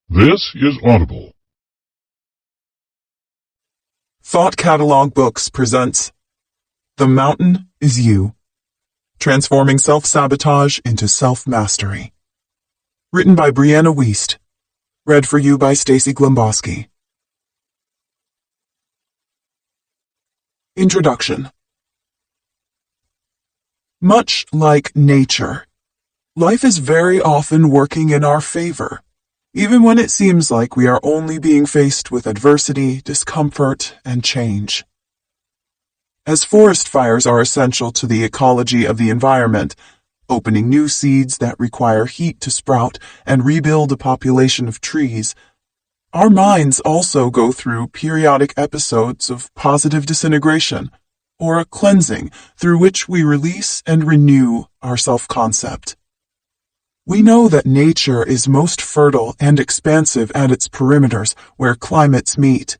This is Audible. Thought Catalog Books presents The Mountain is You, Transforming Self-Sabotage into Self-Mastery. Written by Brianna Wiest. Read for you by Stacy Glomboski. Introduction. Much like nature, life is very often working in our favor, even when it seems like we are only being faced with adversity, discomfort, and change. As forest fires are essential to the ecology of the environment, opening new seeds that require heat to sprout and rebuild a population of trees, our minds also go through periodic episodes of positive disintegration, or a cleansing through which we release and renew our self-concept. We know that nature is most fertile and expansive at its perimeters where climates meet,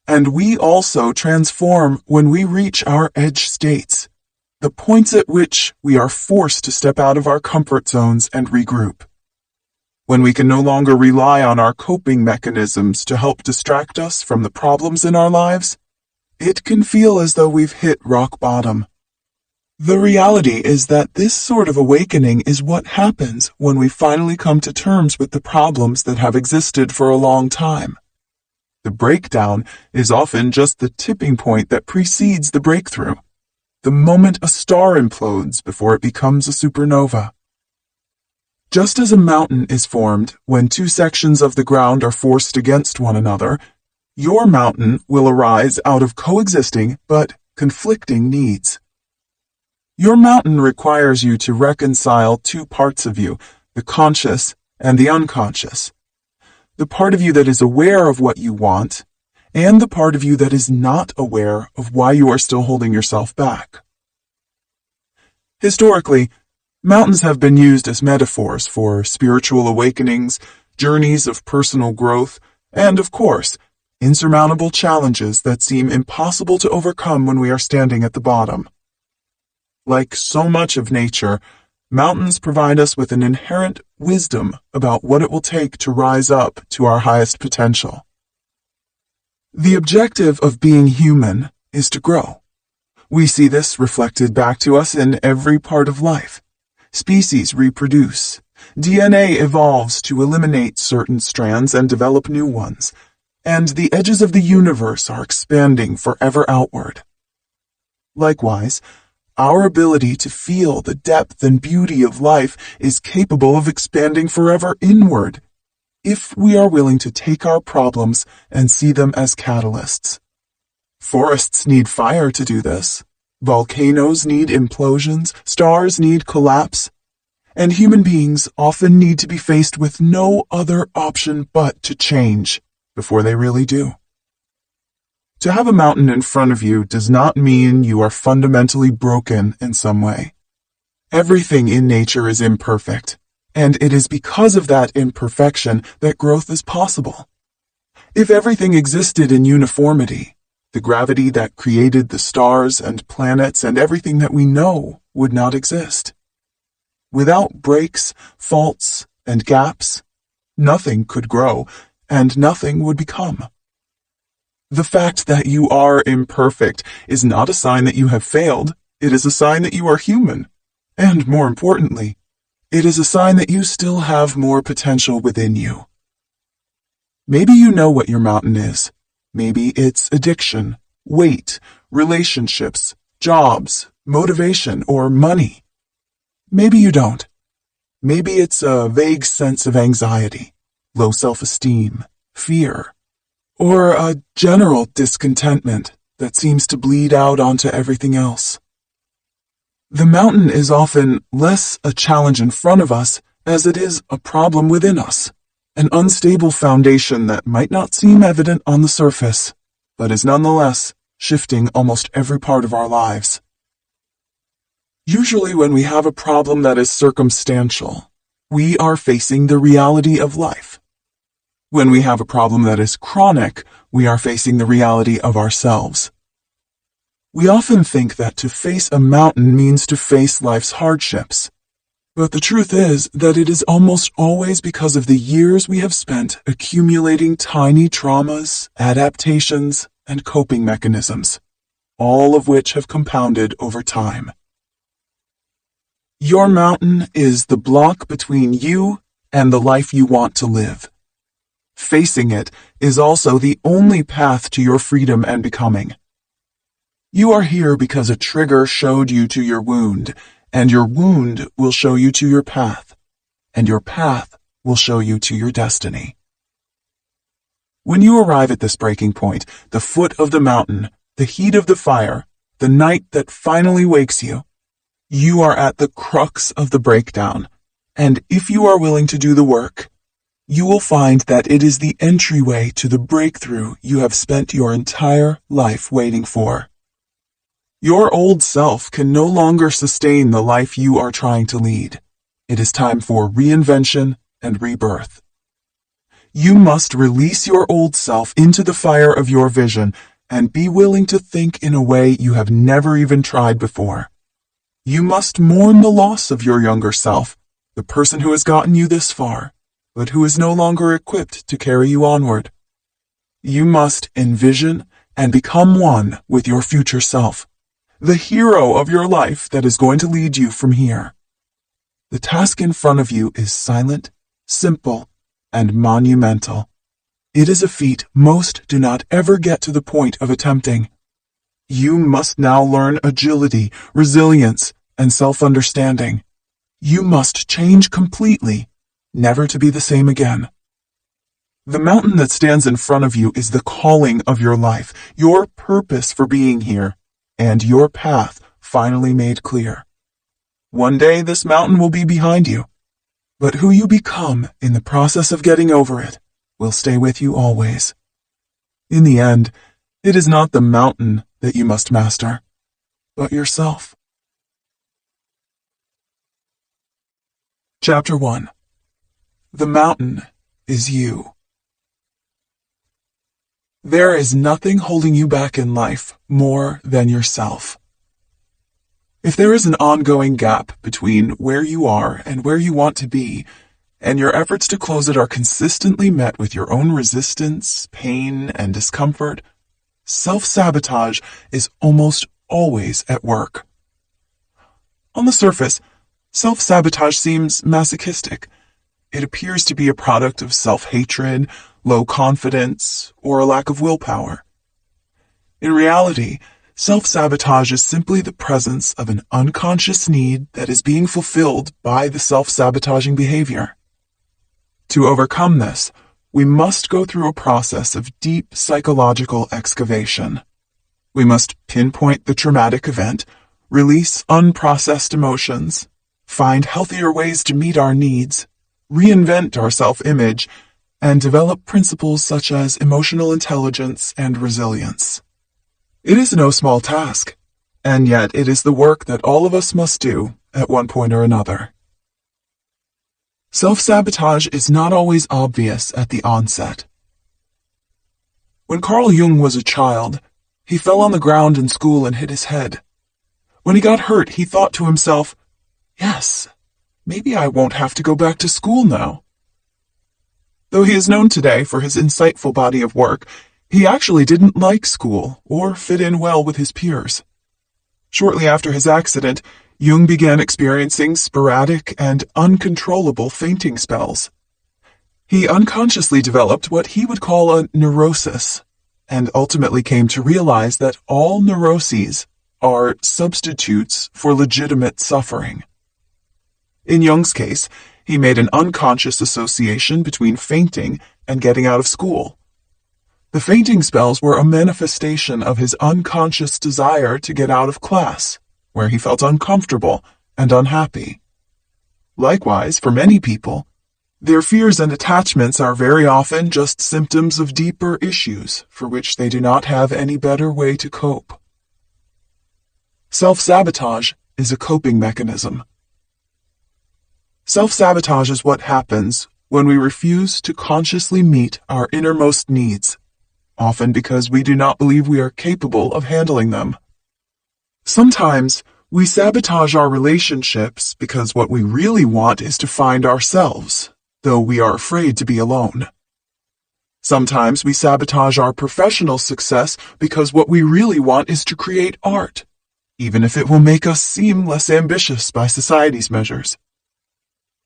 and we also transform when we reach our edge states, the points at which we are forced to step out of our comfort zones and regroup. When we can no longer rely on our coping mechanisms to help distract us from the problems in our lives, it can feel as though we've hit rock bottom. The reality is that this sort of awakening is what happens when we finally come to terms with the problems that have existed for a long time. The breakdown is often just the tipping point that precedes the breakthrough, the moment a star implodes before it becomes a supernova. Just as a mountain is formed when two sections of the ground are forced against one another, your mountain will arise out of coexisting but conflicting needs. Your mountain requires you to reconcile two parts of you, the conscious and the unconscious. The part of you that is aware of what you want, and the part of you that is not aware of why you are still holding yourself back. Historically, mountains have been used as metaphors for spiritual awakenings, journeys of personal growth, and, of course, insurmountable challenges that seem impossible to overcome when we are standing at the bottom. Like so much of nature, mountains provide us with an inherent wisdom about what it will take to rise up to our highest potential. The objective of being human is to grow. We see this reflected back to us in every part of life. Species reproduce. DNA evolves to eliminate certain strands and develop new ones. And the edges of the universe are expanding forever outward. Likewise, our ability to feel the depth and beauty of life is capable of expanding forever inward, if we are willing to take our problems and see them as catalysts. Forests need fire to do this. Volcanoes need implosions, stars need collapse, and human beings often need to be faced with no other option but to change before they really do. To have a mountain in front of you does not mean you are fundamentally broken in some way. Everything in nature is imperfect, and it is because of that imperfection that growth is possible. If everything existed in uniformity, the gravity that created the stars and planets and everything that we know would not exist. Without breaks, faults, and gaps, nothing could grow, and nothing would become. The fact that you are imperfect is not a sign that you have failed. It is a sign that you are human. And more importantly, it is a sign that you still have more potential within you. Maybe you know what your mountain is. Maybe it's addiction, weight, relationships, jobs, motivation, or money. Maybe you don't. Maybe it's a vague sense of anxiety, low self-esteem, fear, or a general discontentment that seems to bleed out onto everything else. The mountain is often less a challenge in front of us as it is a problem within us, an unstable foundation that might not seem evident on the surface, but is nonetheless shifting almost every part of our lives. Usually when we have a problem that is circumstantial, we are facing the reality of life. When we have a problem that is chronic, we are facing the reality of ourselves. We often think that to face a mountain means to face life's hardships. But the truth is that it is almost always because of the years we have spent accumulating tiny traumas, adaptations, and coping mechanisms, all of which have compounded over time. Your mountain is the block between you and the life you want to live. Facing it is also the only path to your freedom and becoming. You are here because a trigger showed you to your wound, and your wound will show you to your path, and your path will show you to your destiny. When you arrive at this breaking point, the foot of the mountain, the heat of the fire, the night that finally wakes you, you are at the crux of the breakdown, and if you are willing to do the work, you will find that it is the entryway to the breakthrough you have spent your entire life waiting for. Your old self can no longer sustain the life you are trying to lead. It is time for reinvention and rebirth. You must release your old self into the fire of your vision and be willing to think in a way you have never even tried before. You must mourn the loss of your younger self, the person who has gotten you this far, but who is no longer equipped to carry you onward. You must envision and become one with your future self, the hero of your life that is going to lead you from here. The task in front of you is silent, simple, and monumental. It is a feat most do not ever get to the point of attempting. You must now learn agility, resilience, and self-understanding. You must change completely, never to be the same again. The mountain that stands in front of you is the calling of your life, your purpose for being here, and your path finally made clear. One day this mountain will be behind you, but who you become in the process of getting over it will stay with you always. In the end, it is not the mountain that you must master, but yourself. Chapter 1. The mountain is you. There is nothing holding you back in life more than yourself. If there is an ongoing gap between where you are and where you want to be, and your efforts to close it are consistently met with your own resistance, pain, and discomfort, self-sabotage is almost always at work. On the surface, self-sabotage seems masochistic. It appears to be a product of self-hatred, low confidence, or a lack of willpower. In reality, self-sabotage is simply the presence of an unconscious need that is being fulfilled by the self-sabotaging behavior. To overcome this, we must go through a process of deep psychological excavation. We must pinpoint the traumatic event, release unprocessed emotions, find healthier ways to meet our needs, reinvent our self-image, and develop principles such as emotional intelligence and resilience. It is no small task, and yet it is the work that all of us must do at one point or another. Self-sabotage is not always obvious at the onset. When Carl Jung was a child, he fell on the ground in school and hit his head. When he got hurt, he thought to himself, "Yes, maybe I won't have to go back to school now." Though he is known today for his insightful body of work, he actually didn't like school or fit in well with his peers. Shortly after his accident, Jung began experiencing sporadic and uncontrollable fainting spells. He unconsciously developed what he would call a neurosis, and ultimately came to realize that all neuroses are substitutes for legitimate suffering. In Jung's case, he made an unconscious association between fainting and getting out of school. The fainting spells were a manifestation of his unconscious desire to get out of class, where he felt uncomfortable and unhappy. Likewise, for many people, their fears and attachments are very often just symptoms of deeper issues for which they do not have any better way to cope. Self-sabotage is a coping mechanism. Self-sabotage is what happens when we refuse to consciously meet our innermost needs, often because we do not believe we are capable of handling them. Sometimes We sabotage our relationships because what we really want is to find ourselves, though we are afraid to be alone. Sometimes we sabotage our professional success because what we really want is to create art, even if it will make us seem less ambitious by society's measures.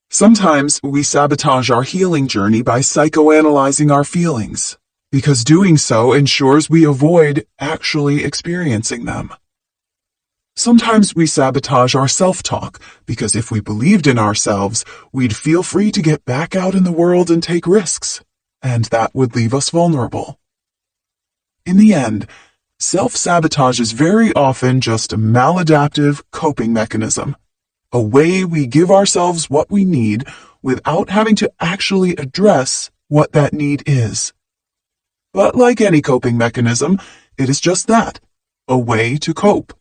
Sometimes we sabotage our healing journey by psychoanalyzing our feelings, because doing so ensures we avoid actually experiencing them. Sometimes we sabotage our self-talk, because if we believed in ourselves, we'd feel free to get back out in the world and take risks, and that would leave us vulnerable. In the end, self-sabotage is very often just a maladaptive coping mechanism, a way we give ourselves what we need without having to actually address what that need is. But like any coping mechanism, it is just that, a way to cope.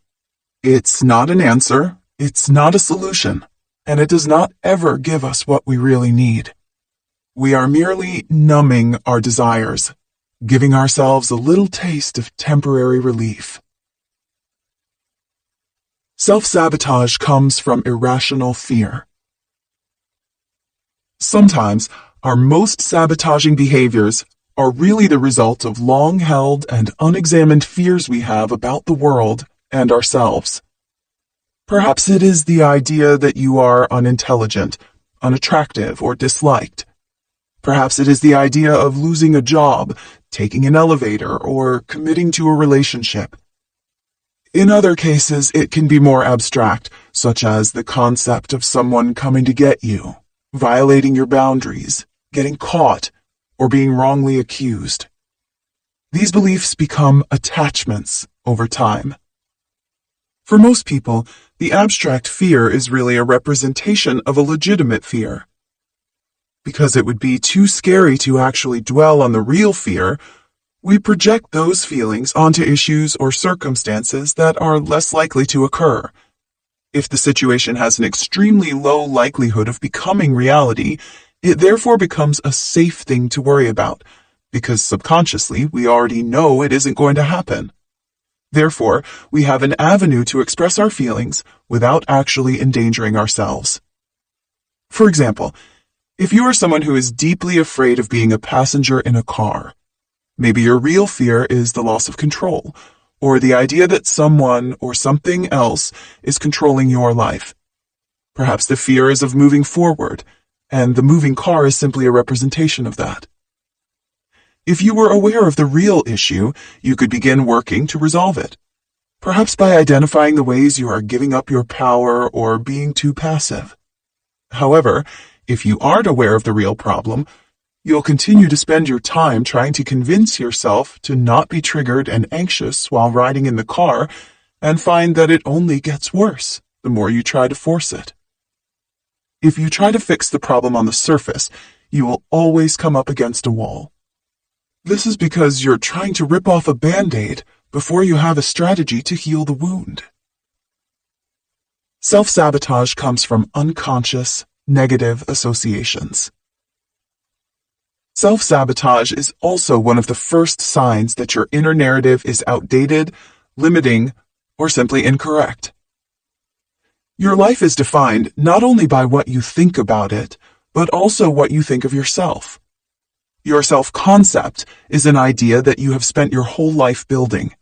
It's not an answer, it's not a solution, and it does not ever give us what we really need. We are merely numbing our desires, giving ourselves a little taste of temporary relief. Self-sabotage comes from irrational fear. Sometimes, our most sabotaging behaviors are really the result of long-held and unexamined fears we have about the world and ourselves. Perhaps it is the idea that you are unintelligent, unattractive, or disliked. Perhaps it is the idea of losing a job, taking an elevator, or committing to a relationship. In other cases, it can be more abstract, such as the concept of someone coming to get you, violating your boundaries, getting caught, or being wrongly accused. These beliefs become attachments over time. For most people, the abstract fear is really a representation of a legitimate fear. Because it would be too scary to actually dwell on the real fear, we project those feelings onto issues or circumstances that are less likely to occur. If the situation has an extremely low likelihood of becoming reality, it therefore becomes a safe thing to worry about, because subconsciously we already know it isn't going to happen. Therefore, we have an avenue to express our feelings without actually endangering ourselves. For example, if you are someone who is deeply afraid of being a passenger in a car, maybe your real fear is the loss of control, or the idea that someone or something else is controlling your life. Perhaps the fear is of moving forward, and the moving car is simply a representation of that. If you were aware of the real issue, you could begin working to resolve it, perhaps by identifying the ways you are giving up your power or being too passive. However, if you aren't aware of the real problem, you'll continue to spend your time trying to convince yourself to not be triggered and anxious while riding in the car, and find that it only gets worse the more you try to force it. If you try to fix the problem on the surface, you will always come up against a wall. This is because you're trying to rip off a Band-Aid before you have a strategy to heal the wound. Self-sabotage comes from unconscious, negative associations. Self-sabotage is also one of the first signs that your inner narrative is outdated, limiting, or simply incorrect. Your life is defined not only by what you think about it, but also what you think of yourself. Your self-concept is an idea that you have spent your whole life building.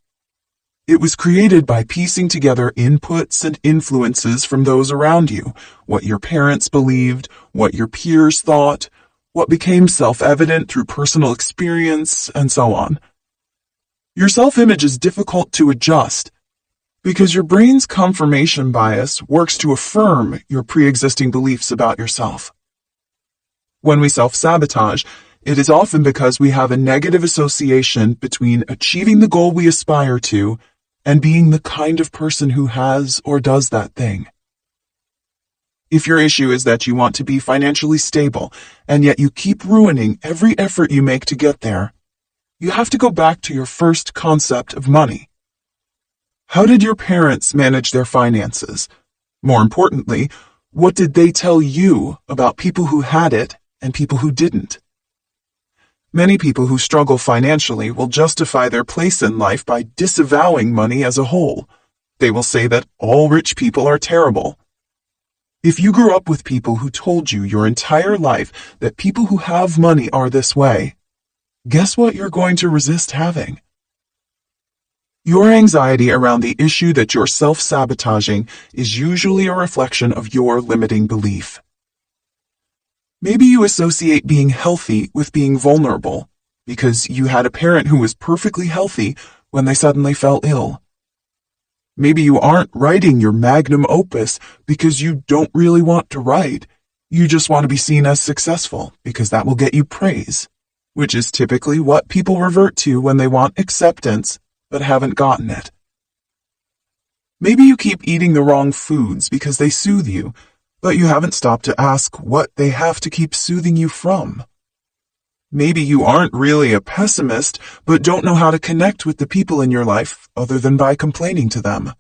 It was created by piecing together inputs and influences from those around you, what your parents believed, what your peers thought, what became self-evident through personal experience, and so on. Your self-image is difficult to adjust because your brain's confirmation bias works to affirm your pre-existing beliefs about yourself. When we self-sabotage, it is often because we have a negative association between achieving the goal we aspire to and being the kind of person who has or does that thing. If your issue is that you want to be financially stable, and yet you keep ruining every effort you make to get there, you have to go back to your first concept of money. How did your parents manage their finances? More importantly, what did they tell you about people who had it and people who didn't? Many people who struggle financially will justify their place in life by disavowing money as a whole, They will say that all rich people are terrible. If you grew up with people who told you your entire life that people who have money are this way, guess what you're going to resist having? Your anxiety around the issue that you're self-sabotaging is usually a reflection of your limiting belief. Maybe you associate being healthy with being vulnerable because you had a parent who was perfectly healthy when they suddenly fell ill. Maybe you aren't writing your magnum opus because you don't really want to write. You just want to be seen as successful because that will get you praise, which is typically what people revert to when they want acceptance but haven't gotten it. Maybe you keep eating the wrong foods because they soothe you, but you haven't stopped to ask what they have to keep soothing you from. Maybe you aren't really a pessimist, but don't know how to connect with the people in your life other than by complaining to them.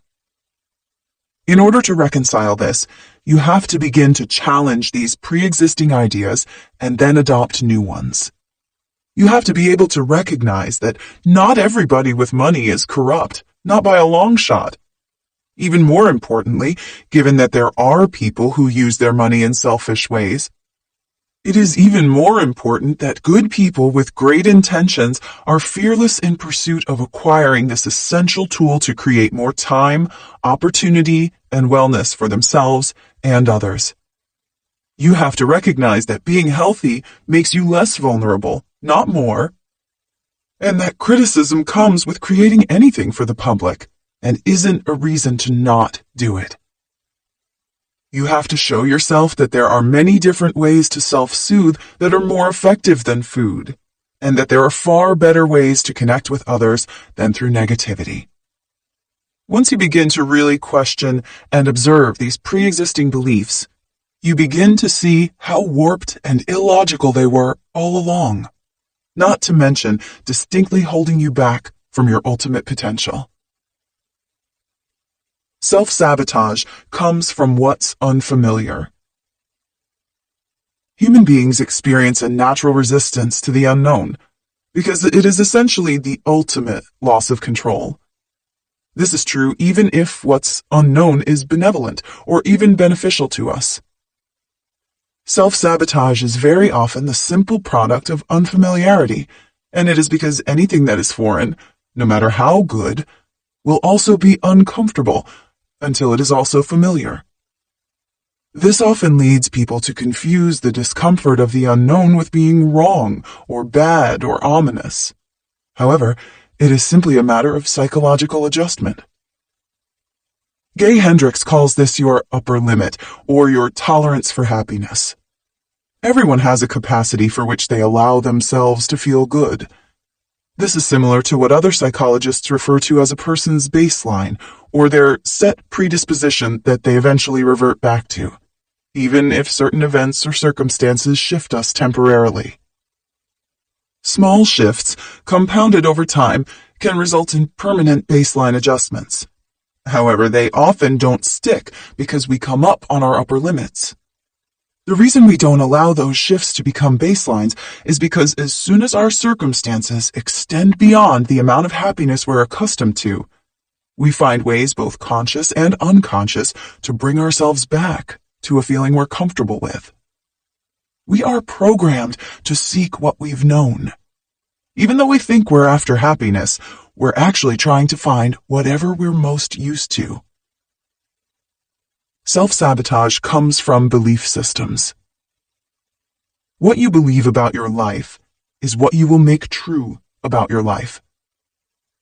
In order to reconcile this, you have to begin to challenge these pre-existing ideas and then adopt new ones. You have to be able to recognize that not everybody with money is corrupt, not by a long shot. Even more importantly, given that there are people who use their money in selfish ways, it is even more important that good people with great intentions are fearless in pursuit of acquiring this essential tool to create more time, opportunity, and wellness for themselves and others. You have to recognize that being healthy makes you less vulnerable, not more, and that criticism comes with creating anything for the public and isn't a reason to not do it. You have to show yourself that there are many different ways to self-soothe that are more effective than food, and that there are far better ways to connect with others than through negativity. Once you begin to really question and observe these pre-existing beliefs, you begin to see how warped and illogical they were all along, not to mention distinctly holding you back from your ultimate potential. Self-sabotage comes from what's unfamiliar. Human beings experience a natural resistance to the unknown because it is essentially the ultimate loss of control. This is true even if what's unknown is benevolent or even beneficial to us. Self-sabotage is very often the simple product of unfamiliarity, and it is because anything that is foreign, no matter how good, will also be uncomfortable until it is also familiar. This often leads people to confuse the discomfort of the unknown with being wrong or bad or ominous. However, it is simply a matter of psychological adjustment. Gay Hendricks calls this your upper limit or your tolerance for happiness. Everyone has a capacity for which they allow themselves to feel good. This is similar to what other psychologists refer to as a person's baseline, or their set predisposition that they eventually revert back to, even if certain events or circumstances shift us temporarily. Small shifts, compounded over time, can result in permanent baseline adjustments. However, they often don't stick because we come up on our upper limits. The reason we don't allow those shifts to become baselines is because as soon as our circumstances extend beyond the amount of happiness we're accustomed to, we find ways both conscious and unconscious to bring ourselves back to a feeling we're comfortable with. We are programmed to seek what we've known. Even though we think we're after happiness, we're actually trying to find whatever we're most used to. Self-sabotage comes from belief systems. What you believe about your life is what you will make true about your life.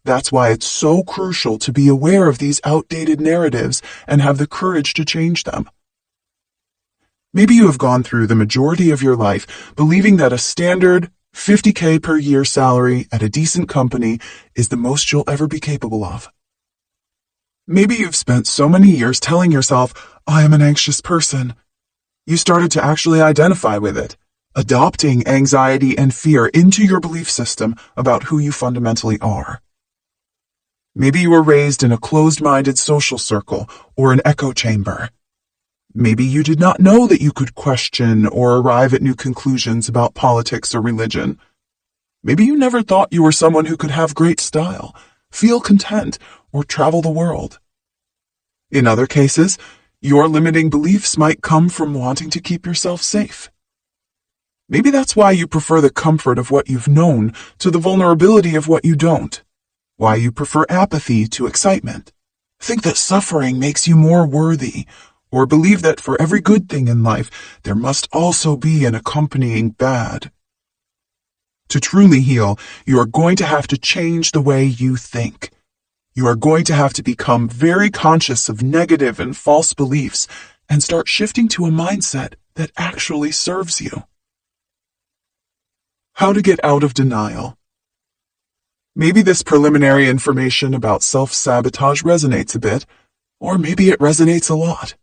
That's why it's so crucial to be aware of these outdated narratives and have the courage to change them. Maybe you have gone through the majority of your life believing that a standard $50K per year salary at a decent company is the most you'll ever be capable of. Maybe you've spent so many years telling yourself, I am an anxious person. You started to actually identify with it, adopting anxiety and fear into your belief system about who you fundamentally are. Maybe you were raised in a closed-minded social circle or an echo chamber. Maybe you did not know that you could question or arrive at new conclusions about politics or religion. Maybe you never thought you were someone who could have great style, feel content, or travel the world. In other cases, your limiting beliefs might come from wanting to keep yourself safe. Maybe that's why you prefer the comfort of what you've known to the vulnerability of what you don't. Why you prefer apathy to excitement. Think that suffering makes you more worthy, or believe that for every good thing in life, there must also be an accompanying bad. To truly heal, you are going to have to change the way you think. You are going to have to become very conscious of negative and false beliefs and start shifting to a mindset that actually serves you. How to get out of denial. Maybe this preliminary information about self-sabotage resonates a bit, or maybe it resonates a lot.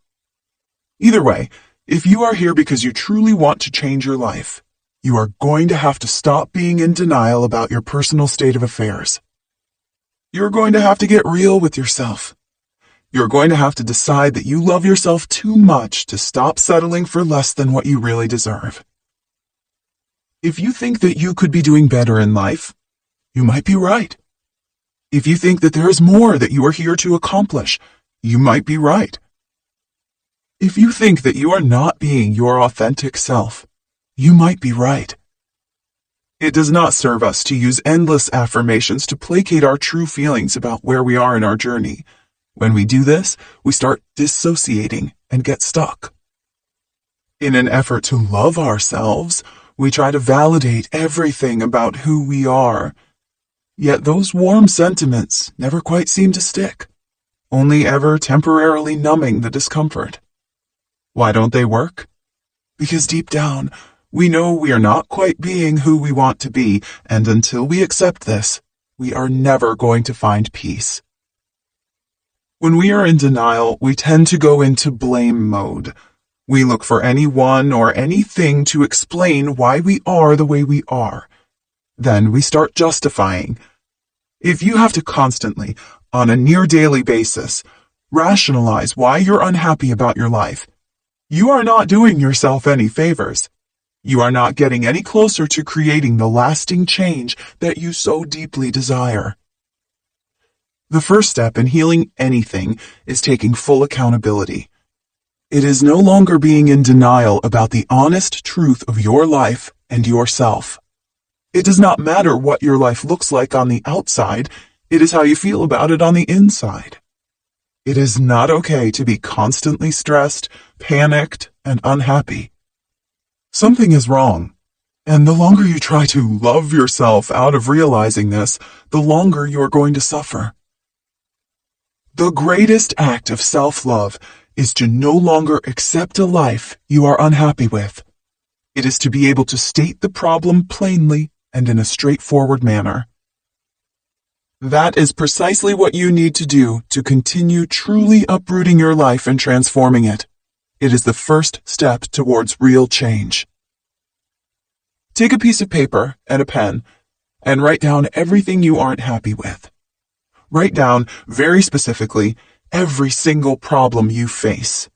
Either way, if you are here because you truly want to change your life, you are going to have to stop being in denial about your personal state of affairs. You're going to have to get real with yourself. You're going to have to decide that you love yourself too much to stop settling for less than what you really deserve. If you think that you could be doing better in life, you might be right. If you think that there is more that you are here to accomplish, you might be right. If you think that you are not being your authentic self, you might be right. It does not serve us to use endless affirmations to placate our true feelings about where we are in our journey. When we do this, we start dissociating and get stuck. In an effort to love ourselves, we try to validate everything about who we are. Yet those warm sentiments never quite seem to stick, only ever temporarily numbing the discomfort. Why don't they work? Because deep down, we know we are not quite being who we want to be, and until we accept this, we are never going to find peace. When we are in denial, we tend to go into blame mode. We look for anyone or anything to explain why we are the way we are. Then we start justifying. If you have to constantly, on a near-daily basis, rationalize why you're unhappy about your life, you are not doing yourself any favors. You are not getting any closer to creating the lasting change that you so deeply desire. The first step in healing anything is taking full accountability. It is no longer being in denial about the honest truth of your life and yourself. It does not matter what your life looks like on the outside, it is how you feel about it on the inside. It is not okay to be constantly stressed, panicked, and unhappy. Something is wrong, and the longer you try to love yourself out of realizing this, the longer you're going to suffer. The greatest act of self-love is to no longer accept a life you are unhappy with. It is to be able to state the problem plainly and in a straightforward manner. That is precisely what you need to do to continue truly uprooting your life and transforming it. It is the first step towards real change. Take a piece of paper and a pen and write down everything you aren't happy with. Write down, very specifically, every single problem you face.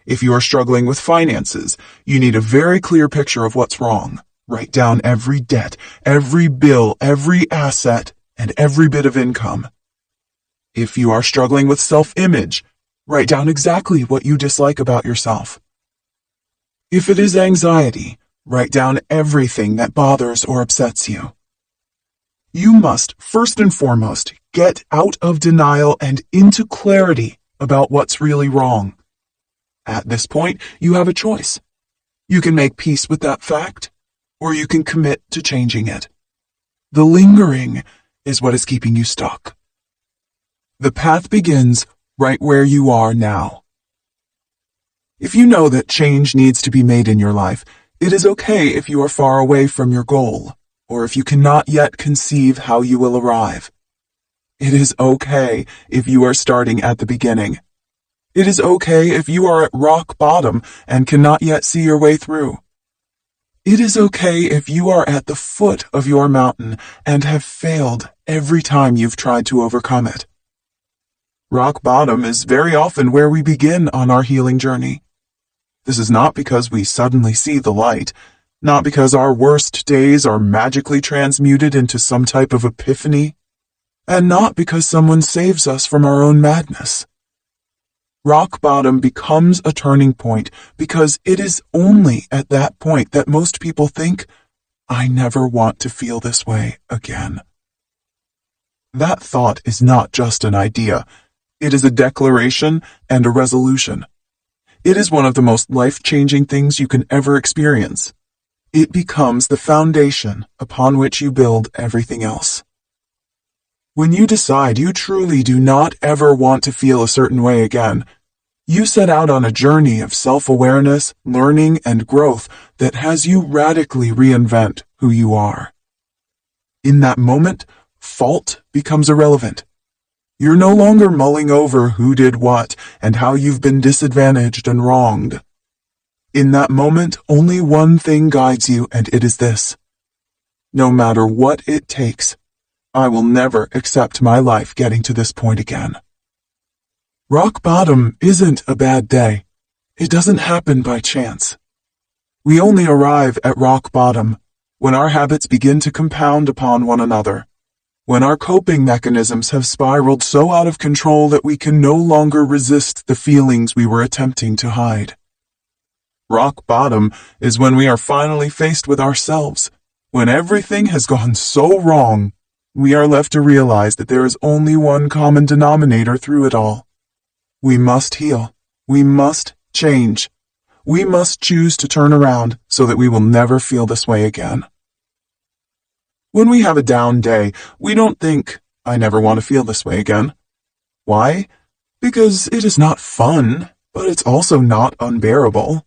If you are struggling with finances, you need a very clear picture of what's wrong. Write down every debt, every bill, every asset, and every bit of income. If you are struggling with self-image, write down exactly what you dislike about yourself. If it is anxiety, write down everything that bothers or upsets you. You must, first and foremost, get out of denial and into clarity about what's really wrong. At this point, you have a choice. You can make peace with that fact, or you can commit to changing it. The lingering is what is keeping you stuck. The path begins right where you are now. If you know that change needs to be made in your life, it is okay if you are far away from your goal, or if you cannot yet conceive how you will arrive. It is okay if you are starting at the beginning. It is okay if you are at rock bottom and cannot yet see your way through. It is okay if you are at the foot of your mountain and have failed every time you've tried to overcome it. Rock bottom is very often where we begin on our healing journey. This is not because we suddenly see the light, not because our worst days are magically transmuted into some type of epiphany, and not because someone saves us from our own madness. Rock bottom becomes a turning point because it is only at that point that most people think, I never want to feel this way again. That thought is not just an idea. It is a declaration and a resolution. It is one of the most life-changing things you can ever experience. It becomes the foundation upon which you build everything else. When you decide you truly do not ever want to feel a certain way again, you set out on a journey of self-awareness, learning, and growth that has you radically reinvent who you are. In that moment, fault becomes irrelevant. You're no longer mulling over who did what and how you've been disadvantaged and wronged. In that moment, only one thing guides you, and it is this. No matter what it takes, I will never accept my life getting to this point again. Rock bottom isn't a bad day. It doesn't happen by chance. We only arrive at rock bottom when our habits begin to compound upon one another, when our coping mechanisms have spiraled so out of control that we can no longer resist the feelings we were attempting to hide. Rock bottom is when we are finally faced with ourselves, when everything has gone so wrong. We are left to realize that there is only one common denominator through it all. We must heal. We must change. We must choose to turn around so that we will never feel this way again. When we have a down day, we don't think, I never want to feel this way again. Why? Because it is not fun, but it's also not unbearable.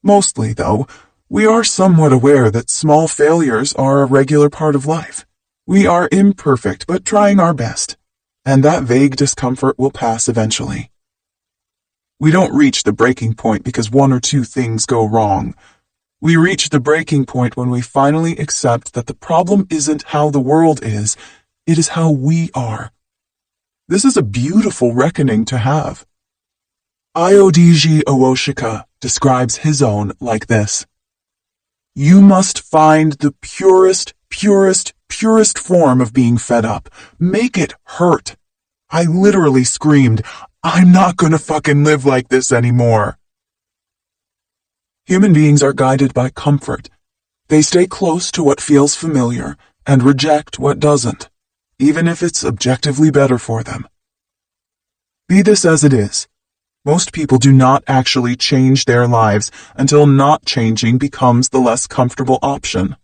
Mostly, though, we are somewhat aware that small failures are a regular part of life. We are imperfect, but trying our best, and that vague discomfort will pass eventually. We don't reach the breaking point because one or two things go wrong. We reach the breaking point when we finally accept that the problem isn't how the world is, it is how we are. This is a beautiful reckoning to have. Iodeji Owoshika describes his own like this. You must find the purest form of being fed up. Make it hurt. I literally screamed, I'm not gonna fucking live like this anymore. Human beings are guided by comfort. They stay close to what feels familiar and reject what doesn't, even if it's objectively better for them. Be this as it is, most people do not actually change their lives until not changing becomes the less comfortable option.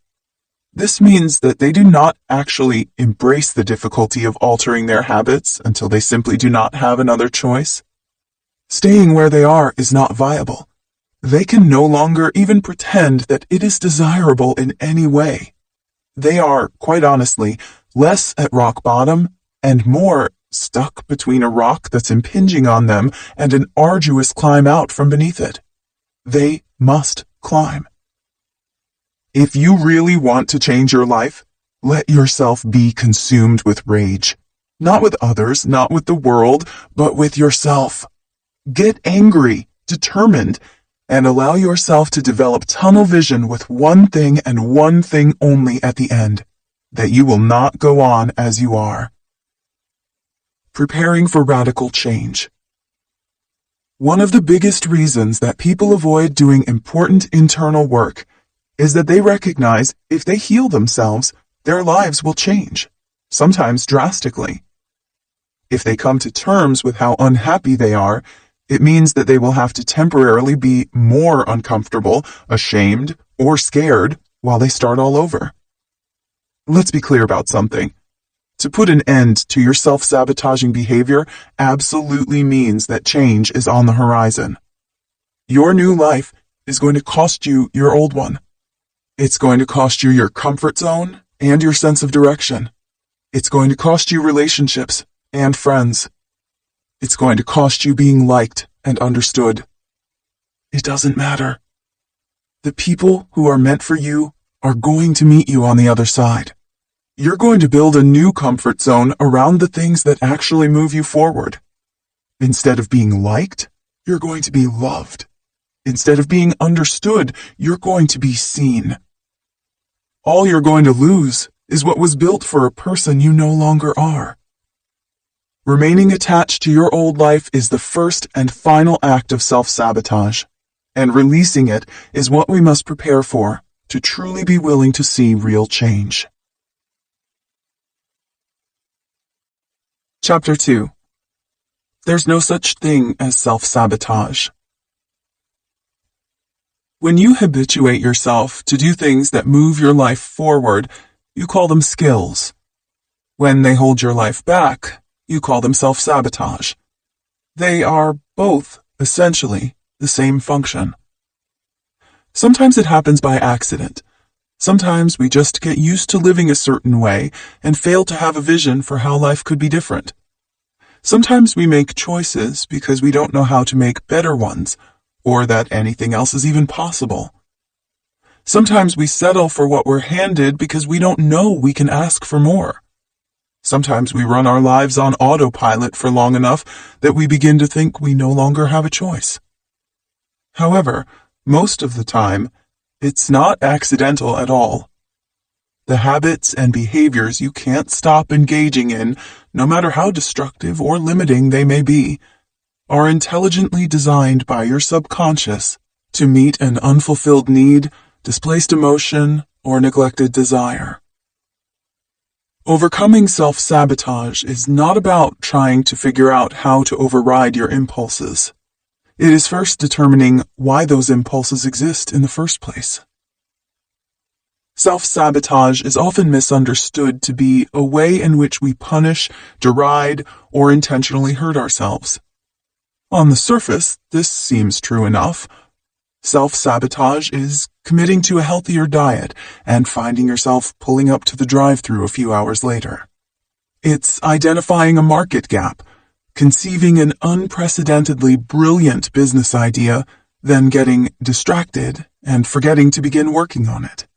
This means that they do not actually embrace the difficulty of altering their habits until they simply do not have another choice. Staying where they are is not viable. They can no longer even pretend that it is desirable in any way. They are, quite honestly, less at rock bottom and more stuck between a rock that's impinging on them and an arduous climb out from beneath it. They must climb. If you really want to change your life, let yourself be consumed with rage. Not with others, not with the world, but with yourself. Get angry, determined, and allow yourself to develop tunnel vision with one thing and one thing only at the end, that you will not go on as you are. Preparing for radical change. One of the biggest reasons that people avoid doing important internal work is that they recognize if they heal themselves, their lives will change, sometimes drastically. If they come to terms with how unhappy they are, it means that they will have to temporarily be more uncomfortable, ashamed, or scared while they start all over. Let's be clear about something. To put an end to your self-sabotaging behavior absolutely means that change is on the horizon. Your new life is going to cost you your old one. It's going to cost you your comfort zone and your sense of direction. It's going to cost you relationships and friends. It's going to cost you being liked and understood. It doesn't matter. The people who are meant for you are going to meet you on the other side. You're going to build a new comfort zone around the things that actually move you forward. Instead of being liked, you're going to be loved. Instead of being understood, you're going to be seen. All you're going to lose is what was built for a person you no longer are. Remaining attached to your old life is the first and final act of self-sabotage, and releasing it is what we must prepare for to truly be willing to see real change. Chapter 2. There's no such thing as self-sabotage. When you habituate yourself to do things that move your life forward, you call them skills. When they hold your life back, you call them self-sabotage. They are both essentially the same function. Sometimes it happens by accident. Sometimes we just get used to living a certain way and fail to have a vision for how life could be different. Sometimes we make choices because we don't know how to make better ones, or that anything else is even possible. Sometimes we settle for what we're handed because we don't know we can ask for more. Sometimes we run our lives on autopilot for long enough that we begin to think we no longer have a choice. However, most of the time, it's not accidental at all. The habits and behaviors you can't stop engaging in, no matter how destructive or limiting they may be, are intelligently designed by your subconscious to meet an unfulfilled need, displaced emotion, or neglected desire. Overcoming self-sabotage is not about trying to figure out how to override your impulses. It is first determining why those impulses exist in the first place. Self-sabotage is often misunderstood to be a way in which we punish, deride, or intentionally hurt ourselves. On the surface, this seems true enough. Self-sabotage is committing to a healthier diet and finding yourself pulling up to the drive-thru a few hours later. It's identifying a market gap, conceiving an unprecedentedly brilliant business idea, then getting distracted and forgetting to begin working on it.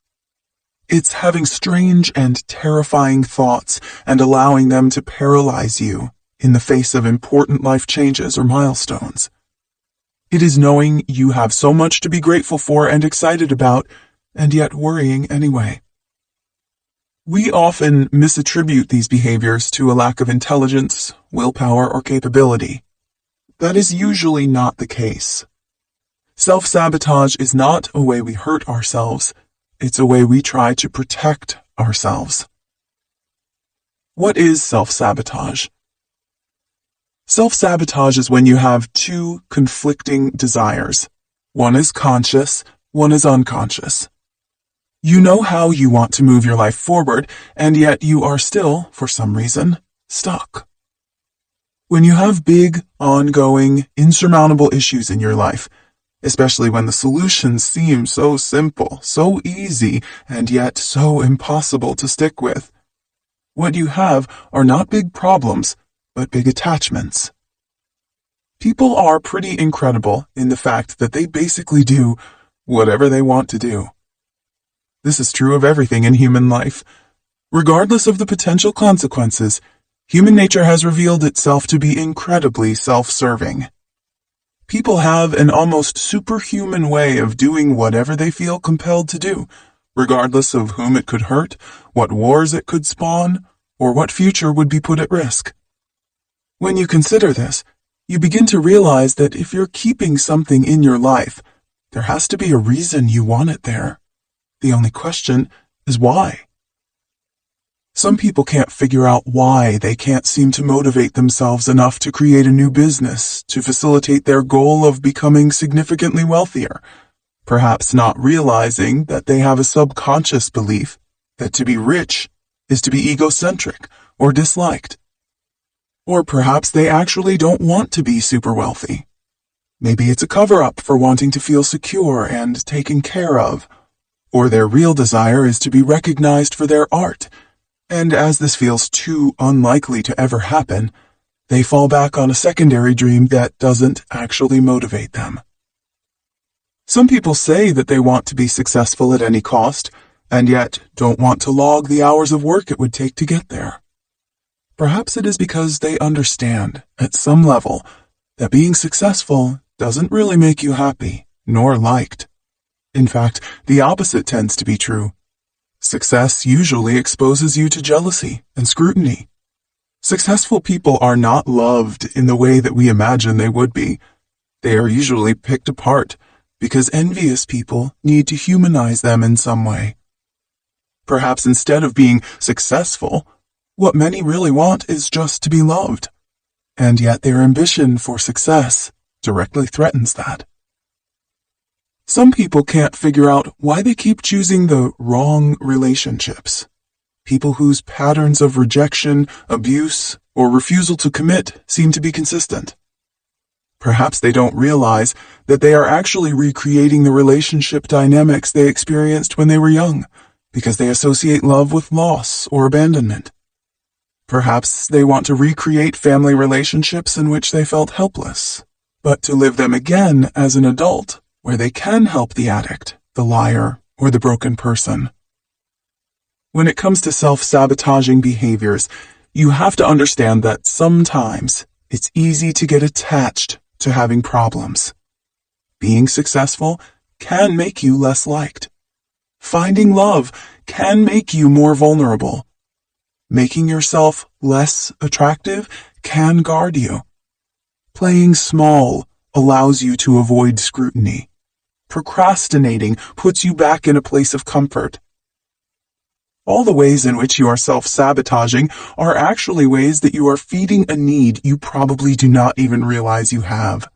It's having strange and terrifying thoughts and allowing them to paralyze you in the face of important life changes or milestones. It is knowing you have so much to be grateful for and excited about, and yet worrying anyway. We often misattribute these behaviors to a lack of intelligence, willpower, or capability. That is usually not the case. Self-sabotage is not a way we hurt ourselves. It's a way we try to protect ourselves. What is self-sabotage? Self-sabotage is when you have two conflicting desires. One is conscious, one is unconscious. You know how you want to move your life forward, and yet you are still, for some reason, stuck. When you have big, ongoing, insurmountable issues in your life, especially when the solutions seem so simple, so easy, and yet so impossible to stick with, what you have are not big problems, but big attachments. People are pretty incredible in the fact that they basically do whatever they want to do. This is true of everything in human life. Regardless of the potential consequences, human nature has revealed itself to be incredibly self-serving. People have an almost superhuman way of doing whatever they feel compelled to do, regardless of whom it could hurt, what wars it could spawn, or what future would be put at risk. When you consider this, you begin to realize that if you're keeping something in your life, there has to be a reason you want it there. The only question is why. Some people can't figure out why they can't seem to motivate themselves enough to create a new business to facilitate their goal of becoming significantly wealthier, perhaps not realizing that they have a subconscious belief that to be rich is to be egocentric or disliked. Or perhaps they actually don't want to be super wealthy. Maybe it's a cover-up for wanting to feel secure and taken care of. Or their real desire is to be recognized for their art, and as this feels too unlikely to ever happen, they fall back on a secondary dream that doesn't actually motivate them. Some people say that they want to be successful at any cost, and yet don't want to log the hours of work it would take to get there. Perhaps it is because they understand, at some level, that being successful doesn't really make you happy, nor liked. In fact, the opposite tends to be true. Success usually exposes you to jealousy and scrutiny. Successful people are not loved in the way that we imagine they would be. They are usually picked apart because envious people need to humanize them in some way. Perhaps instead of being successful, what many really want is just to be loved, and yet their ambition for success directly threatens that. Some people can't figure out why they keep choosing the wrong relationships. People whose patterns of rejection, abuse, or refusal to commit seem to be consistent. Perhaps they don't realize that they are actually recreating the relationship dynamics they experienced when they were young, because they associate love with loss or abandonment. Perhaps they want to recreate family relationships in which they felt helpless, but to live them again as an adult, where they can help the addict, the liar, or the broken person. When it comes to self-sabotaging behaviors, you have to understand that sometimes it's easy to get attached to having problems. Being successful can make you less liked. Finding love can make you more vulnerable. Making yourself less attractive can guard you. Playing small allows you to avoid scrutiny. Procrastinating puts you back in a place of comfort. All the ways in which you are self-sabotaging are actually ways that you are feeding a need you probably do not even realize you have.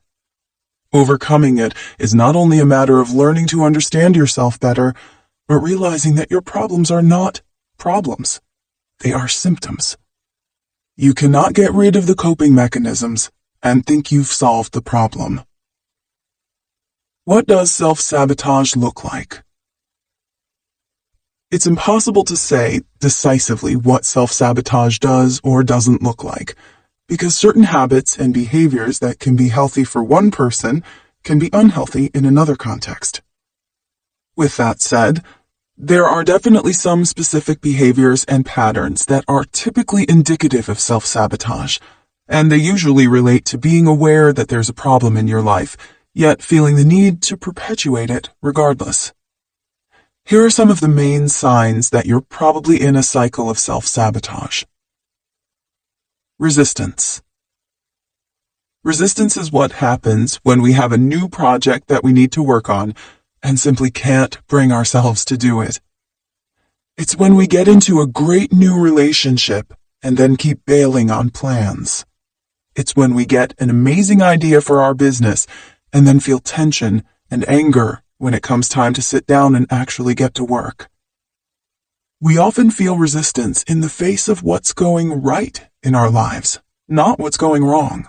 Overcoming it is not only a matter of learning to understand yourself better, but realizing that your problems are not problems. They are symptoms. You cannot get rid of the coping mechanisms and think you've solved the problem. What does self-sabotage look like? It's impossible to say decisively what self-sabotage does or doesn't look like, because certain habits and behaviors that can be healthy for one person can be unhealthy in another context. With that said, there are definitely some specific behaviors and patterns that are typically indicative of self-sabotage, and they usually relate to being aware that there's a problem in your life, yet feeling the need to perpetuate it regardless. Here are some of the main signs that you're probably in a cycle of self-sabotage. Resistance. Resistance is what happens when we have a new project that we need to work on and simply can't bring ourselves to do it. It's when we get into a great new relationship and then keep bailing on plans. It's when we get an amazing idea for our business and then feel tension and anger when it comes time to sit down and actually get to work. We often feel resistance in the face of what's going right in our lives, not what's going wrong.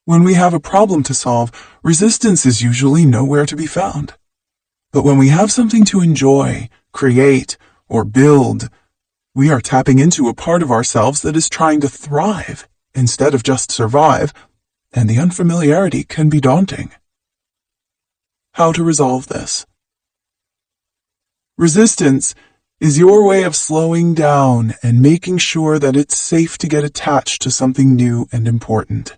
When we have a problem to solve, resistance is usually nowhere to be found. But when we have something to enjoy, create, or build, we are tapping into a part of ourselves that is trying to thrive instead of just survive, and the unfamiliarity can be daunting. How to resolve this? Resistance is your way of slowing down and making sure that it's safe to get attached to something new and important.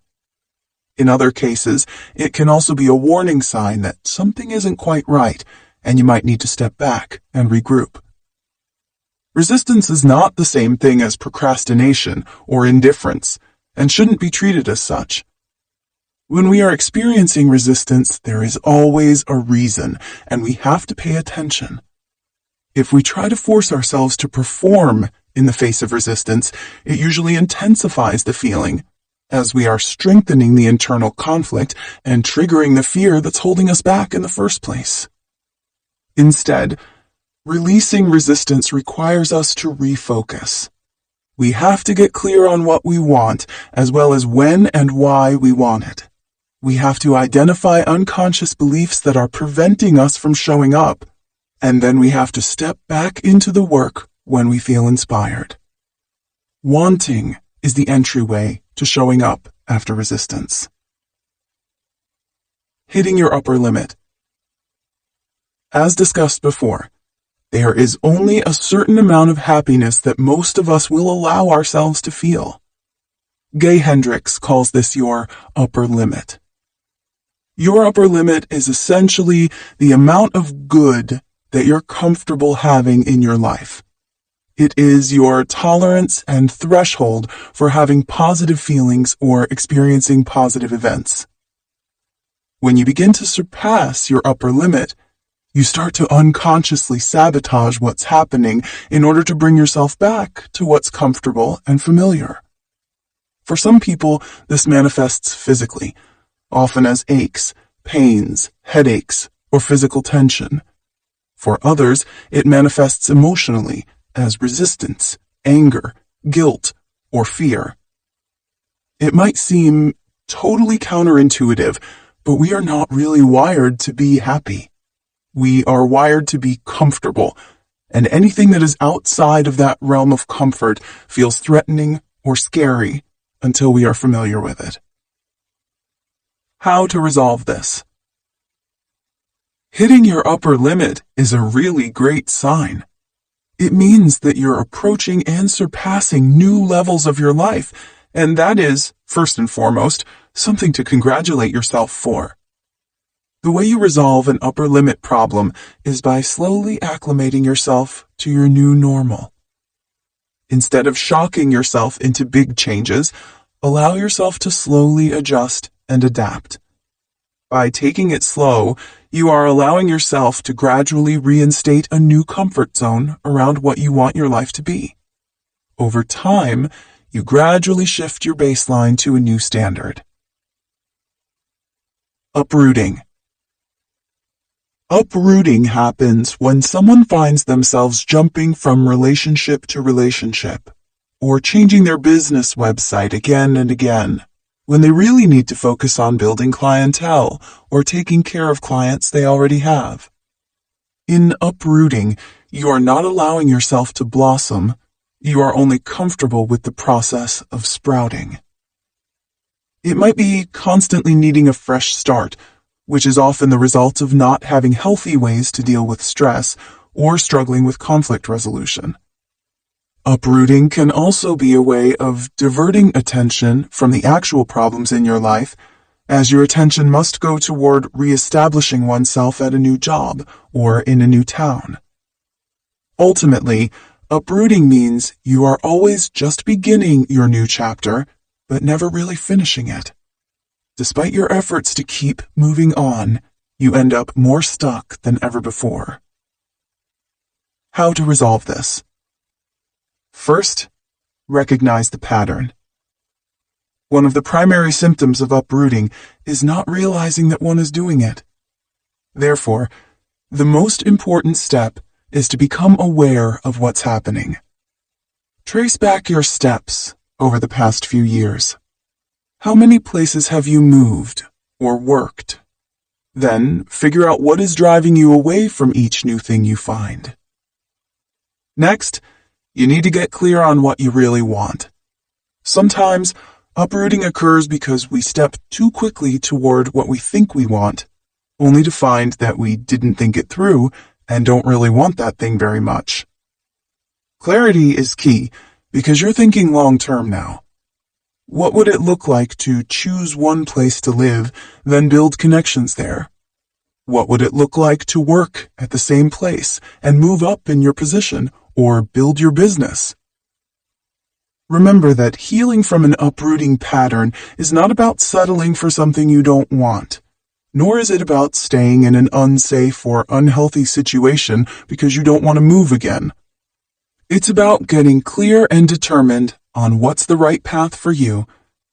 In other cases, it can also be a warning sign that something isn't quite right, and you might need to step back and regroup. Resistance is not the same thing as procrastination or indifference, and shouldn't be treated as such. When we are experiencing resistance, there is always a reason, and we have to pay attention. If we try to force ourselves to perform in the face of resistance, it usually intensifies the feeling, as we are strengthening the internal conflict and triggering the fear that's holding us back in the first place. Instead, releasing resistance requires us to refocus. We have to get clear on what we want, as well as when and why we want it. We have to identify unconscious beliefs that are preventing us from showing up, and then we have to step back into the work when we feel inspired. Wanting is the entryway to showing up after resistance. Hitting your upper limit. As discussed before, there is only a certain amount of happiness that most of us will allow ourselves to feel. Gay Hendricks calls this your upper limit. Your upper limit is essentially the amount of good that you're comfortable having in your life. It is your tolerance and threshold for having positive feelings or experiencing positive events. When you begin to surpass your upper limit, you start to unconsciously sabotage what's happening in order to bring yourself back to what's comfortable and familiar. For some people, this manifests physically, often as aches, pains, headaches, or physical tension. For others, it manifests emotionally as resistance, anger, guilt, or fear. It might seem totally counterintuitive, but we are not really wired to be happy. We are wired to be comfortable, and anything that is outside of that realm of comfort feels threatening or scary until we are familiar with it. How to resolve this? Hitting your upper limit is a really great sign. It means that you're approaching and surpassing new levels of your life, and that is, first and foremost, something to congratulate yourself for. The way you resolve an upper limit problem is by slowly acclimating yourself to your new normal. Instead of shocking yourself into big changes, allow yourself to slowly adjust and adapt. By taking it slow, you are allowing yourself to gradually reinstate a new comfort zone around what you want your life to be. Over time, you gradually shift your baseline to a new standard. Uprooting. Uprooting happens when someone finds themselves jumping from relationship to relationship, or changing their business website again and again, when they really need to focus on building clientele or taking care of clients they already have. In uprooting, you are not allowing yourself to blossom, you are only comfortable with the process of sprouting. It might be constantly needing a fresh start, which is often the result of not having healthy ways to deal with stress or struggling with conflict resolution. Uprooting can also be a way of diverting attention from the actual problems in your life, as your attention must go toward reestablishing oneself at a new job or in a new town. Ultimately, uprooting means you are always just beginning your new chapter, but never really finishing it. Despite your efforts to keep moving on, you end up more stuck than ever before. How to resolve this? First, recognize the pattern. One of the primary symptoms of uprooting is not realizing that one is doing it. Therefore, the most important step is to become aware of what's happening. Trace back your steps over the past few years. How many places have you moved or worked? Then figure out what is driving you away from each new thing you find. Next, you need to get clear on what you really want. Sometimes, uprooting occurs because we step too quickly toward what we think we want, only to find that we didn't think it through and don't really want that thing very much. Clarity is key because you're thinking long-term now. What would it look like to choose one place to live, then build connections there? What would it look like to work at the same place and move up in your position or build your business? Remember that healing from an uprooting pattern is not about settling for something you don't want, nor is it about staying in an unsafe or unhealthy situation because you don't want to move again. It's about getting clear and determined on what's the right path for you,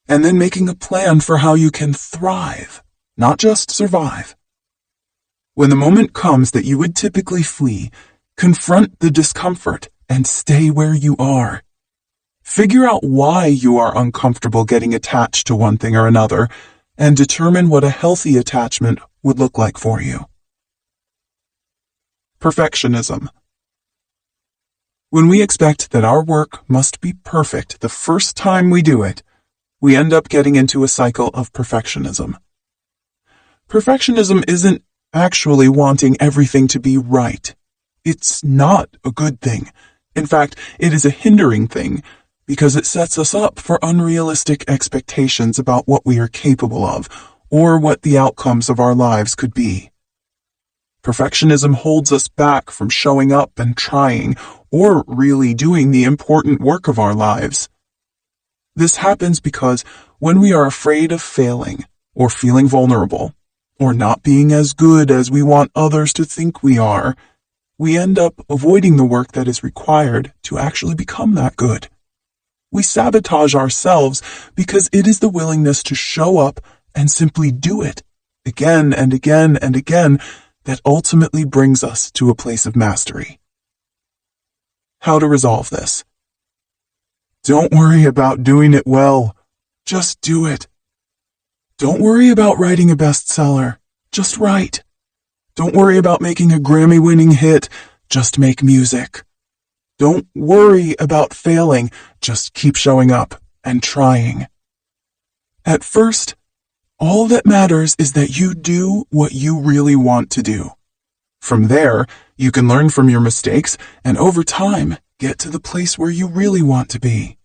and then making a plan for how you can thrive, not just survive. When the moment comes that you would typically flee, confront the discomfort and stay where you are. Figure out why you are uncomfortable getting attached to one thing or another, and determine what a healthy attachment would look like for you. Perfectionism. When we expect that our work must be perfect the first time we do it, we end up getting into a cycle of perfectionism. Perfectionism isn't actually wanting everything to be right. It's not a good thing. In fact, it is a hindering thing because it sets us up for unrealistic expectations about what we are capable of or what the outcomes of our lives could be. Perfectionism holds us back from showing up and trying, or really doing the important work of our lives. This happens because when we are afraid of failing, or feeling vulnerable, or not being as good as we want others to think we are, we end up avoiding the work that is required to actually become that good. We sabotage ourselves because it is the willingness to show up and simply do it again and again and again that ultimately brings us to a place of mastery. How to resolve this? Don't worry about doing it well. Just do it. Don't worry about writing a bestseller. Just write. Don't worry about making a Grammy-winning hit. Just make music. Don't worry about failing. Just keep showing up and trying. At first, all that matters is that you do what you really want to do. From there, you can learn from your mistakes and over time, get to the place where you really want to be.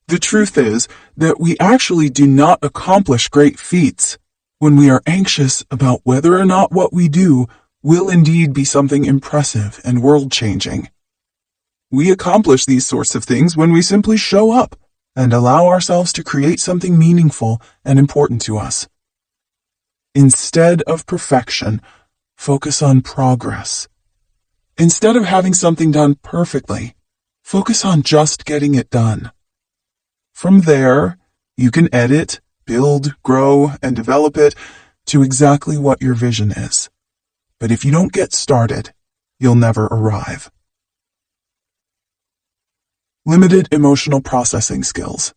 The truth is that we actually do not accomplish great feats when we are anxious about whether or not what we do will indeed be something impressive and world-changing. We accomplish these sorts of things when we simply show up and allow ourselves to create something meaningful and important to us. Instead of perfection, focus on progress. Instead of having something done perfectly, focus on just getting it done. From there, you can edit, build, grow, and develop it to exactly what your vision is. But if you don't get started, you'll never arrive. Limited emotional processing skills.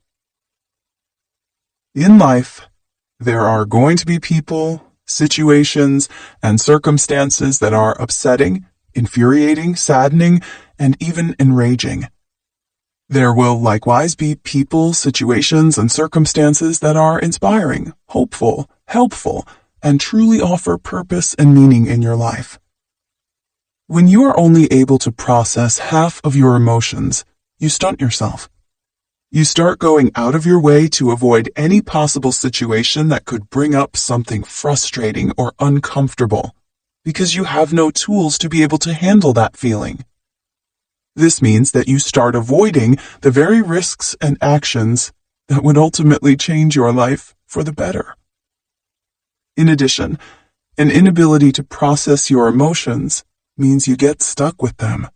In life, there are going to be people, situations, and circumstances that are upsetting, infuriating, saddening, and even enraging. There will likewise be people, situations, and circumstances that are inspiring, hopeful, helpful, and truly offer purpose and meaning in your life. When you are only able to process half of your emotions, you stunt yourself. You start going out of your way to avoid any possible situation that could bring up something frustrating or uncomfortable, because you have no tools to be able to handle that feeling. This means that you start avoiding the very risks and actions that would ultimately change your life for the better. In addition, an inability to process your emotions means you get stuck with them.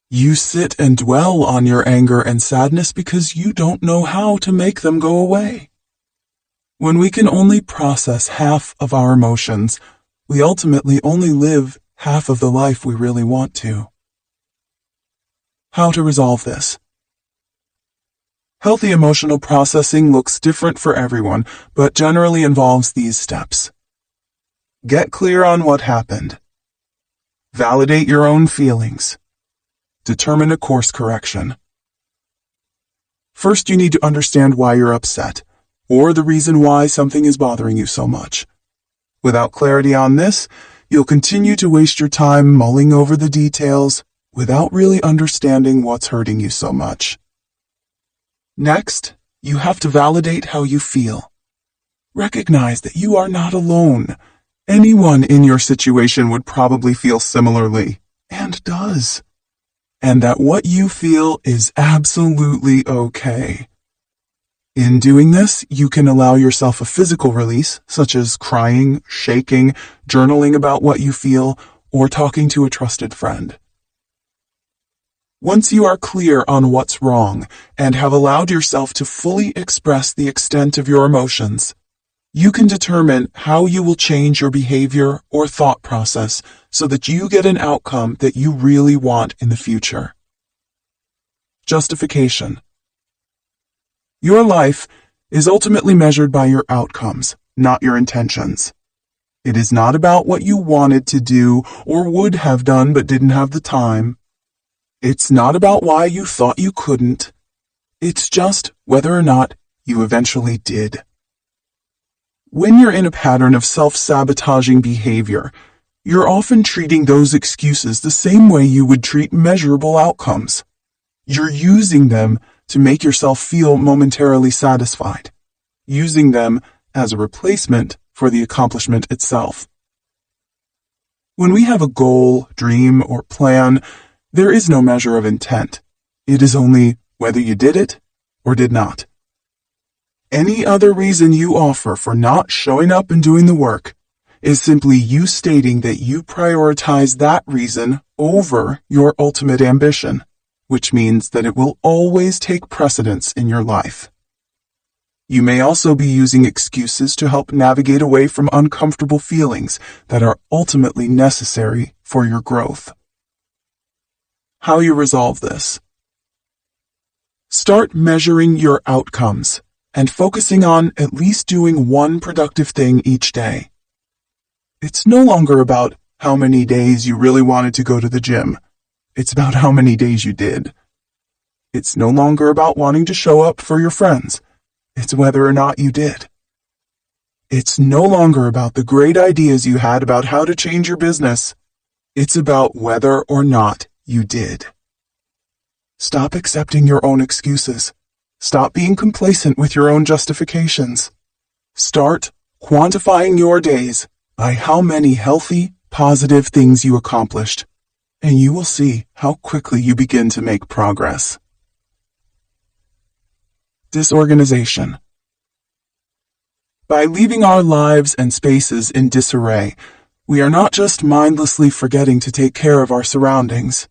You sit and dwell on your anger and sadness because you don't know how to make them go away. When we can only process half of our emotions, we ultimately only live half of the life we really want to. How to resolve this? Healthy emotional processing looks different for everyone, but generally involves these steps. Get clear on what happened. Validate your own feelings. Determine a course correction. First, you need to understand why you're upset, or the reason why something is bothering you so much. Without clarity on this, you'll continue to waste your time mulling over the details without really understanding what's hurting you so much. Next, you have to validate how you feel. Recognize that you are not alone. Anyone in your situation would probably feel similarly, and does. And that what you feel is absolutely okay. In doing this, you can allow yourself a physical release, such as crying, shaking, journaling about what you feel, or talking to a trusted friend. Once you are clear on what's wrong and have allowed yourself to fully express the extent of your emotions, you can determine how you will change your behavior or thought process so that you get an outcome that you really want in the future. Justification. Your life is ultimately measured by your outcomes, not your intentions. It is not about what you wanted to do or would have done but didn't have the time. It's not about why you thought you couldn't. It's just whether or not you eventually did. When you're in a pattern of self-sabotaging behavior, you're often treating those excuses the same way you would treat measurable outcomes. You're using them to make yourself feel momentarily satisfied, using them as a replacement for the accomplishment itself. When we have a goal, dream, or plan, there is no measure of intent. It is only whether you did it or did not. Any other reason you offer for not showing up and doing the work is simply you stating that you prioritize that reason over your ultimate ambition, which means that it will always take precedence in your life. You may also be using excuses to help navigate away from uncomfortable feelings that are ultimately necessary for your growth. How you resolve this. Start measuring your outcomes and focusing on at least doing one productive thing each day. It's no longer about how many days you really wanted to go to the gym. It's about how many days you did. It's no longer about wanting to show up for your friends. It's whether or not you did. It's no longer about the great ideas you had about how to change your business. It's about whether or not you did. Stop accepting your own excuses. Stop being complacent with your own justifications. Start quantifying your days by how many healthy, positive things you accomplished, and you will see how quickly you begin to make progress. Disorganization. By leaving our lives and spaces in disarray, we are not just mindlessly forgetting to take care of our surroundings.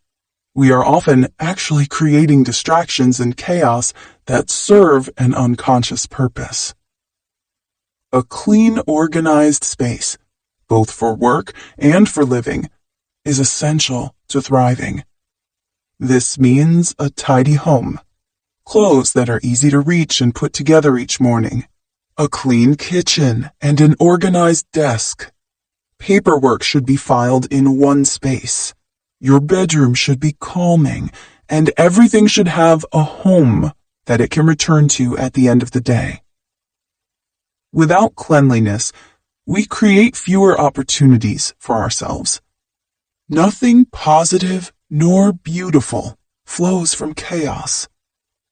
We are often actually creating distractions and chaos that serve an unconscious purpose. A clean, organized space, both for work and for living, is essential to thriving. This means a tidy home, clothes that are easy to reach and put together each morning, a clean kitchen and an organized desk. Paperwork should be filed in one space. Your bedroom should be calming, and everything should have a home that it can return to at the end of the day. Without cleanliness, we create fewer opportunities for ourselves. Nothing positive nor beautiful flows from chaos.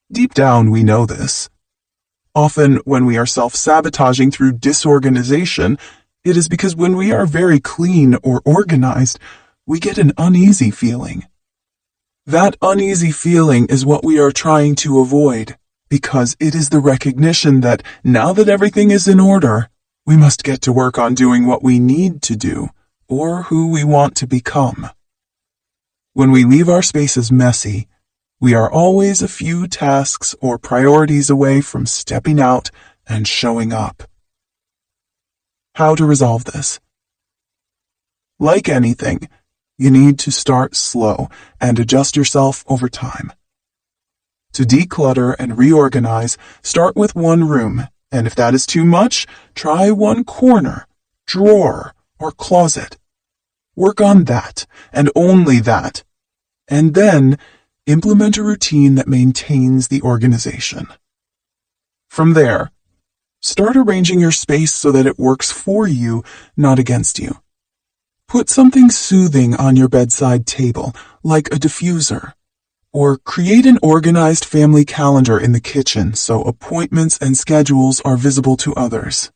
Deep down, we know this. Often, when we are self-sabotaging through disorganization, it is because when we are very clean or organized, we get an uneasy feeling. That uneasy feeling is what we are trying to avoid, because it is the recognition that now that everything is in order, we must get to work on doing what we need to do, or who we want to become. When we leave our spaces messy, we are always a few tasks or priorities away from stepping out and showing up. How to resolve this? Like anything, you need to start slow and adjust yourself over time. To declutter and reorganize, start with one room, and if that is too much, try one corner, drawer, or closet. Work on that, and only that, and then implement a routine that maintains the organization. From there, start arranging your space so that it works for you, not against you. Put something soothing on your bedside table, like a diffuser, or create an organized family calendar in the kitchen so appointments and schedules are visible to others.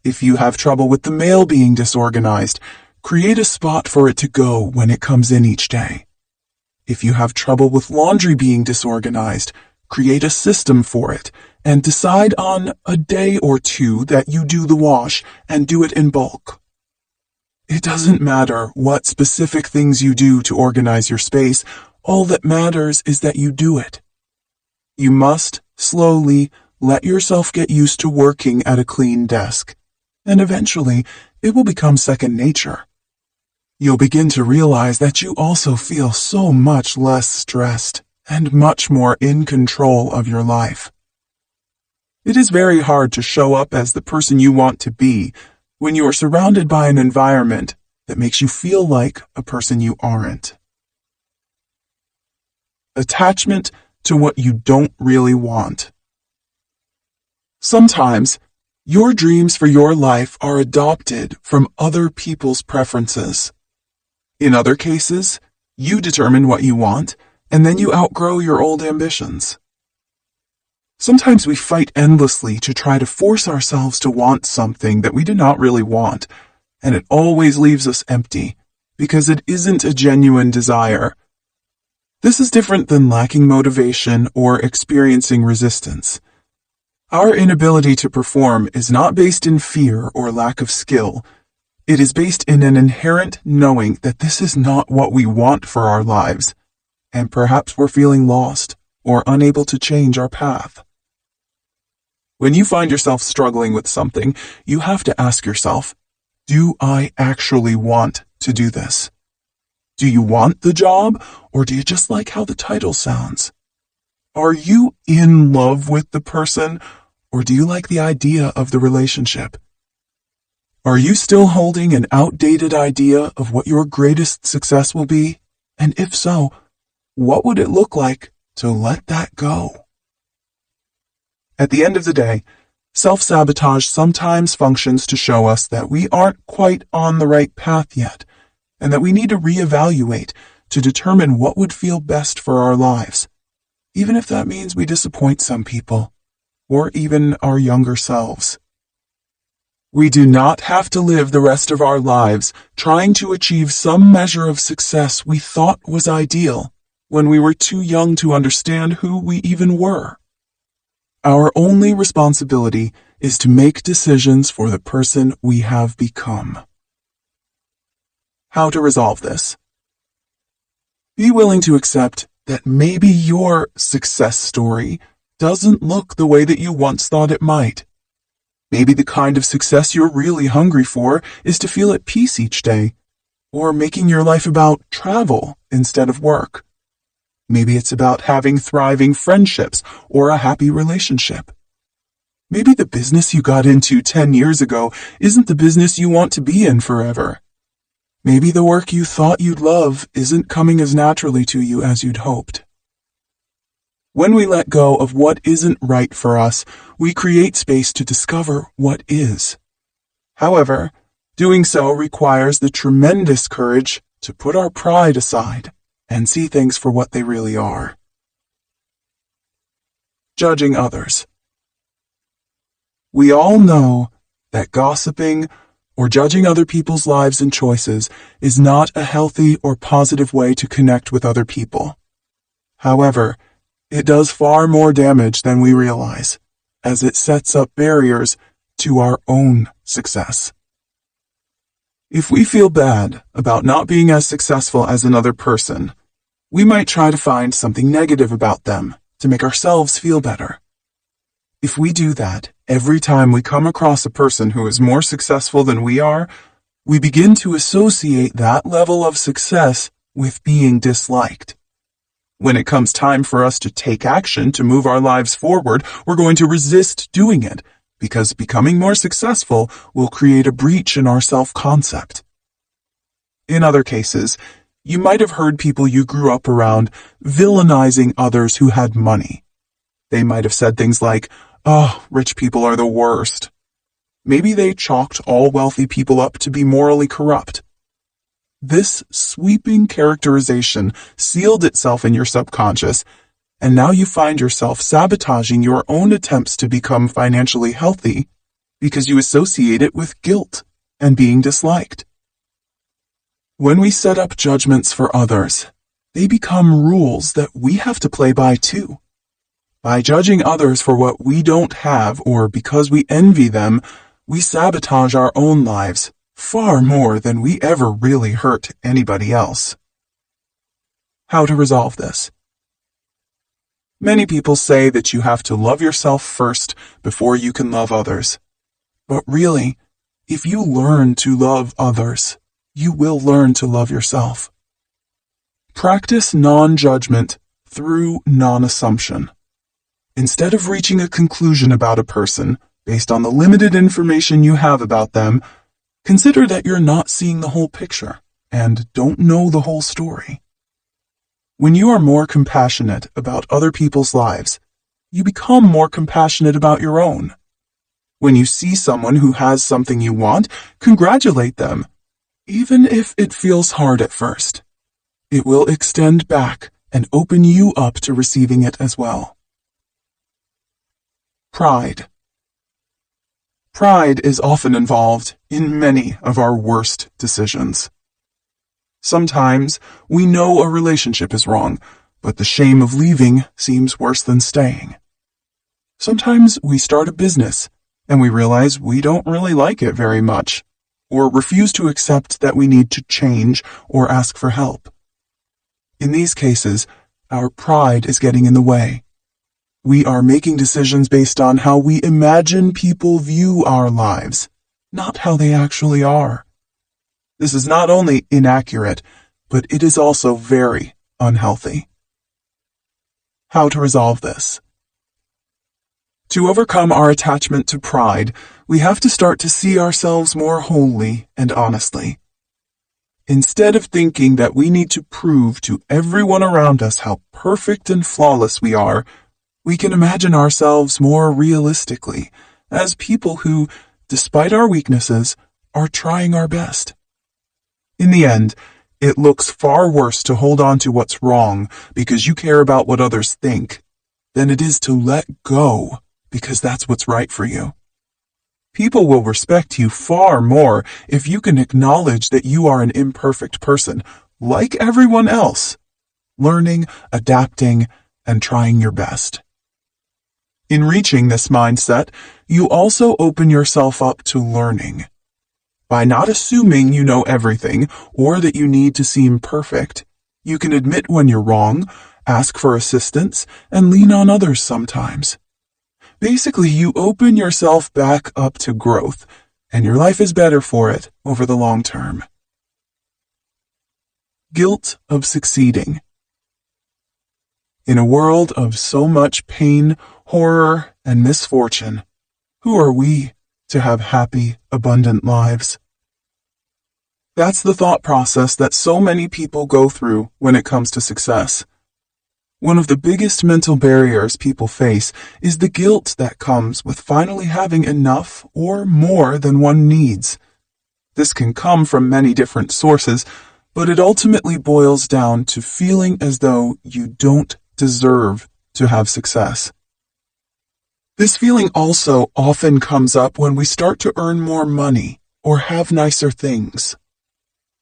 If you have trouble with the mail being disorganized, create a spot for it to go when it comes in each day. If you have trouble with laundry being disorganized, create a system for it and decide on a day or two that you do the wash and do it in bulk. It doesn't matter what specific things you do to organize your space. All that matters is that you do it. You must slowly let yourself get used to working at a clean desk, and eventually it will become second nature. You'll begin to realize that you also feel so much less stressed and much more in control of your life. It is very hard to show up as the person you want to be when you are surrounded by an environment that makes you feel like a person you aren't. Attachment to what you don't really want. Sometimes, your dreams for your life are adopted from other people's preferences. In other cases, you determine what you want, and then you outgrow your old ambitions. Sometimes we fight endlessly to try to force ourselves to want something that we do not really want, and it always leaves us empty, because it isn't a genuine desire. This is different than lacking motivation or experiencing resistance. Our inability to perform is not based in fear or lack of skill. It is based in an inherent knowing that this is not what we want for our lives, and perhaps we're feeling lost or unable to change our path. When you find yourself struggling with something, you have to ask yourself, do I actually want to do this? Do you want the job, or do you just like how the title sounds? Are you in love with the person, or do you like the idea of the relationship? Are you still holding an outdated idea of what your greatest success will be? And if so, what would it look like to let that go? At the end of the day, self-sabotage sometimes functions to show us that we aren't quite on the right path yet, and that we need to reevaluate to determine what would feel best for our lives, even if that means we disappoint some people, or even our younger selves. We do not have to live the rest of our lives trying to achieve some measure of success we thought was ideal when we were too young to understand who we even were. Our only responsibility is to make decisions for the person we have become. How to resolve this? Be willing to accept that maybe your success story doesn't look the way that you once thought it might. Maybe the kind of success you're really hungry for is to feel at peace each day, or making your life about travel instead of work. Maybe it's about having thriving friendships or a happy relationship. Maybe the business you got into 10 years ago isn't the business you want to be in forever. Maybe the work you thought you'd love isn't coming as naturally to you as you'd hoped. When we let go of what isn't right for us, we create space to discover what is. However, doing so requires the tremendous courage to put our pride aside and see things for what they really are. Judging others. We all know that gossiping or judging other people's lives and choices is not a healthy or positive way to connect with other people. However, it does far more damage than we realize, as it sets up barriers to our own success. If we feel bad about not being as successful as another person, we might try to find something negative about them to make ourselves feel better. If we do that every time we come across a person who is more successful than we are, we begin to associate that level of success with being disliked. When it comes time for us to take action to move our lives forward, we're going to resist doing it, because becoming more successful will create a breach in our self-concept. In other cases, you might have heard people you grew up around villainizing others who had money. They might have said things like, "Oh, rich people are the worst." Maybe they chalked all wealthy people up to be morally corrupt. This sweeping characterization sealed itself in your subconscious, and now you find yourself sabotaging your own attempts to become financially healthy because you associate it with guilt and being disliked. When we set up judgments for others, they become rules that we have to play by too. By judging others for what we don't have or because we envy them, we sabotage our own lives far more than we ever really hurt anybody else. How to resolve this? Many people say that you have to love yourself first before you can love others. But really, if you learn to love others, you will learn to love yourself. Practice non-judgment through non-assumption. Instead of reaching a conclusion about a person based on the limited information you have about them, consider that you're not seeing the whole picture and don't know the whole story. When you are more compassionate about other people's lives, you become more compassionate about your own. When you see someone who has something you want, congratulate them, even if it feels hard at first. It will extend back and open you up to receiving it as well. Pride. Pride is often involved in many of our worst decisions. Sometimes we know a relationship is wrong, but the shame of leaving seems worse than staying. Sometimes we start a business and we realize we don't really like it very much, or refuse to accept that we need to change or ask for help. In these cases, our pride is getting in the way. We are making decisions based on how we imagine people view our lives, not how they actually are. This is not only inaccurate, but it is also very unhealthy. How to resolve this? To overcome our attachment to pride, we have to start to see ourselves more wholly and honestly. Instead of thinking that we need to prove to everyone around us how perfect and flawless we are, we can imagine ourselves more realistically as people who, despite our weaknesses, are trying our best. In the end, it looks far worse to hold on to what's wrong because you care about what others think than it is to let go because that's what's right for you. People will respect you far more if you can acknowledge that you are an imperfect person, like everyone else, learning, adapting, and trying your best. In reaching this mindset, you also open yourself up to learning. By not assuming you know everything or that you need to seem perfect, you can admit when you're wrong, ask for assistance, and lean on others sometimes. Basically, you open yourself back up to growth, and your life is better for it over the long term. Guilt of succeeding. In a world of so much pain, horror, and misfortune, who are we to have happy, abundant lives? That's the thought process that so many people go through when it comes to success. One of the biggest mental barriers people face is the guilt that comes with finally having enough or more than one needs. This can come from many different sources, but it ultimately boils down to feeling as though you don't deserve to have success. This feeling also often comes up when we start to earn more money or have nicer things.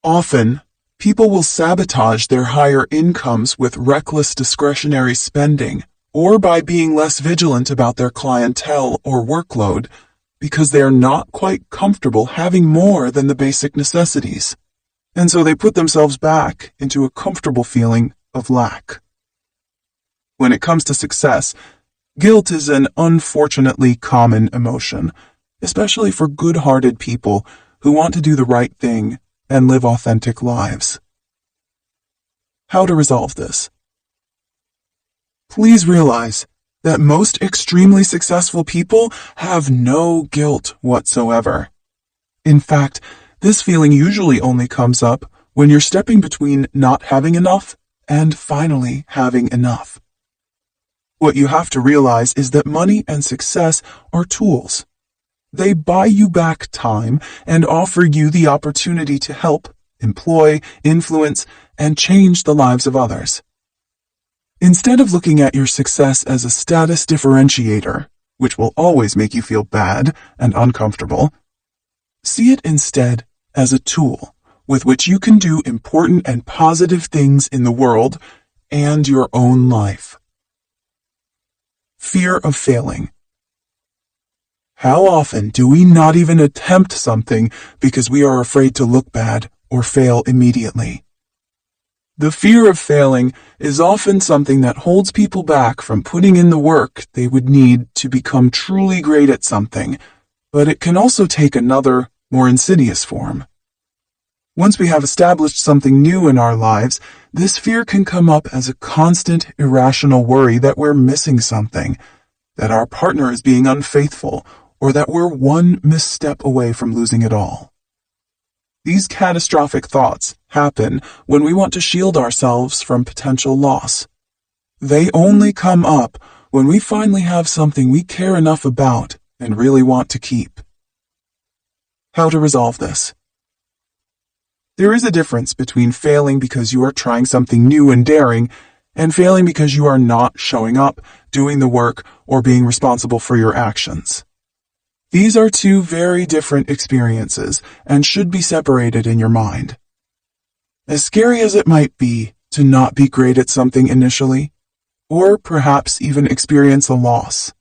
Often, people will sabotage their higher incomes with reckless discretionary spending or by being less vigilant about their clientele or workload because they are not quite comfortable having more than the basic necessities. And so they put themselves back into a comfortable feeling of lack. When it comes to success, guilt is an unfortunately common emotion, especially for good-hearted people who want to do the right thing and live authentic lives. How to resolve this? Please realize that most extremely successful people have no guilt whatsoever. In fact, this feeling usually only comes up when you're stepping between not having enough and finally having enough. What you have to realize is that money and success are tools. They buy you back time and offer you the opportunity to help, employ, influence, and change the lives of others. Instead of looking at your success as a status differentiator, which will always make you feel bad and uncomfortable, see it instead as a tool with which you can do important and positive things in the world and your own life. Fear of failing. How often do we not even attempt something because we are afraid to look bad or fail immediately? The fear of failing is often something that holds people back from putting in the work they would need to become truly great at something, but it can also take another, more insidious form. Once we have established something new in our lives, this fear can come up as a constant, irrational worry that we're missing something, that our partner is being unfaithful, or that we're one misstep away from losing it all. These catastrophic thoughts happen when we want to shield ourselves from potential loss. They only come up when we finally have something we care enough about and really want to keep. How to resolve this? There is a difference between failing because you are trying something new and daring, and failing because you are not showing up, doing the work, or being responsible for your actions. These are two very different experiences and should be separated in your mind. As scary as it might be to not be great at something initially, or perhaps even experience a loss,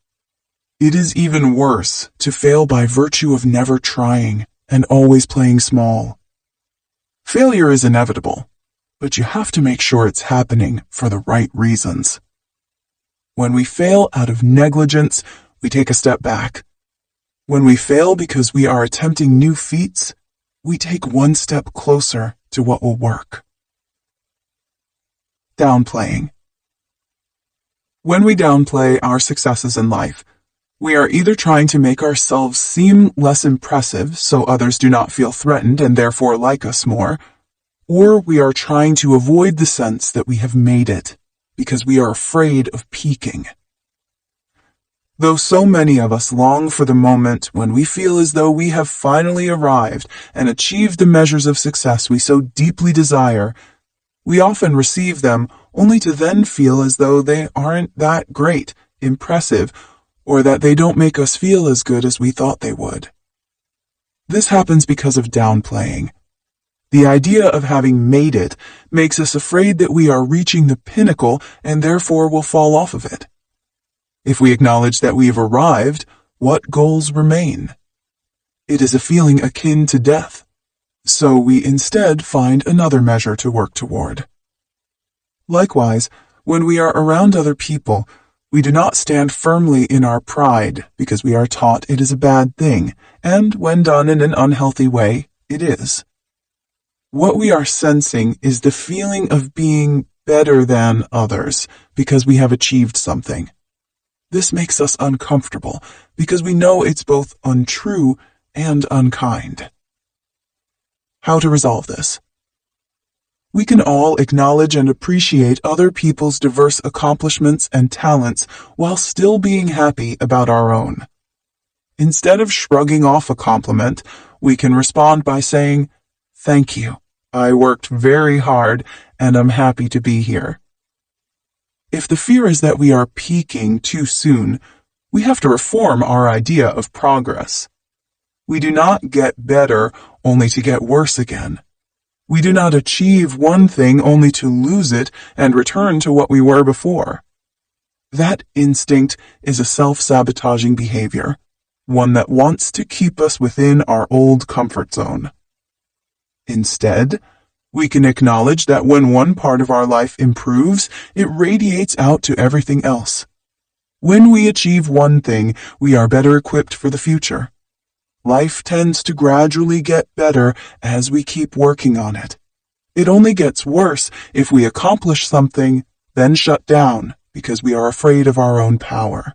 it is even worse to fail by virtue of never trying and always playing small. Failure is inevitable, but you have to make sure it's happening for the right reasons. When we fail out of negligence, we take a step back. When we fail because we are attempting new feats, we take one step closer to what will work. Downplaying. When we downplay our successes in life, we are either trying to make ourselves seem less impressive so others do not feel threatened and therefore like us more, or we are trying to avoid the sense that we have made it because we are afraid of peaking. Though so many of us long for the moment when we feel as though we have finally arrived and achieved the measures of success we so deeply desire, we often receive them only to then feel as though they aren't that great, impressive, or that they don't make us feel as good as we thought they would. This happens because of downplaying. The idea of having made it makes us afraid that we are reaching the pinnacle and therefore will fall off of it. If we acknowledge that we have arrived, what goals remain? It is a feeling akin to death, so we instead find another measure to work toward. Likewise, when we are around other people, we do not stand firmly in our pride because we are taught it is a bad thing, and when done in an unhealthy way, it is. What we are sensing is the feeling of being better than others because we have achieved something. This makes us uncomfortable because we know it's both untrue and unkind. How to resolve this? We can all acknowledge and appreciate other people's diverse accomplishments and talents while still being happy about our own. Instead of shrugging off a compliment, we can respond by saying, "Thank you. I worked very hard and I'm happy to be here." If the fear is that we are peaking too soon, we have to reform our idea of progress. We do not get better only to get worse again. We do not achieve one thing only to lose it and return to what we were before. That instinct is a self-sabotaging behavior, one that wants to keep us within our old comfort zone. Instead, we can acknowledge that when one part of our life improves, it radiates out to everything else. When we achieve one thing, we are better equipped for the future. Life tends to gradually get better as we keep working on it. It only gets worse if we accomplish something, then shut down because we are afraid of our own power.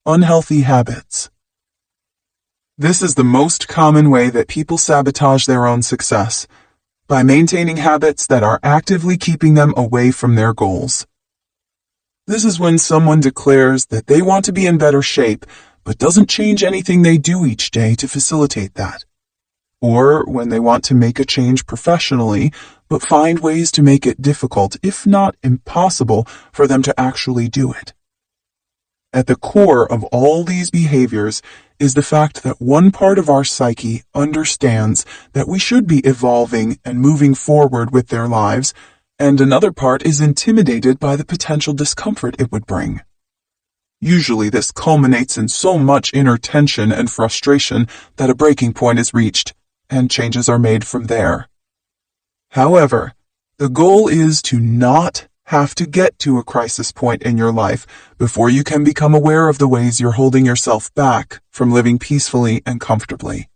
Unhealthy habits. This is the most common way that people sabotage their own success, by maintaining habits that are actively keeping them away from their goals. This is when someone declares that they want to be in better shape, but doesn't change anything they do each day to facilitate that. Or when they want to make a change professionally, but find ways to make it difficult, if not impossible, for them to actually do it. At the core of all these behaviors is the fact that one part of our psyche understands that we should be evolving and moving forward with their lives, and another part is intimidated by the potential discomfort it would bring. Usually this culminates in so much inner tension and frustration that a breaking point is reached, and changes are made from there. However, the goal is to not have to get to a crisis point in your life before you can become aware of the ways you're holding yourself back from living peacefully and comfortably.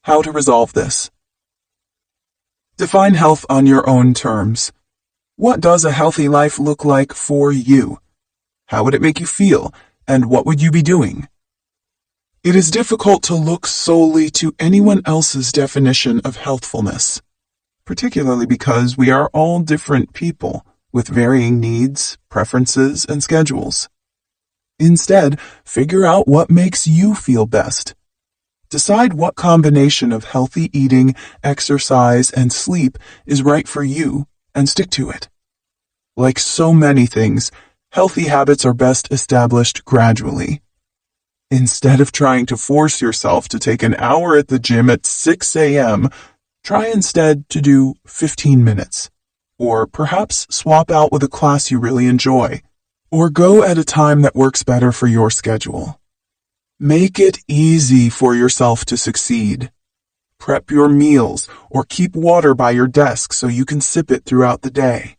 How to resolve this? Define health on your own terms. What does a healthy life look like for you? How would it make you feel, and what would you be doing? It is difficult to look solely to anyone else's definition of healthfulness, particularly because we are all different people with varying needs, preferences, and schedules. Instead, figure out what makes you feel best. Decide what combination of healthy eating, exercise, and sleep is right for you, and stick to it. Like so many things, healthy habits are best established gradually. Instead of trying to force yourself to take an hour at the gym at 6 a.m., try instead to do 15 minutes. Or perhaps swap out with a class you really enjoy. Or go at a time that works better for your schedule. Make it easy for yourself to succeed. Prep your meals or keep water by your desk so you can sip it throughout the day.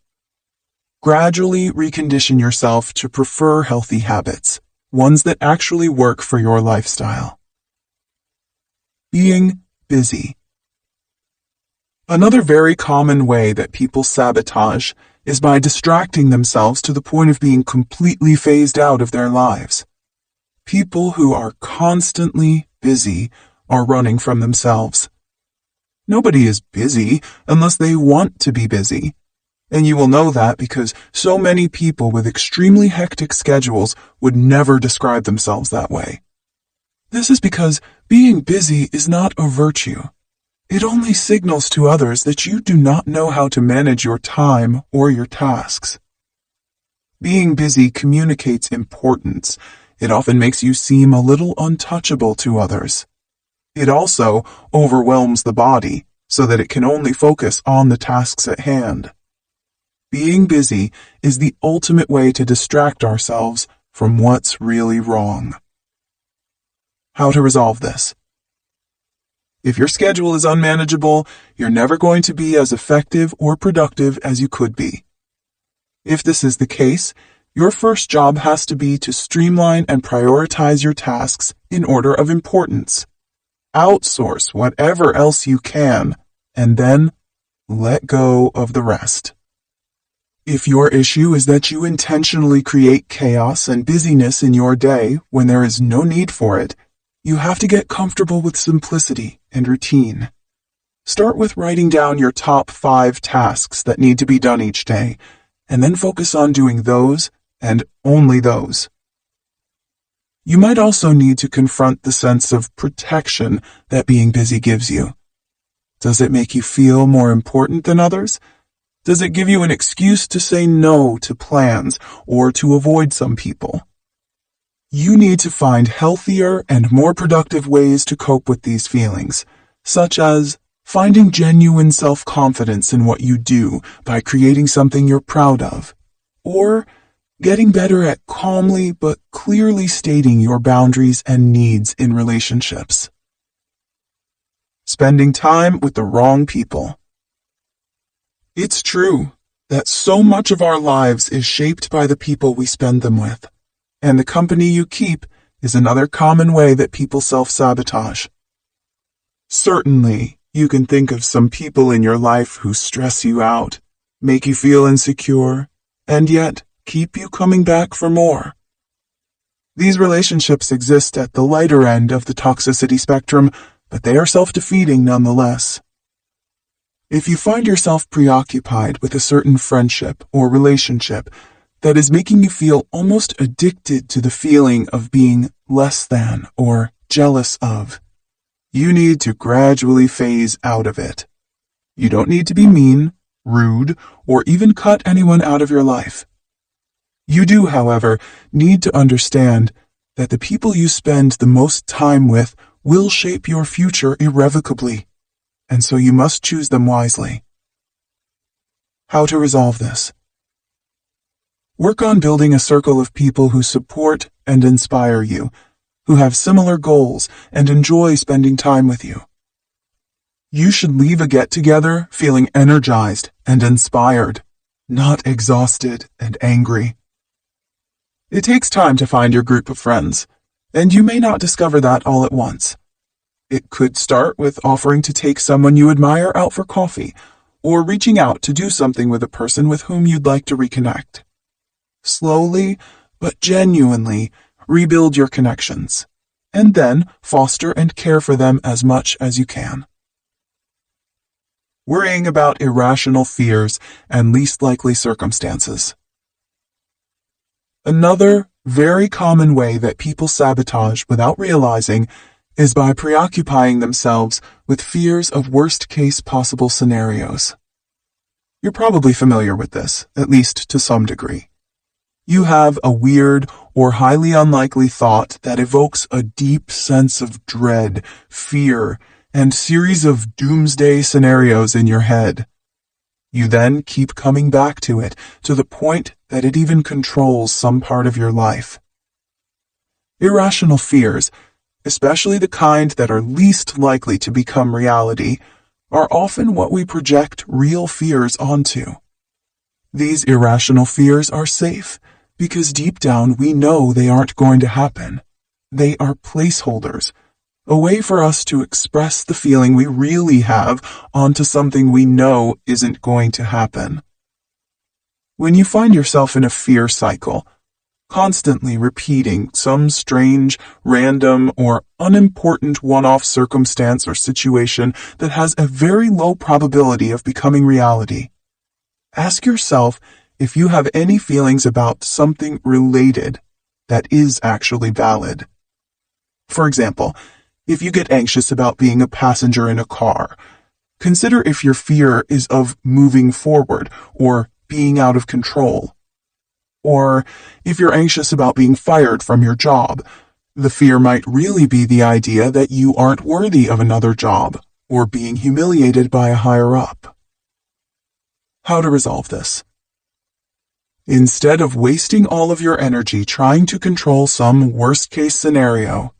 Gradually recondition yourself to prefer healthy habits, ones that actually work for your lifestyle. Being busy. Another very common way that people sabotage is by distracting themselves to the point of being completely phased out of their lives. People who are constantly busy are running from themselves. Nobody is busy unless they want to be busy. And you will know that because so many people with extremely hectic schedules would never describe themselves that way. This is because being busy is not a virtue. It only signals to others that you do not know how to manage your time or your tasks. Being busy communicates importance. It often makes you seem a little untouchable to others. It also overwhelms the body so that it can only focus on the tasks at hand. Being busy is the ultimate way to distract ourselves from what's really wrong. How to resolve this? If your schedule is unmanageable, you're never going to be as effective or productive as you could be. If this is the case, your first job has to be to streamline and prioritize your tasks in order of importance. Outsource whatever else you can, and then let go of the rest. If your issue is that you intentionally create chaos and busyness in your day when there is no need for it, you have to get comfortable with simplicity and routine. Start with writing down your top 5 tasks that need to be done each day, and then focus on doing those and only those. You might also need to confront the sense of protection that being busy gives you. Does it make you feel more important than others? Does it give you an excuse to say no to plans or to avoid some people? You need to find healthier and more productive ways to cope with these feelings, such as finding genuine self-confidence in what you do by creating something you're proud of, or getting better at calmly but clearly stating your boundaries and needs in relationships. Spending time with the wrong people. It's true that so much of our lives is shaped by the people we spend them with, and the company you keep is another common way that people self-sabotage. Certainly, you can think of some people in your life who stress you out, make you feel insecure, and yet keep you coming back for more. These relationships exist at the lighter end of the toxicity spectrum, but they are self-defeating nonetheless. If you find yourself preoccupied with a certain friendship or relationship that is making you feel almost addicted to the feeling of being less than or jealous of, you need to gradually phase out of it. You don't need to be mean, rude, or even cut anyone out of your life. You do, however, need to understand that the people you spend the most time with will shape your future irrevocably, and so you must choose them wisely. How to resolve this? Work on building a circle of people who support and inspire you, who have similar goals and enjoy spending time with you. You should leave a get-together feeling energized and inspired, not exhausted and angry. It takes time to find your group of friends, and you may not discover that all at once. It could start with offering to take someone you admire out for coffee, or reaching out to do something with a person with whom you'd like to reconnect. Slowly, but genuinely, rebuild your connections, and then foster and care for them as much as you can. Worrying about irrational fears and least likely circumstances. Another very common way that people sabotage without realizing is by preoccupying themselves with fears of worst-case possible scenarios. You're probably familiar with this, at least to some degree. You have a weird or highly unlikely thought that evokes a deep sense of dread, fear, and series of doomsday scenarios in your head. You then keep coming back to it, to the point that it even controls some part of your life. Irrational fears, especially the kind that are least likely to become reality, are often what we project real fears onto. These irrational fears are safe, because deep down we know they aren't going to happen. They are placeholders, a way for us to express the feeling we really have onto something we know isn't going to happen. When you find yourself in a fear cycle, constantly repeating some strange, random, or unimportant one-off circumstance or situation that has a very low probability of becoming reality, ask yourself if you have any feelings about something related that is actually valid. For example, if you get anxious about being a passenger in a car, consider if your fear is of moving forward or being out of control. Or if you're anxious about being fired from your job, the fear might really be the idea that you aren't worthy of another job or being humiliated by a higher-up. How to resolve this? Instead of wasting all of your energy trying to control some worst-case scenario,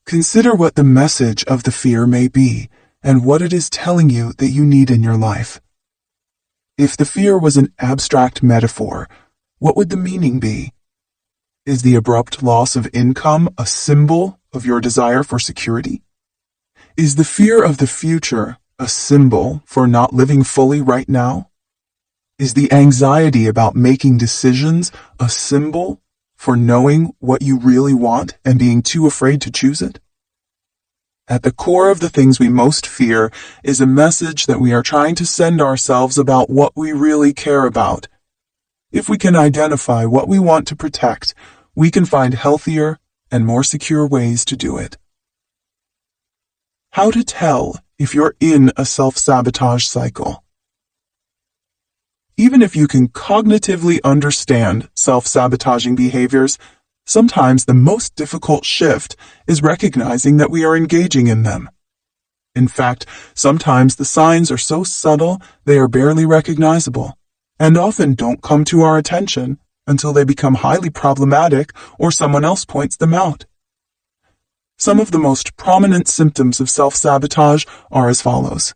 consider what the message of the fear may be and what it is telling you that you need in your life. If the fear was an abstract metaphor, what would the meaning be? Is the abrupt loss of income a symbol of your desire for security? Is the fear of the future a symbol for not living fully right now? Is the anxiety about making decisions a symbol for knowing what you really want and being too afraid to choose it? At the core of the things we most fear is a message that we are trying to send ourselves about what we really care about. If we can identify what we want to protect, we can find healthier and more secure ways to do it. How to tell if you're in a self-sabotage cycle. Even if you can cognitively understand self-sabotaging behaviors, sometimes the most difficult shift is recognizing that we are engaging in them. In fact, sometimes the signs are so subtle they are barely recognizable, and often don't come to our attention until they become highly problematic or someone else points them out. Some of the most prominent symptoms of self-sabotage are as follows.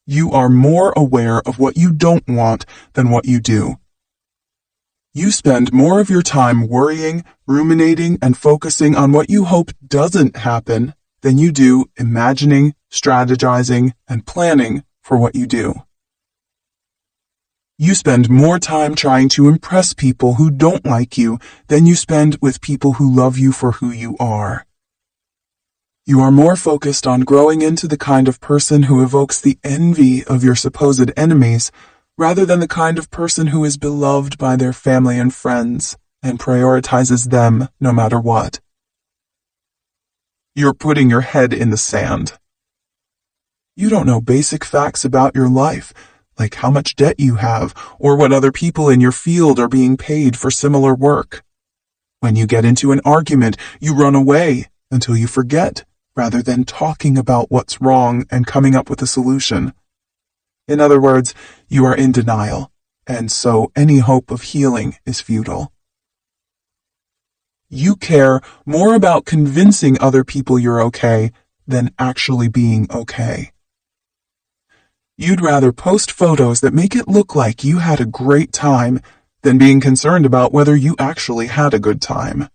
You are more aware of what you don't want than what you do. You spend more of your time worrying, ruminating, and focusing on what you hope doesn't happen than you do imagining, strategizing, and planning for what you do. You spend more time trying to impress people who don't like you than you spend with people who love you for who you are. You are more focused on growing into the kind of person who evokes the envy of your supposed enemies rather than the kind of person who is beloved by their family and friends and prioritizes them no matter what. You're putting your head in the sand. You don't know basic facts about your life, like how much debt you have or what other people in your field are being paid for similar work. When you get into an argument, you run away until you forget, rather than talking about what's wrong and coming up with a solution. In other words, you are in denial, and so any hope of healing is futile. You care more about convincing other people you're okay than actually being okay. You'd rather post photos that make it look like you had a great time than being concerned about whether you actually had a good time.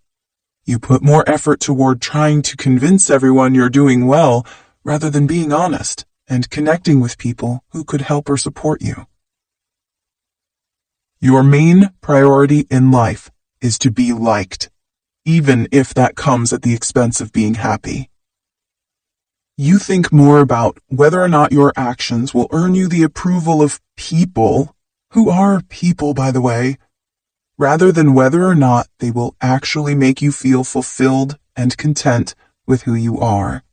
You put more effort toward trying to convince everyone you're doing well rather than being honest and connecting with people who could help or support you. Your main priority in life is to be liked, even if that comes at the expense of being happy. You think more about whether or not your actions will earn you the approval of people, who are people, by the way, rather than whether or not they will actually make you feel fulfilled and content with who you are.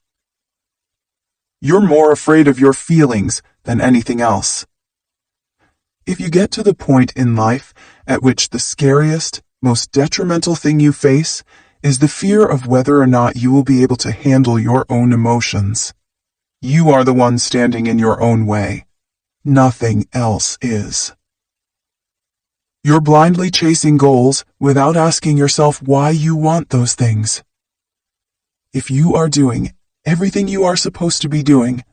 You're more afraid of your feelings than anything else. If you get to the point in life at which the scariest, most detrimental thing you face is the fear of whether or not you will be able to handle your own emotions. You are the one standing in your own way. Nothing else is. You're blindly chasing goals without asking yourself why you want those things. If you are doing everything you are supposed to be doing,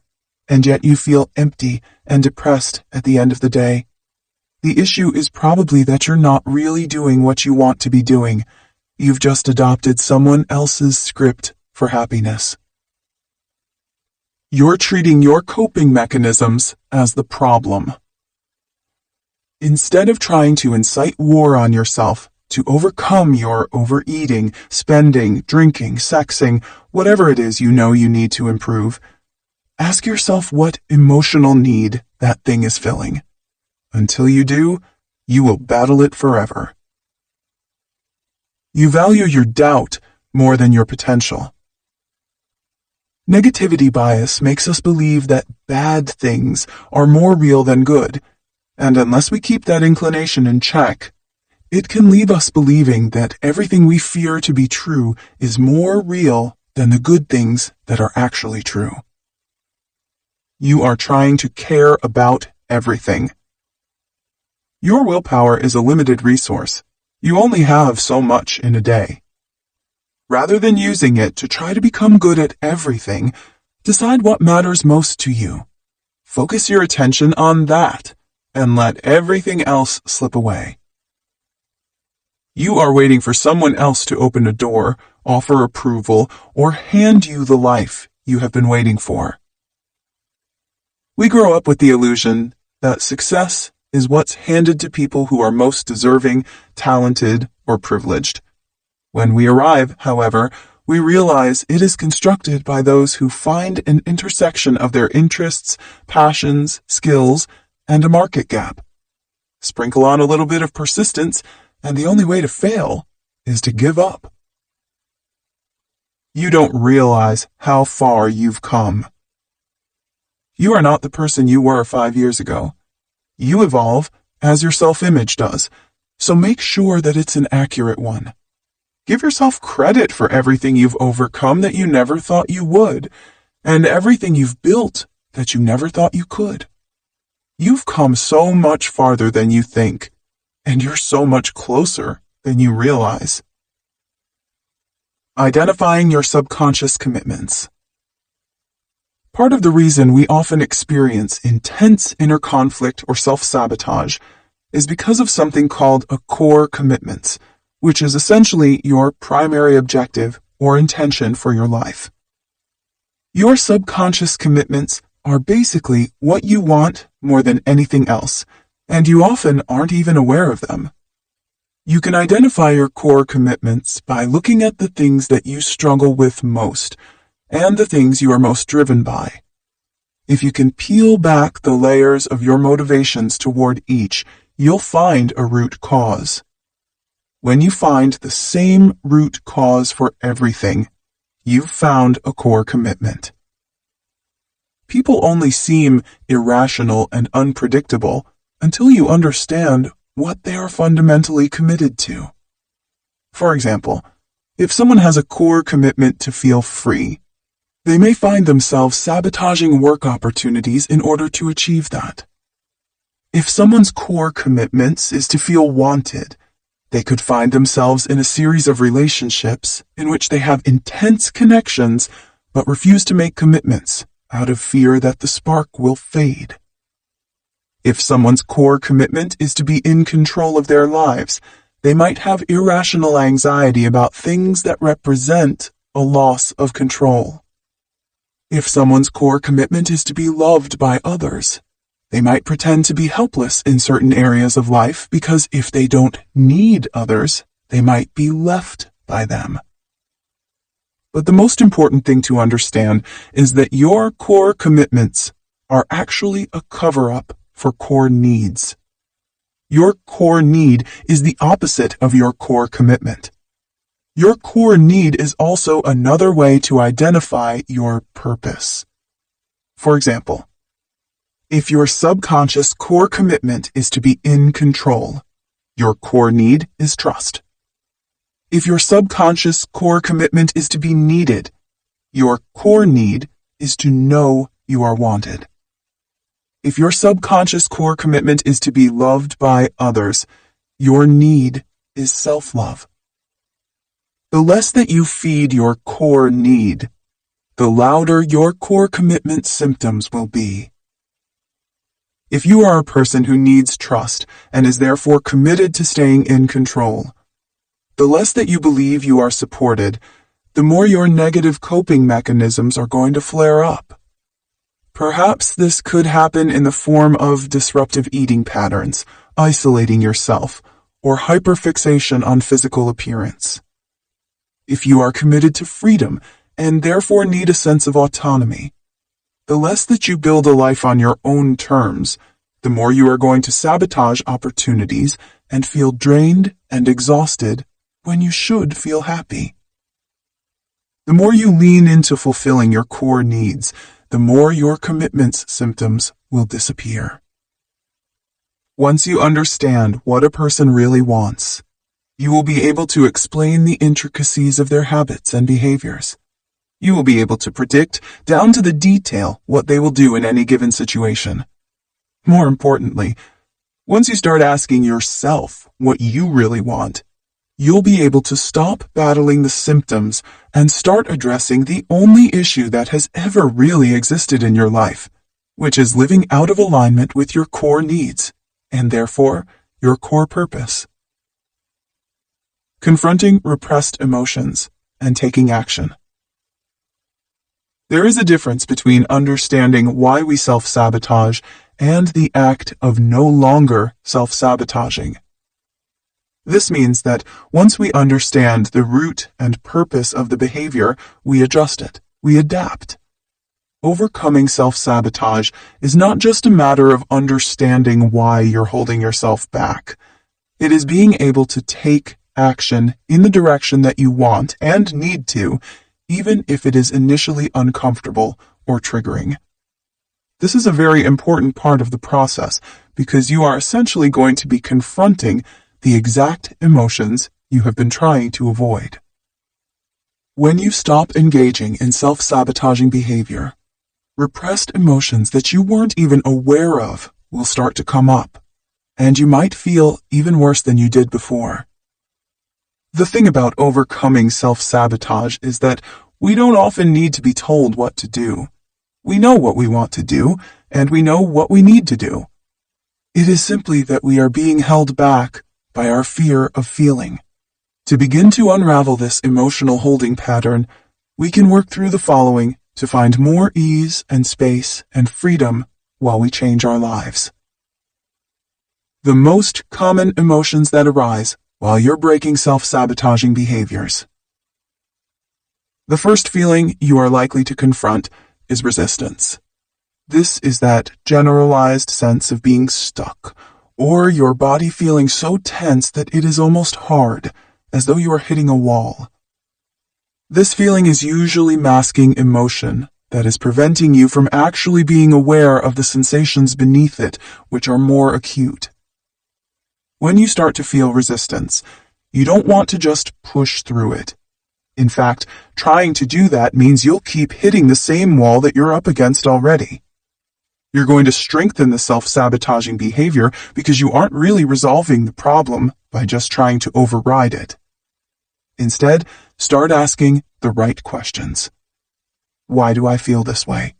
and yet you feel empty and depressed at the end of the day, the issue is probably that you're not really doing what you want to be doing. You've just adopted someone else's script for happiness. You're treating your coping mechanisms as the problem. Instead of trying to incite war on yourself to overcome your overeating, spending, drinking, sexing, whatever it is you know you need to improve, ask yourself what emotional need that thing is filling. Until you do, you will battle it forever. You value your doubt more than your potential. Negativity bias makes us believe that bad things are more real than good, and unless we keep that inclination in check, it can leave us believing that everything we fear to be true is more real than the good things that are actually true. You are trying to care about everything. Your willpower is a limited resource. You only have so much in a day. Rather than using it to try to become good at everything, decide what matters most to you. Focus your attention on that, and let everything else slip away. You are waiting for someone else to open a door, offer approval, or hand you the life you have been waiting for. We grow up with the illusion that success is what's handed to people who are most deserving, talented, or privileged. When we arrive, however, we realize it is constructed by those who find an intersection of their interests, passions, skills, and a market gap. Sprinkle on a little bit of persistence, and the only way to fail is to give up. You don't realize how far you've come. You are not the person you were 5 years ago. You evolve as your self-image does, so make sure that it's an accurate one. Give yourself credit for everything you've overcome that you never thought you would, and everything you've built that you never thought you could. You've come so much farther than you think, and you're so much closer than you realize. Identifying your subconscious commitments. Part of the reason we often experience intense inner conflict or self-sabotage is because of something called a core commitment, which is essentially your primary objective or intention for your life. Your subconscious commitments are basically what you want more than anything else, and you often aren't even aware of them. You can identify your core commitments by looking at the things that you struggle with most, and the things you are most driven by. If you can peel back the layers of your motivations toward each, you'll find a root cause. When you find the same root cause for everything, you've found a core commitment. People only seem irrational and unpredictable until you understand what they are fundamentally committed to. For example, if someone has a core commitment to feel free, they may find themselves sabotaging work opportunities in order to achieve that. If someone's core commitment is to feel wanted, they could find themselves in a series of relationships in which they have intense connections but refuse to make commitments out of fear that the spark will fade. If someone's core commitment is to be in control of their lives, they might have irrational anxiety about things that represent a loss of control. If someone's core commitment is to be loved by others, they might pretend to be helpless in certain areas of life because if they don't need others, they might be left by them. But the most important thing to understand is that your core commitments are actually a cover-up for core needs. Your core need is the opposite of your core commitment. Your core need is also another way to identify your purpose. For example, if your subconscious core commitment is to be in control, your core need is trust. If your subconscious core commitment is to be needed, your core need is to know you are wanted. If your subconscious core commitment is to be loved by others, your need is self-love. The less that you feed your core need, the louder your core commitment symptoms will be. If you are a person who needs trust and is therefore committed to staying in control, the less that you believe you are supported, the more your negative coping mechanisms are going to flare up. Perhaps this could happen in the form of disruptive eating patterns, isolating yourself, or hyperfixation on physical appearance. If you are committed to freedom and therefore need a sense of autonomy, the less that you build a life on your own terms, the more you are going to sabotage opportunities and feel drained and exhausted when you should feel happy. The more you lean into fulfilling your core needs, the more your commitment's symptoms will disappear. Once you understand what a person really wants, you will be able to explain the intricacies of their habits and behaviors. You will be able to predict, down to the detail, what they will do in any given situation. More importantly, once you start asking yourself what you really want, you'll be able to stop battling the symptoms and start addressing the only issue that has ever really existed in your life, which is living out of alignment with your core needs, and therefore, your core purpose. Confronting repressed emotions and taking action. There is a difference between understanding why we self-sabotage and the act of no longer self-sabotaging. This means that once we understand the root and purpose of the behavior, we adjust it, we adapt. Overcoming self-sabotage is not just a matter of understanding why you're holding yourself back. It is being able to take action in the direction that you want and need to, even if it is initially uncomfortable or triggering. This is a very important part of the process because you are essentially going to be confronting the exact emotions you have been trying to avoid. When you stop engaging in self-sabotaging behavior, repressed emotions that you weren't even aware of will start to come up, and you might feel even worse than you did before. The thing about overcoming self-sabotage is that we don't often need to be told what to do. We know what we want to do, and we know what we need to do. It is simply that we are being held back by our fear of feeling. To begin to unravel this emotional holding pattern, we can work through the following to find more ease and space and freedom while we change our lives. The most common emotions that arise while you're breaking self-sabotaging behaviors. The first feeling you are likely to confront is resistance. This is that generalized sense of being stuck, or your body feeling so tense that it is almost hard, as though you are hitting a wall. This feeling is usually masking emotion that is preventing you from actually being aware of the sensations beneath it, which are more acute. When you start to feel resistance, you don't want to just push through it. In fact, trying to do that means you'll keep hitting the same wall that you're up against already. You're going to strengthen the self-sabotaging behavior because you aren't really resolving the problem by just trying to override it. Instead, start asking the right questions. Why do I feel this way?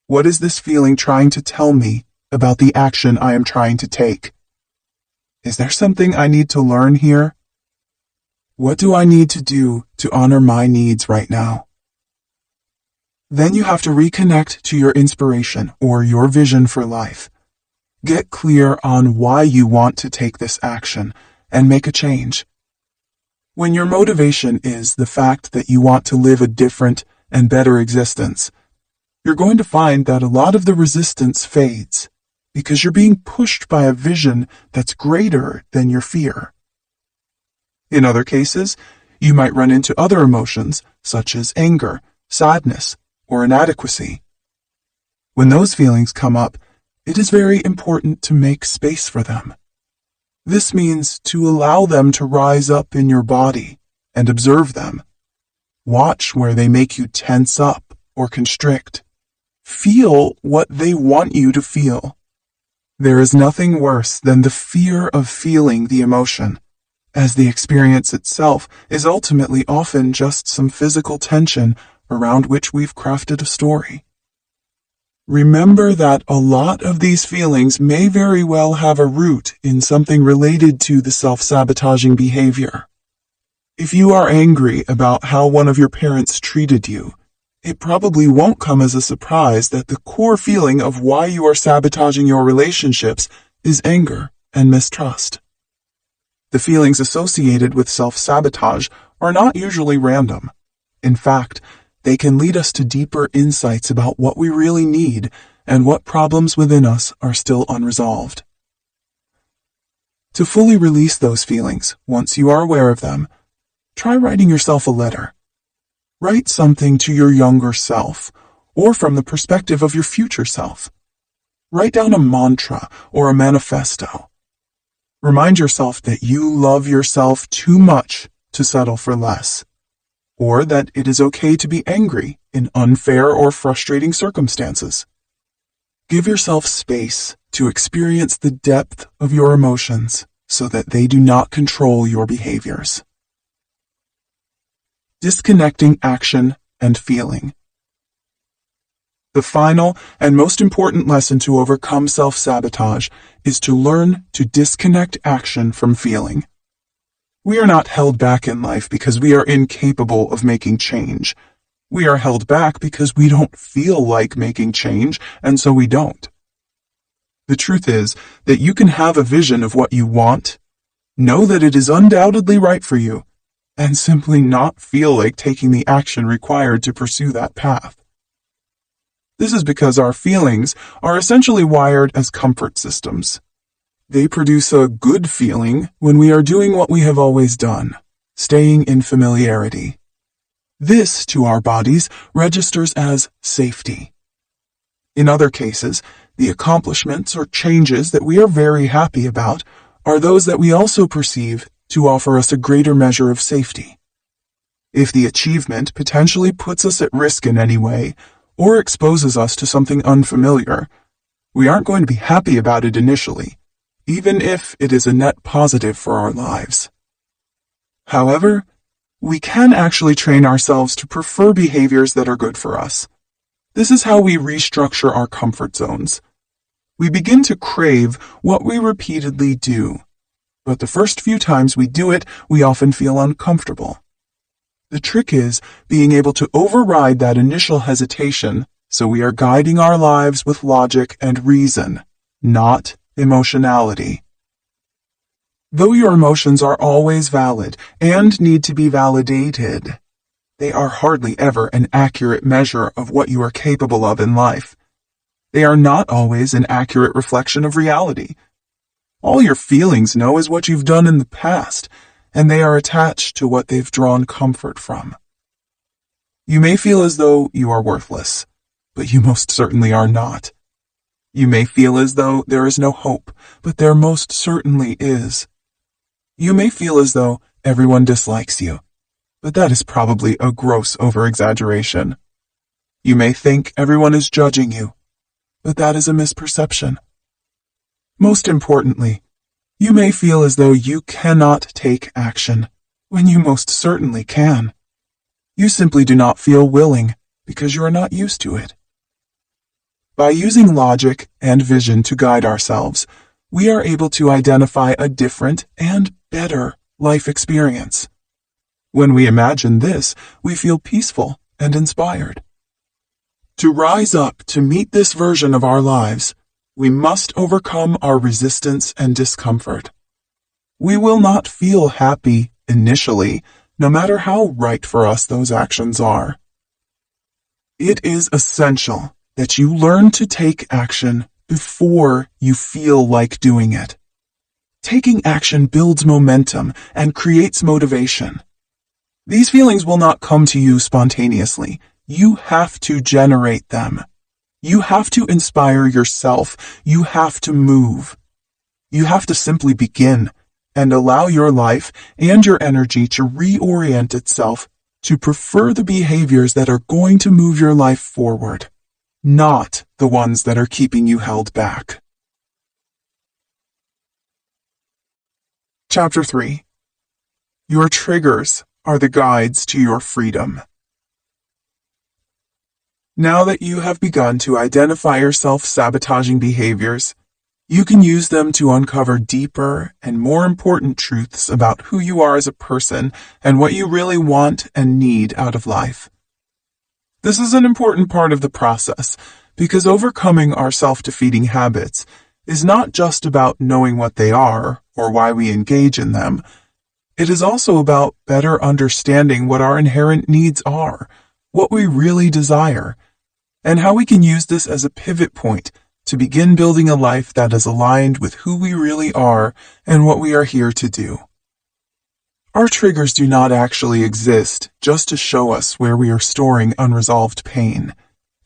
What is this feeling trying to tell me about the action I am trying to take? Is there something I need to learn here? What do I need to do to honor my needs right now? Then you have to reconnect to your inspiration or your vision for life. Get clear on why you want to take this action and make a change. When your motivation is the fact that you want to live a different and better existence, you're going to find that a lot of the resistance fades because you're being pushed by a vision that's greater than your fear. In other cases, you might run into other emotions such as anger, sadness, or inadequacy. When those feelings come up, it is very important to make space for them. This means to allow them to rise up in your body and observe them. Watch where they make you tense up or constrict. Feel what they want you to feel. There is nothing worse than the fear of feeling the emotion, as the experience itself is ultimately often just some physical tension around which we've crafted a story. Remember that a lot of these feelings may very well have a root in something related to the self-sabotaging behavior. If you are angry about how one of your parents treated you, it probably won't come as a surprise that the core feeling of why you are sabotaging your relationships is anger and mistrust. The feelings associated with self-sabotage are not usually random. In fact, they can lead us to deeper insights about what we really need and what problems within us are still unresolved. To fully release those feelings, once you are aware of them, try writing yourself a letter. Write something to your younger self, or from the perspective of your future self. Write down a mantra or a manifesto. Remind yourself that you love yourself too much to settle for less, or that it is okay to be angry in unfair or frustrating circumstances. Give yourself space to experience the depth of your emotions so that they do not control your behaviors. Disconnecting action and feeling. The final and most important lesson to overcome self-sabotage is to learn to disconnect action from feeling. We are not held back in life because we are incapable of making change. We are held back because we don't feel like making change, and so we don't. The truth is that you can have a vision of what you want, know that it is undoubtedly right for you, and simply not feel like taking the action required to pursue that path. This is because our feelings are essentially wired as comfort systems. They produce a good feeling when we are doing what we have always done, staying in familiarity. This, to our bodies, registers as safety. In other cases, the accomplishments or changes that we are very happy about are those that we also perceive to offer us a greater measure of safety. If the achievement potentially puts us at risk in any way, or exposes us to something unfamiliar, we aren't going to be happy about it initially, even if it is a net positive for our lives. However, we can actually train ourselves to prefer behaviors that are good for us. This is how we restructure our comfort zones. We begin to crave what we repeatedly do, but the first few times we do it, we often feel uncomfortable. The trick is being able to override that initial hesitation so we are guiding our lives with logic and reason, not emotionality. Though your emotions are always valid and need to be validated, they are hardly ever an accurate measure of what you are capable of in life. They are not always an accurate reflection of reality. All your feelings know is what you've done in the past, and they are attached to what they've drawn comfort from. You may feel as though you are worthless, but you most certainly are not. You may feel as though there is no hope, but there most certainly is. You may feel as though everyone dislikes you, but that is probably a gross over-exaggeration. You may think everyone is judging you, but that is a misperception. Most importantly, you may feel as though you cannot take action, when you most certainly can. You simply do not feel willing because you are not used to it. By using logic and vision to guide ourselves, we are able to identify a different and better life experience. When we imagine this, we feel peaceful and inspired. To rise up to meet this version of our lives, we must overcome our resistance and discomfort. We will not feel happy initially, no matter how right for us those actions are. It is essential that you learn to take action before you feel like doing it. Taking action builds momentum and creates motivation. These feelings will not come to you spontaneously. You have to generate them. You have to inspire yourself. You have to move. You have to simply begin and allow your life and your energy to reorient itself to prefer the behaviors that are going to move your life forward, not the ones that are keeping you held back. Chapter 3. Your triggers are the guides to your freedom. Now that you have begun to identify your self-sabotaging behaviors, you can use them to uncover deeper and more important truths about who you are as a person and what you really want and need out of life. This is an important part of the process because overcoming our self-defeating habits is not just about knowing what they are or why we engage in them. It is also about better understanding what our inherent needs are, what we really desire, and how we can use this as a pivot point to begin building a life that is aligned with who we really are and what we are here to do. Our triggers do not actually exist just to show us where we are storing unresolved pain.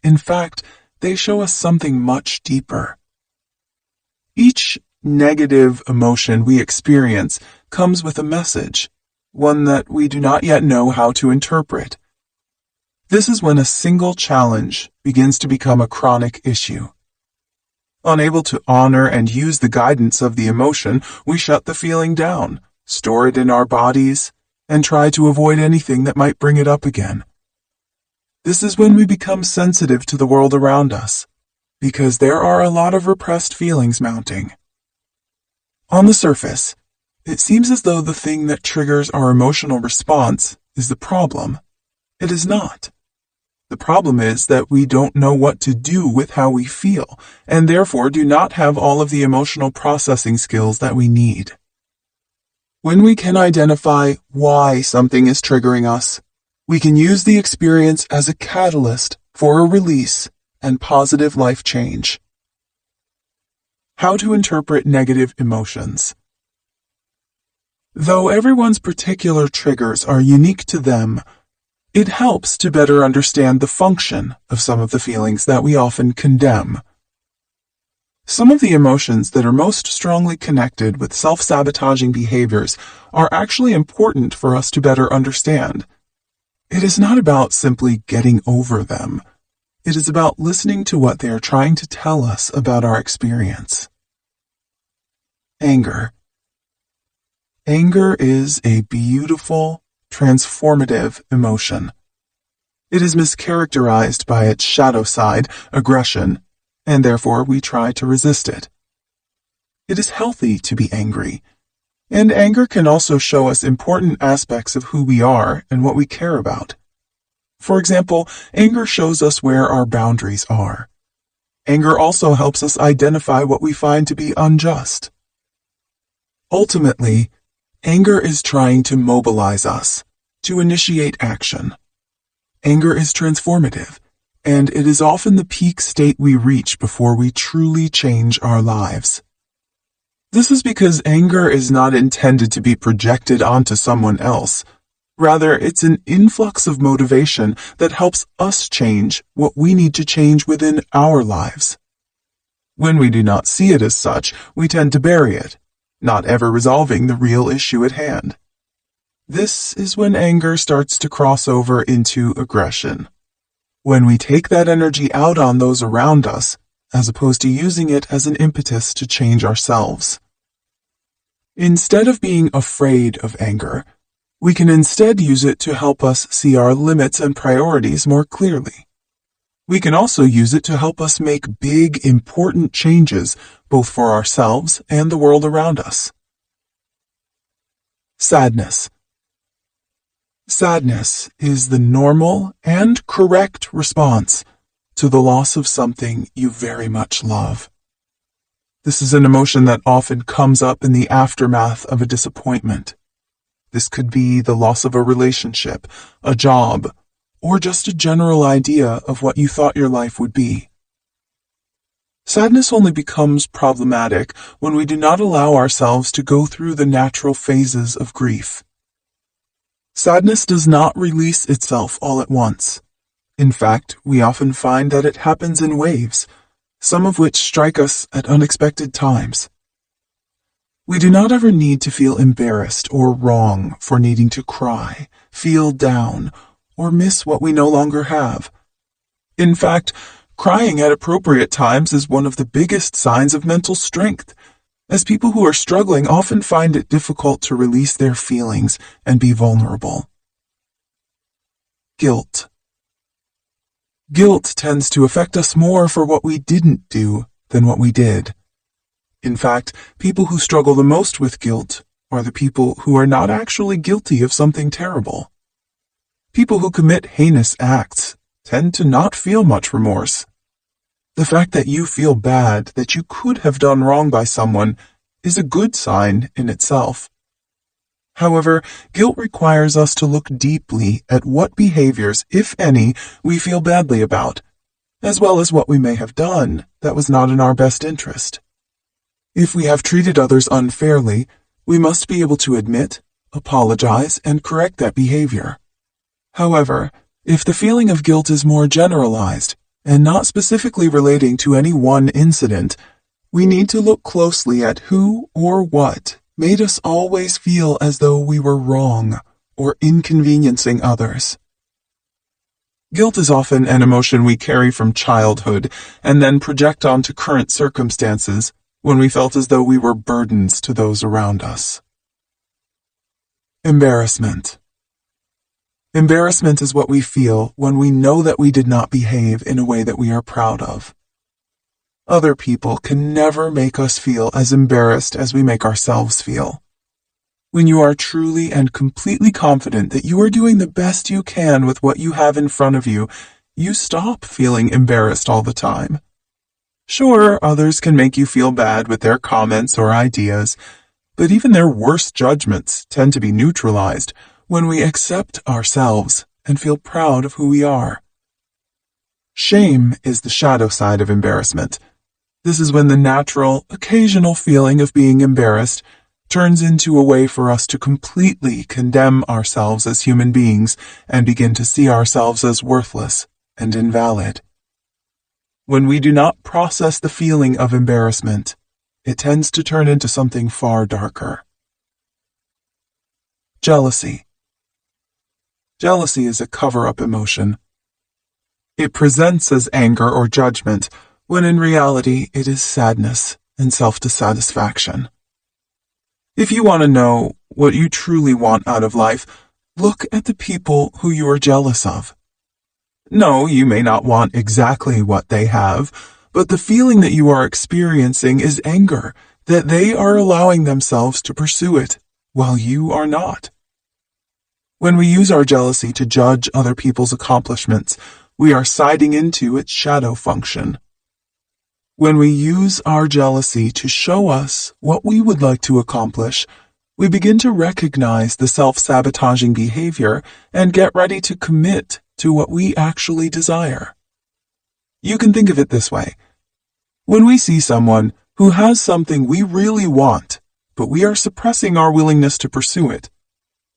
In fact, they show us something much deeper. Each negative emotion we experience comes with a message, one that we do not yet know how to interpret. This is when a single challenge begins to become a chronic issue. Unable to honor and use the guidance of the emotion, we shut the feeling down, store it in our bodies, and try to avoid anything that might bring it up again. This is when we become sensitive to the world around us, because there are a lot of repressed feelings mounting. On the surface, it seems as though the thing that triggers our emotional response is the problem. It is not. The problem is that we don't know what to do with how we feel, and therefore do not have all of the emotional processing skills that we need. When we can identify why something is triggering us, we can use the experience as a catalyst for a release and positive life change. How to interpret negative emotions. Though everyone's particular triggers are unique to them, it helps to better understand the function of some of the feelings that we often condemn. Some of the emotions that are most strongly connected with self-sabotaging behaviors are actually important for us to better understand. It is not about simply getting over them. It is about listening to what they are trying to tell us about our experience. Anger. Anger is a beautiful, transformative emotion. It is mischaracterized by its shadow side, aggression, and therefore we try to resist it. It is healthy to be angry, and anger can also show us important aspects of who we are and what we care about. For example, anger shows us where our boundaries are. Anger also helps us identify what we find to be unjust. Ultimately, anger is trying to mobilize us, to initiate action. Anger is transformative, and it is often the peak state we reach before we truly change our lives. This is because anger is not intended to be projected onto someone else. Rather, it's an influx of motivation that helps us change what we need to change within our lives. When we do not see it as such, we tend to bury it, not ever resolving the real issue at hand. This is when anger starts to cross over into aggression. When we take that energy out on those around us, as opposed to using it as an impetus to change ourselves. Instead of being afraid of anger, we can instead use it to help us see our limits and priorities more clearly. We can also use it to help us make big, important changes, both for ourselves and the world around us. Sadness. Sadness is the normal and correct response to the loss of something you very much love. This is an emotion that often comes up in the aftermath of a disappointment. This could be the loss of a relationship, a job, or just a general idea of what you thought your life would be. Sadness only becomes problematic when we do not allow ourselves to go through the natural phases of grief. Sadness does not release itself all at once. In fact, we often find that it happens in waves, some of which strike us at unexpected times. We do not ever need to feel embarrassed or wrong for needing to cry, feel down, or miss what we no longer have. In fact, crying at appropriate times is one of the biggest signs of mental strength, as people who are struggling often find it difficult to release their feelings and be vulnerable. Guilt. Guilt tends to affect us more for what we didn't do than what we did. In fact, people who struggle the most with guilt are the people who are not actually guilty of something terrible. People who commit heinous acts tend to not feel much remorse. The fact that you feel bad that you could have done wrong by someone is a good sign in itself. However, guilt requires us to look deeply at what behaviors, if any, we feel badly about, as well as what we may have done that was not in our best interest. If we have treated others unfairly, we must be able to admit, apologize, and correct that behavior. However, if the feeling of guilt is more generalized and not specifically relating to any one incident, we need to look closely at who or what made us always feel as though we were wrong or inconveniencing others. Guilt is often an emotion we carry from childhood and then project onto current circumstances when we felt as though we were burdens to those around us. Embarrassment. Embarrassment is what we feel when we know that we did not behave in a way that we are proud of. Other people can never make us feel as embarrassed as we make ourselves feel. When you are truly and completely confident that you are doing the best you can with what you have in front of you, you stop feeling embarrassed all the time. Sure, others can make you feel bad with their comments or ideas, but even their worst judgments tend to be neutralized when we accept ourselves and feel proud of who we are. Shame is the shadow side of embarrassment. This is when the natural, occasional feeling of being embarrassed turns into a way for us to completely condemn ourselves as human beings and begin to see ourselves as worthless and invalid. When we do not process the feeling of embarrassment, it tends to turn into something far darker. Jealousy. Jealousy is a cover-up emotion. It presents as anger or judgment, when in reality it is sadness and self-dissatisfaction. If you want to know what you truly want out of life, look at the people who you are jealous of. No, you may not want exactly what they have, but the feeling that you are experiencing is anger that they are allowing themselves to pursue it, while you are not. When we use our jealousy to judge other people's accomplishments, we are siding into its shadow function. When we use our jealousy to show us what we would like to accomplish, we begin to recognize the self-sabotaging behavior and get ready to commit to what we actually desire. You can think of it this way. When we see someone who has something we really want, but we are suppressing our willingness to pursue it,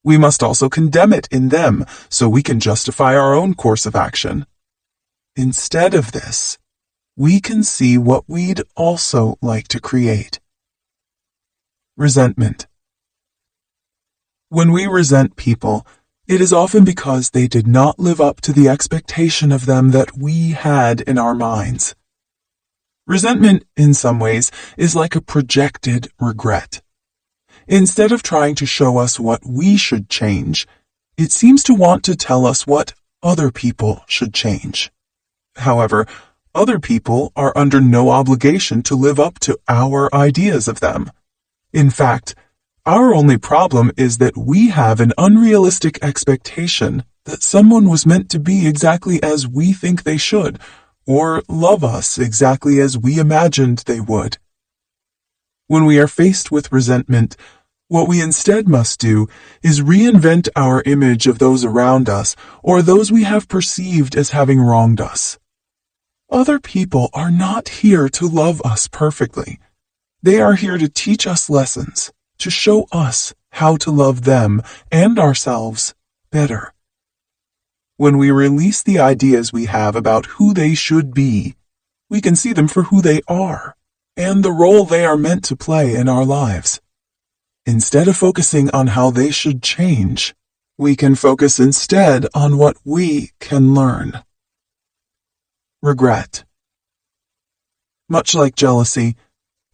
we must also condemn it in them so we can justify our own course of action. Instead of this, we can see what we'd also like to create. Resentment. When we resent people, it is often because they did not live up to the expectation of them that we had in our minds. Resentment, in some ways, is like a projected regret. Instead of trying to show us what we should change, it seems to want to tell us what other people should change. However, other people are under no obligation to live up to our ideas of them. In fact, our only problem is that we have an unrealistic expectation that someone was meant to be exactly as we think they should, or love us exactly as we imagined they would. When we are faced with resentment, what we instead must do is reinvent our image of those around us or those we have perceived as having wronged us. Other people are not here to love us perfectly. They are here to teach us lessons, to show us how to love them and ourselves better. When we release the ideas we have about who they should be, we can see them for who they are and the role they are meant to play in our lives. Instead of focusing on how they should change, we can focus instead on what we can learn. Regret. Much like jealousy,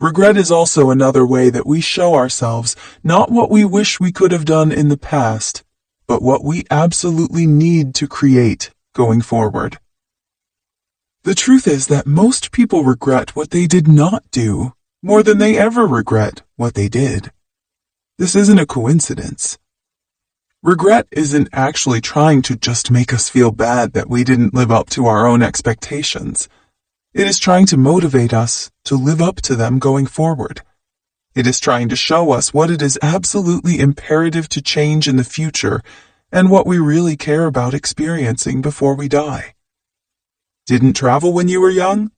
regret is also another way that we show ourselves not what we wish we could have done in the past, but what we absolutely need to create going forward. The truth is that most people regret what they did not do more than they ever regret what they did. This isn't a coincidence. Regret isn't actually trying to just make us feel bad that we didn't live up to our own expectations. It is trying to motivate us to live up to them going forward. It is trying to show us what it is absolutely imperative to change in the future and what we really care about experiencing before we die. Didn't travel when you were young?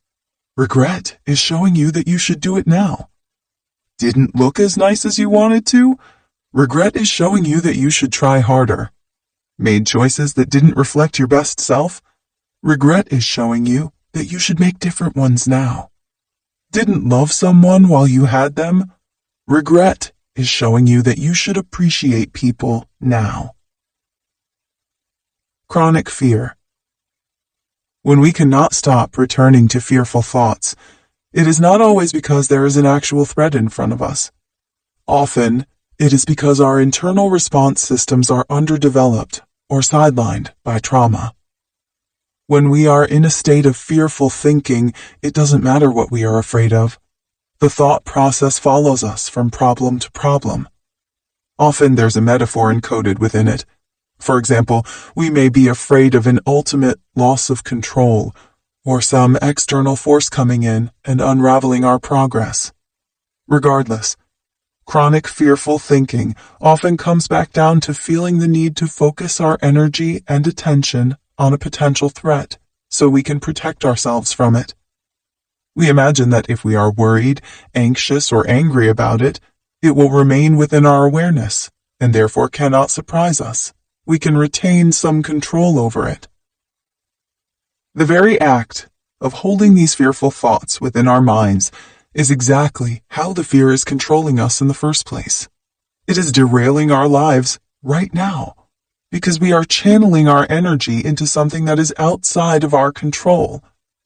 Regret is showing you that you should do it now. Didn't look as nice as you wanted to? Regret is showing you that you should try harder. Made choices that didn't reflect your best self? Regret is showing you that you should make different ones now. Didn't love someone while you had them? Regret is showing you that you should appreciate people now. Chronic fear. When we cannot stop returning to fearful thoughts, it is not always because there is an actual threat in front of us. Often, it is because our internal response systems are underdeveloped or sidelined by trauma. When we are in a state of fearful thinking, it doesn't matter what we are afraid of. The thought process follows us from problem to problem. Often there's a metaphor encoded within it. For example, we may be afraid of an ultimate loss of control, or some external force coming in and unraveling our progress. Regardless, chronic fearful thinking often comes back down to feeling the need to focus our energy and attention on a potential threat so we can protect ourselves from it. We imagine that if we are worried, anxious, or angry about it, it will remain within our awareness and therefore cannot surprise us. We can retain some control over it. The very act of holding these fearful thoughts within our minds is exactly how the fear is controlling us in the first place. It is derailing our lives right now because we are channeling our energy into something that is outside of our control,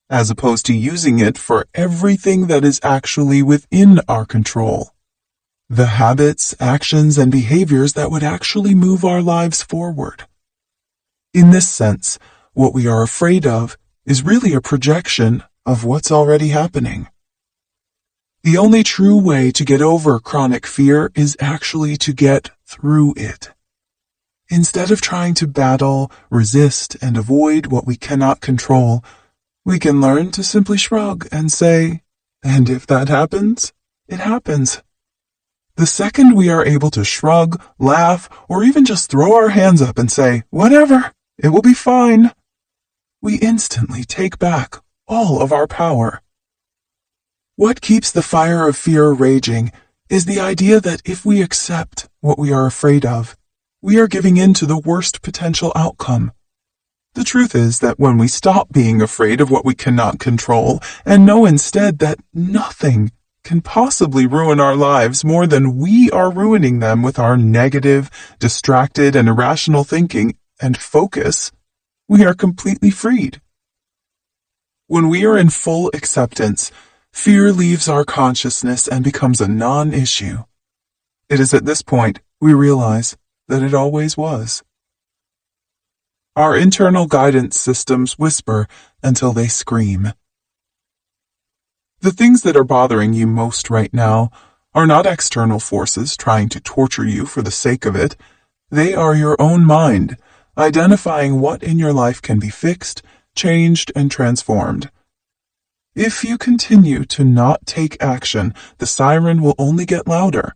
as opposed to using it for everything that is actually within our control. The habits, actions, and behaviors that would actually move our lives forward. In this sense, what we are afraid of is really a projection of what's already happening. The only true way to get over chronic fear is actually to get through it. Instead of trying to battle, resist, and avoid what we cannot control, we can learn to simply shrug and say, and if that happens, it happens. The second we are able to shrug, laugh, or even just throw our hands up and say, whatever, it will be fine, we instantly take back all of our power. What keeps the fire of fear raging is the idea that if we accept what we are afraid of, we are giving in to the worst potential outcome. The truth is that when we stop being afraid of what we cannot control and know instead that nothing can possibly ruin our lives more than we are ruining them with our negative, distracted, and irrational thinking and focus, we are completely freed. When we are in full acceptance, fear leaves our consciousness and becomes a non-issue. It is at this point we realize that it always was. Our internal guidance systems whisper until they scream. The things that are bothering you most right now are not external forces trying to torture you for the sake of it. They are your own mind, identifying what in your life can be fixed, changed, and transformed. If you continue to not take action, the siren will only get louder,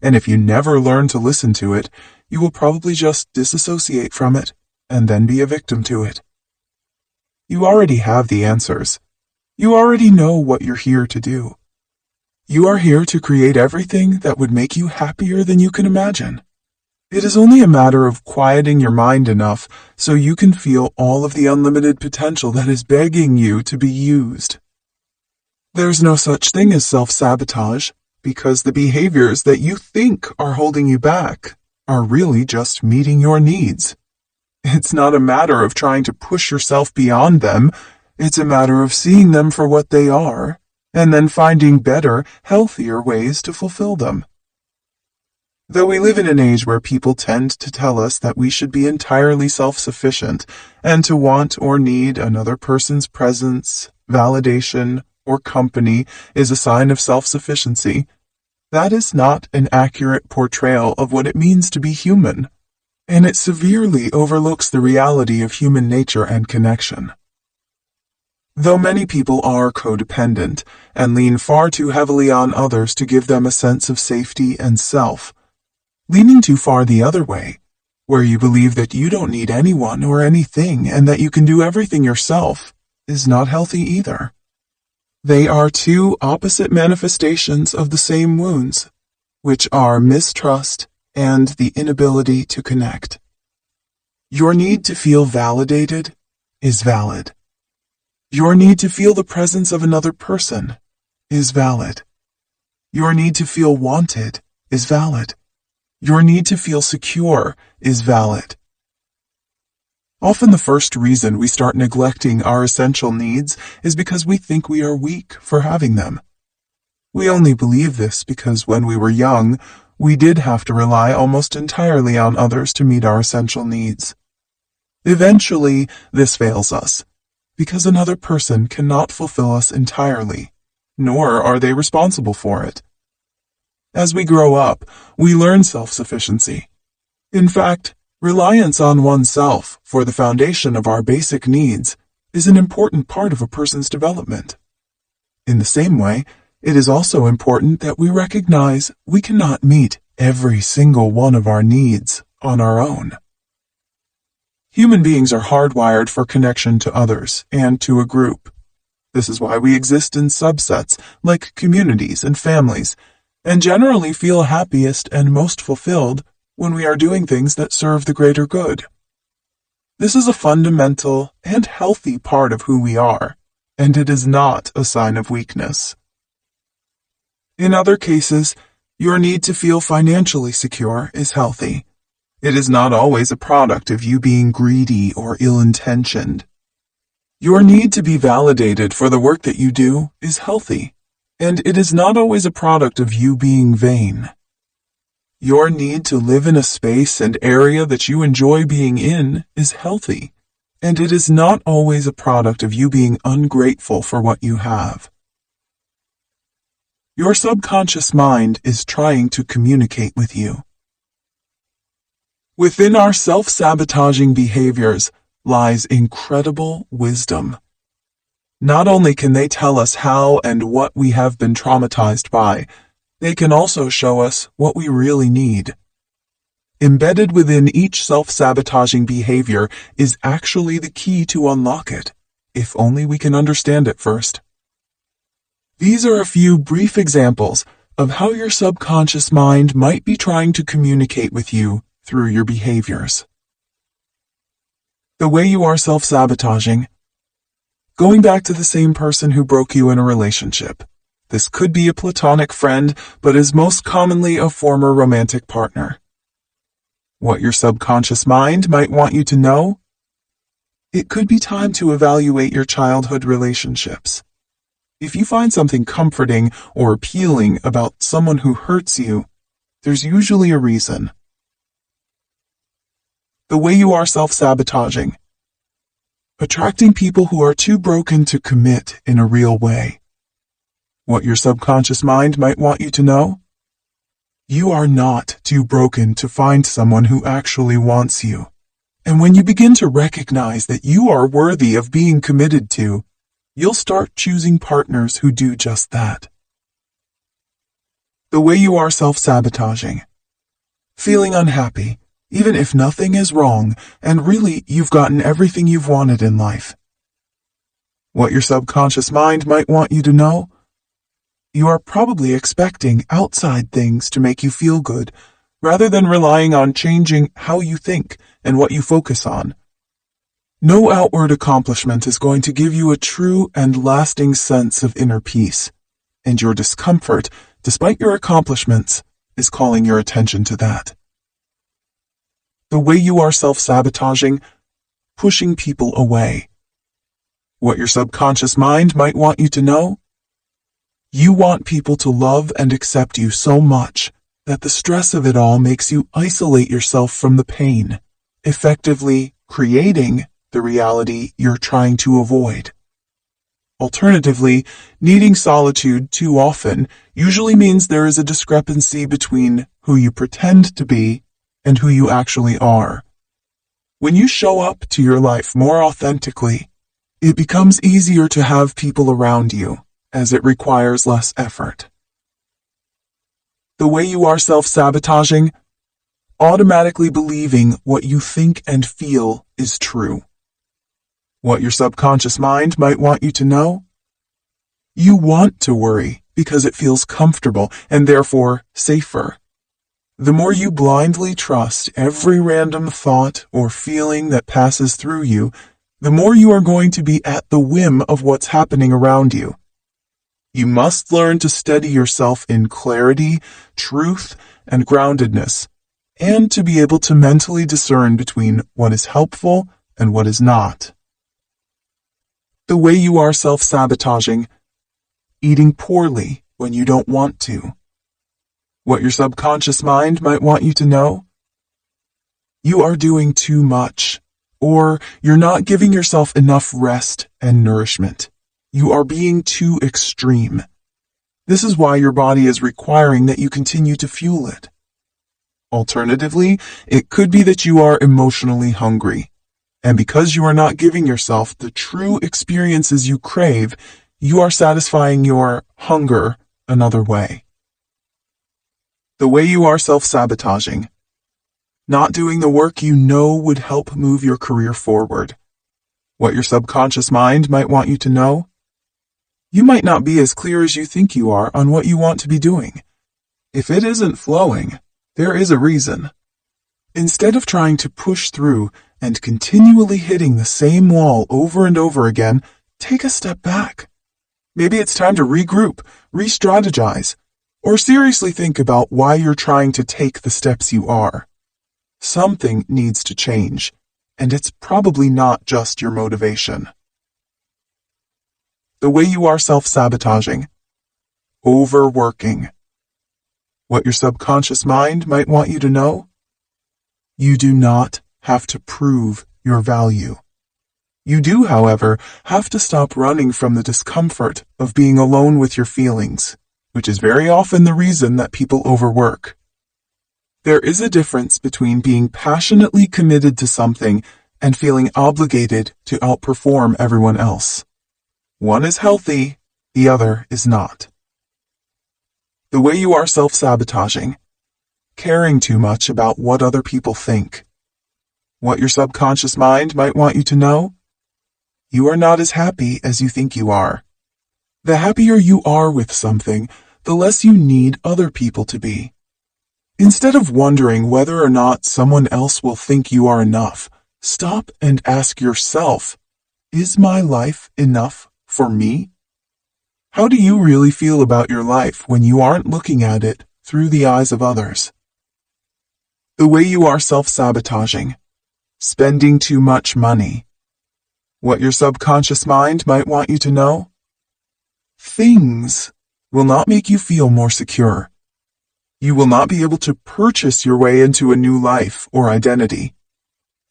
and if you never learn to listen to it, you will probably just disassociate from it and then be a victim to it. You already have the answers. You already know what you're here to do. You are here to create everything that would make you happier than you can imagine. It is only a matter of quieting your mind enough so you can feel all of the unlimited potential that is begging you to be used. There's no such thing as self-sabotage, because the behaviors that you think are holding you back are really just meeting your needs. It's not a matter of trying to push yourself beyond them. It's a matter of seeing them for what they are, and then finding better, healthier ways to fulfill them. Though we live in an age where people tend to tell us that we should be entirely self-sufficient and to want or need another person's presence, validation, or company is a sign of self-sufficiency, that is not an accurate portrayal of what it means to be human, and it severely overlooks the reality of human nature and connection. Though many people are codependent and lean far too heavily on others to give them a sense of safety and self, leaning too far the other way, where you believe that you don't need anyone or anything and that you can do everything yourself, is not healthy either. They are two opposite manifestations of the same wounds, which are mistrust and the inability to connect. Your need to feel validated is valid. Your need to feel the presence of another person is valid. Your need to feel wanted is valid. Your need to feel secure is valid. Often the first reason we start neglecting our essential needs is because we think we are weak for having them. We only believe this because when we were young, we did have to rely almost entirely on others to meet our essential needs. Eventually, this fails us, because another person cannot fulfill us entirely, nor are they responsible for it. As we grow up, we learn self-sufficiency. In fact, reliance on oneself for the foundation of our basic needs is an important part of a person's development. In the same way, it is also important that we recognize we cannot meet every single one of our needs on our own. Human beings are hardwired for connection to others and to a group. This is why we exist in subsets like communities and families, and generally feel happiest and most fulfilled when we are doing things that serve the greater good. This is a fundamental and healthy part of who we are, and it is not a sign of weakness. In other cases, your need to feel financially secure is healthy. It is not always a product of you being greedy or ill-intentioned. Your need to be validated for the work that you do is healthy, and it is not always a product of you being vain. Your need to live in a space and area that you enjoy being in is healthy, and it is not always a product of you being ungrateful for what you have. Your subconscious mind is trying to communicate with you. Within our self-sabotaging behaviors lies incredible wisdom. Not only can they tell us how and what we have been traumatized by, they can also show us what we really need. Embedded within each self-sabotaging behavior is actually the key to unlock it, if only we can understand it first. These are a few brief examples of how your subconscious mind might be trying to communicate with you through your behaviors. The way you are self-sabotaging. Going back to the same person who broke you in a relationship. This could be a platonic friend, but is most commonly a former romantic partner. What your subconscious mind might want you to know? It could be time to evaluate your childhood relationships. If you find something comforting or appealing about someone who hurts you, there's usually a reason. The way you are self-sabotaging. Attracting people who are too broken to commit in a real way. What your subconscious mind might want you to know? You are not too broken to find someone who actually wants you. And when you begin to recognize that you are worthy of being committed to, you'll start choosing partners who do just that. The way you are self-sabotaging. Feeling unhappy, even if nothing is wrong, and really you've gotten everything you've wanted in life. What your subconscious mind might want you to know? You are probably expecting outside things to make you feel good, rather than relying on changing how you think and what you focus on. No outward accomplishment is going to give you a true and lasting sense of inner peace, and your discomfort despite your accomplishments, is calling your attention to that. The way you are self-sabotaging, pushing people away. What your subconscious mind might want you to know? You want people to love and accept you so much that the stress of it all makes you isolate yourself from the pain, effectively creating the reality you're trying to avoid. Alternatively, needing solitude too often usually means there is a discrepancy between who you pretend to be and who you actually are. When you show up to your life more authentically, it becomes easier to have people around you, as it requires less effort. The way you are self-sabotaging, automatically believing what you think and feel is true. What your subconscious mind might want you to know? You want to worry because it feels comfortable and therefore safer. The more you blindly trust every random thought or feeling that passes through you, the more you are going to be at the whim of what's happening around you. You must learn to steady yourself in clarity, truth, and groundedness, and to be able to mentally discern between what is helpful and what is not. The way you are self-sabotaging, eating poorly when you don't want to. What your subconscious mind might want you to know? You are doing too much, or you're not giving yourself enough rest and nourishment. You are being too extreme. This is why your body is requiring that you continue to fuel it. Alternatively, it could be that you are emotionally hungry, and because you are not giving yourself the true experiences you crave, you are satisfying your hunger another way. The way you are self-sabotaging, not doing the work you know would help move your career forward. What your subconscious mind might want you to know? You might not be as clear as you think you are on what you want to be doing. If it isn't flowing, there is a reason. Instead of trying to push through and continually hitting the same wall over and over again, take a step back. Maybe it's time to regroup, re-strategize, or seriously think about why you're trying to take the steps you are. Something needs to change, and it's probably not just your motivation. The way you are self-sabotaging, overworking. What your subconscious mind might want you to know? You do not have to prove your value. You do, however, have to stop running from the discomfort of being alone with your feelings, which is very often the reason that people overwork. There is a difference between being passionately committed to something and feeling obligated to outperform everyone else. One is healthy, the other is not. The way you are self-sabotaging, caring too much about what other people think. What your subconscious mind might want you to know? You are not as happy as you think you are. The happier you are with something, the less you need other people to be. Instead of wondering whether or not someone else will think you are enough, stop and ask yourself, is my life enough for me? How do you really feel about your life when you aren't looking at it through the eyes of others? The way you are self-sabotaging, spending too much money. What your subconscious mind might want you to know? Things will not make you feel more secure. You will not be able to purchase your way into a new life or identity.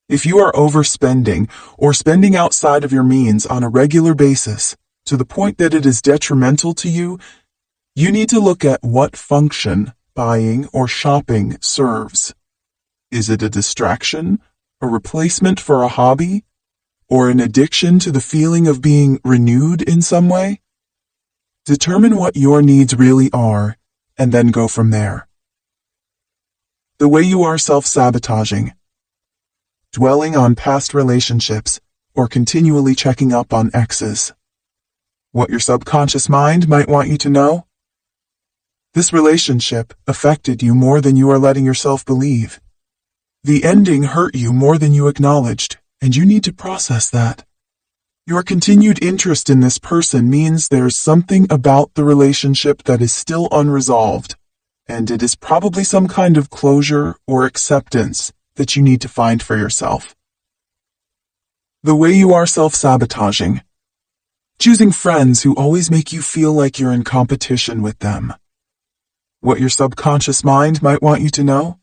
If you are overspending or spending outside of your means on a regular basis to the point that it is detrimental to you, you need to look at what function buying or shopping serves. Is it a distraction, a replacement for a hobby, or an addiction to the feeling of being renewed in some way? Determine what your needs really are, and then go from there. The way you are self-sabotaging, dwelling on past relationships, or continually checking up on exes. What your subconscious mind might want you to know? This relationship affected you more than you are letting yourself believe. The ending hurt you more than you acknowledged, and you need to process that. Your continued interest in this person means there's something about the relationship that is still unresolved, and it is probably some kind of closure or acceptance that you need to find for yourself. The way you are self-sabotaging. Choosing friends who always make you feel like you're in competition with them. What your subconscious mind might want you to know?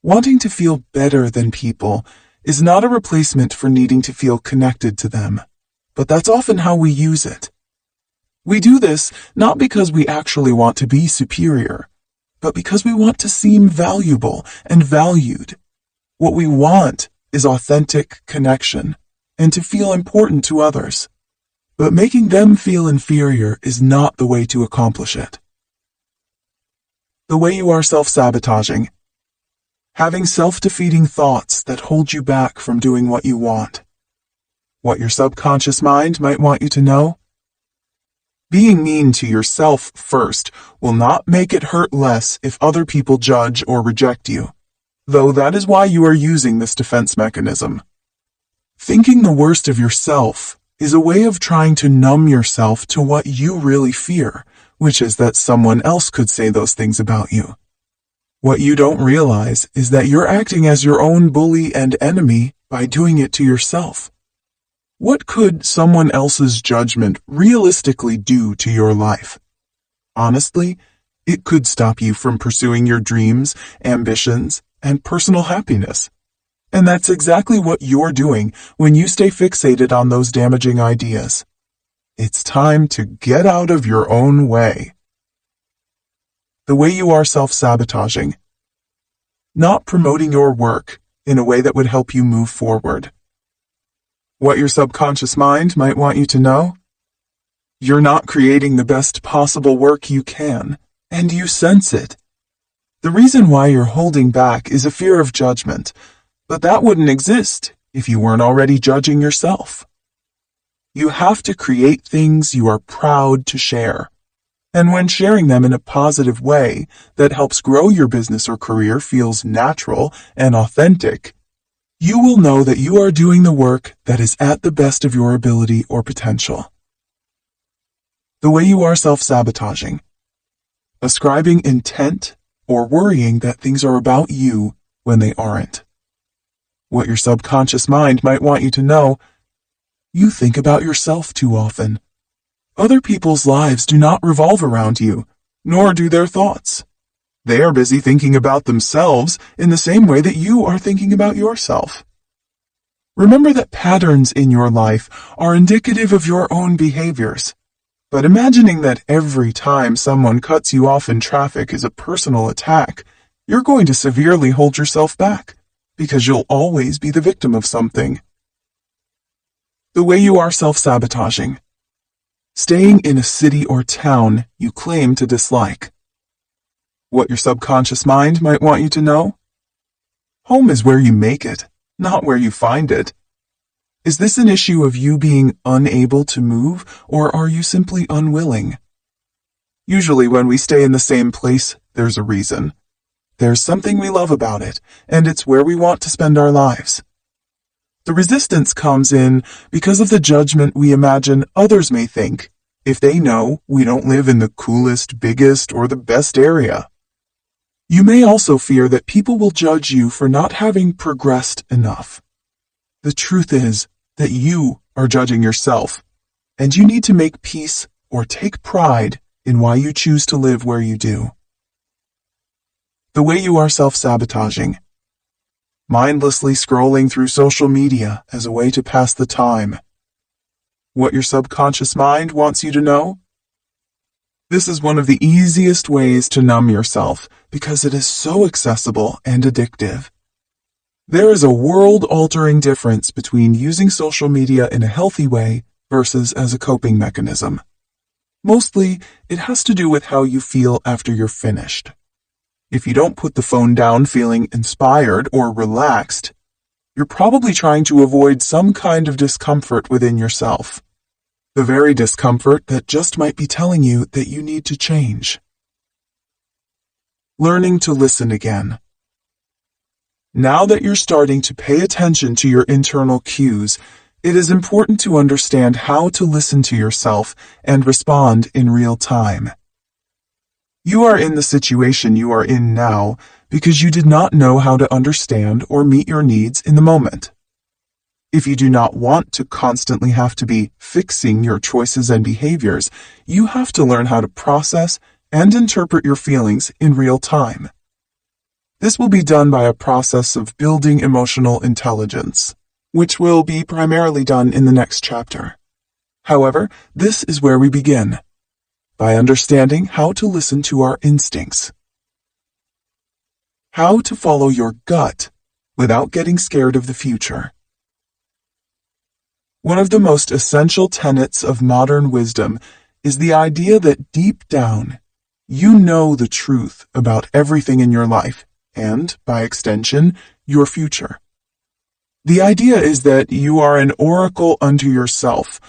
Wanting to feel better than people is not a replacement for needing to feel connected to them, but that's often how we use it. We do this not because we actually want to be superior, but because we want to seem valuable and valued. What we want is authentic connection and to feel important to others. But making them feel inferior is not the way to accomplish it. The way you are self-sabotaging. Having self-defeating thoughts that hold you back from doing what you want. What your subconscious mind might want you to know? Being mean to yourself first will not make it hurt less if other people judge or reject you, though that is why you are using this defense mechanism. Thinking the worst of yourself is a way of trying to numb yourself to what you really fear, which is that someone else could say those things about you. What you don't realize is that you're acting as your own bully and enemy by doing it to yourself. What could someone else's judgment realistically do to your life? Honestly, it could stop you from pursuing your dreams, ambitions, and personal happiness. And that's exactly what you're doing when you stay fixated on those damaging ideas. It's time to get out of your own way. The way you are self-sabotaging. Not promoting your work in a way that would help you move forward. What your subconscious mind might want you to know? You're not creating the best possible work you can, and you sense it. The reason why you're holding back is a fear of judgment, but that wouldn't exist if you weren't already judging yourself. You have to create things you are proud to share. And when sharing them in a positive way that helps grow your business or career feels natural and authentic, you will know that you are doing the work that is at the best of your ability or potential. The way you are self-sabotaging. Ascribing intent or worrying that things are about you when they aren't. What your subconscious mind might want you to know, you think about yourself too often. Other people's lives do not revolve around you, nor do their thoughts. They are busy thinking about themselves in the same way that you are thinking about yourself. Remember that patterns in your life are indicative of your own behaviors. But imagining that every time someone cuts you off in traffic is a personal attack, you're going to severely hold yourself back, because you'll always be the victim of something. The way you are self-sabotaging. Staying in a city or town you claim to dislike. What your subconscious mind might want you to know? Home is where you make it, not where you find it. Is this an issue of you being unable to move, or are you simply unwilling? Usually when we stay in the same place, there's a reason. There's something we love about it, and it's where we want to spend our lives. The resistance comes in because of the judgment we imagine others may think if they know we don't live in the coolest, biggest, or the best area. You may also fear that people will judge you for not having progressed enough. The truth is that you are judging yourself, and you need to make peace or take pride in why you choose to live where you do. The way you are self-sabotaging. Mindlessly scrolling through social media as a way to pass the time. What your subconscious mind wants you to know? This is one of the easiest ways to numb yourself because it is so accessible and addictive. There is a world-altering difference between using social media in a healthy way versus as a coping mechanism. Mostly, it has to do with how you feel after you're finished. If you don't put the phone down feeling inspired or relaxed, you're probably trying to avoid some kind of discomfort within yourself. The very discomfort that just might be telling you that you need to change. Learning to listen again. Now that you're starting to pay attention to your internal cues, It is important to understand how to listen to yourself and respond in real time. You are in the situation you are in now because you did not know how to understand or meet your needs in the moment. If you do not want to constantly have to be fixing your choices and behaviors, you have to learn how to process and interpret your feelings in real time. This will be done by a process of building emotional intelligence, which will be primarily done in the next chapter. However, this is where we begin, by understanding how to listen to our instincts. How to follow your gut without getting scared of the future. One of the most essential tenets of modern wisdom is the idea that deep down, you know the truth about everything in your life and, by extension, your future. The idea is that you are an oracle unto yourself,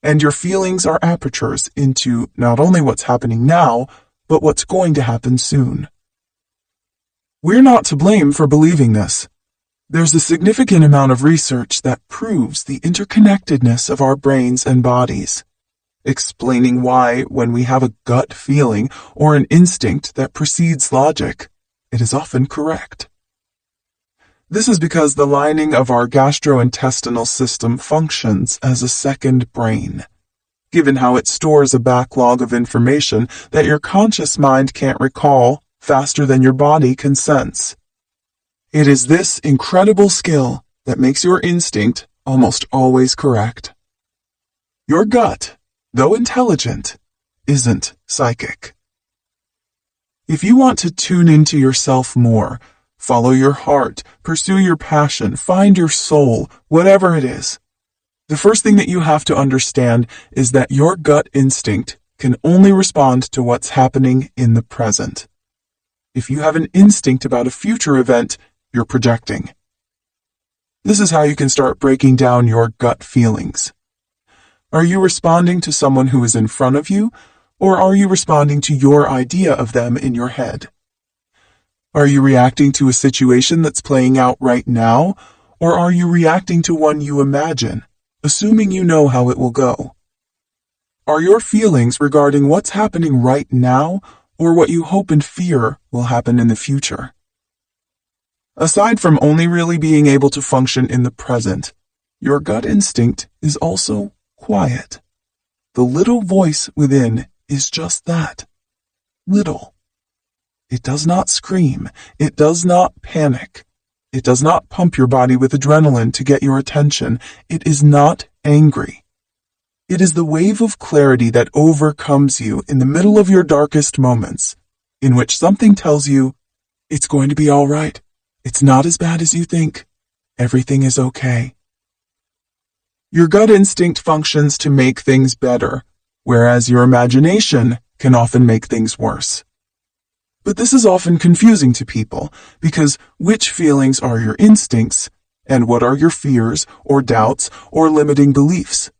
and your feelings are apertures into not only what's happening now, but what's going to happen soon. We're not to blame for believing this. There's a significant amount of research that proves the interconnectedness of our brains and bodies, explaining why, when we have a gut feeling or an instinct that precedes logic, it is often correct. This is because the lining of our gastrointestinal system functions as a second brain, given how it stores a backlog of information that your conscious mind can't recall faster than your body can sense. It is this incredible skill that makes your instinct almost always correct. Your gut, though intelligent, isn't psychic. If you want to tune into yourself more, follow your heart, pursue your passion, find your soul, whatever it is, the first thing that you have to understand is that your gut instinct can only respond to what's happening in the present. If you have an instinct about a future event, you're projecting. This is how you can start breaking down your gut feelings. Are you responding to someone who is in front of you, or are you responding to your idea of them in your head? Are you reacting to a situation that's playing out right now, or are you reacting to one you imagine, assuming you know how it will go? Are your feelings regarding what's happening right now, or what you hope and fear will happen in the future? Aside from only really being able to function in the present, your gut instinct is also quiet. The little voice within is just that, little. It does not scream. It does not panic. It does not pump your body with adrenaline to get your attention. It is not angry. It is the wave of clarity that overcomes you in the middle of your darkest moments, in which something tells you, it's going to be all right. It's not as bad as you think. Everything is okay. Your gut instinct functions to make things better, whereas your imagination can often make things worse. But this is often confusing to people, because which feelings are your instincts, and what are your fears, or doubts, or limiting beliefs?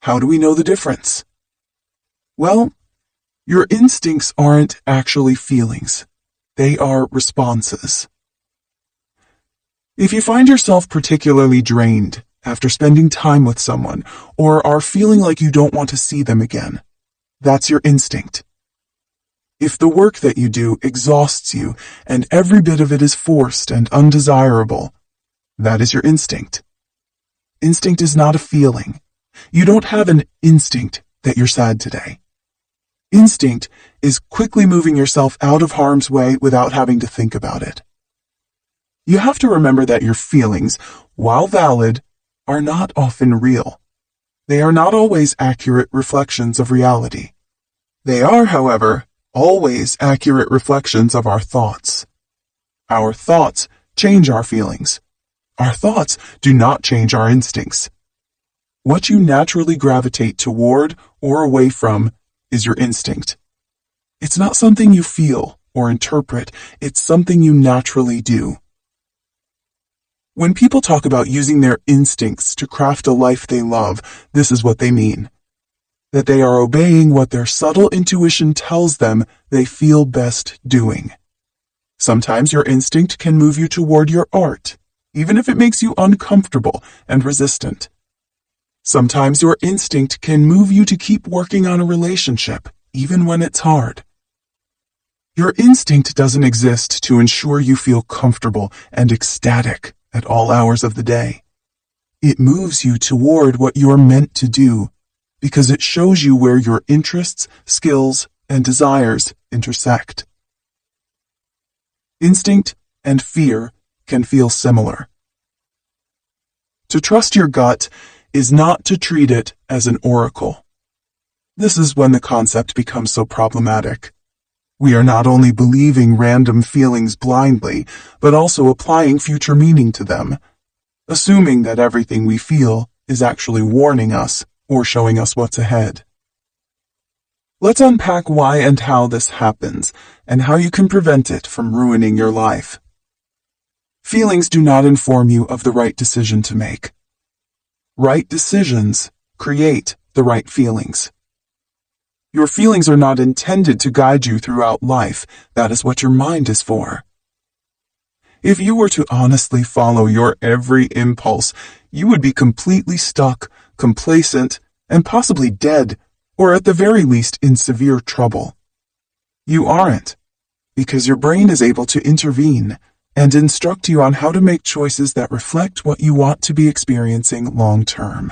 How do we know the difference? Well, your instincts aren't actually feelings. They are responses. If you find yourself particularly drained after spending time with someone, or are feeling like you don't want to see them again, that's your instinct. If the work that you do exhausts you and every bit of it is forced and undesirable, that is your instinct. Instinct is not a feeling. You don't have an instinct that you're sad today. Instinct is quickly moving yourself out of harm's way without having to think about it. You have to remember that your feelings, while valid, are not often real. They are not always accurate reflections of reality. They are, however, always accurate reflections of our thoughts. Our thoughts change our feelings. Our thoughts do not change our instincts. What you naturally gravitate toward or away from is your instinct. It's not something you feel or interpret, it's something you naturally do. When people talk about using their instincts to craft a life they love, this is what they mean. That they are obeying what their subtle intuition tells them they feel best doing. Sometimes your instinct can move you toward your art, even if it makes you uncomfortable and resistant. Sometimes your instinct can move you to keep working on a relationship, even when it's hard. Your instinct doesn't exist to ensure you feel comfortable and ecstatic at all hours of the day. It moves you toward what you're meant to do because it shows you where your interests, skills, and desires intersect. Instinct and fear can feel similar. To trust your gut is not to treat it as an oracle. This is when the concept becomes so problematic. We are not only believing random feelings blindly, but also applying future meaning to them, assuming that everything we feel is actually warning us or showing us what's ahead. Let's unpack why and how this happens, and how you can prevent it from ruining your life. Feelings do not inform you of the right decision to make. Right decisions create the right feelings. Your feelings are not intended to guide you throughout life. That is what your mind is for. If you were to honestly follow your every impulse, you would be completely stuck, complacent, and possibly dead, or at the very least in severe trouble. You aren't, because your brain is able to intervene and instruct you on how to make choices that reflect what you want to be experiencing long term.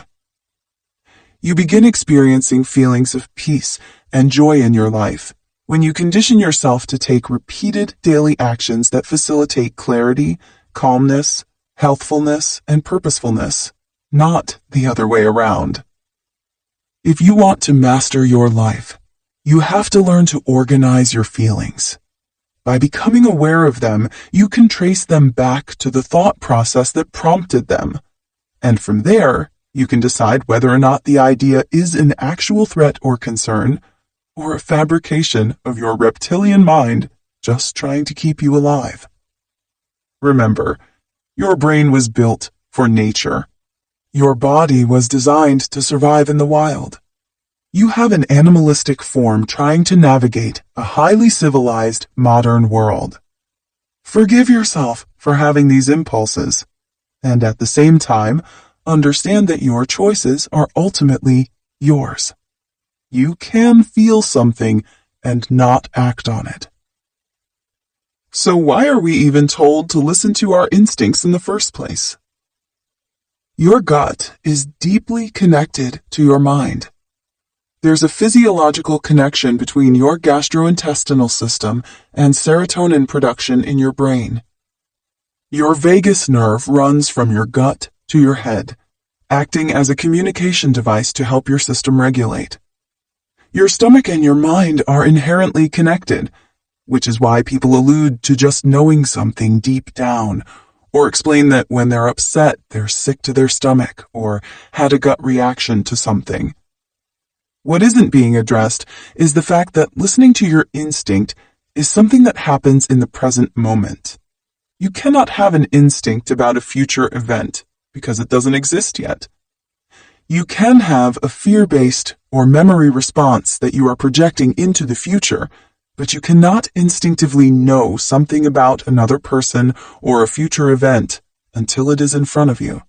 You begin experiencing feelings of peace and joy in your life when you condition yourself to take repeated daily actions that facilitate clarity, calmness, healthfulness, and purposefulness, not the other way around. If you want to master your life, you have to learn to organize your feelings. By becoming aware of them, you can trace them back to the thought process that prompted them, and from there, you can decide whether or not the idea is an actual threat or concern, or a fabrication of your reptilian mind just trying to keep you alive. Remember, your brain was built for nature. Your body was designed to survive in the wild. You have an animalistic form trying to navigate a highly civilized, modern world. Forgive yourself for having these impulses, and at the same time, understand that your choices are ultimately yours. You can feel something and not act on it. So why are we even told to listen to our instincts in the first place? Your gut is deeply connected to your mind. There's a physiological connection between your gastrointestinal system and serotonin production in your brain. Your vagus nerve runs from your gut to your head, acting as a communication device to help your system regulate. Your stomach and your mind are inherently connected, which is why people allude to just knowing something deep down, or explain that when they're upset, they're sick to their stomach, or had a gut reaction to something. What isn't being addressed is the fact that listening to your instinct is something that happens in the present moment. You cannot have an instinct about a future event because it doesn't exist yet. You can have a fear-based or memory response that you are projecting into the future, but you cannot instinctively know something about another person or a future event until it is in front of you.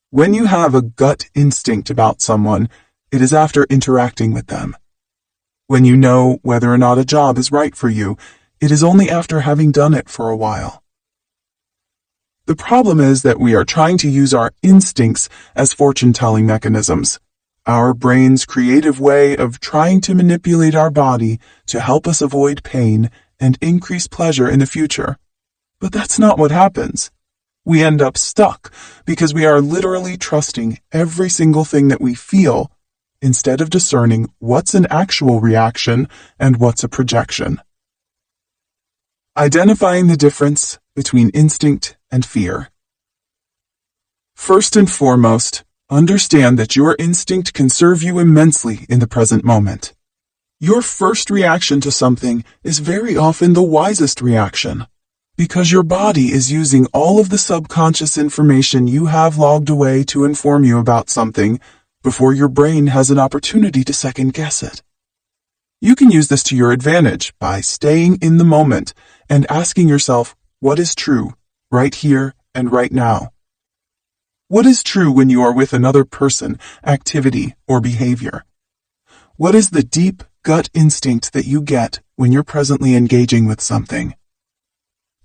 When you have a gut instinct about someone, it is after interacting with them. When you know whether or not a job is right for you, it is only after having done it for a while. The problem is that we are trying to use our instincts as fortune-telling mechanisms, our brain's creative way of trying to manipulate our body to help us avoid pain and increase pleasure in the future. But that's not what happens. We end up stuck because we are literally trusting every single thing that we feel instead of discerning what's an actual reaction and what's a projection. Identifying the difference between instinct and fear. First and foremost, understand that your instinct can serve you immensely in the present moment. Your first reaction to something is very often the wisest reaction, because your body is using all of the subconscious information you have logged away to inform you about something before your brain has an opportunity to second-guess it. You can use this to your advantage by staying in the moment and asking yourself what is true right here and right now. What is true when you are with another person, activity, or behavior? What is the deep gut instinct that you get when you're presently engaging with something?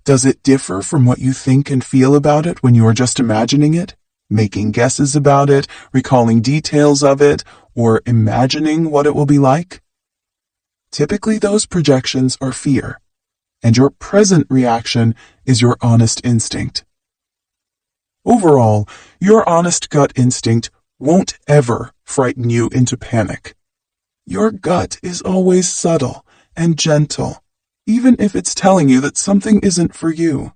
Does it differ from what you think and feel about it when you are just imagining it, making guesses about it, recalling details of it, or imagining what it will be like? Typically, those projections are fear, and your present reaction is your honest instinct. Overall, your honest gut instinct won't ever frighten you into panic. Your gut is always subtle and gentle, even if it's telling you that something isn't for you.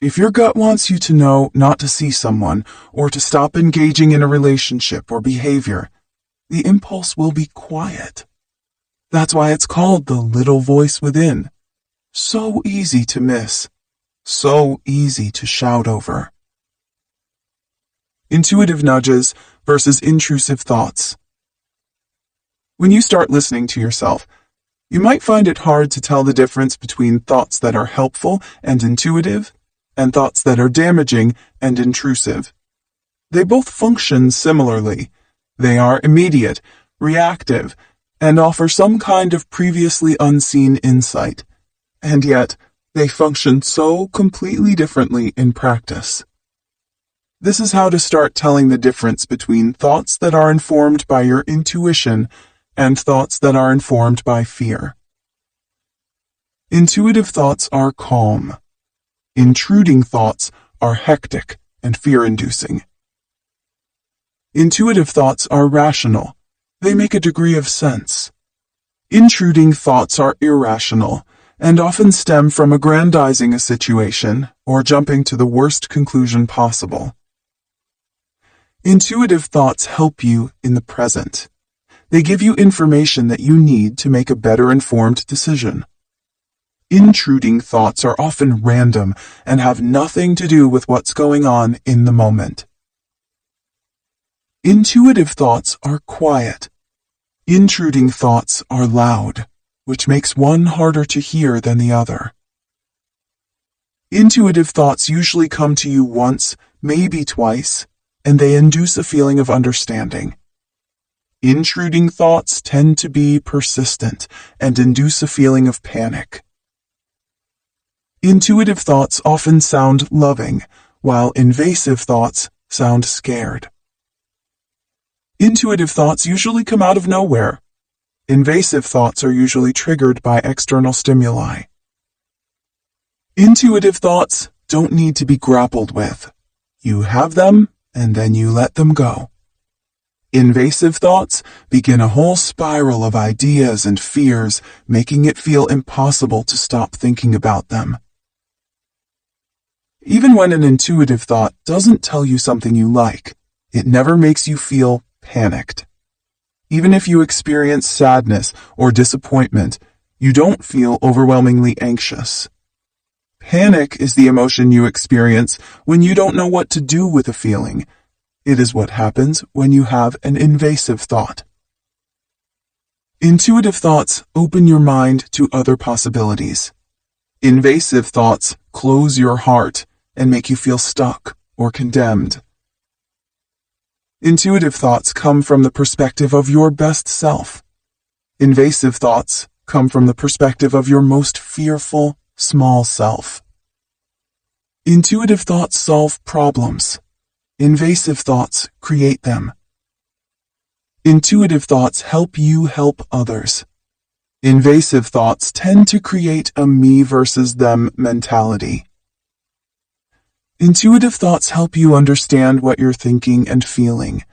If your gut wants you to know not to see someone or to stop engaging in a relationship or behavior, the impulse will be quiet. That's why it's called the little voice within. So easy to miss. So easy to shout over. Intuitive nudges versus intrusive thoughts. When you start listening to yourself, you might find it hard to tell the difference between thoughts that are helpful and intuitive and thoughts that are damaging and intrusive. They both function similarly. They are immediate, reactive, and offer some kind of previously unseen insight. And yet, they function so completely differently in practice. This is how to start telling the difference between thoughts that are informed by your intuition and thoughts that are informed by fear. Intuitive thoughts are calm. Intruding thoughts are hectic and fear-inducing. Intuitive thoughts are rational. They make a degree of sense. Intruding thoughts are irrational and often stem from aggrandizing a situation or jumping to the worst conclusion possible. Intuitive thoughts help you in the present. They give you information that you need to make a better informed decision. Intruding thoughts are often random and have nothing to do with what's going on in the moment. Intuitive thoughts are quiet. Intruding thoughts are loud, which makes one harder to hear than the other. Intuitive thoughts usually come to you once, maybe twice, and they induce a feeling of understanding. Intruding thoughts tend to be persistent and induce a feeling of panic. Intuitive thoughts often sound loving, while invasive thoughts sound scared. Intuitive thoughts usually come out of nowhere. Invasive thoughts are usually triggered by external stimuli. Intuitive thoughts don't need to be grappled with. You have them, and then you let them go. Invasive thoughts begin a whole spiral of ideas and fears, making it feel impossible to stop thinking about them. Even when an intuitive thought doesn't tell you something you like, it never makes you feel panicked. Even if you experience sadness or disappointment, you don't feel overwhelmingly anxious. Panic is the emotion you experience when you don't know what to do with a feeling. It is what happens when you have an invasive thought. Intuitive thoughts open your mind to other possibilities. Invasive thoughts close your heart and make you feel stuck or condemned. Intuitive thoughts come from the perspective of your best self. Invasive thoughts come from the perspective of your most fearful, small self. Intuitive thoughts solve problems. Invasive thoughts create them. Intuitive thoughts help you help others. Invasive thoughts tend to create a me versus them mentality. Intuitive thoughts help you understand what you're thinking and feeling.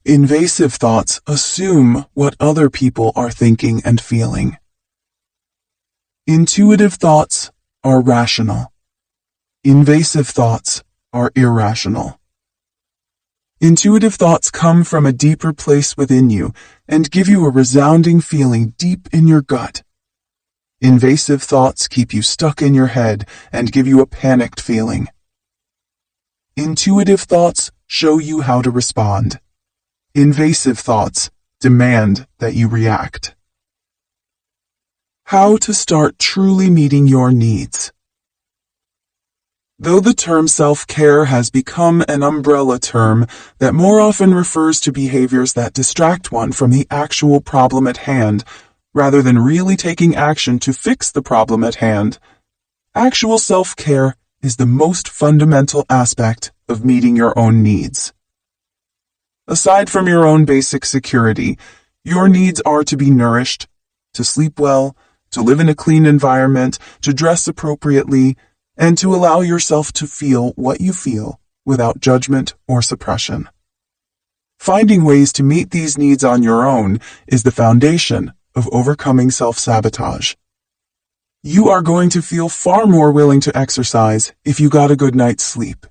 Invasive thoughts assume what other people are thinking and feeling. Intuitive thoughts are rational. Invasive thoughts are irrational. Intuitive thoughts come from a deeper place within you and give you a resounding feeling deep in your gut. Invasive thoughts keep you stuck in your head and give you a panicked feeling. Intuitive thoughts show you how to respond. Invasive thoughts demand that you react. How to start truly meeting your needs. Though the term self-care has become an umbrella term that more often refers to behaviors that distract one from the actual problem at hand, rather than really taking action to fix the problem at hand, actual self-care is the most fundamental aspect of meeting your own needs. Aside from your own basic security, your needs are to be nourished, to sleep well, to live in a clean environment, to dress appropriately, and to allow yourself to feel what you feel without judgment or suppression. Finding ways to meet these needs on your own is the foundation of overcoming self-sabotage. You are going to feel far more willing to exercise if you got a good night's sleep.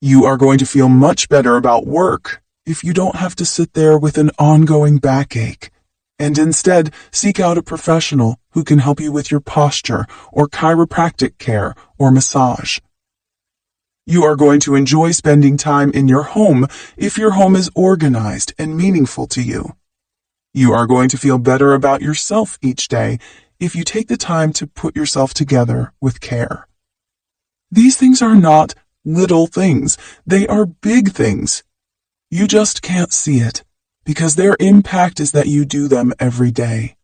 You are going to feel much better about work if you don't have to sit there with an ongoing backache, and instead seek out a professional who can help you with your posture or chiropractic care or massage. You are going to enjoy spending time in your home if your home is organized and meaningful to you. You are going to feel better about yourself each day if you take the time to put yourself together with care. These things are not little things. They are big things. You just can't see it, because their impact is that you do them every day.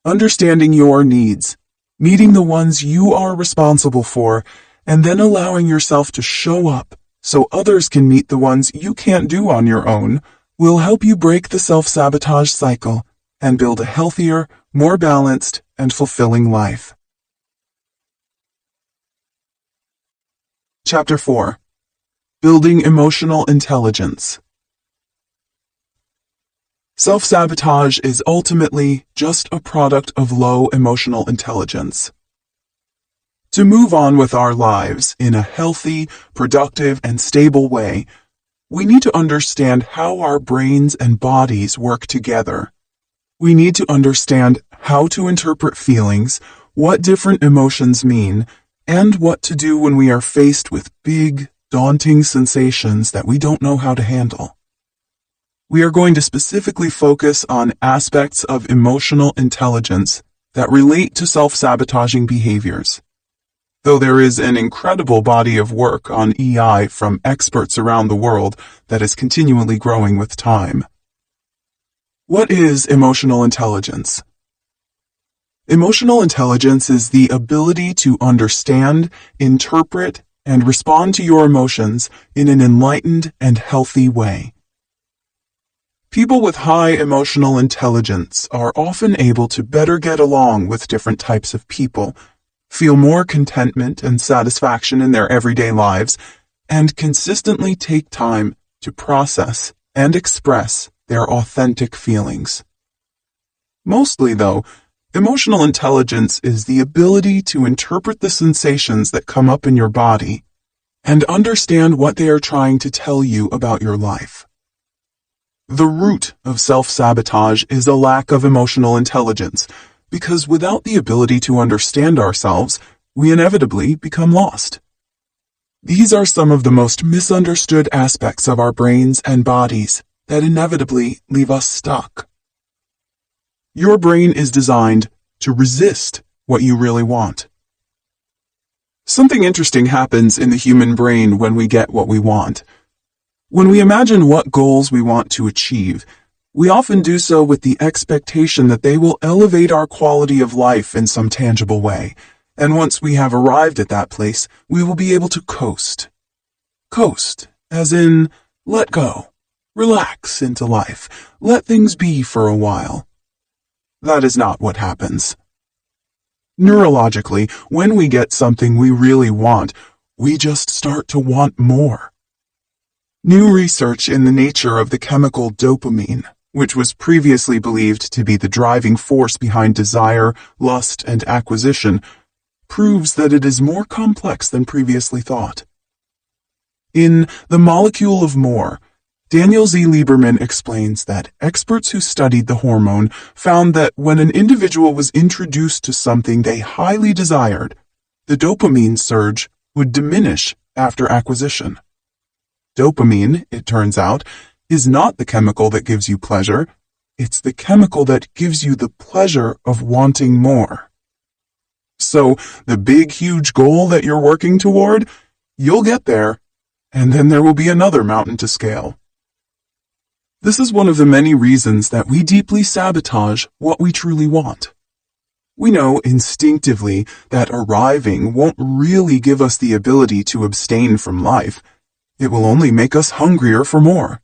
Understanding your needs, meeting the ones you are responsible for, and then allowing yourself to show up so others can meet the ones you can't do on your own, will help you break the self-sabotage cycle and build a healthier, more balanced, and fulfilling life. Chapter 4. Building Emotional Intelligence. Self-sabotage is ultimately just a product of low emotional intelligence. To move on with our lives in a healthy, productive, and stable way, we need to understand how our brains and bodies work together. We need to understand how to interpret feelings, what different emotions mean, and what to do when we are faced with big, daunting sensations that we don't know how to handle. We are going to specifically focus on aspects of emotional intelligence that relate to self-sabotaging behaviors. Though there is an incredible body of work on EI from experts around the world that is continually growing with time. What is emotional intelligence? Emotional intelligence is the ability to understand, interpret, and respond to your emotions in an enlightened and healthy way. People with high emotional intelligence are often able to better get along with different types of people, feel more contentment and satisfaction in their everyday lives, and consistently take time to process and express their authentic feelings. Mostly, though, emotional intelligence is the ability to interpret the sensations that come up in your body and understand what they are trying to tell you about your life. The root of self-sabotage is a lack of emotional intelligence, because without the ability to understand ourselves, we inevitably become lost. These are some of the most misunderstood aspects of our brains and bodies that inevitably leave us stuck. Your brain is designed to resist what you really want. Something interesting happens in the human brain when we get what we want. When we imagine what goals we want to achieve, we often do so with the expectation that they will elevate our quality of life in some tangible way, and once we have arrived at that place, we will be able to coast. Coast, as in, let go, relax into life, let things be for a while. That is not what happens. Neurologically, when we get something we really want, we just start to want more. New research in the nature of the chemical dopamine, which was previously believed to be the driving force behind desire, lust, and acquisition, proves that it is more complex than previously thought. In The Molecule of More, Daniel Z. Lieberman explains that experts who studied the hormone found that when an individual was introduced to something they highly desired, the dopamine surge would diminish after acquisition. Dopamine, it turns out, is not the chemical that gives you pleasure, it's the chemical that gives you the pleasure of wanting more. So the big, huge goal that you're working toward, you'll get there, and then there will be another mountain to scale. This is one of the many reasons that we deeply sabotage what we truly want. We know instinctively that arriving won't really give us the ability to abstain from life. It will only make us hungrier for more.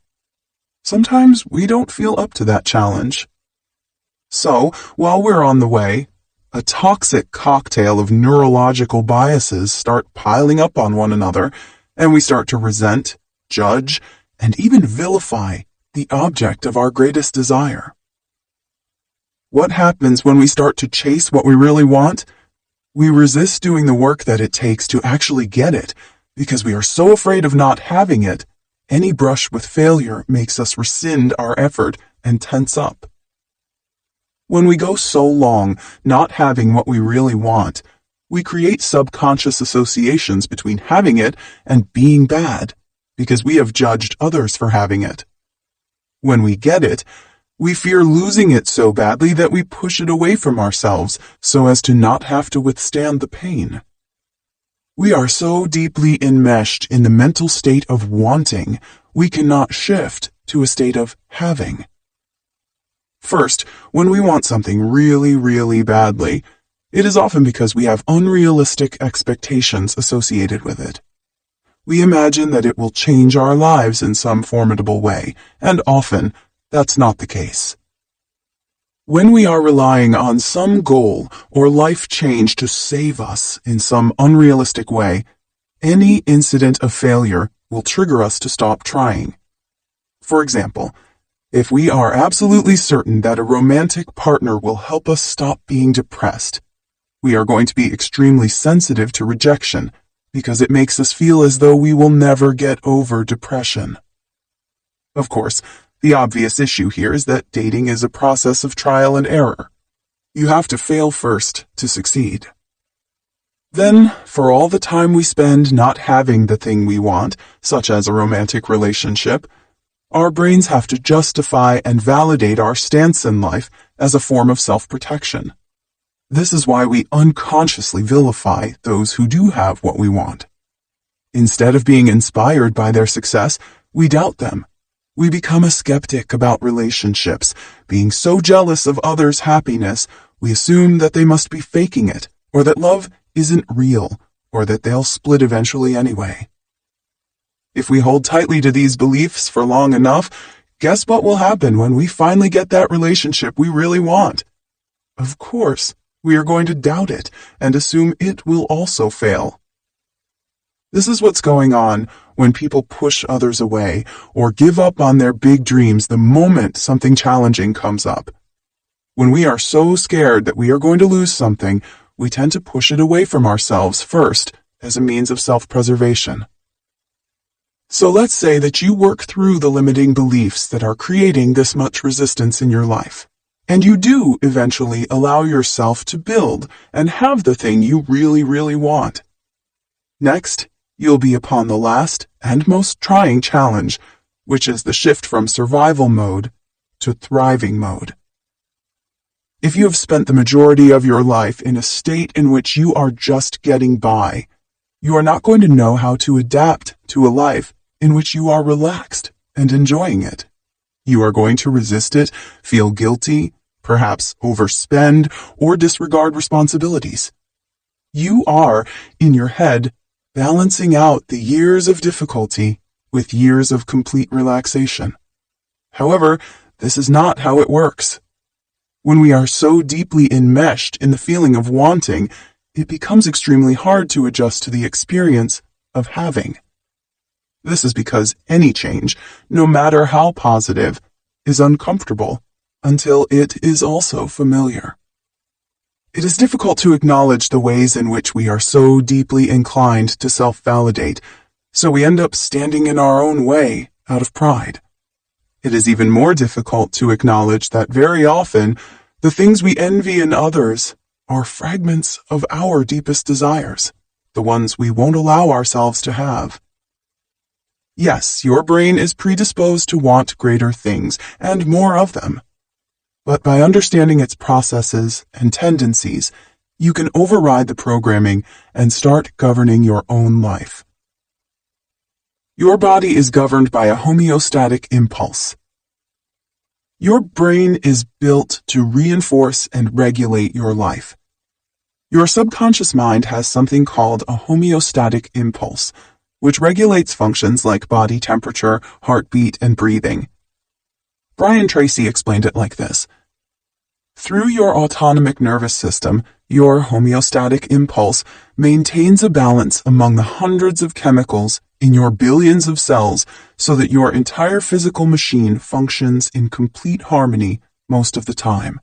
Sometimes we don't feel up to that challenge. So, while we're on the way, a toxic cocktail of neurological biases start piling up on one another, and we start to resent, judge, and even vilify the object of our greatest desire. What happens when we start to chase what we really want? We resist doing the work that it takes to actually get it, because we are so afraid of not having it. Any brush with failure makes us rescind our effort and tense up. When we go so long not having what we really want, we create subconscious associations between having it and being bad, because we have judged others for having it. When we get it, we fear losing it so badly that we push it away from ourselves so as to not have to withstand the pain. We are so deeply enmeshed in the mental state of wanting, we cannot shift to a state of having. First, when we want something really, really badly, it is often because we have unrealistic expectations associated with it. We imagine that it will change our lives in some formidable way, and often, that's not the case. When we are relying on some goal or life change to save us in some unrealistic way, any incident of failure will trigger us to stop trying. For example, if we are absolutely certain that a romantic partner will help us stop being depressed, we are going to be extremely sensitive to rejection because it makes us feel as though we will never get over depression. Of course, the obvious issue here is that dating is a process of trial and error. You have to fail first to succeed. Then, for all the time we spend not having the thing we want, such as a romantic relationship, our brains have to justify and validate our stance in life as a form of self-protection. This is why we unconsciously vilify those who do have what we want. Instead of being inspired by their success, we doubt them. We become a skeptic about relationships. Being so jealous of others' happiness, we assume that they must be faking it, or that love isn't real, or that they'll split eventually anyway. If we hold tightly to these beliefs for long enough, guess what will happen when we finally get that relationship we really want? Of course, we are going to doubt it and assume it will also fail. This is what's going on when people push others away or give up on their big dreams the moment something challenging comes up. When we are so scared that we are going to lose something, we tend to push it away from ourselves first as a means of self-preservation. So let's say that you work through the limiting beliefs that are creating this much resistance in your life, and you do eventually allow yourself to build and have the thing you really, really want. Next, you'll be upon the last and most trying challenge, which is the shift from survival mode to thriving mode. If you have spent the majority of your life in a state in which you are just getting by, you are not going to know how to adapt to a life in which you are relaxed and enjoying it. You are going to resist it, feel guilty, perhaps overspend, or disregard responsibilities. You are, in your head, balancing out the years of difficulty with years of complete relaxation. However, this is not how it works. When we are so deeply enmeshed in the feeling of wanting, it becomes extremely hard to adjust to the experience of having. This is because any change, no matter how positive, is uncomfortable until it is also familiar. It is difficult to acknowledge the ways in which we are so deeply inclined to self-validate, so we end up standing in our own way out of pride. It is even more difficult to acknowledge that very often the things we envy in others are fragments of our deepest desires, the ones we won't allow ourselves to have. Yes, your brain is predisposed to want greater things and more of them. But by understanding its processes and tendencies, you can override the programming and start governing your own life. Your body is governed by a homeostatic impulse. Your brain is built to reinforce and regulate your life. Your subconscious mind has something called a homeostatic impulse, which regulates functions like body temperature, heartbeat, and breathing. Brian Tracy explained it like this. Through your autonomic nervous system, your homeostatic impulse maintains a balance among the hundreds of chemicals in your billions of cells so that your entire physical machine functions in complete harmony most of the time.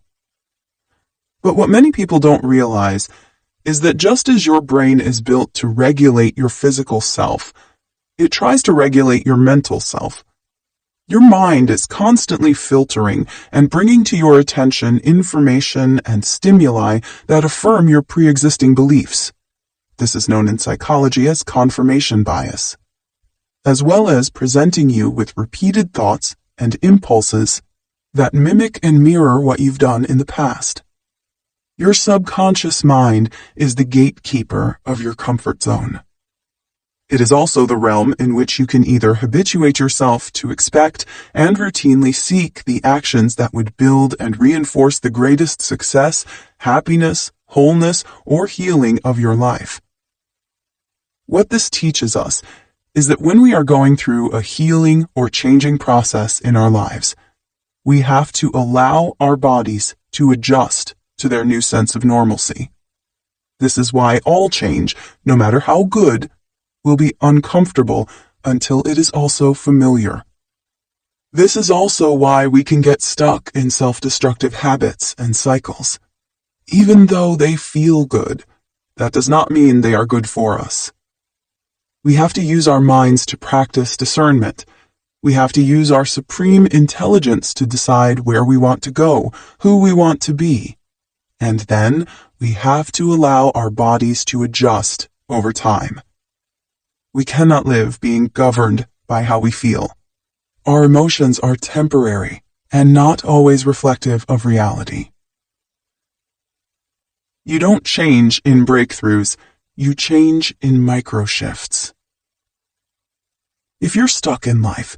But what many people don't realize is that just as your brain is built to regulate your physical self, it tries to regulate your mental self. Your mind is constantly filtering and bringing to your attention information and stimuli that affirm your pre-existing beliefs. This is known in psychology as confirmation bias, as well as presenting you with repeated thoughts and impulses that mimic and mirror what you've done in the past. Your subconscious mind is the gatekeeper of your comfort zone. It is also the realm in which you can either habituate yourself to expect and routinely seek the actions that would build and reinforce the greatest success, happiness, wholeness, or healing of your life. What this teaches us is that when we are going through a healing or changing process in our lives, we have to allow our bodies to adjust to their new sense of normalcy. This is why all change, no matter how good, will be uncomfortable until it is also familiar. This is also why we can get stuck in self-destructive habits and cycles. Even though they feel good, that does not mean they are good for us. We have to use our minds to practice discernment. We have to use our supreme intelligence to decide where we want to go, who we want to be. And then we have to allow our bodies to adjust over time. We cannot live being governed by how we feel. Our emotions are temporary and not always reflective of reality. You don't change in breakthroughs, you change in micro-shifts. If you're stuck in life,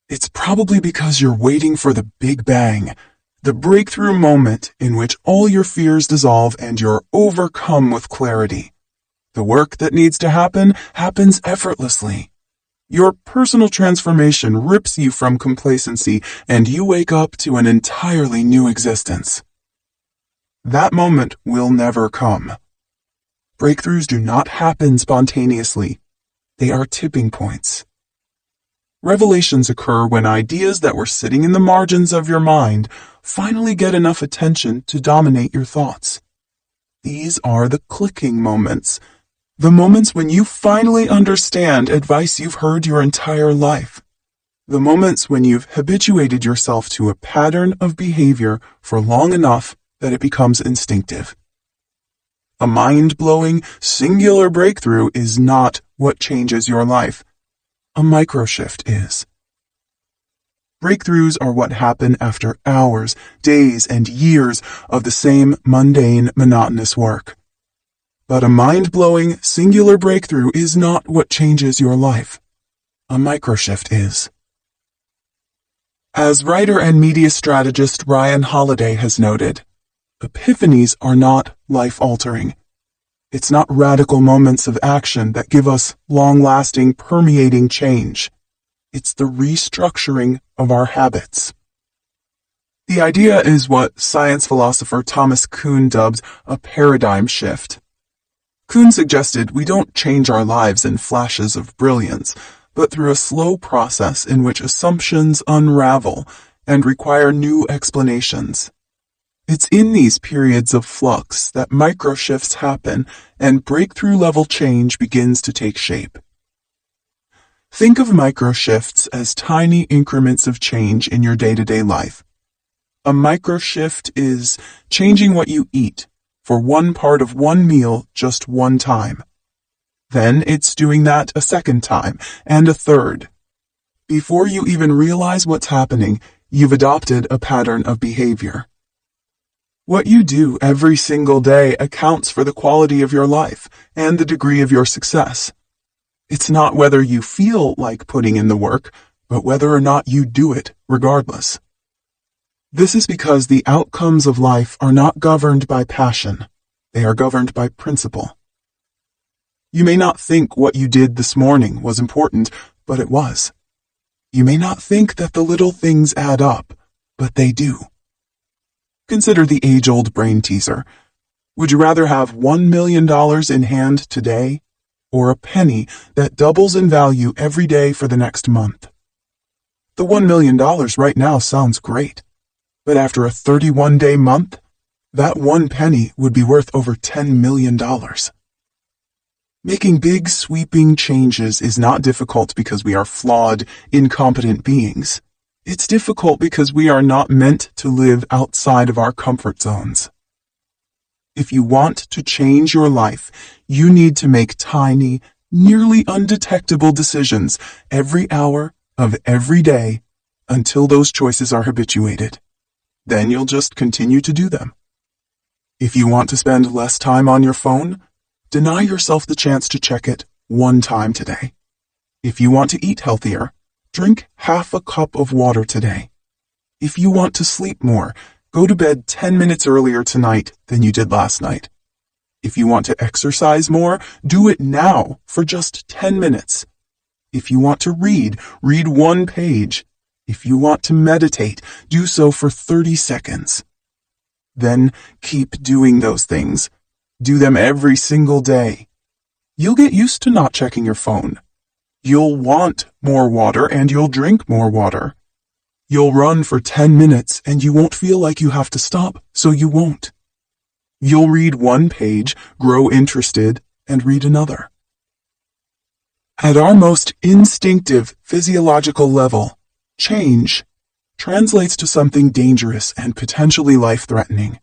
it's probably because you're waiting for the big bang, the breakthrough moment in which all your fears dissolve and you're overcome with clarity. The work that needs to happen happens effortlessly. Your personal transformation rips you from complacency and you wake up to an entirely new existence. That moment will never come. Breakthroughs do not happen spontaneously. They are tipping points. Revelations occur when ideas that were sitting in the margins of your mind finally get enough attention to dominate your thoughts. These are the clicking moments. The moments when you finally understand advice you've heard your entire life. The moments when you've habituated yourself to a pattern of behavior for long enough that it becomes instinctive. A mind-blowing, singular breakthrough is not what changes your life. A microshift is. Breakthroughs are what happen after hours, days, and years of the same mundane, monotonous work. But a mind-blowing, singular breakthrough is not what changes your life. A microshift is. As writer and media strategist Ryan Holiday has noted, epiphanies are not life-altering. It's not radical moments of action that give us long-lasting, permeating change. It's the restructuring of our habits. The idea is what science philosopher Thomas Kuhn dubbed a paradigm shift. Kuhn suggested we don't change our lives in flashes of brilliance, but through a slow process in which assumptions unravel and require new explanations. It's in these periods of flux that microshifts happen and breakthrough-level change begins to take shape. Think of microshifts as tiny increments of change in your day-to-day life. A microshift is changing what you eat for one part of one meal just one time. Then it's doing that a second time and a third. Before you even realize what's happening, you've adopted a pattern of behavior. What you do every single day accounts for the quality of your life and the degree of your success. It's not whether you feel like putting in the work, but whether or not you do it regardless. This is because the outcomes of life are not governed by passion. They are governed by principle. You may not think what you did this morning was important, but it was. You may not think that the little things add up, but they do. Consider the age-old brain teaser. Would you rather have $1 million in hand today, or a penny that doubles in value every day for the next month? The $1 million right now sounds great, but after a 31-day month, that one penny would be worth over $10 million. Making big, sweeping changes is not difficult because we are flawed, incompetent beings. It's difficult because we are not meant to live outside of our comfort zones. If you want to change your life, you need to make tiny, nearly undetectable decisions every hour of every day until those choices are habituated. Then you'll just continue to do them. If you want to spend less time on your phone, deny yourself the chance to check it one time today. If you want to eat healthier, drink half a cup of water today. If you want to sleep more, go to bed 10 minutes earlier tonight than you did last night. If you want to exercise more, do it now for just 10 minutes. If you want to read one page. If you want to meditate, do so for 30 seconds. Then keep doing those things. Do them every single day. You'll get used to not checking your phone. You'll want more water and you'll drink more water. You'll run for 10 minutes and you won't feel like you have to stop, so you won't. You'll read one page, grow interested, and read another. At our most instinctive physiological level, change translates to something dangerous and potentially life-threatening.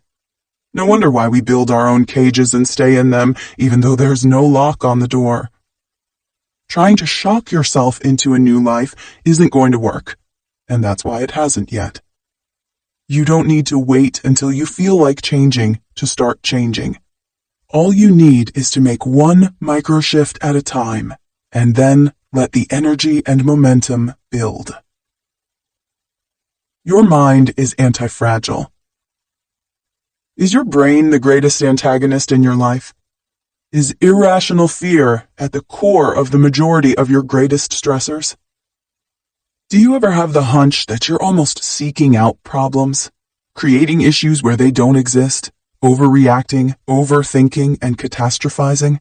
No wonder why we build our own cages and stay in them, even though there's no lock on the door. Trying to shock yourself into a new life isn't going to work, and that's why it hasn't yet. You don't need to wait until you feel like changing to start changing. All you need is to make one micro shift at a time, and then let the energy and momentum build. Your mind is anti-fragile. Is your brain the greatest antagonist in your life? Is irrational fear at the core of the majority of your greatest stressors? Do you ever have the hunch that you're almost seeking out problems, creating issues where they don't exist, overreacting, overthinking, and catastrophizing?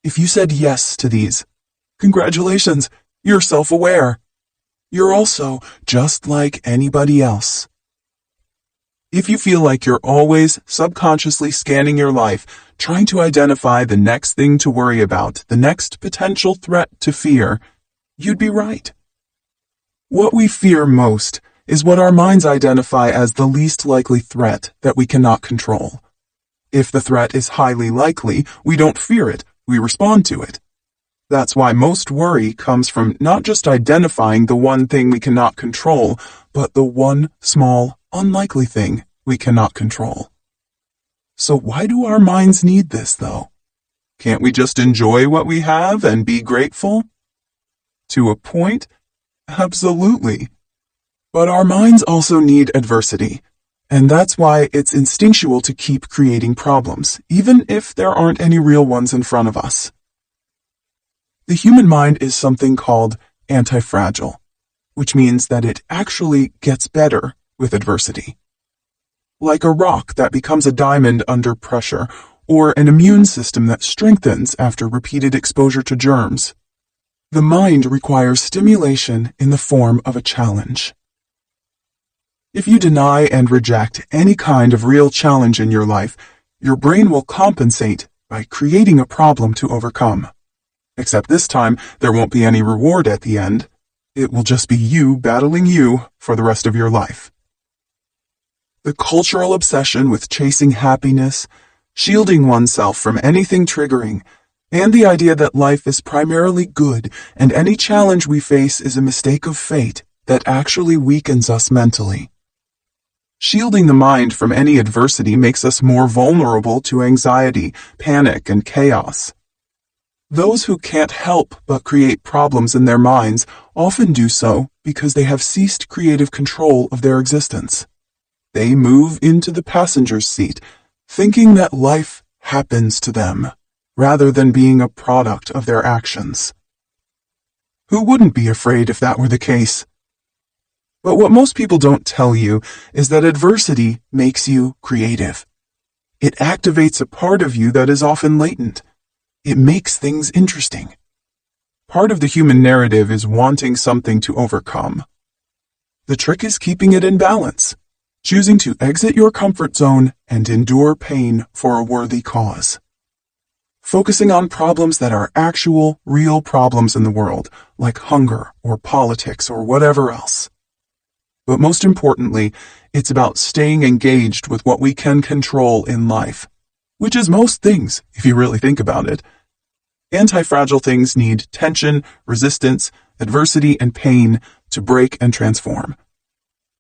If you said yes to these, congratulations, you're self-aware. You're also just like anybody else. If you feel like you're always subconsciously scanning your life, trying to identify the next thing to worry about, the next potential threat to fear, you'd be right. What we fear most is what our minds identify as the least likely threat that we cannot control. If the threat is highly likely, we don't fear it, we respond to it. That's why most worry comes from not just identifying the one thing we cannot control, but the one small, unlikely thing we cannot control. So why do our minds need this, though? Can't we just enjoy what we have and be grateful? To a point, absolutely. But our minds also need adversity, and that's why it's instinctual to keep creating problems, even if there aren't any real ones in front of us. The human mind is something called anti-fragile, which means that it actually gets better with adversity. Like a rock that becomes a diamond under pressure, or an immune system that strengthens after repeated exposure to germs. The mind requires stimulation in the form of a challenge. If you deny and reject any kind of real challenge in your life, your brain will compensate by creating a problem to overcome. Except this time, there won't be any reward at the end. It will just be you battling you for the rest of your life. The cultural obsession with chasing happiness, shielding oneself from anything triggering, and the idea that life is primarily good and any challenge we face is a mistake of fate that actually weakens us mentally. Shielding the mind from any adversity makes us more vulnerable to anxiety, panic, and chaos. Those who can't help but create problems in their minds often do so because they have ceased creative control of their existence. They move into the passenger's seat, thinking that life happens to them, rather than being a product of their actions. Who wouldn't be afraid if that were the case? But what most people don't tell you is that adversity makes you creative. It activates a part of you that is often latent. It makes things interesting. Part of the human narrative is wanting something to overcome. The trick is keeping it in balance, choosing to exit your comfort zone and endure pain for a worthy cause. Focusing on problems that are actual, real problems in the world, like hunger or politics or whatever else. But most importantly, it's about staying engaged with what we can control in life, which is most things, if you really think about it. Anti-fragile things need tension, resistance, adversity, and pain to break and transform.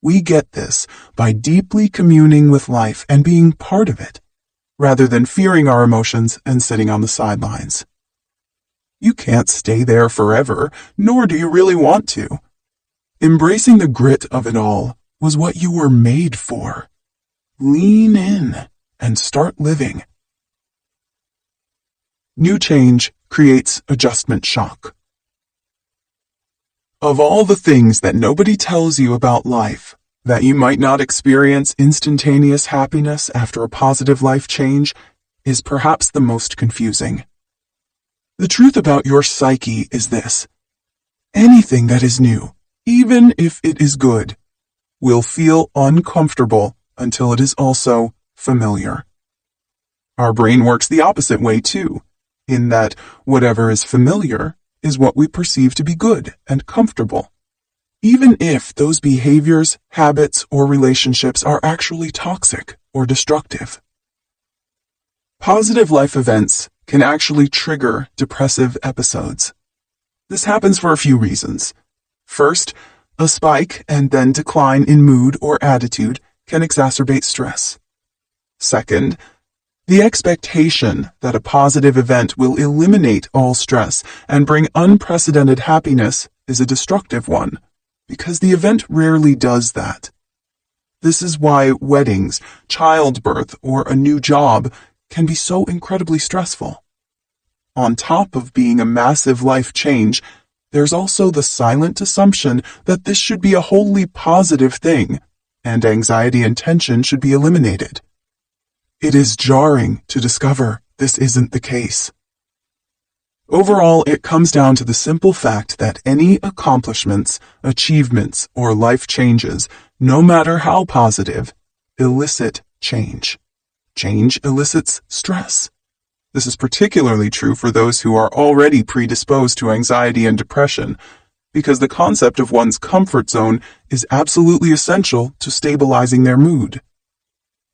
We get this by deeply communing with life and being part of it, rather than fearing our emotions and sitting on the sidelines. You can't stay there forever, nor do you really want to. Embracing the grit of it all was what you were made for. Lean in and start living. New change creates adjustment shock. Of all the things that nobody tells you about life, that you might not experience instantaneous happiness after a positive life change is perhaps the most confusing. The truth about your psyche is this: anything that is new, even if it is good, will feel uncomfortable until it is also familiar. Our brain works the opposite way too, in that whatever is familiar is what we perceive to be good and comfortable, even if those behaviors, habits, or relationships are actually toxic or destructive. Positive life events can actually trigger depressive episodes. This happens for a few reasons. First, a spike and then decline in mood or attitude can exacerbate stress. Second, the expectation that a positive event will eliminate all stress and bring unprecedented happiness is a destructive one, because the event rarely does that. This is why weddings, childbirth, or a new job can be so incredibly stressful. On top of being a massive life change, there's also the silent assumption that this should be a wholly positive thing, and anxiety and tension should be eliminated. It is jarring to discover this isn't the case. Overall, it comes down to the simple fact that any accomplishments, achievements, or life changes, no matter how positive, elicit change. Change elicits stress. This is particularly true for those who are already predisposed to anxiety and depression, because the concept of one's comfort zone is absolutely essential to stabilizing their mood.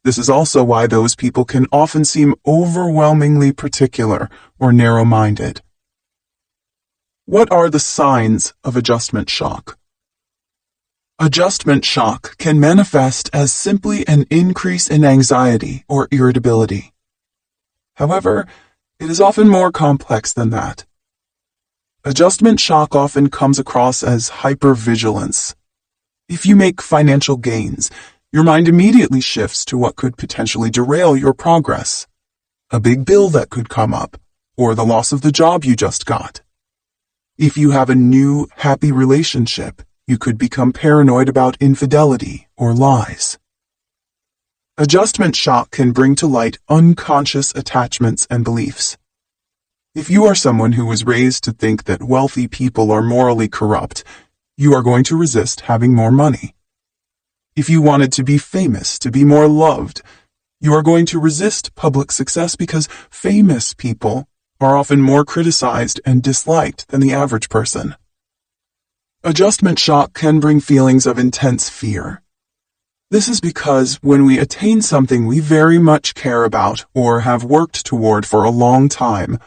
This is also why those people can often seem overwhelmingly particular or narrow-minded. What are the signs of adjustment shock? Adjustment shock can manifest as simply an increase in anxiety or irritability. However, it is often more complex than that. Adjustment shock often comes across as hypervigilance. If you make financial gains, your mind immediately shifts to what could potentially derail your progress. A big bill that could come up, or the loss of the job you just got. If you have a new, happy relationship, you could become paranoid about infidelity or lies. Adjustment shock can bring to light unconscious attachments and beliefs. If you are someone who was raised to think that wealthy people are morally corrupt, you are going to resist having more money. If you wanted to be famous, to be more loved, you are going to resist public success because famous people are often more criticized and disliked than the average person. Adjustment shock can bring feelings of intense fear. This is because when we attain something we very much care about or have worked toward for a long time,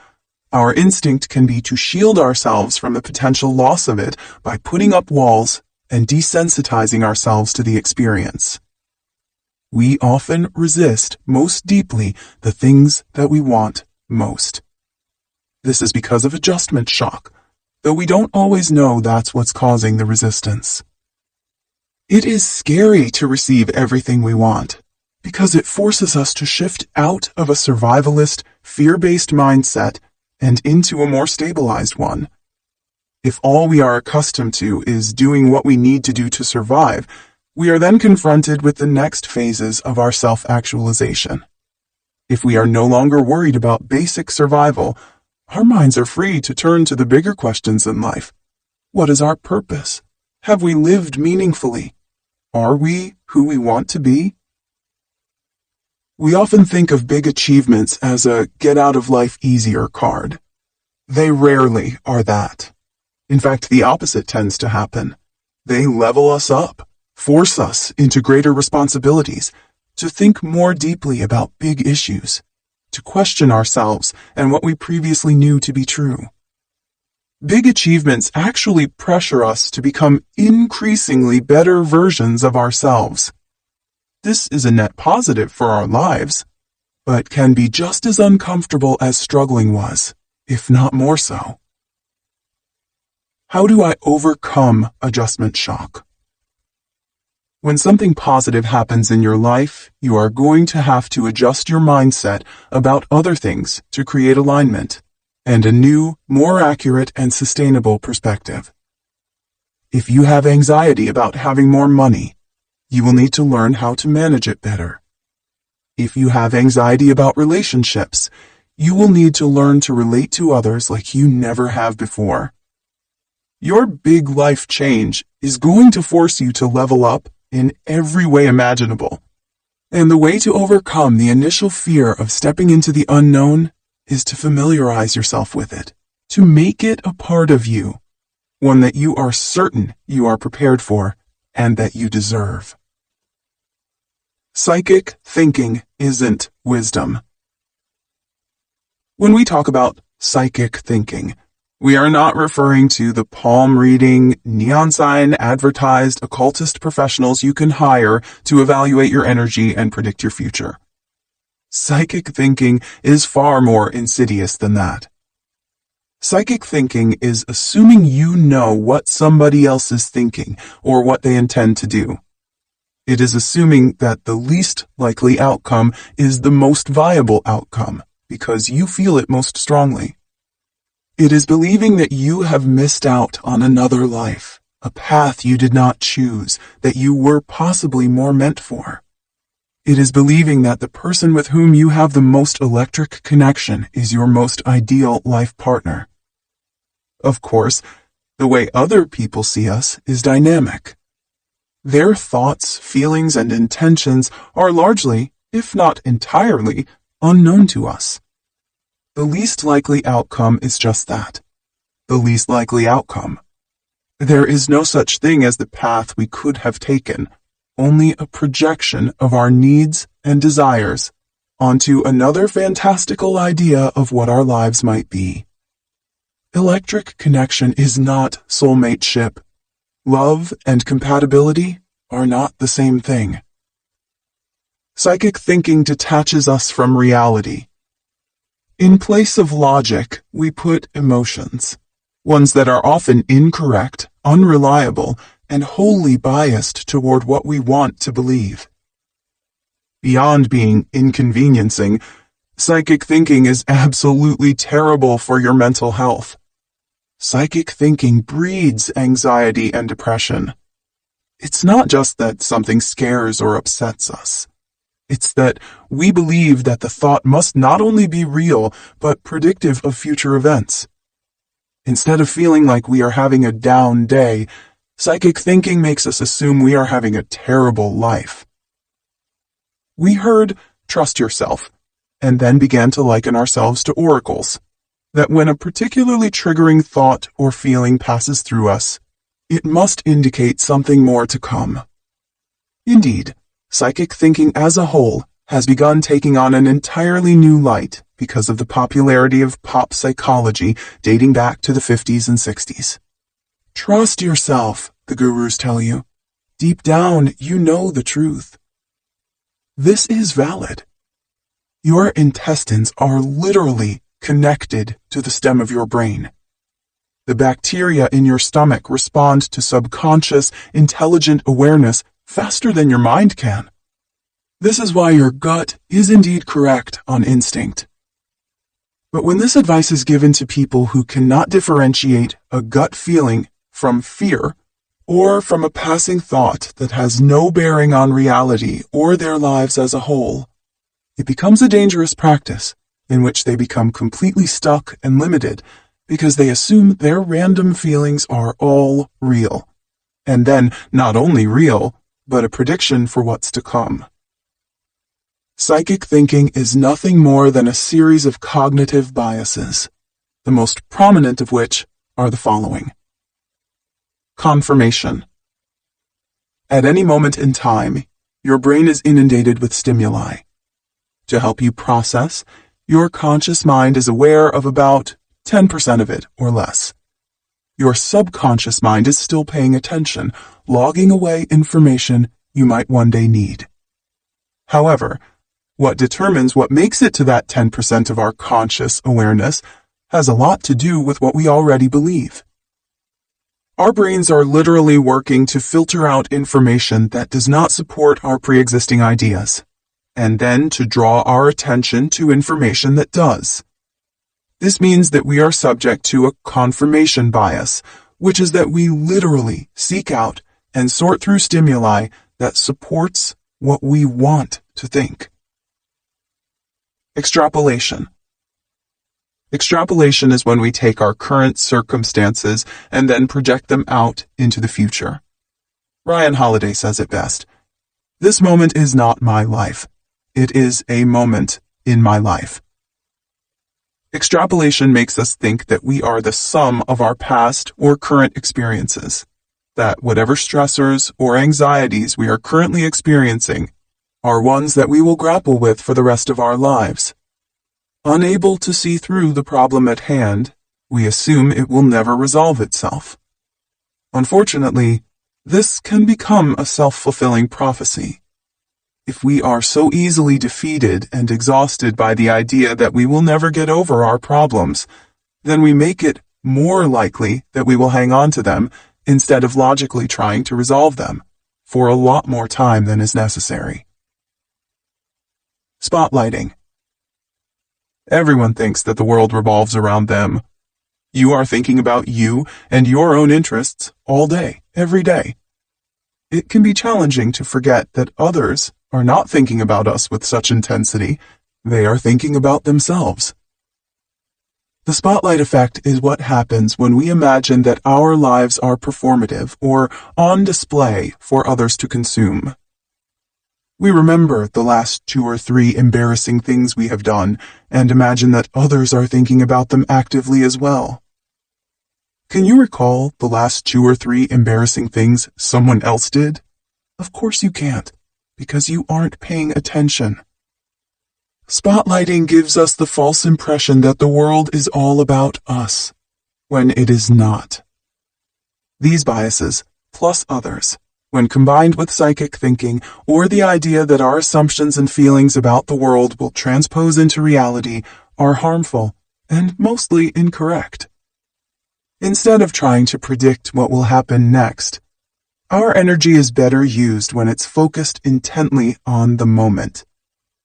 our instinct can be to shield ourselves from the potential loss of it by putting up walls and desensitizing ourselves to the experience. we often resist most deeply the things that we want most. This is because of adjustment shock, though we don't always know that's what's causing the resistance. It is scary to receive everything we want, because it forces us to shift out of a survivalist, fear-based mindset and into a more stabilized one. If all we are accustomed to is doing what we need to do to survive, we are then confronted with the next phases of our self-actualization. If we are no longer worried about basic survival, our minds are free to turn to the bigger questions in life. What is our purpose? Have we lived meaningfully? Are we who we want to be? We often think of big achievements as a get-out-of-life-easier card. They rarely are that. In fact, the opposite tends to happen. They level us up, force us into greater responsibilities, to think more deeply about big issues, to question ourselves and what we previously knew to be true. Big achievements actually pressure us to become increasingly better versions of ourselves. This is a net positive for our lives, but can be just as uncomfortable as struggling was, if not more so. How do I overcome adjustment shock? When something positive happens in your life, you are going to have to adjust your mindset about other things to create alignment and a new, more accurate and sustainable perspective. If you have anxiety about having more money, you will need to learn how to manage it better. If you have anxiety about relationships, you will need to learn to relate to others like you never have before. Your big life change is going to force you to level up in every way imaginable. And the way to overcome the initial fear of stepping into the unknown is to familiarize yourself with it, to make it a part of you, one that you are certain you are prepared for and that you deserve. Psychic thinking isn't wisdom. When we talk about psychic thinking, we are not referring to the palm-reading, neon sign advertised occultist professionals you can hire to evaluate your energy and predict your future. Psychic thinking is far more insidious than that. Psychic thinking is assuming you know what somebody else is thinking or what they intend to do. It is assuming that the least likely outcome is the most viable outcome because you feel it most strongly. It is believing that you have missed out on another life, a path you did not choose, that you were possibly more meant for. It is believing that the person with whom you have the most electric connection is your most ideal life partner. Of course, the way other people see us is dynamic. Their thoughts, feelings, and intentions are largely, if not entirely, unknown to us. The least likely outcome is just that. The least likely outcome. There is no such thing as the path we could have taken, only a projection of our needs and desires onto another fantastical idea of what our lives might be. Electric connection is not soulmateship. Love and compatibility are not the same thing. Psychic thinking detaches us from reality. In place of logic, we put emotions, ones that are often incorrect, unreliable, and wholly biased toward what we want to believe. Beyond being inconveniencing, psychic thinking is absolutely terrible for your mental health. Psychic thinking breeds anxiety and depression. It's not just that something scares or upsets us. It's that we believe that the thought must not only be real, but predictive of future events. Instead of feeling like we are having a down day, psychic thinking makes us assume we are having a terrible life. We heard, "Trust yourself," and then began to liken ourselves to oracles, that when a particularly triggering thought or feeling passes through us, it must indicate something more to come. Indeed, psychic thinking as a whole has begun taking on an entirely new light because of the popularity of pop psychology dating back to the 50s and 60s. Trust yourself, the gurus tell you. Deep down, you know the truth. This is valid. Your intestines are literally connected to the stem of your brain. The bacteria in your stomach respond to subconscious, intelligent awareness faster than your mind can. This is why your gut is indeed correct on instinct. But when this advice is given to people who cannot differentiate a gut feeling from fear, or from a passing thought that has no bearing on reality or their lives as a whole, it becomes a dangerous practice in which they become completely stuck and limited because they assume their random feelings are all real, and then not only real, but a prediction for what's to come. Psychic thinking is nothing more than a series of cognitive biases, the most prominent of which are the following. Confirmation. At any moment in time, your brain is inundated with stimuli. To help you process, your conscious mind is aware of about 10% of it or less. Your subconscious mind is still paying attention, logging away information you might one day need. However, what determines what makes it to that 10% of our conscious awareness has a lot to do with what we already believe. Our brains are literally working to filter out information that does not support our pre-existing ideas, and then to draw our attention to information that does. This means that we are subject to a confirmation bias, which is that we literally seek out and sort through stimuli that supports what we want to think. Extrapolation. Extrapolation is when we take our current circumstances and then project them out into the future. Ryan Holiday says it best. This moment is not my life. It is a moment in my life. Extrapolation makes us think that we are the sum of our past or current experiences, that whatever stressors or anxieties we are currently experiencing are ones that we will grapple with for the rest of our lives. Unable to see through the problem at hand, we assume it will never resolve itself. Unfortunately, this can become a self-fulfilling prophecy. If we are so easily defeated and exhausted by the idea that we will never get over our problems, then we make it more likely that we will hang on to them instead of logically trying to resolve them for a lot more time than is necessary. Spotlighting. Everyone thinks that the world revolves around them. You are thinking about you and your own interests all day, every day. It can be challenging to forget that others are not thinking about us with such intensity. They are thinking about themselves. The spotlight effect is what happens when we imagine that our lives are performative or on display for others to consume. We remember the last 2 or 3 embarrassing things we have done and imagine that others are thinking about them actively as well. Can you recall the last 2 or 3 embarrassing things someone else did? Of course you can't, because you aren't paying attention. Spotlighting gives us the false impression that the world is all about us, when it is not. These biases, plus others, when combined with psychic thinking or the idea that our assumptions and feelings about the world will transpose into reality, are harmful and mostly incorrect. Instead of trying to predict what will happen next, our energy is better used when it's focused intently on the moment.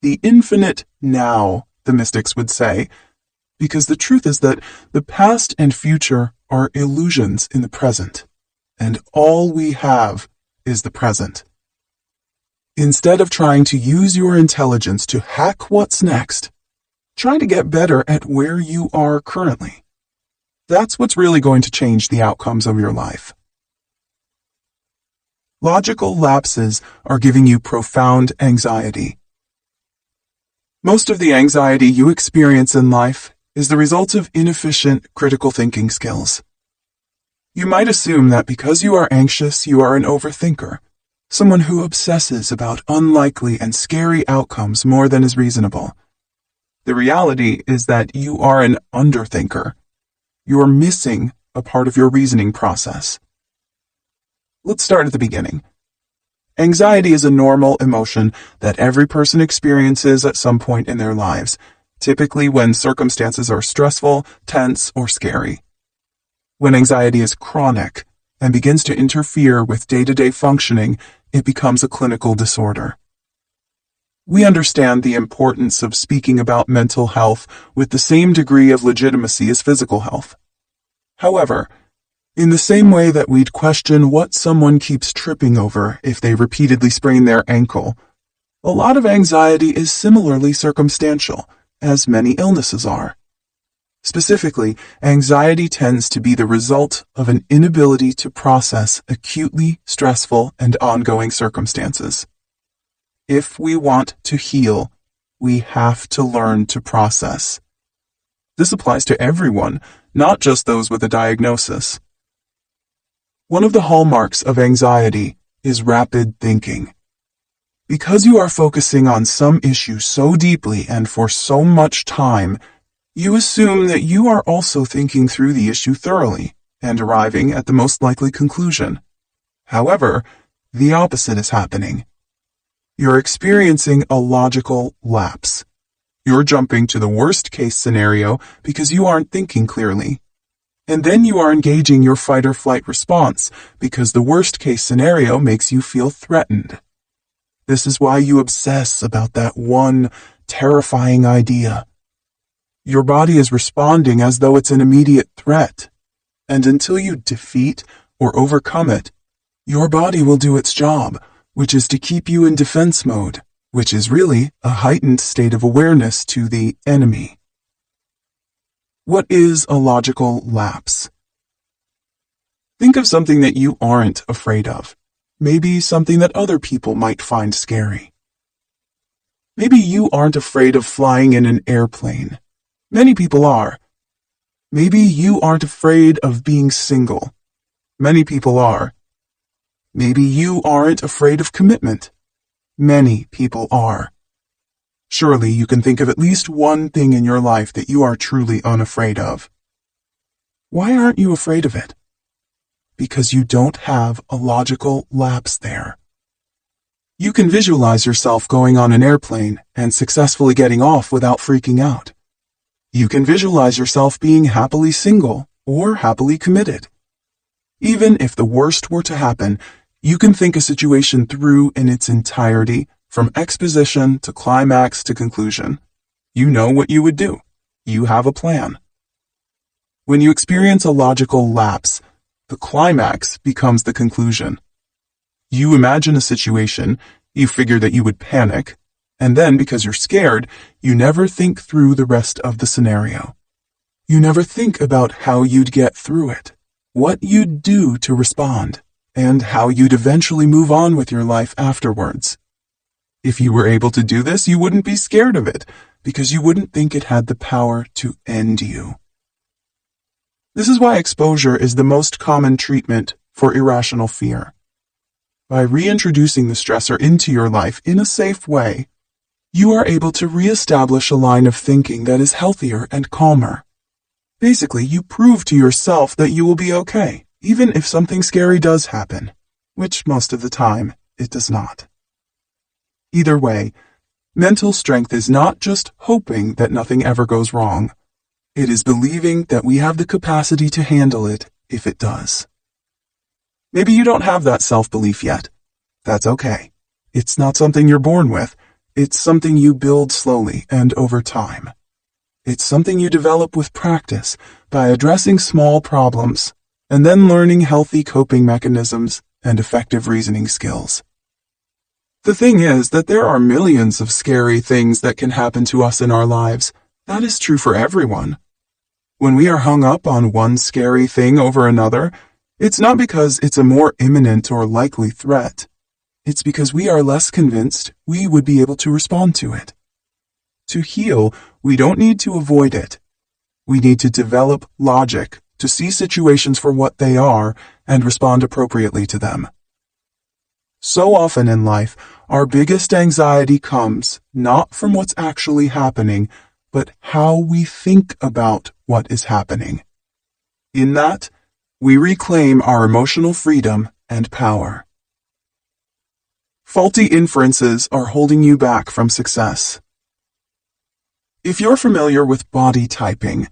The infinite now, the mystics would say, because the truth is that the past and future are illusions in the present, and all we have is the present. Instead of trying to use your intelligence to hack what's next, try to get better at where you are currently. That's what's really going to change the outcomes of your life. Logical lapses are giving you profound anxiety. Most of the anxiety you experience in life is the result of inefficient critical thinking skills. You might assume that because you are anxious, you are an overthinker, someone who obsesses about unlikely and scary outcomes more than is reasonable. The reality is that you are an underthinker. You are missing a part of your reasoning process. Let's start at the beginning. Anxiety is a normal emotion that every person experiences at some point in their lives, typically when circumstances are stressful, tense, or scary. When anxiety is chronic and begins to interfere with day-to-day functioning, it becomes a clinical disorder. We understand the importance of speaking about mental health with the same degree of legitimacy as physical health. However, in the same way that we'd question what someone keeps tripping over if they repeatedly sprain their ankle, a lot of anxiety is similarly circumstantial, as many illnesses are. Specifically, anxiety tends to be the result of an inability to process acutely stressful and ongoing circumstances. If we want to heal, we have to learn to process. This applies to everyone, not just those with a diagnosis. One of the hallmarks of anxiety is rapid thinking. Because you are focusing on some issue so deeply and for so much time, you assume that you are also thinking through the issue thoroughly and arriving at the most likely conclusion. However, the opposite is happening. You're experiencing a logical lapse. You're jumping to the worst-case scenario because you aren't thinking clearly. And then you are engaging your fight-or-flight response because the worst-case scenario makes you feel threatened. This is why you obsess about that one terrifying idea. Your body is responding as though it's an immediate threat. And until you defeat or overcome it, your body will do its job, which is to keep you in defense mode, which is really a heightened state of awareness to the enemy. What is a logical lapse? Think of something that you aren't afraid of. Maybe something that other people might find scary. Maybe you aren't afraid of flying in an airplane. Many people are. Maybe you aren't afraid of being single. Many people are. Maybe you aren't afraid of commitment. Many people are. Surely you can think of at least one thing in your life that you are truly unafraid of. Why aren't you afraid of it? Because you don't have a logical lapse there. You can visualize yourself going on an airplane and successfully getting off without freaking out. You can visualize yourself being happily single or happily committed. Even if the worst were to happen, you can think a situation through in its entirety, from exposition to climax to conclusion. You know what you would do. You have a plan. When you experience a logical lapse, the climax becomes the conclusion. You imagine a situation, you figure that you would panic, and then because you're scared, you never think through the rest of the scenario. You never think about how you'd get through it, what you'd do to respond, and how you'd eventually move on with your life afterwards. If you were able to do this, you wouldn't be scared of it, because you wouldn't think it had the power to end you. This is why exposure is the most common treatment for irrational fear. By reintroducing the stressor into your life in a safe way, you are able to reestablish a line of thinking that is healthier and calmer. Basically, you prove to yourself that you will be okay, even if something scary does happen, which most of the time it does not. Either way, mental strength is not just hoping that nothing ever goes wrong. It is believing that we have the capacity to handle it if it does. Maybe you don't have that self-belief yet. That's okay. It's not something you're born with. It's something you build slowly and over time. It's something you develop with practice by addressing small problems and then learning healthy coping mechanisms and effective reasoning skills. The thing is that there are millions of scary things that can happen to us in our lives. That is true for everyone. When we are hung up on one scary thing over another, it's not because it's a more imminent or likely threat. It's because we are less convinced we would be able to respond to it. To heal, we don't need to avoid it. We need to develop logic to see situations for what they are and respond appropriately to them. So often in life, our biggest anxiety comes not from what's actually happening, but how we think about what is happening. In that, we reclaim our emotional freedom and power. Faulty inferences are holding you back from success. If you're familiar with body typing,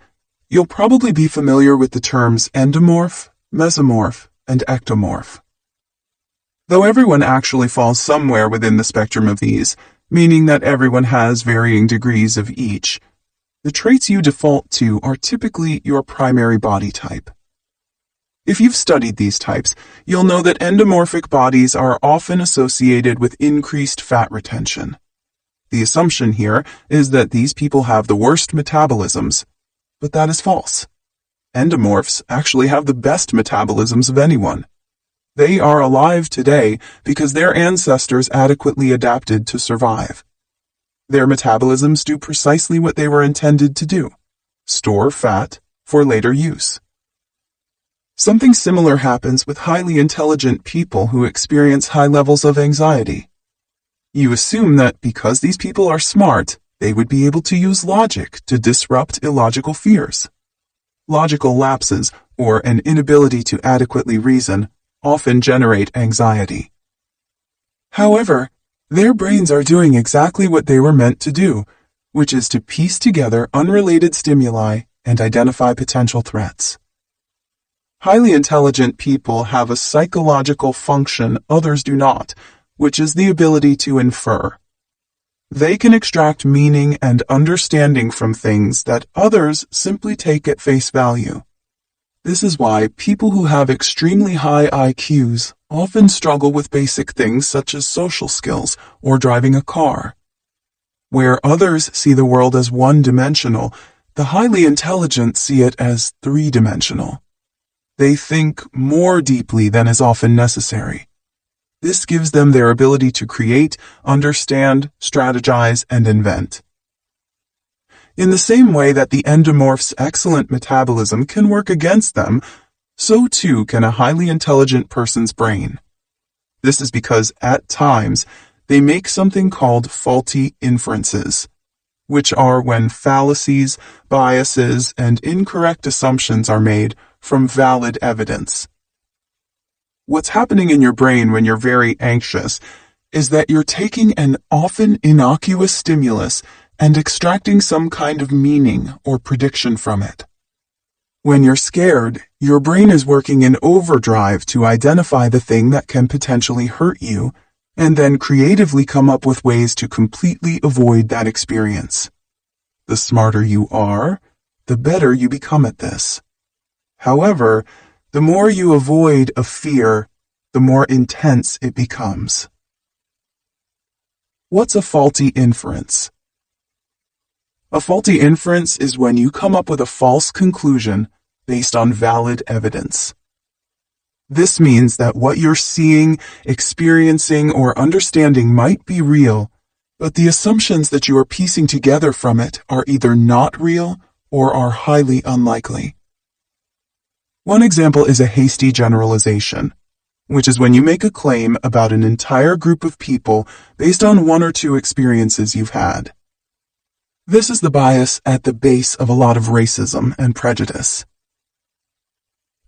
you'll probably be familiar with the terms endomorph, mesomorph, and ectomorph. Though everyone actually falls somewhere within the spectrum of these, meaning that everyone has varying degrees of each, the traits you default to are typically your primary body type. If you've studied these types, you'll know that endomorphic bodies are often associated with increased fat retention. The assumption here is that these people have the worst metabolisms, but that is false. Endomorphs actually have the best metabolisms of anyone. They are alive today because their ancestors adequately adapted to survive. Their metabolisms do precisely what they were intended to do: store fat for later use. Something similar happens with highly intelligent people who experience high levels of anxiety. You assume that because these people are smart, they would be able to use logic to disrupt illogical fears. Logical lapses, or an inability to adequately reason, often generate anxiety. However, their brains are doing exactly what they were meant to do, which is to piece together unrelated stimuli and identify potential threats. Highly intelligent people have a psychological function others do not, which is the ability to infer. They can extract meaning and understanding from things that others simply take at face value. This is why people who have extremely high IQs often struggle with basic things such as social skills or driving a car. Where others see the world as one-dimensional, the highly intelligent see it as three-dimensional. They think more deeply than is often necessary. This gives them their ability to create, understand, strategize, and invent. In the same way that the endomorph's excellent metabolism can work against them, so too can a highly intelligent person's brain. This is because, at times, they make something called faulty inferences, which are when fallacies, biases, and incorrect assumptions are made from valid evidence. What's happening in your brain when you're very anxious is that you're taking an often innocuous stimulus and extracting some kind of meaning or prediction from it. When you're scared, your brain is working in overdrive to identify the thing that can potentially hurt you, and then creatively come up with ways to completely avoid that experience. The smarter you are, the better you become at this. However, the more you avoid a fear, the more intense it becomes. What's a faulty inference? A faulty inference is when you come up with a false conclusion based on valid evidence. This means that what you're seeing, experiencing, or understanding might be real, but the assumptions that you are piecing together from it are either not real or are highly unlikely. One example is a hasty generalization, which is when you make a claim about an entire group of people based on one or two experiences you've had. This is the bias at the base of a lot of racism and prejudice.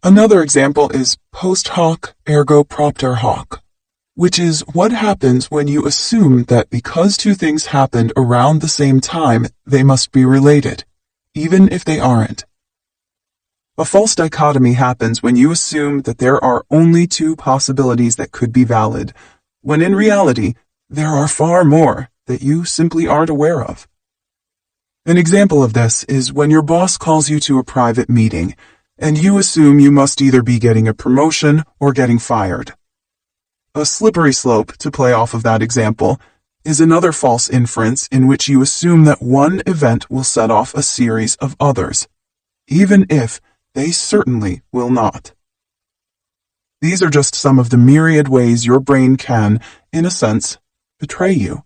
Another example is post hoc ergo propter hoc, which is what happens when you assume that because two things happened around the same time, they must be related, even if they aren't. A false dichotomy happens when you assume that there are only two possibilities that could be valid, when in reality, there are far more that you simply aren't aware of. An example of this is when your boss calls you to a private meeting, and you assume you must either be getting a promotion or getting fired. A slippery slope, to play off of that example, is another false inference in which you assume that one event will set off a series of others, even if they certainly will not. These are just some of the myriad ways your brain can, in a sense, betray you.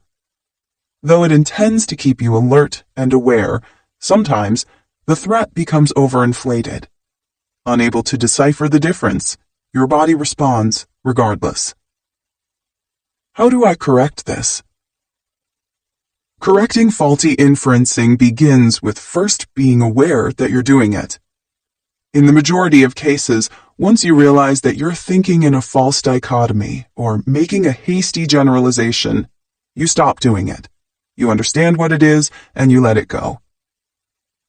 Though it intends to keep you alert and aware, sometimes the threat becomes overinflated. Unable to decipher the difference, your body responds regardless. How do I correct this? Correcting faulty inferencing begins with first being aware that you're doing it. In the majority of cases, Once you realize that you're thinking in a false dichotomy or making a hasty generalization, you stop doing it. You understand what it is and you let it go.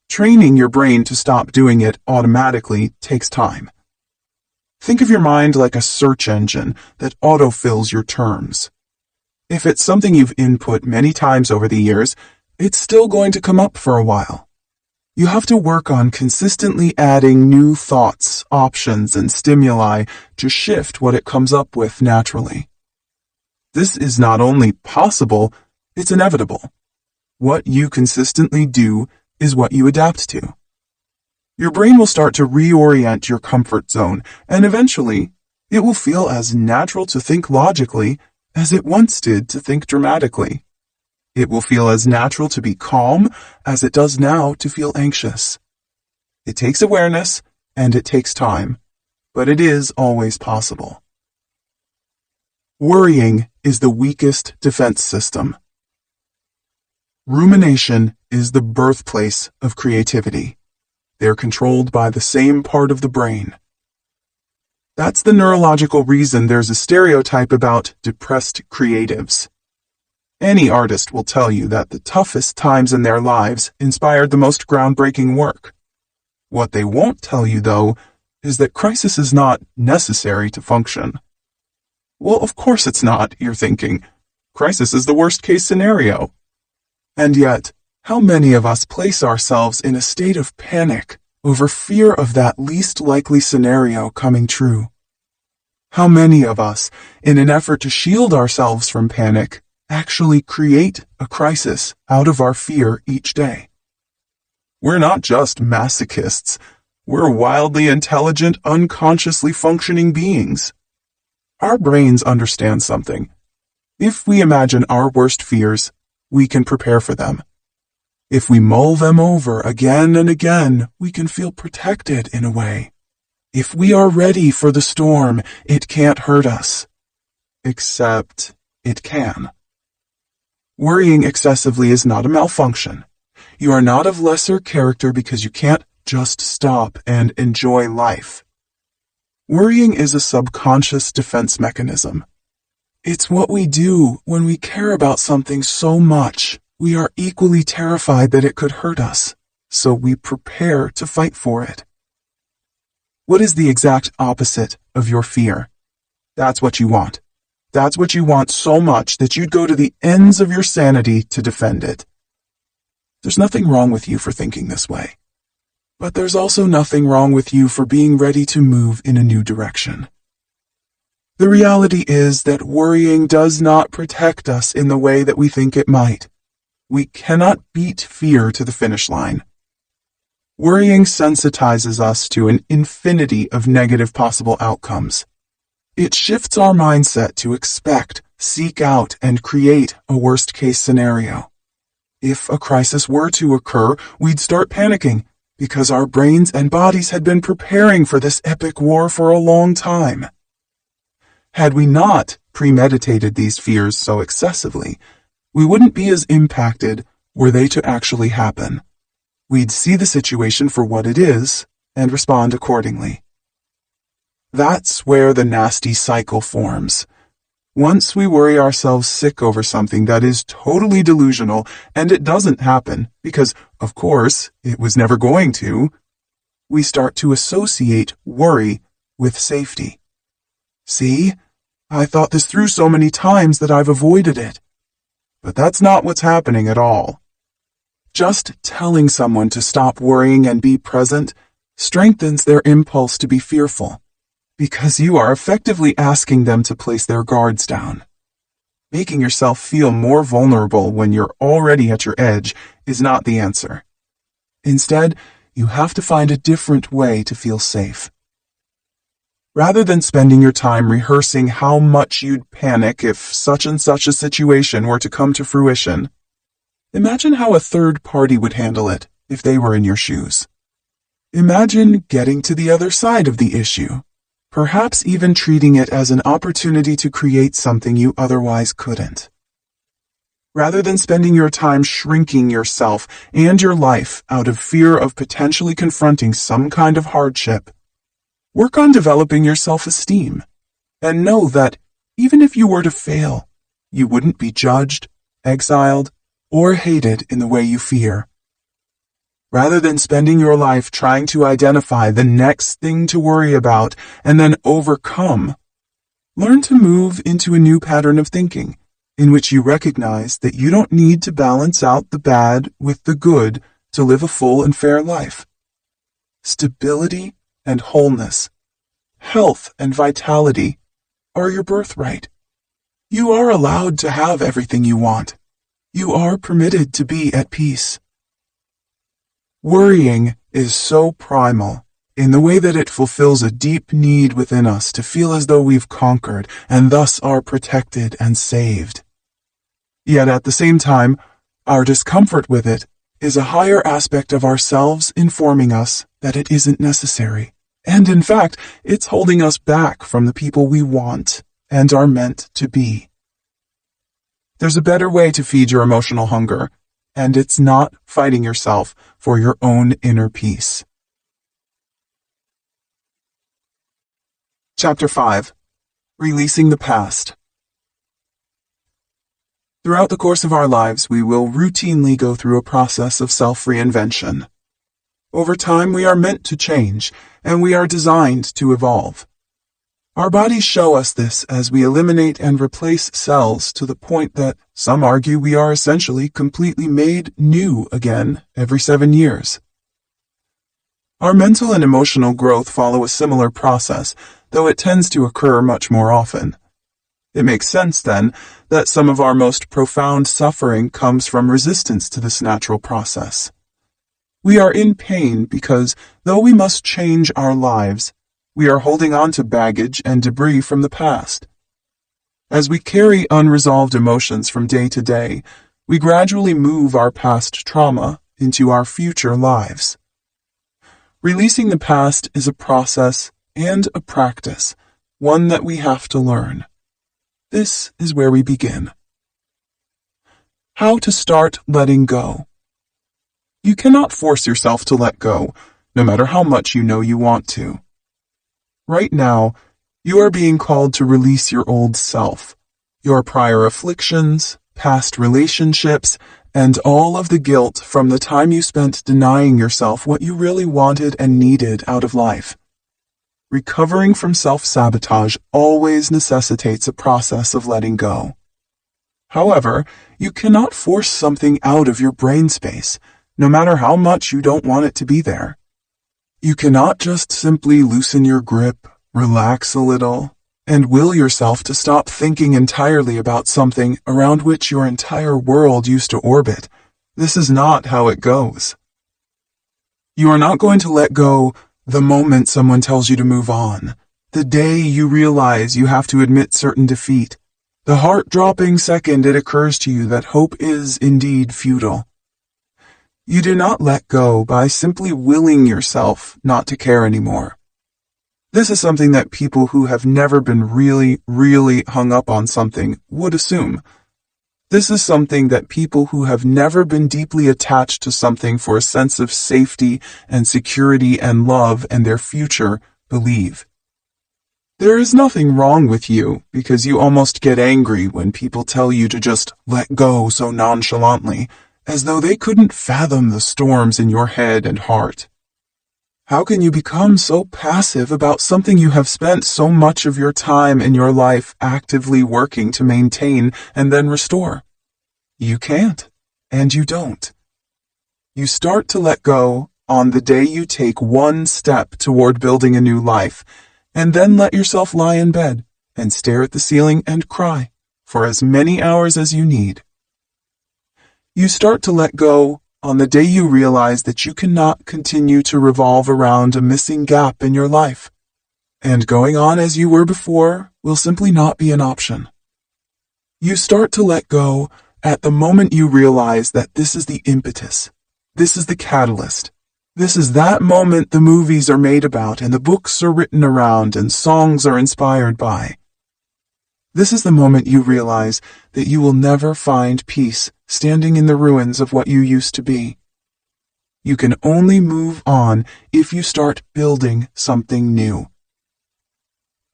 Training your brain to stop doing it automatically takes time. Think of your mind like a search engine that autofills your terms. If it's something you've input many times over the years, it's still going to come up for a while. You have to work on consistently adding new thoughts, options, and stimuli to shift what it comes up with naturally. This is not only possible, it's inevitable. What you consistently do is what you adapt to. Your brain will start to reorient your comfort zone, and eventually, it will feel as natural to think logically as it once did to think dramatically. It will feel as natural to be calm as it does now to feel anxious. It takes awareness, and it takes time, but it is always possible. Worrying is the weakest defense system. Rumination is the birthplace of creativity. They're controlled by the same part of the brain. That's the neurological reason there's a stereotype about depressed creatives. Any artist will tell you that the toughest times in their lives inspired the most groundbreaking work. What they won't tell you, though, is that crisis is not necessary to function. Well, of course it's not, you're thinking. Crisis is the worst-case scenario. And yet, how many of us place ourselves in a state of panic over fear of that least likely scenario coming true? How many of us, in an effort to shield ourselves from panic, actually create a crisis out of our fear each day? We're not just masochists. We're wildly intelligent, unconsciously functioning beings. Our brains understand something. If we imagine our worst fears, we can prepare for them. If we mull them over again and again, we can feel protected in a way. If we are ready for the storm, it can't hurt us. Except it can. Worrying excessively is not a malfunction. You are not of lesser character because you can't just stop and enjoy life. Worrying is a subconscious defense mechanism. It's what we do when we care about something so much we are equally terrified that it could hurt us, so we prepare to fight for it. What is the exact opposite of your fear? That's what you want. That's what you want so much that you'd go to the ends of your sanity to defend it. There's nothing wrong with you for thinking this way. But there's also nothing wrong with you for being ready to move in a new direction. The reality is that worrying does not protect us in the way that we think it might. We cannot beat fear to the finish line. Worrying sensitizes us to an infinity of negative possible outcomes. It shifts our mindset to expect, seek out, and create a worst-case scenario. If a crisis were to occur, we'd start panicking because our brains and bodies had been preparing for this epic war for a long time. Had we not premeditated these fears so excessively, we wouldn't be as impacted were they to actually happen. We'd see the situation for what it is and respond accordingly. That's where the nasty cycle forms. Once we worry ourselves sick over something that is totally delusional and it doesn't happen because, of course, it was never going to, we start to associate worry with safety. See, I thought this through so many times that I've avoided it. But that's not what's happening at all. Just telling someone to stop worrying and be present strengthens their impulse to be fearful, because you are effectively asking them to place their guards down. Making yourself feel more vulnerable when you're already at your edge is not the answer. Instead, you have to find a different way to feel safe. Rather than spending your time rehearsing how much you'd panic if such and such a situation were to come to fruition, imagine how a third party would handle it if they were in your shoes. Imagine getting to the other side of the issue, perhaps even treating it as an opportunity to create something you otherwise couldn't. Rather than spending your time shrinking yourself and your life out of fear of potentially confronting some kind of hardship, Work on developing your self-esteem, and know that even if you were to fail, you wouldn't be judged, exiled, or hated in the way you fear. Rather than spending your life trying to identify the next thing to worry about and then overcome, learn to move into a new pattern of thinking in which you recognize that you don't need to balance out the bad with the good to live a full and fair life. Stability and wholeness, health and vitality are your birthright. You are allowed to have everything you want. You are permitted to be at peace. Worrying is so primal in the way that it fulfills a deep need within us to feel as though we've conquered and thus are protected and saved. Yet at the same time, our discomfort with it is a higher aspect of ourselves informing us that it isn't necessary. And in fact, it's holding us back from the people we want and are meant to be. There's a better way to feed your emotional hunger, and it's not fighting yourself for your own inner peace. Chapter 5. Releasing the Past. Throughout the course of our lives, we will routinely go through a process of self-reinvention. Over time, we are meant to change, and we are designed to evolve. Our bodies show us this as we eliminate and replace cells to the point that some argue we are essentially completely made new again every 7 years. Our mental and emotional growth follow a similar process, though it tends to occur much more often. It makes sense, then, that some of our most profound suffering comes from resistance to this natural process. We are in pain because, though we must change our lives, we are holding on to baggage and debris from the past. As we carry unresolved emotions from day to day, we gradually move our past trauma into our future lives. Releasing the past is a process and a practice, one that we have to learn. This is where we begin. How to start letting go. You cannot force yourself to let go, no matter how much you know you want to. Right now, you are being called to release your old self, your prior afflictions, past relationships, and all of the guilt from the time you spent denying yourself what you really wanted and needed out of life. Recovering from self-sabotage always necessitates a process of letting go. However, you cannot force something out of your brain space, no matter how much you don't want it to be there. You cannot just simply loosen your grip, relax a little, and will yourself to stop thinking entirely about something around which your entire world used to orbit. This is not how it goes. You are not going to let go the moment someone tells you to move on, the day you realize you have to admit certain defeat, the heart-dropping second it occurs to you that hope is indeed futile. You do not let go by simply willing yourself not to care anymore. This is something that people who have never been really hung up on something would assume. This is something that people who have never been deeply attached to something for a sense of safety and security and love and their future believe. There is nothing wrong with you because you almost get angry when people tell you to just let go so nonchalantly, as though they couldn't fathom the storms in your head and heart. How can you become so passive about something you have spent so much of your time in your life actively working to maintain and then restore? You can't, and you don't. You start to let go on the day you take one step toward building a new life, and then let yourself lie in bed and stare at the ceiling and cry for as many hours as you need. You start to let go on the day you realize that you cannot continue to revolve around a missing gap in your life, and going on as you were before will simply not be an option. You start to let go at the moment you realize that this is the impetus, this is the catalyst, this is that moment the movies are made about and the books are written around and songs are inspired by. This is the moment you realize that you will never find peace standing in the ruins of what you used to be. You can only move on if you start building something new,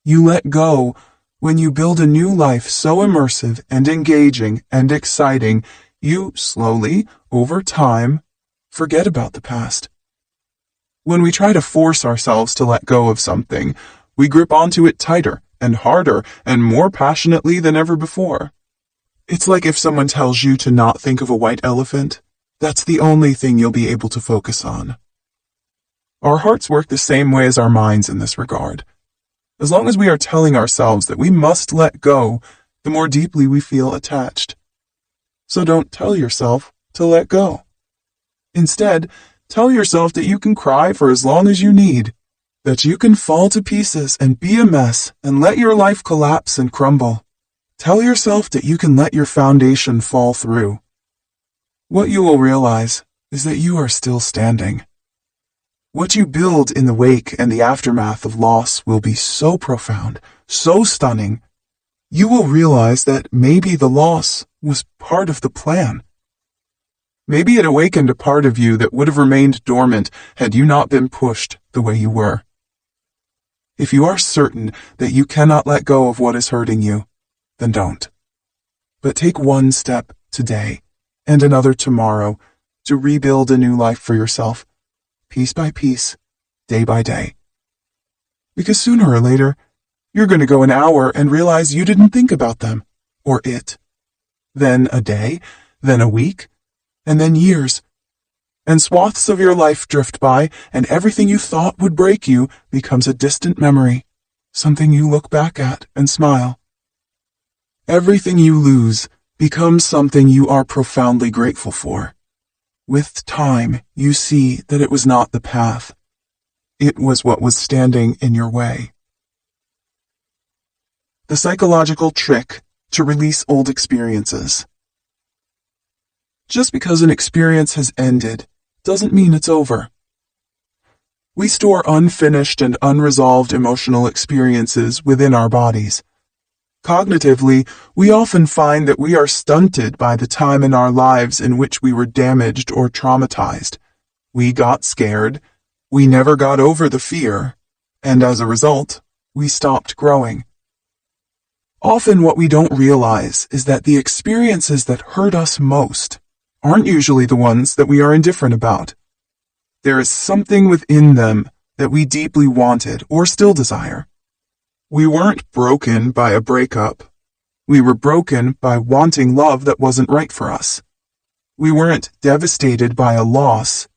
You let go when you build a new life so immersive and engaging and exciting, you slowly, over time, forget about the past. When we try to force ourselves to let go of something, we grip onto it tighter and harder and more passionately than ever before. It's like if someone tells you to not think of a white elephant, that's the only thing you'll be able to focus on. Our hearts work the same way as our minds in this regard. As long as we are telling ourselves that we must let go, the more deeply we feel attached. So don't tell yourself to let go. Instead, tell yourself that you can cry for as long as you need, that you can fall to pieces and be a mess and let your life collapse and crumble. Tell yourself that you can let your foundation fall through. What you will realize is that you are still standing. What you build in the wake and the aftermath of loss will be so profound, so stunning. You will realize that maybe the loss was part of the plan. Maybe it awakened a part of you that would have remained dormant had you not been pushed the way you were. If you are certain that you cannot let go of what is hurting you, then don't. But take one step today and another tomorrow to rebuild a new life for yourself, piece by piece, day by day. Because sooner or later, you're going to go an hour and realize you didn't think about them, or it. Then a day, then a week, and then years. And swaths of your life drift by, and everything you thought would break you becomes a distant memory, something you look back at and smile. Everything you lose becomes something you are profoundly grateful for. With time, you see that it was not the path. It was what was standing in your way. The psychological trick to release old experiences. Just because an experience has ended doesn't mean it's over. We store unfinished and unresolved emotional experiences within our bodies. Cognitively, we often find that we are stunted by the time in our lives in which we were damaged or traumatized. We got scared, we never got over the fear, and as a result, we stopped growing. Often what we don't realize is that the experiences that hurt us most aren't usually the ones that we are indifferent about. There is something within them that we deeply wanted or still desire. We weren't broken by a breakup. We were broken by wanting love that wasn't right for us. We weren't devastated by a loss.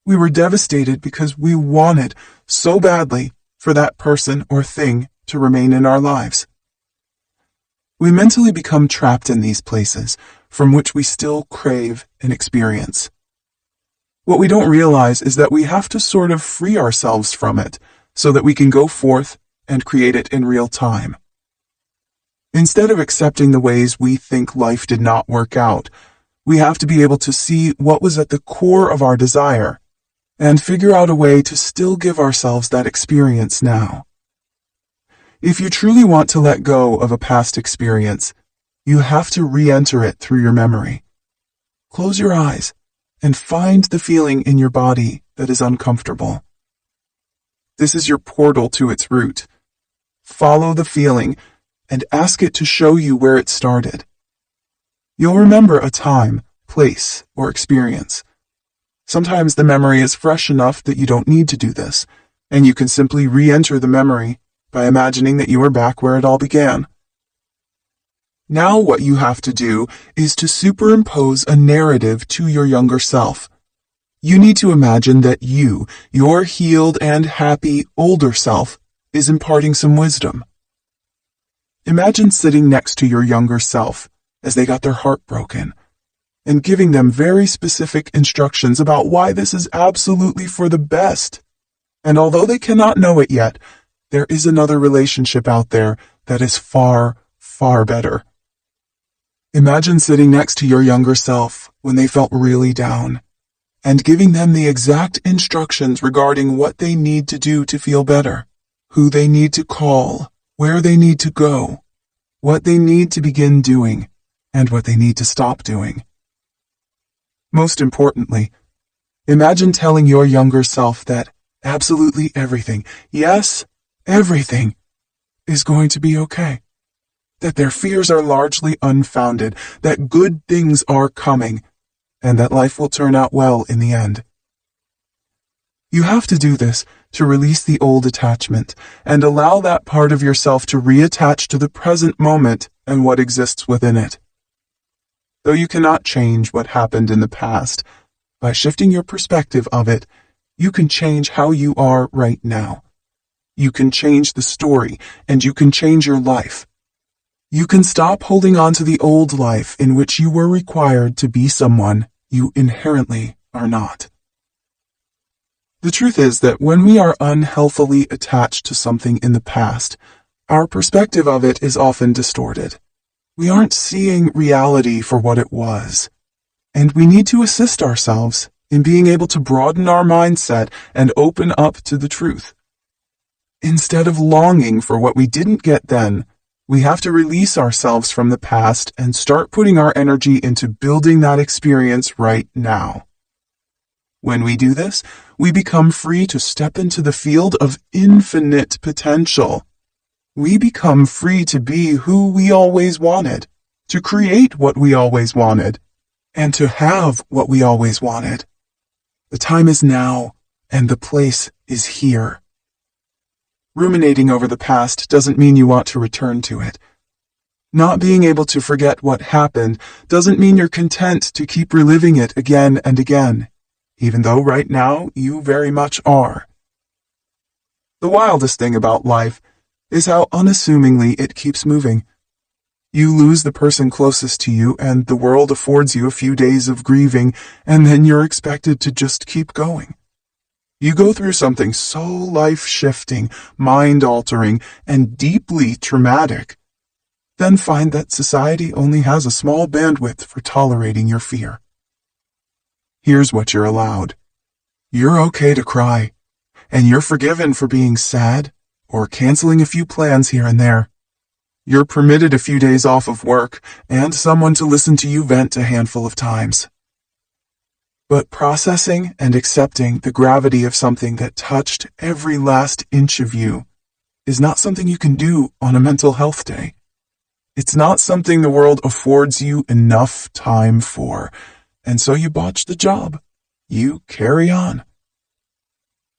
We were devastated because we wanted so badly for that person or thing to remain in our lives. We mentally become trapped in these places from which we still crave an experience. What we don't realize is that we have to sort of free ourselves from it so that we can go forth and create it in real time. Instead of accepting the ways we think life did not work out, we have to be able to see what was at the core of our desire and figure out a way to still give ourselves that experience now. If you truly want to let go of a past experience, you have to re-enter it through your memory. Close your eyes and find the feeling in your body that is uncomfortable. This is your portal to its root. Follow the feeling and ask it to show you where it started. You'll remember a time, place, or experience. Sometimes the memory is fresh enough that you don't need to do this, and you can simply re-enter the memory by imagining that you are back where it all began. Now what you have to do is to superimpose a narrative to your younger self. You need to imagine that you, your healed and happy older self, is imparting some wisdom. Imagine sitting next to your younger self as they got their heart broken and giving them very specific instructions about why this is absolutely for the best. And although they cannot know it yet, there is another relationship out there that is far, far better. Imagine sitting next to your younger self when they felt really down and giving them the exact instructions regarding what they need to do to feel better, who they need to call, where they need to go, what they need to begin doing, and what they need to stop doing. Most importantly, imagine telling your younger self that absolutely everything, yes, everything, is going to be okay, that their fears are largely unfounded, that good things are coming, and that life will turn out well in the end. You have to do this to release the old attachment and allow that part of yourself to reattach to the present moment and what exists within it. Though you cannot change what happened in the past, by shifting your perspective of it, you can change how you are right now. You can change the story, and you can change your life. You can stop holding on to the old life in which you were required to be someone you inherently are not. The truth is that when we are unhealthily attached to something in the past, our perspective of it is often distorted. We aren't seeing reality for what it was, and we need to assist ourselves in being able to broaden our mindset and open up to the truth. Instead of longing for what we didn't get then, we have to release ourselves from the past and start putting our energy into building that experience right now. When we do this, we become free to step into the field of infinite potential. We become free to be who we always wanted, to create what we always wanted, and to have what we always wanted. The time is now, and the place is here. Ruminating over the past doesn't mean you want to return to it. Not being able to forget what happened doesn't mean you're content to keep reliving it again and again, even though right now you very much are. The wildest thing about life is how unassumingly it keeps moving. You lose the person closest to you, and the world affords you a few days of grieving, and then you're expected to just keep going. You go through something so life-shifting, mind-altering, and deeply traumatic, then find that society only has a small bandwidth for tolerating your fear. Here's what you're allowed. You're okay to cry, and you're forgiven for being sad or canceling a few plans here and there. You're permitted a few days off of work and someone to listen to you vent a handful of times. But processing and accepting the gravity of something that touched every last inch of you is not something you can do on a mental health day. It's not something the world affords you enough time for, and so you botch the job. You carry on.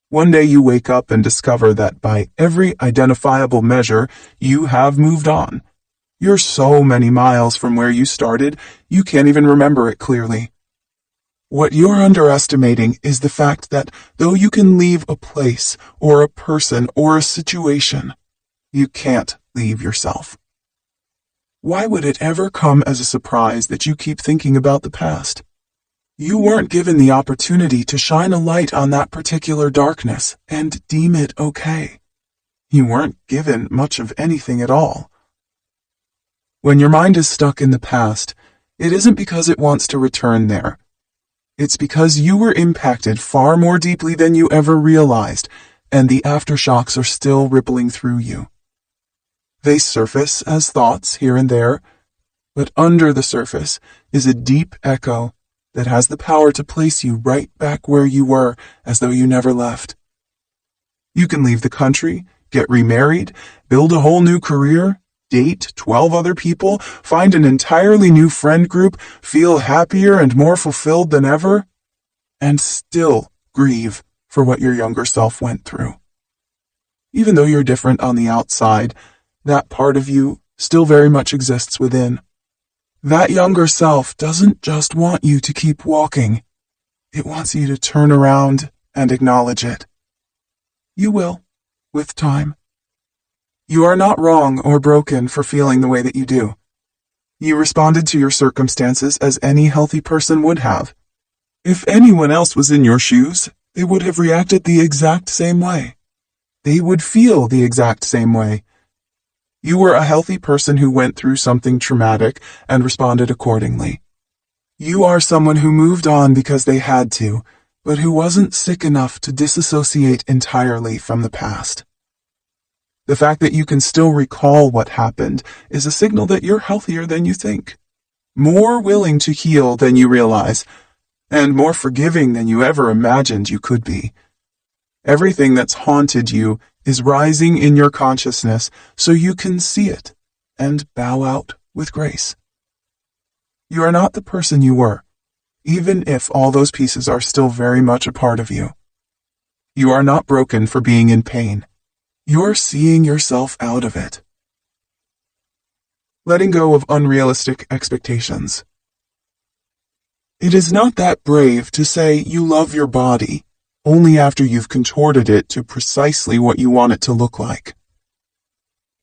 One day you wake up and discover that by every identifiable measure, you have moved on. You're so many miles from where you started, you can't even remember it clearly. What you're underestimating is the fact that though you can leave a place or a person or a situation, you can't leave yourself. Why would it ever come as a surprise that you keep thinking about the past? You weren't given the opportunity to shine a light on that particular darkness and deem it okay. You weren't given much of anything at all. When your mind is stuck in the past, it isn't because it wants to return there. It's because you were impacted far more deeply than you ever realized, and the aftershocks are still rippling through you. They surface as thoughts here and there, but under the surface is a deep echo that has the power to place you right back where you were as though you never left. You can leave the country, get remarried, build a whole new career, date 12 other people, find an entirely new friend group, feel happier and more fulfilled than ever, and still grieve for what your younger self went through. Even though you're different on the outside, that part of you still very much exists within. That younger self doesn't just want you to keep walking. It wants you to turn around and acknowledge it. You will, with time. You are not wrong or broken for feeling the way that you do. You responded to your circumstances as any healthy person would have. If anyone else was in your shoes, they would have reacted the exact same way. They would feel the exact same way. You were a healthy person who went through something traumatic and responded accordingly. You are someone who moved on because they had to, but who wasn't sick enough to disassociate entirely from the past. The fact that you can still recall what happened is a signal that you're healthier than you think, more willing to heal than you realize, and more forgiving than you ever imagined you could be. Everything that's haunted you is rising in your consciousness so you can see it and bow out with grace. You are not the person you were, even if all those pieces are still very much a part of you. You are not broken for being in pain. You're seeing yourself out of it. Letting go of unrealistic expectations. It is not that brave to say you love your body only after you've contorted it to precisely what you want it to look like.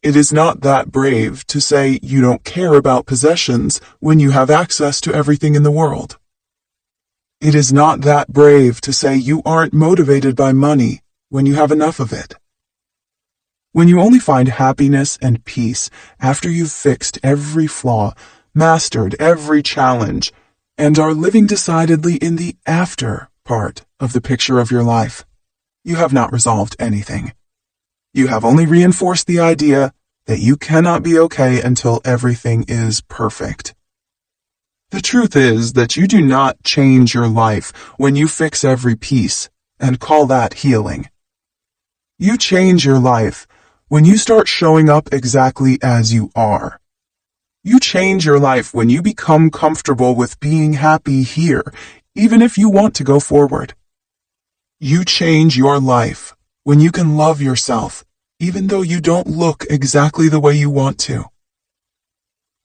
It is not that brave to say you don't care about possessions when you have access to everything in the world. It is not that brave to say you aren't motivated by money when you have enough of it. When you only find happiness and peace after you've fixed every flaw, mastered every challenge, and are living decidedly in the after part of the picture of your life, you have not resolved anything. You have only reinforced the idea that you cannot be okay until everything is perfect. The truth is that you do not change your life when you fix every piece and call that healing. You change your life when you start showing up exactly as you are. You change your life when you become comfortable with being happy here, even if you want to go forward. You change your life when you can love yourself, even though you don't look exactly the way you want to.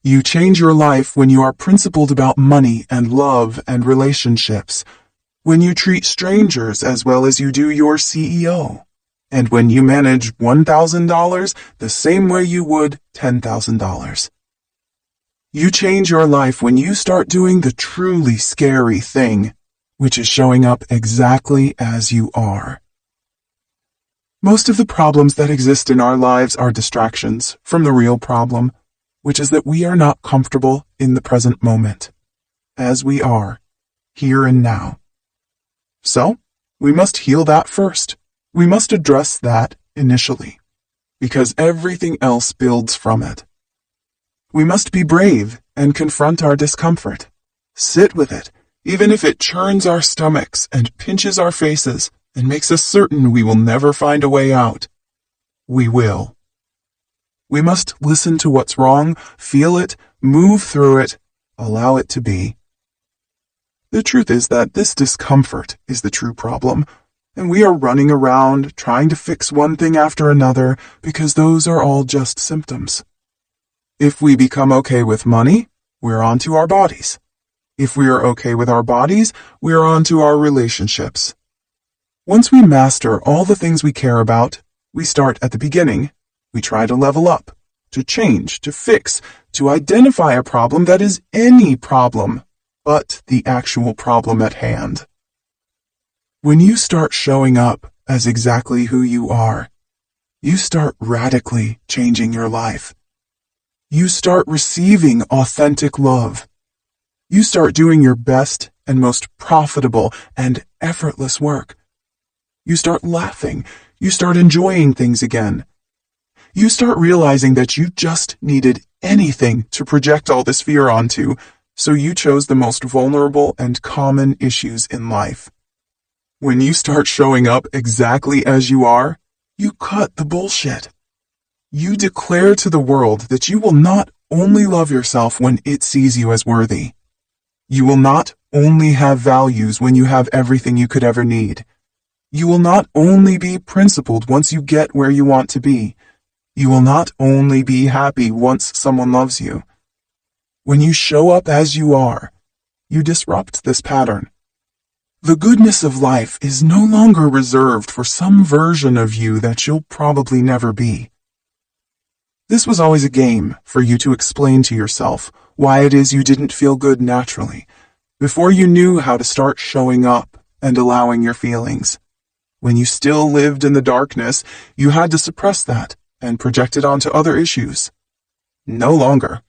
You change your life when you are principled about money and love and relationships, when you treat strangers as well as you do your CEO, and when you manage $1,000 the same way you would $10,000. You change your life when you start doing the truly scary thing, which is showing up exactly as you are. Most of the problems that exist in our lives are distractions from the real problem, which is that we are not comfortable in the present moment, as we are, here and now. So, we must heal that first. We must address that initially, because everything else builds from it. We must be brave and confront our discomfort. Sit with it, even if it churns our stomachs and pinches our faces and makes us certain we will never find a way out. We will. We must listen to what's wrong, feel it, move through it, allow it to be. The truth is that this discomfort is the true problem, and we are running around trying to fix one thing after another because those are all just symptoms. If we become okay with money, we're on to our bodies. If we are okay with our bodies, we're on to our relationships. Once we master all the things we care about, we start at the beginning. We try to level up, to change, to fix, to identify a problem that is any problem, but the actual problem at hand. When you start showing up as exactly who you are, you start radically changing your life. You start receiving authentic love. You start doing your best and most profitable and effortless work. You start laughing. You start enjoying things again. You start realizing that you just needed anything to project all this fear onto, so you chose the most vulnerable and common issues in life. When you start showing up exactly as you are, you cut the bullshit. You declare to the world that you will not only love yourself when it sees you as worthy. You will not only have values when you have everything you could ever need. You will not only be principled once you get where you want to be. You will not only be happy once someone loves you. When you show up as you are, you disrupt this pattern. The goodness of life is no longer reserved for some version of you that you'll probably never be. This was always a game for you to explain to yourself why it is you didn't feel good naturally, before you knew how to start showing up and allowing your feelings. When you still lived in the darkness, you had to suppress that and project it onto other issues. No longer.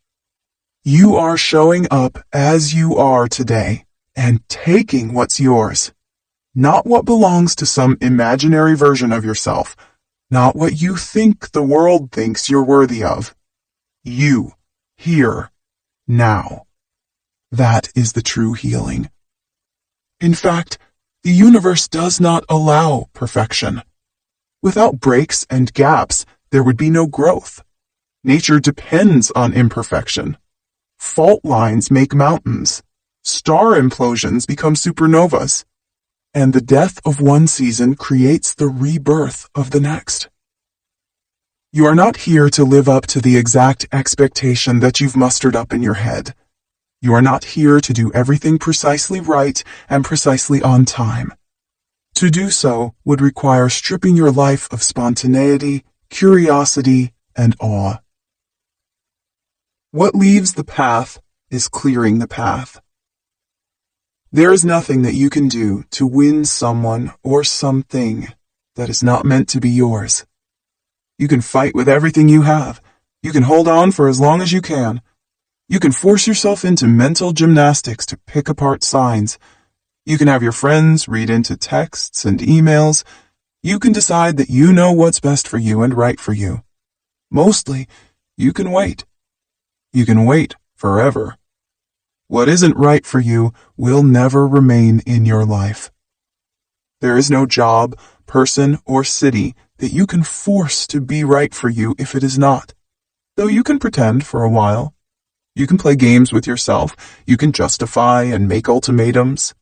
You are showing up as you are today and taking what's yours, not what belongs to some imaginary version of yourself, not what you think the world thinks you're worthy of. You, here, now. That is the true healing. In fact, the universe does not allow perfection. Without breaks and gaps, there would be no growth. Nature depends on imperfection. Fault lines make mountains. Star implosions become supernovas. And the death of one season creates the rebirth of the next. You are not here to live up to the exact expectation that you've mustered up in your head. You are not here to do everything precisely right and precisely on time. To do so would require stripping your life of spontaneity, curiosity, and awe. What leaves the path is clearing the path. There is nothing that you can do to win someone or something that is not meant to be yours. You can fight with everything you have. You can hold on for as long as you can. You can force yourself into mental gymnastics to pick apart signs. You can have your friends read into texts and emails. You can decide that you know what's best for you and right for you. Mostly, you can wait. You can wait forever. What isn't right for you will never remain in your life. There is no job, person, or city that you can force to be right for you if it is not. Though you can pretend for a while. You can play games with yourself. You can justify and make ultimatums.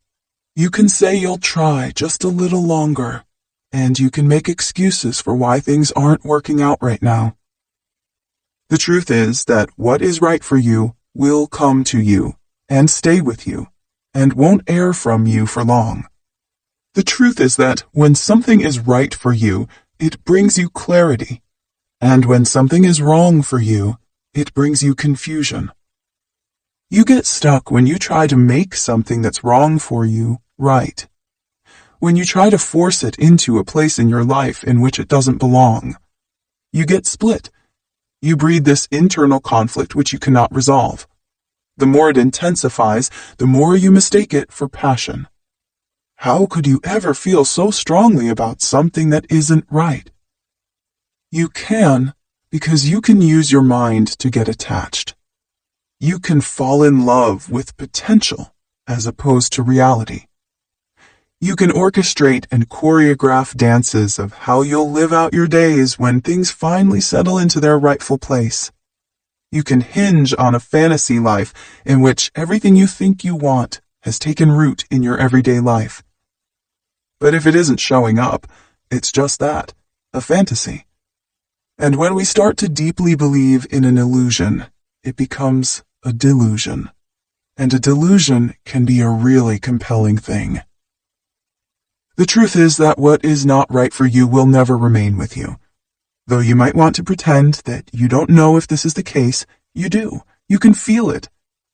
You can say you'll try just a little longer. And you can make excuses for why things aren't working out right now. The truth is that what is right for you will come to you and stay with you and won't err from you for long. The truth is that when something is right for you, it brings you clarity. And when something is wrong for you, it brings you confusion. You get stuck when you try to make something that's wrong for you right. When you try to force it into a place in your life in which it doesn't belong. You get split. You breed this internal conflict which you cannot resolve. The more it intensifies, the more you mistake it for passion. How could you ever feel so strongly about something that isn't right? You can, because you can use your mind to get attached. You can fall in love with potential as opposed to reality. You can orchestrate and choreograph dances of how you'll live out your days when things finally settle into their rightful place. You can hinge on a fantasy life in which everything you think you want has taken root in your everyday life. But if it isn't showing up, it's just that, a fantasy. And when we start to deeply believe in an illusion, it becomes a delusion. And a delusion can be a really compelling thing. The truth is that what is not right for you will never remain with you. Though you might want to pretend that you don't know if this is the case, you do. You can feel it.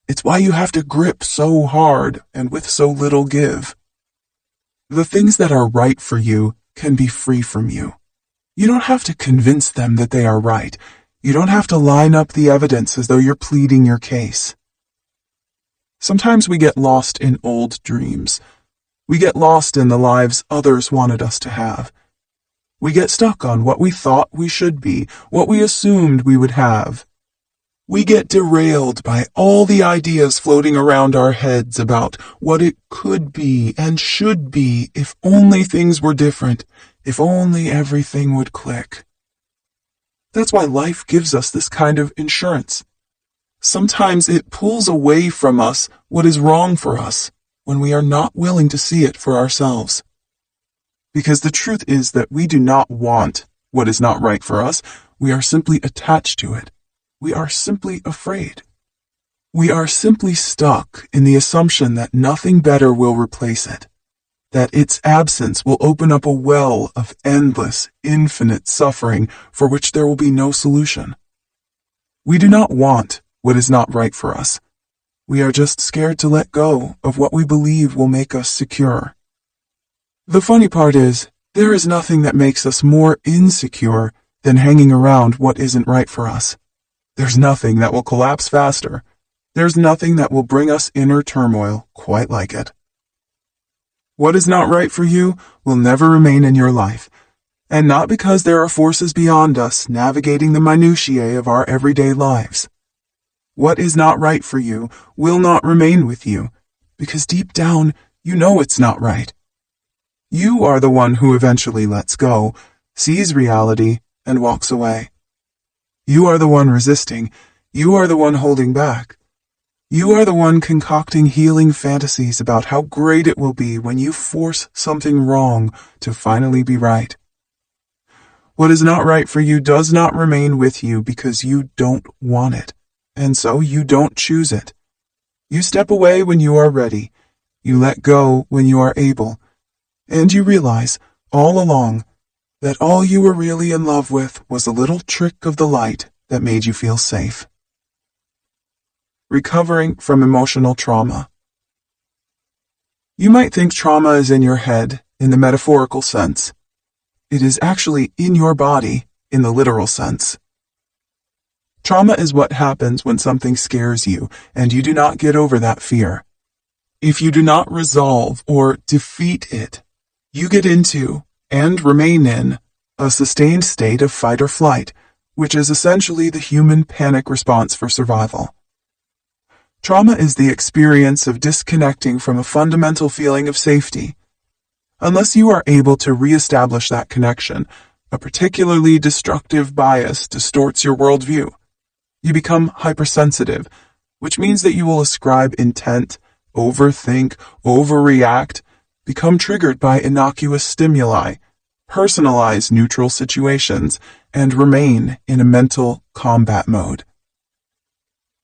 It's why you have to grip so hard and with so little give. The things that are right for you can be free from you. You don't have to convince them that they are right. You don't have to line up the evidence as though you're pleading your case. Sometimes we get lost in old dreams. We get lost in the lives others wanted us to have. We get stuck on what we thought we should be, what we assumed we would have. We get derailed by all the ideas floating around our heads about what it could be and should be if only things were different, if only everything would click. That's why life gives us this kind of insurance. Sometimes it pulls away from us what is wrong for us when we are not willing to see it for ourselves. Because the truth is that we do not want what is not right for us. We are simply attached to it. We are simply afraid. We are simply stuck in the assumption that nothing better will replace it, that its absence will open up a well of endless, infinite suffering for which there will be no solution. We do not want what is not right for us. We are just scared to let go of what we believe will make us secure. The funny part is, there is nothing that makes us more insecure than hanging around what isn't right for us. There's nothing that will collapse faster. There's nothing that will bring us inner turmoil quite like it. What is not right for you will never remain in your life, and not because there are forces beyond us navigating the minutiae of our everyday lives. What is not right for you will not remain with you, because deep down you know it's not right. You are the one who eventually lets go, sees reality, and walks away. You are the one resisting. You are the one holding back. You are the one concocting healing fantasies about how great it will be when you force something wrong to finally be right. What is not right for you does not remain with you because you don't want it, and so you don't choose it. You step away when you are ready. You let go when you are able. And you realize, all along, that all you were really in love with was a little trick of the light that made you feel safe. Recovering from emotional trauma. You might think trauma is in your head in the metaphorical sense. It is actually in your body in the literal sense. Trauma is what happens when something scares you and you do not get over that fear. If you do not resolve or defeat it, you get into and remain in a sustained state of fight or flight, which is essentially the human panic response for survival. Trauma is the experience of disconnecting from a fundamental feeling of safety. Unless you are able to reestablish that connection, a particularly destructive bias distorts your worldview. You become hypersensitive, which means that you will ascribe intent, overthink, overreact, become triggered by innocuous stimuli, personalize neutral situations, and remain in a mental combat mode.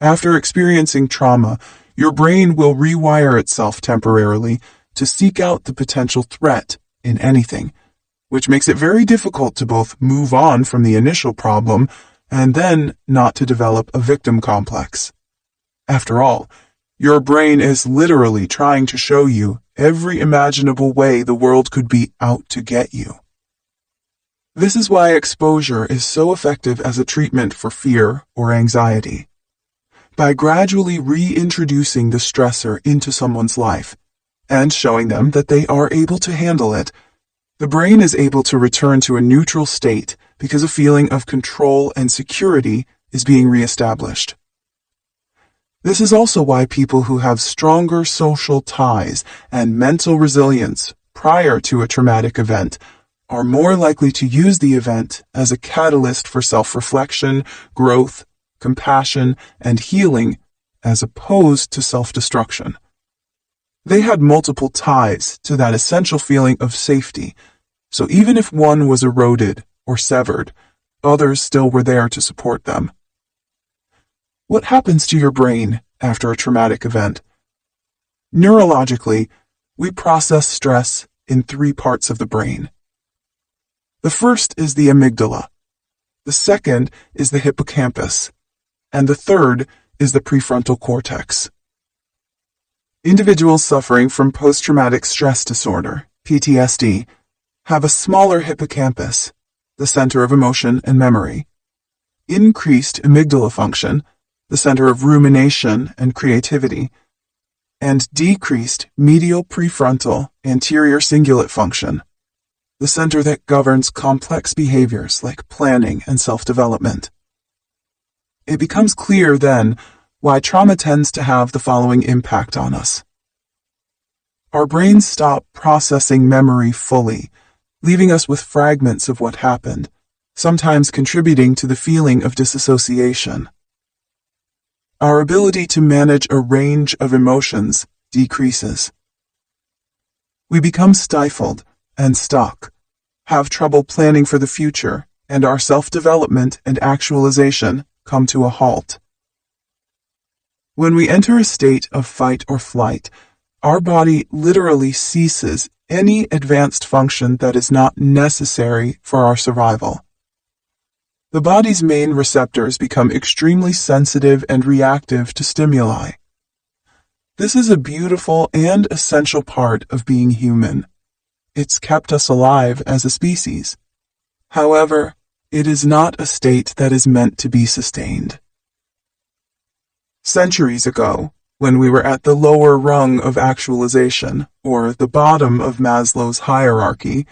After experiencing trauma, your brain will rewire itself temporarily to seek out the potential threat in anything, which makes it very difficult to both move on from the initial problem and then not to develop a victim complex. After all, your brain is literally trying to show you every imaginable way the world could be out to get you. This is why exposure is so effective as a treatment for fear or anxiety. By gradually reintroducing the stressor into someone's life and showing them that they are able to handle it, the brain is able to return to a neutral state because a feeling of control and security is being reestablished. This is also why people who have stronger social ties and mental resilience prior to a traumatic event are more likely to use the event as a catalyst for self-reflection, growth, compassion, and healing, as opposed to self-destruction. They had multiple ties to that essential feeling of safety, so even if one was eroded or severed, others still were there to support them. What happens to your brain after a traumatic event? Neurologically, we process stress in 3 parts of the brain. The first is the amygdala, the second is the hippocampus, and the third is the prefrontal cortex. Individuals suffering from post-traumatic stress disorder, PTSD, have a smaller hippocampus, the center of emotion and memory, increased amygdala function, the center of rumination and creativity, and decreased medial prefrontal anterior cingulate function, the center that governs complex behaviors like planning and self-development. It becomes clear then why trauma tends to have the following impact on us. Our brains stop processing memory fully, leaving us with fragments of what happened, sometimes contributing to the feeling of disassociation. Our ability to manage a range of emotions decreases. We become stifled and stuck, have trouble planning for the future, and our self-development and actualization come to a halt. When we enter a state of fight or flight, our body literally ceases any advanced function that is not necessary for our survival. The body's main receptors become extremely sensitive and reactive to stimuli. This is a beautiful and essential part of being human. It's kept us alive as a species. However, it is not a state that is meant to be sustained. Centuries ago, when we were at the lower rung of actualization, or the bottom of Maslow's hierarchy,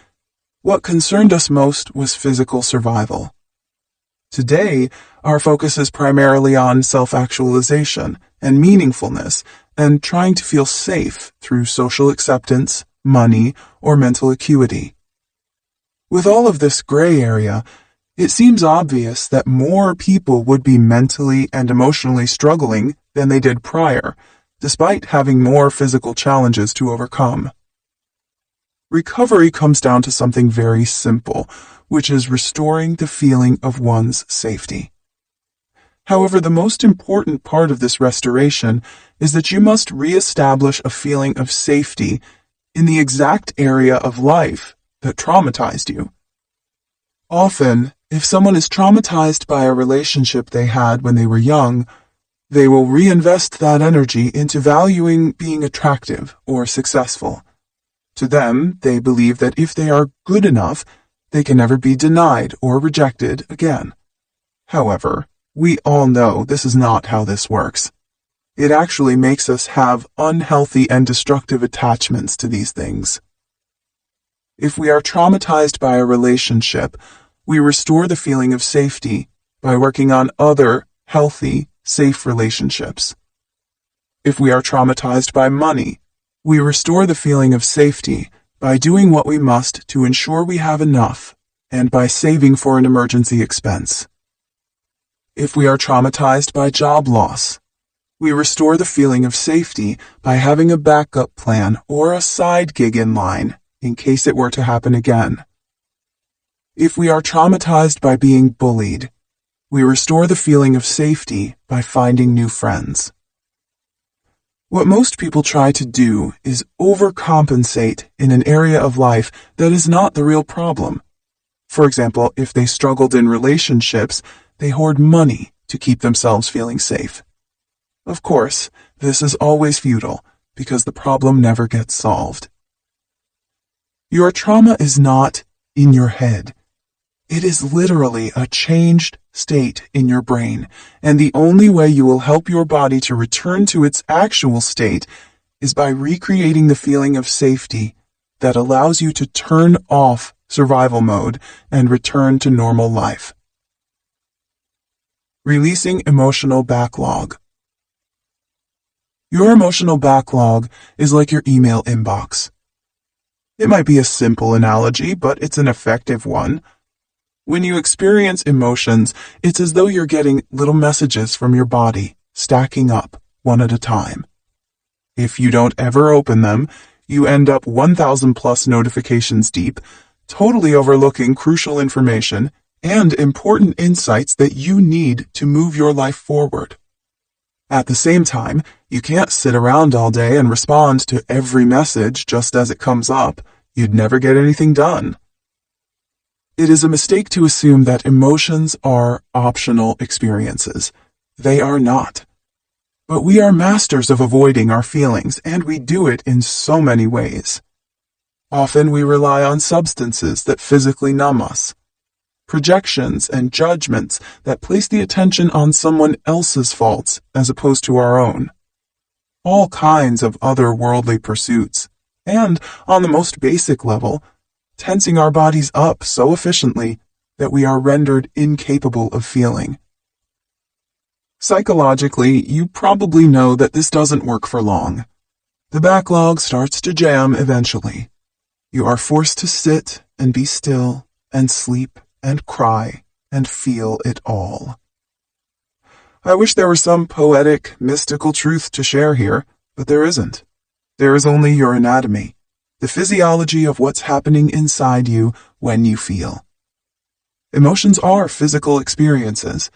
what concerned us most was physical survival. Today, our focus is primarily on self-actualization and meaningfulness, and trying to feel safe through social acceptance, money, or mental acuity. With all of this gray area, it seems obvious that more people would be mentally and emotionally struggling than they did prior, despite having more physical challenges to overcome. Recovery comes down to something very simple, which is restoring the feeling of one's safety. However, the most important part of this restoration is that you must reestablish a feeling of safety in the exact area of life that traumatized you. Often, if someone is traumatized by a relationship they had when they were young, they will reinvest that energy into valuing being attractive or successful. To them, they believe that if they are good enough, they can never be denied or rejected again. However, we all know this is not how this works. It actually makes us have unhealthy and destructive attachments to these things. If we are traumatized by a relationship, we restore the feeling of safety by working on other healthy, safe relationships. If we are traumatized by money, we restore the feeling of safety by doing what we must to ensure we have enough and by saving for an emergency expense. If we are traumatized by job loss, we restore the feeling of safety by having a backup plan or a side gig in line in case it were to happen again. If we are traumatized by being bullied, we restore the feeling of safety by finding new friends. What most people try to do is overcompensate in an area of life that is not the real problem. For example, if they struggled in relationships, they hoard money to keep themselves feeling safe. Of course, this is always futile because the problem never gets solved. Your trauma is not in your head. It is literally a changed state in your brain, and the only way you will help your body to return to its actual state is by recreating the feeling of safety that allows you to turn off survival mode and return to normal life. Releasing emotional backlog. Your emotional backlog is like your email inbox. It might be a simple analogy, but it's an effective one. When you experience emotions, it's as though you're getting little messages from your body, stacking up, one at a time. If you don't ever open them, you end up 1,000 plus notifications deep, totally overlooking crucial information and important insights that you need to move your life forward. At the same time, you can't sit around all day and respond to every message just as it comes up. You'd never get anything done. It is a mistake to assume that emotions are optional experiences. They are not. But we are masters of avoiding our feelings, and we do it in so many ways. Often we rely on substances that physically numb us, projections and judgments that place the attention on someone else's faults as opposed to our own, all kinds of other worldly pursuits, and, on the most basic level, tensing our bodies up so efficiently that we are rendered incapable of feeling. Psychologically, you probably know that this doesn't work for long. The backlog starts to jam eventually. You are forced to sit and be still and sleep and cry and feel it all. I wish there were some poetic, mystical truth to share here, but there isn't. There is only your anatomy, the physiology of what's happening inside you when you feel. Emotions are physical experiences.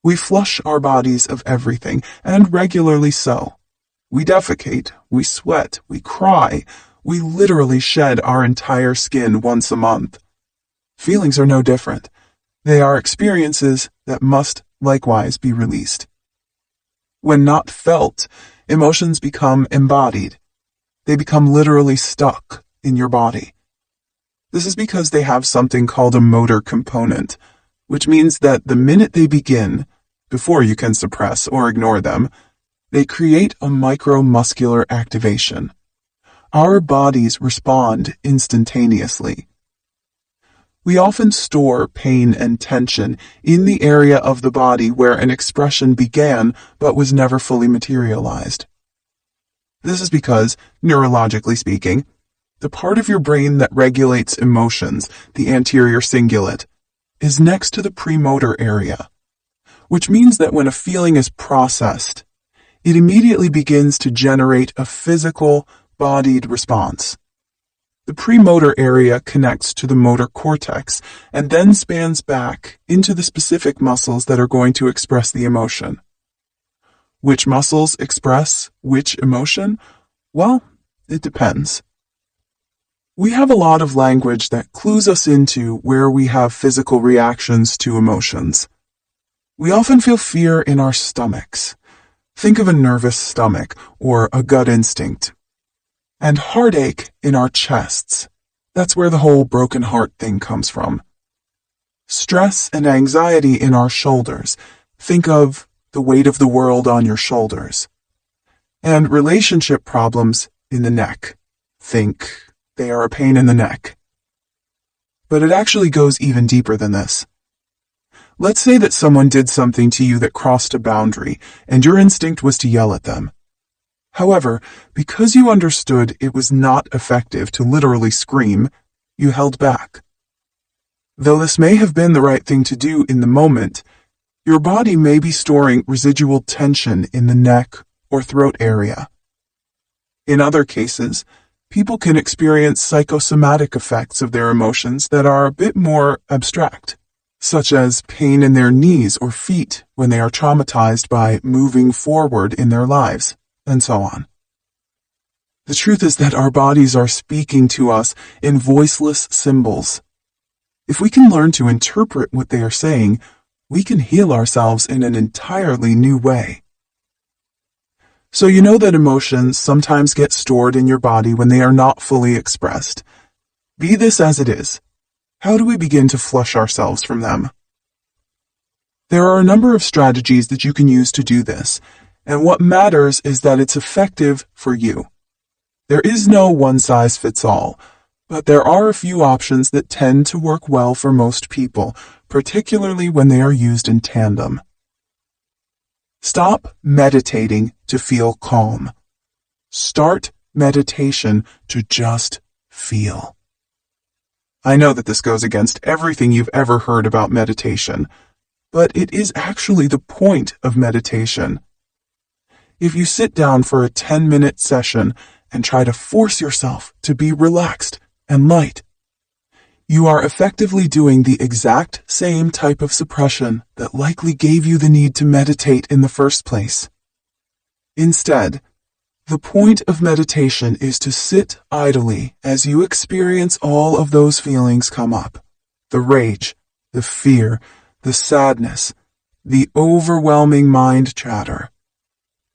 We flush our bodies of everything, and regularly so. We defecate, we sweat, we cry, we literally shed our entire skin once a month. Feelings are no different. They are experiences that must likewise be released. When not felt, emotions become embodied. They become literally stuck in your body. This is because they have something called a motor component, which means that the minute they begin, before you can suppress or ignore them, they create a micromuscular activation. Our bodies respond instantaneously. We often store pain and tension in the area of the body where an expression began but was never fully materialized. This is because, neurologically speaking, the part of your brain that regulates emotions, the anterior cingulate, is next to the premotor area, which means that when a feeling is processed, it immediately begins to generate a physical, bodied response. The premotor area connects to the motor cortex and then spans back into the specific muscles that are going to express the emotion. Which muscles express which emotion? Well, it depends. We have a lot of language that clues us into where we have physical reactions to emotions. We often feel fear in our stomachs. Think of a nervous stomach or a gut instinct. And heartache in our chests. That's where the whole broken heart thing comes from. Stress and anxiety in our shoulders. Think of the weight of the world on your shoulders. And relationship problems in the neck. Think they are a pain in the neck. But it actually goes even deeper than this. Let's say that someone did something to you that crossed a boundary, and your instinct was to yell at them. However, because you understood it was not effective to literally scream, you held back. Though this may have been the right thing to do in the moment, your body may be storing residual tension in the neck or throat area. In other cases, people can experience psychosomatic effects of their emotions that are a bit more abstract, such as pain in their knees or feet when they are traumatized by moving forward in their lives, and so on. The truth is that our bodies are speaking to us in voiceless symbols. If we can learn to interpret what they are saying, we can heal ourselves in an entirely new way. So you know that emotions sometimes get stored in your body when they are not fully expressed. Be this as it is, how do we begin to flush ourselves from them? There are a number of strategies that you can use to do this, and what matters is that it's effective for you. There is no one-size-fits-all, but there are a few options that tend to work well for most people, particularly when they are used in tandem. Stop meditating to feel calm. Start meditation to just feel. I know that this goes against everything you've ever heard about meditation, but it is actually the point of meditation. If you sit down for a 10-minute session and try to force yourself to be relaxed and light, you are effectively doing the exact same type of suppression that likely gave you the need to meditate in the first place. Instead, the point of meditation is to sit idly as you experience all of those feelings come up. The rage, the fear, the sadness, the overwhelming mind chatter.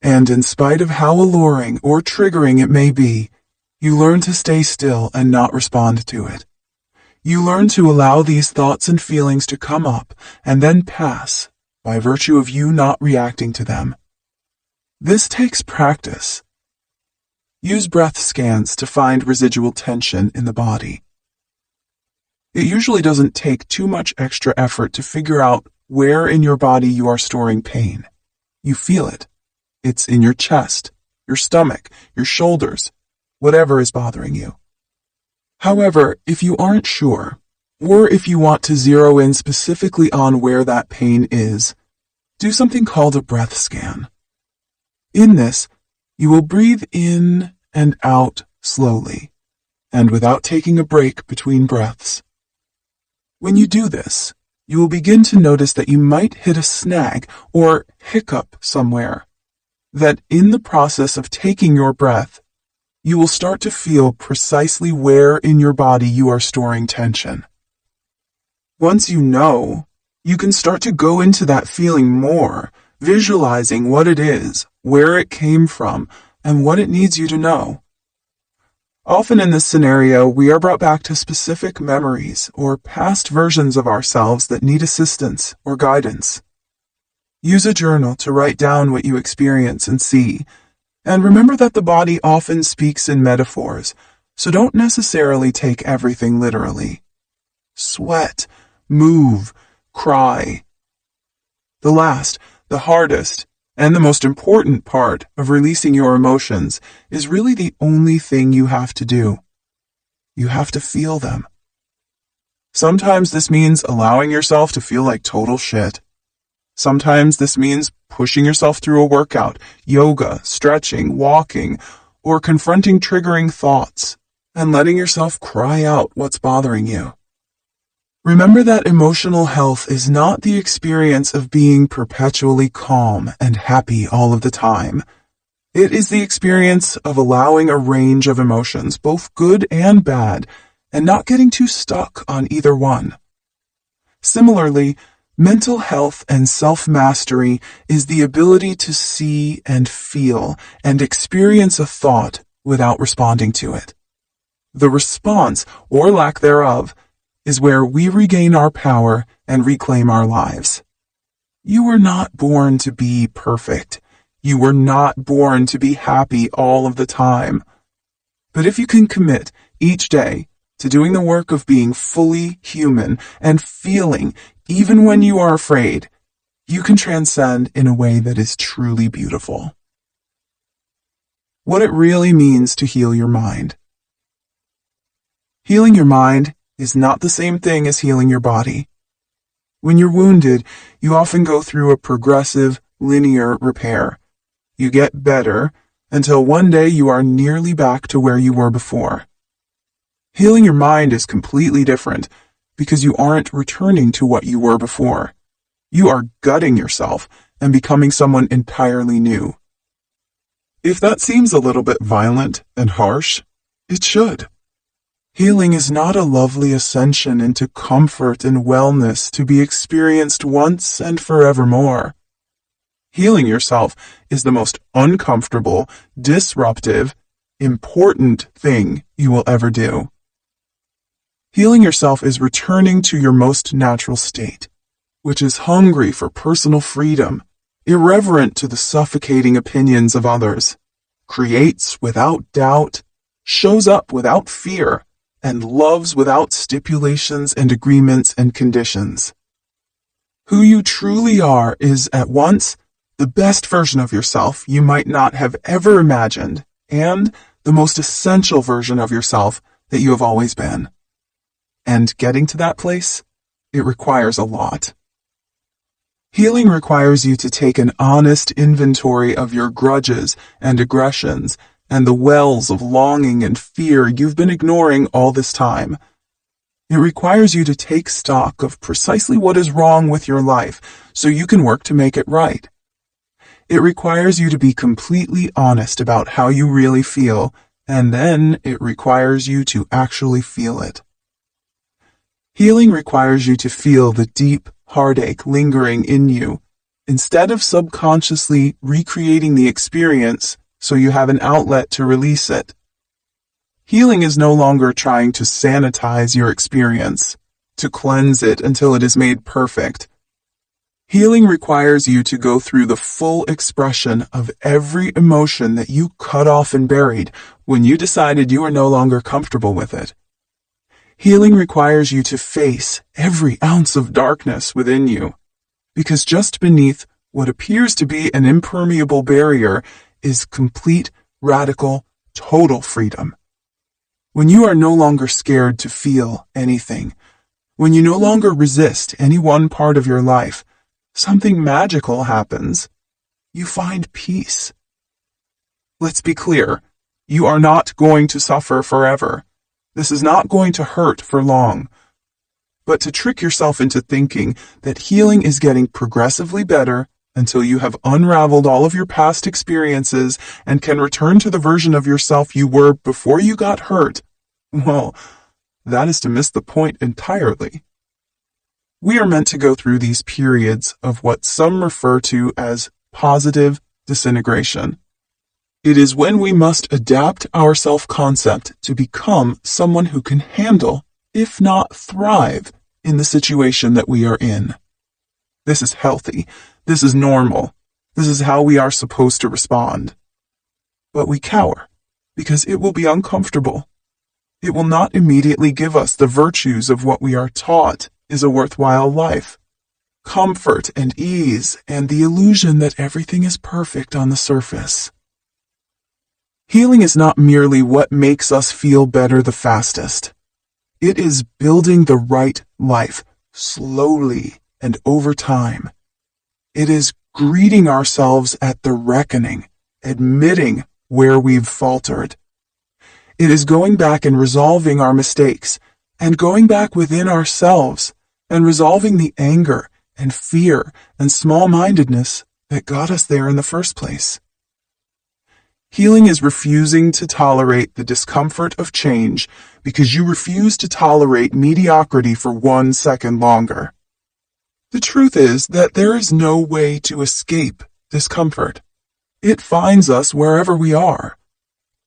And in spite of how alluring or triggering it may be, you learn to stay still and not respond to it. You learn to allow these thoughts and feelings to come up and then pass by virtue of you not reacting to them. This takes practice. Use breath scans to find residual tension in the body. It usually doesn't take too much extra effort to figure out where in your body you are storing pain. You feel it. It's in your chest, your stomach, your shoulders, whatever is bothering you. However, if you aren't sure, or if you want to zero in specifically on where that pain is, do something called a breath scan. In this, you will breathe in and out slowly, and without taking a break between breaths. When you do this, you will begin to notice that you might hit a snag or hiccup somewhere. That in the process of taking your breath, you will start to feel precisely where in your body you are storing tension. Once you know, you can start to go into that feeling more, visualizing what it is, where it came from, and what it needs you to know. Often in this scenario, we are brought back to specific memories or past versions of ourselves that need assistance or guidance. Use a journal to write down what you experience and see, and remember that the body often speaks in metaphors, so don't necessarily take everything literally. Sweat, move, cry. The last, the hardest, and the most important part of releasing your emotions is really the only thing you have to do. you have to feel them. Sometimes this means allowing yourself to feel like total shit. Sometimes this means pushing yourself through a workout, yoga, stretching, walking, or confronting triggering thoughts, and letting yourself cry out what's bothering you. Remember that emotional health is not the experience of being perpetually calm and happy all of the time. It is the experience of allowing a range of emotions, both good and bad, and not getting too stuck on either one. Similarly, mental health and self-mastery is the ability to see and feel and experience a thought without responding to it. The response, or lack thereof, is where we regain our power and reclaim our lives. You were not born to be perfect. You were not born to be happy all of the time. But if you can commit each day to doing the work of being fully human and feeling even when you are afraid, you can transcend in a way that is truly beautiful. What it really means to heal your mind. Healing your mind is not the same thing as healing your body. When you're wounded, you often go through a progressive, linear repair. You get better until one day you are nearly back to where you were before. Healing your mind is completely different because you aren't returning to what you were before. You are gutting yourself and becoming someone entirely new. If that seems a little bit violent and harsh, it should. Healing is not a lovely ascension into comfort and wellness to be experienced once and forevermore. Healing yourself is the most uncomfortable, disruptive, important thing you will ever do. Healing yourself is returning to your most natural state, which is hungry for personal freedom, irreverent to the suffocating opinions of others, creates without doubt, shows up without fear, and loves without stipulations and agreements and conditions. Who you truly are is at once the best version of yourself you might not have ever imagined, and the most essential version of yourself that you have always been. And getting to that place, it requires a lot. Healing requires you to take an honest inventory of your grudges and aggressions and the wells of longing and fear you've been ignoring all this time. It requires you to take stock of precisely what is wrong with your life so you can work to make it right. It requires you to be completely honest about how you really feel, and then it requires you to actually feel it. Healing requires you to feel the deep heartache lingering in you, instead of subconsciously recreating the experience so you have an outlet to release it. Healing is no longer trying to sanitize your experience, to cleanse it until it is made perfect. Healing requires you to go through the full expression of every emotion that you cut off and buried when you decided you are no longer comfortable with it. Healing requires you to face every ounce of darkness within you, because just beneath what appears to be an impermeable barrier is complete, radical, total freedom. When you are no longer scared to feel anything, when you no longer resist any one part of your life, something magical happens. You find peace. Let's be clear, you are not going to suffer forever. This is not going to hurt for long. But to trick yourself into thinking that healing is getting progressively better until you have unraveled all of your past experiences and can return to the version of yourself you were before you got hurt, well, that is to miss the point entirely. We are meant to go through these periods of what some refer to as positive disintegration. It is when we must adapt our self-concept to become someone who can handle, if not thrive, in the situation that we are in. This is healthy. This is normal. This is how we are supposed to respond. But we cower, because it will be uncomfortable. It will not immediately give us the virtues of what we are taught is a worthwhile life. Comfort and ease and the illusion that everything is perfect on the surface. Healing is not merely what makes us feel better the fastest. It is building the right life, slowly and over time. It is greeting ourselves at the reckoning, admitting where we've faltered. It is going back and resolving our mistakes, and going back within ourselves and resolving the anger and fear and small-mindedness that got us there in the first place. Healing is refusing to tolerate the discomfort of change because you refuse to tolerate mediocrity for 1 second longer. The truth is that there is no way to escape discomfort. It finds us wherever we are.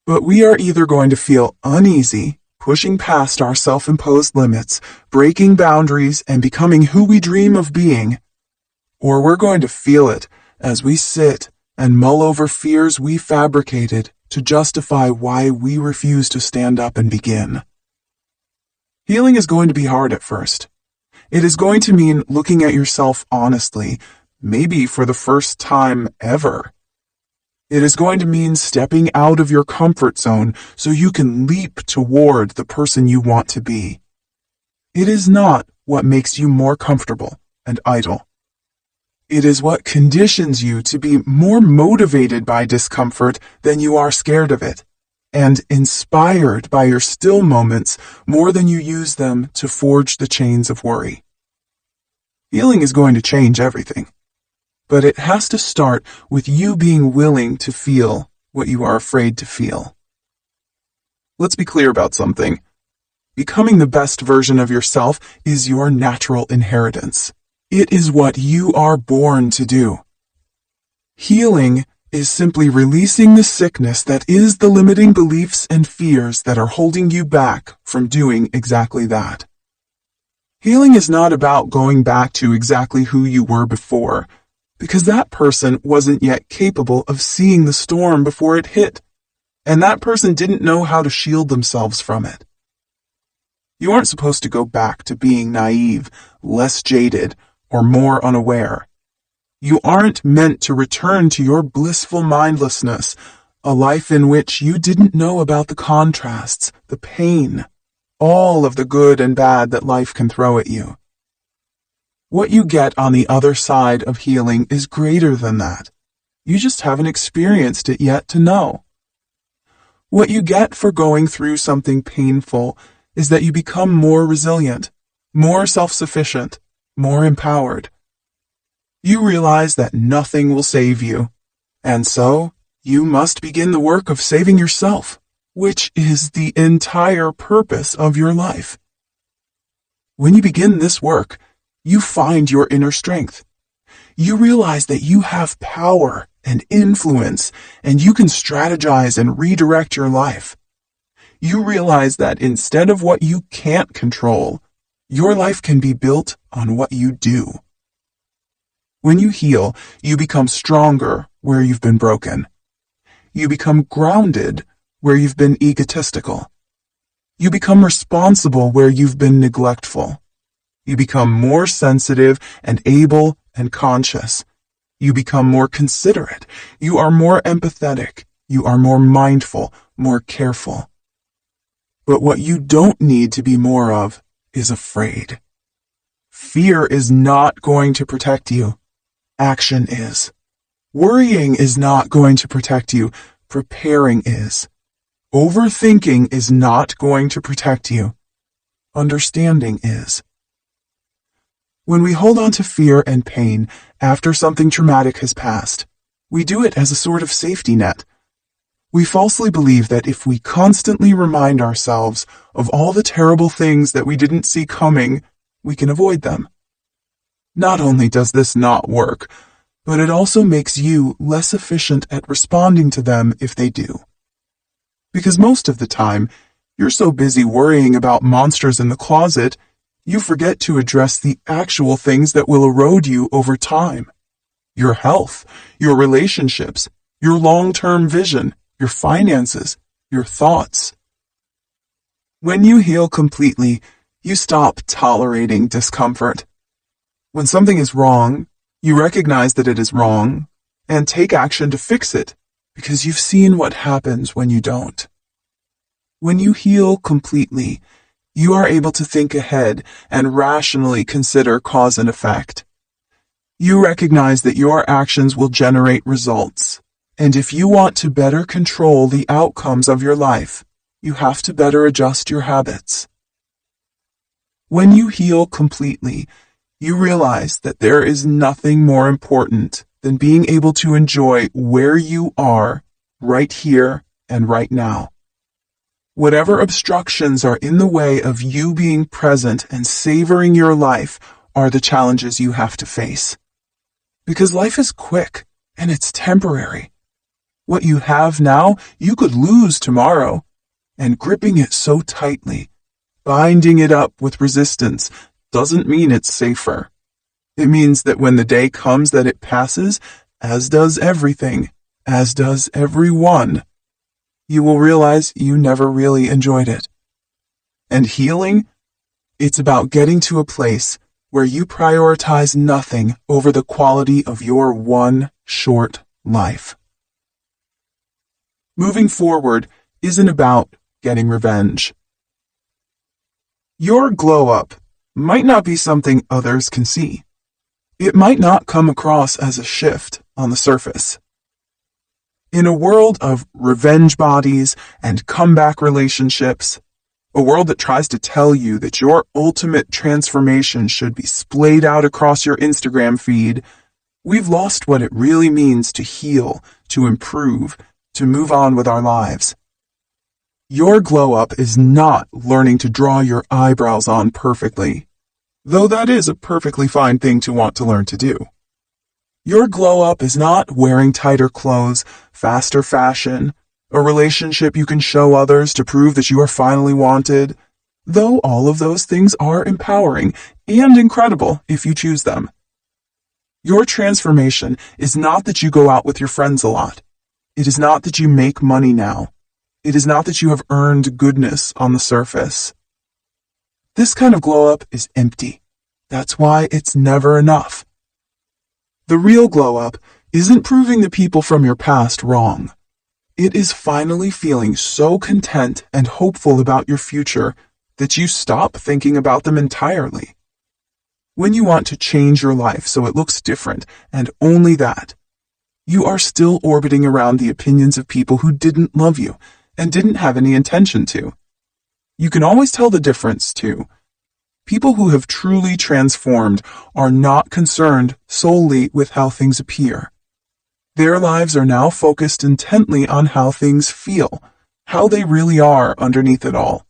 But we are either going to feel uneasy, pushing past our self-imposed limits, breaking boundaries, and becoming who we dream of being, or we're going to feel it as we sit and mull over fears we fabricated to justify why we refuse to stand up and begin. Healing is going to be hard at first. It is going to mean looking at yourself honestly, maybe for the first time ever. It is going to mean stepping out of your comfort zone so you can leap toward the person you want to be. It is not what makes you more comfortable and idle. It is what conditions you to be more motivated by discomfort than you are scared of it, and inspired by your still moments more than you use them to forge the chains of worry. Healing is going to change everything. But it has to start with you being willing to feel what you are afraid to feel. Let's be clear about something. Becoming the best version of yourself is your natural inheritance. It is what you are born to do. Healing is simply releasing the sickness that is the limiting beliefs and fears that are holding you back from doing exactly that. Healing is not about going back to exactly who you were before, because that person wasn't yet capable of seeing the storm before it hit, and that person didn't know how to shield themselves from it. You aren't supposed to go back to being naive, less jaded, or more unaware. You aren't meant to return to your blissful mindlessness, a life in which you didn't know about the contrasts, the pain, all of the good and bad that life can throw at you. What you get on the other side of healing is greater than that. You just haven't experienced it yet to know. What you get for going through something painful is that you become more resilient, more self-sufficient, more empowered. You realize that nothing will save you, and so you must begin the work of saving yourself, which is the entire purpose of your life. When you begin this work, you find your inner strength. You realize that you have power and influence, and you can strategize and redirect your life. You realize that instead of what you can't control, your life can be built on what you do. When you heal, you become stronger where you've been broken. You become grounded where you've been egotistical. You become responsible where you've been neglectful. You become more sensitive and able and conscious. You become more considerate. You are more empathetic. You are more mindful, more careful. But what you don't need to be more of is afraid. Fear is not going to protect you. Action is. Worrying is not going to protect you. Preparing is. Overthinking is not going to protect you. Understanding is. When we hold on to fear and pain after something traumatic has passed, we do it as a sort of safety net. We falsely believe that if we constantly remind ourselves of all the terrible things that we didn't see coming, we can avoid them. Not only does this not work, but it also makes you less efficient at responding to them if they do. Because most of the time, you're so busy worrying about monsters in the closet, you forget to address the actual things that will erode you over time. Your health, your relationships, your long-term vision, your finances, your thoughts. When you heal completely, you stop tolerating discomfort. When something is wrong, you recognize that it is wrong and take action to fix it because you've seen what happens when you don't. When you heal completely, you are able to think ahead and rationally consider cause and effect. You recognize that your actions will generate results, and if you want to better control the outcomes of your life, you have to better adjust your habits. When you heal completely, you realize that there is nothing more important than being able to enjoy where you are right here and right now. Whatever obstructions are in the way of you being present and savoring your life are the challenges you have to face. Because life is quick and it's temporary. What you have now, you could lose tomorrow, and gripping it so tightly, binding it up with resistance, doesn't mean it's safer. It means that when the day comes that it passes, as does everything, as does everyone, you will realize you never really enjoyed it. And healing? It's about getting to a place where you prioritize nothing over the quality of your one short life. Moving forward isn't about getting revenge. Your glow-up might not be something others can see. It might not come across as a shift on the surface. In a world of revenge bodies and comeback relationships, a world that tries to tell you that your ultimate transformation should be splayed out across your Instagram feed, we've lost what it really means to heal, to improve, to move on with our lives. Your glow-up is not learning to draw your eyebrows on perfectly, though that is a perfectly fine thing to want to learn to do. Your glow-up is not wearing tighter clothes, faster fashion, a relationship you can show others to prove that you are finally wanted, though all of those things are empowering and incredible if you choose them. Your transformation is not that you go out with your friends a lot. It is not that you make money now. It is not that you have earned goodness on the surface. This kind of glow-up is empty. That's why it's never enough. The real glow-up isn't proving the people from your past wrong. It is finally feeling so content and hopeful about your future that you stop thinking about them entirely. When you want to change your life so it looks different, and only that, you are still orbiting around the opinions of people who didn't love you and didn't have any intention to. You can always tell the difference, too. People who have truly transformed are not concerned solely with how things appear. Their lives are now focused intently on how things feel, how they really are underneath it all.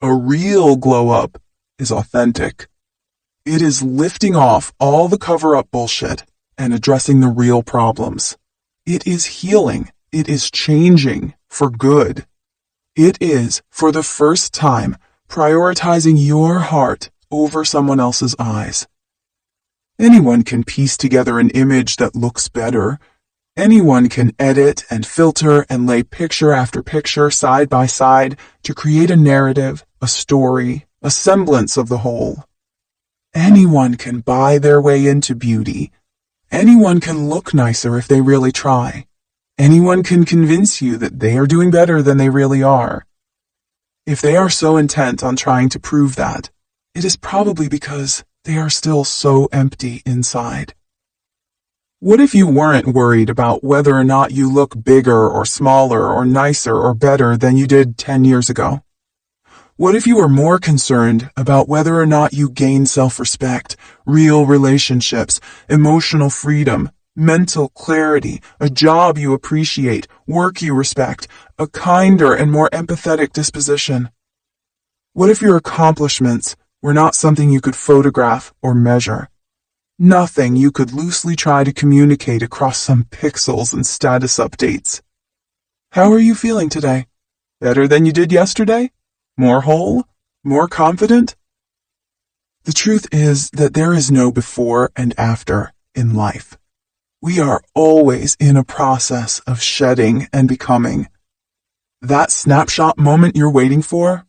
A real glow-up is authentic. It is lifting off all the cover-up bullshit and addressing the real problems. It is healing. It is changing for good. It is, for the first time, prioritizing your heart over someone else's eyes. Anyone can piece together an image that looks better. Anyone can edit and filter and lay picture after picture side by side to create a narrative, a story, a semblance of the whole. Anyone can buy their way into beauty. Anyone can look nicer if they really try. Anyone can convince you that they are doing better than they really are. If they are so intent on trying to prove that, it is probably because they are still so empty inside. What if you weren't worried about whether or not you look bigger or smaller or nicer or better than you did 10 years ago? What if you were more concerned about whether or not you gain self-respect, real relationships, emotional freedom, mental clarity, a job you appreciate, work you respect, a kinder and more empathetic disposition? What if your accomplishments were not something you could photograph or measure? Nothing you could loosely try to communicate across some pixels and status updates. How are you feeling today? Better than you did yesterday? More whole? More confident? The truth is that there is no before and after in life. We are always in a process of shedding and becoming. That snapshot moment you're waiting for,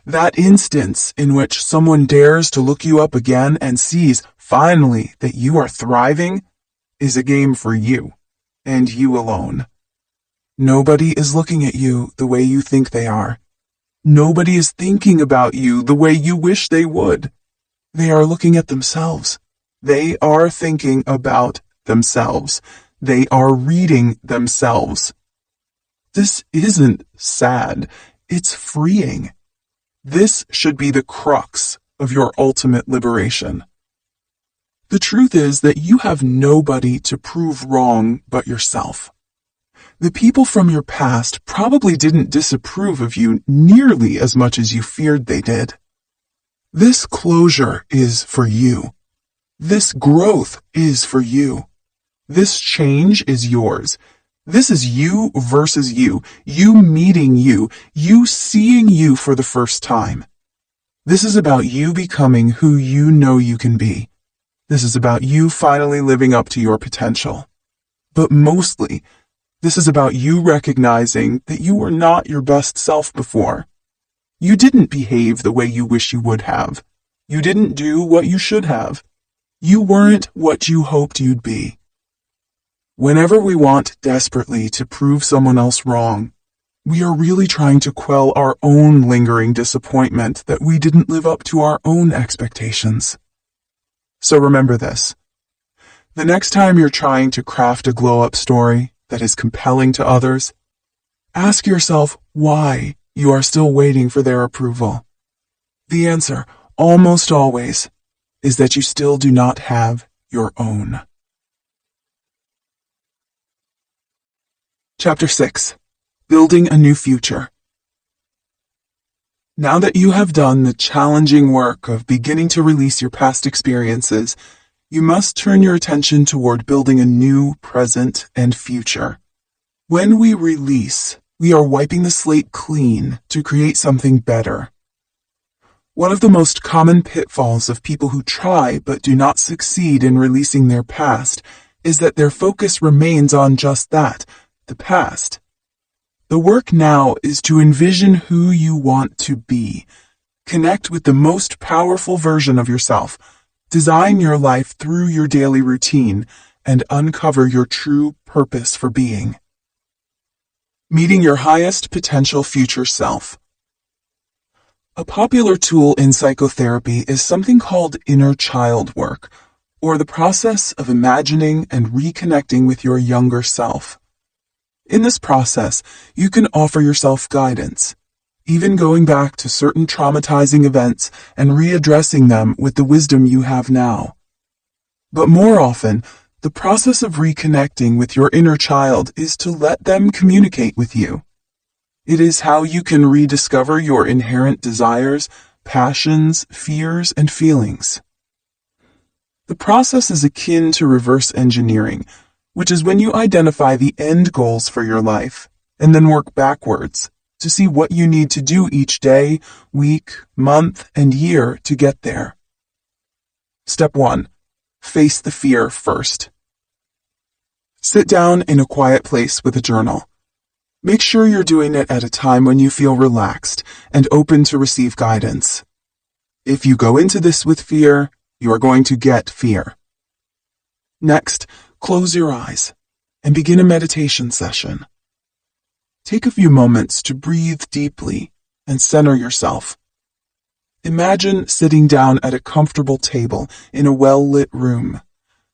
that instance in which someone dares to look you up again and sees finally that you are thriving, is a game for you, and you alone. Nobody is looking at you the way you think they are. Nobody is thinking about you the way you wish they would. They are looking at themselves. They are thinking about themselves. They are reading themselves. This isn't sad. It's freeing. This should be the crux of your ultimate liberation. The truth is that you have nobody to prove wrong but yourself. The people from your past probably didn't disapprove of you nearly as much as you feared they did. This closure is for you. This growth is for you. This change is yours. This is you versus you meeting you seeing you for the first time. This is about you becoming who you know you can be. This is about you finally living up to your potential. But mostly, this is about you recognizing that you were not your best self before. You didn't behave the way you wish you would have. You didn't do what you should have. You weren't what you hoped you'd be. Whenever we want desperately to prove someone else wrong, we are really trying to quell our own lingering disappointment that we didn't live up to our own expectations. So remember this. The next time you're trying to craft a glow-up story that is compelling to others, ask yourself why you are still waiting for their approval. The answer, almost always, is that you still do not have your own. Chapter 6. Building a New Future. Now that you have done the challenging work of beginning to release your past experiences, you must turn your attention toward building a new present and future. When we release, we are wiping the slate clean to create something better. One of the most common pitfalls of people who try but do not succeed in releasing their past is that their focus remains on just that, the past. The work now is to envision who you want to be, connect with the most powerful version of yourself, design your life through your daily routine, and uncover your true purpose for being. Meeting your highest potential future self. A popular tool in psychotherapy is something called inner child work, or the process of imagining and reconnecting with your younger self. In this process, you can offer yourself guidance, even going back to certain traumatizing events and readdressing them with the wisdom you have now. But more often, the process of reconnecting with your inner child is to let them communicate with you. It is how you can rediscover your inherent desires, passions, fears, and feelings. The process is akin to reverse engineering, which is when you identify the end goals for your life and then work backwards to see what you need to do each day, week, month, and year to get there. Step 1. Face the fear first. Sit down in a quiet place with a journal. Make sure you're doing it at a time when you feel relaxed and open to receive guidance. If you go into this with fear, you are going to get fear. Next, close your eyes and begin a meditation session. Take a few moments to breathe deeply and center yourself. Imagine sitting down at a comfortable table in a well-lit room,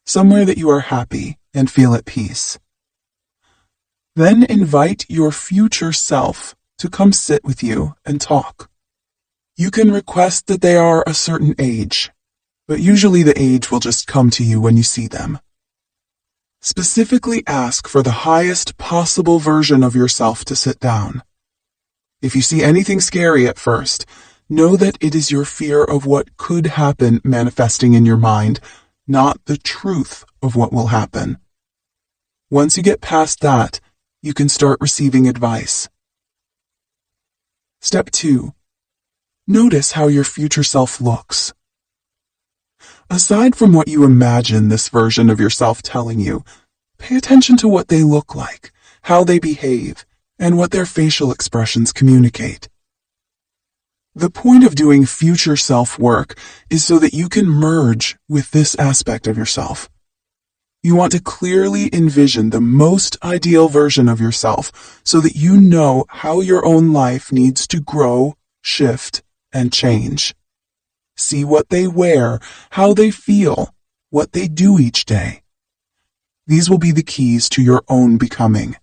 somewhere that you are happy and feel at peace. Then invite your future self to come sit with you and talk. You can request that they are a certain age, but usually the age will just come to you when you see them. Specifically ask for the highest possible version of yourself to sit down. If you see anything scary at first, know that it is your fear of what could happen manifesting in your mind, not the truth of what will happen. Once you get past that, you can start receiving advice. Step 2. Notice how your future self looks. Aside from what you imagine this version of yourself telling you, pay attention to what they look like, how they behave, and what their facial expressions communicate. The point of doing future self work is so that you can merge with this aspect of yourself. You want to clearly envision the most ideal version of yourself so that you know how your own life needs to grow, shift, and change. See what they wear, how they feel, what they do each day. These will be the keys to your own becoming.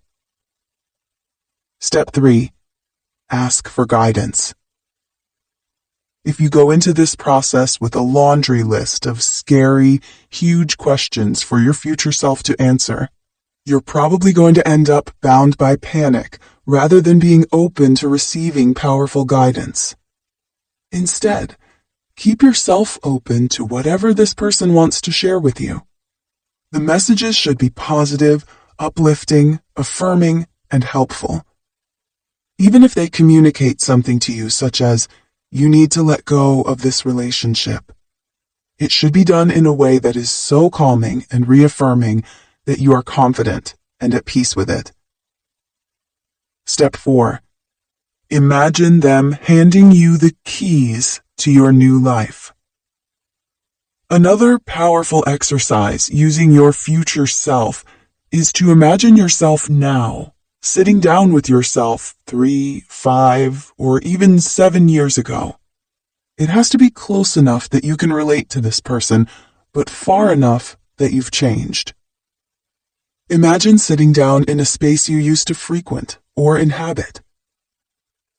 Step 3. Ask for guidance. If you go into this process with a laundry list of scary, huge questions for your future self to answer, you're probably going to end up bound by panic rather than being open to receiving powerful guidance. Instead, keep yourself open to whatever this person wants to share with you. The messages should be positive, uplifting, affirming, and helpful. Even if they communicate something to you such as, "You need to let go of this relationship," it should be done in a way that is so calming and reaffirming that you are confident and at peace with it. Step 4. Imagine them handing you the keys to your new life. Another powerful exercise using your future self is to imagine yourself now, sitting down with yourself 3, 5, or even 7 years ago. It has to be close enough that you can relate to this person, but far enough that you've changed. Imagine sitting down in a space you used to frequent or inhabit.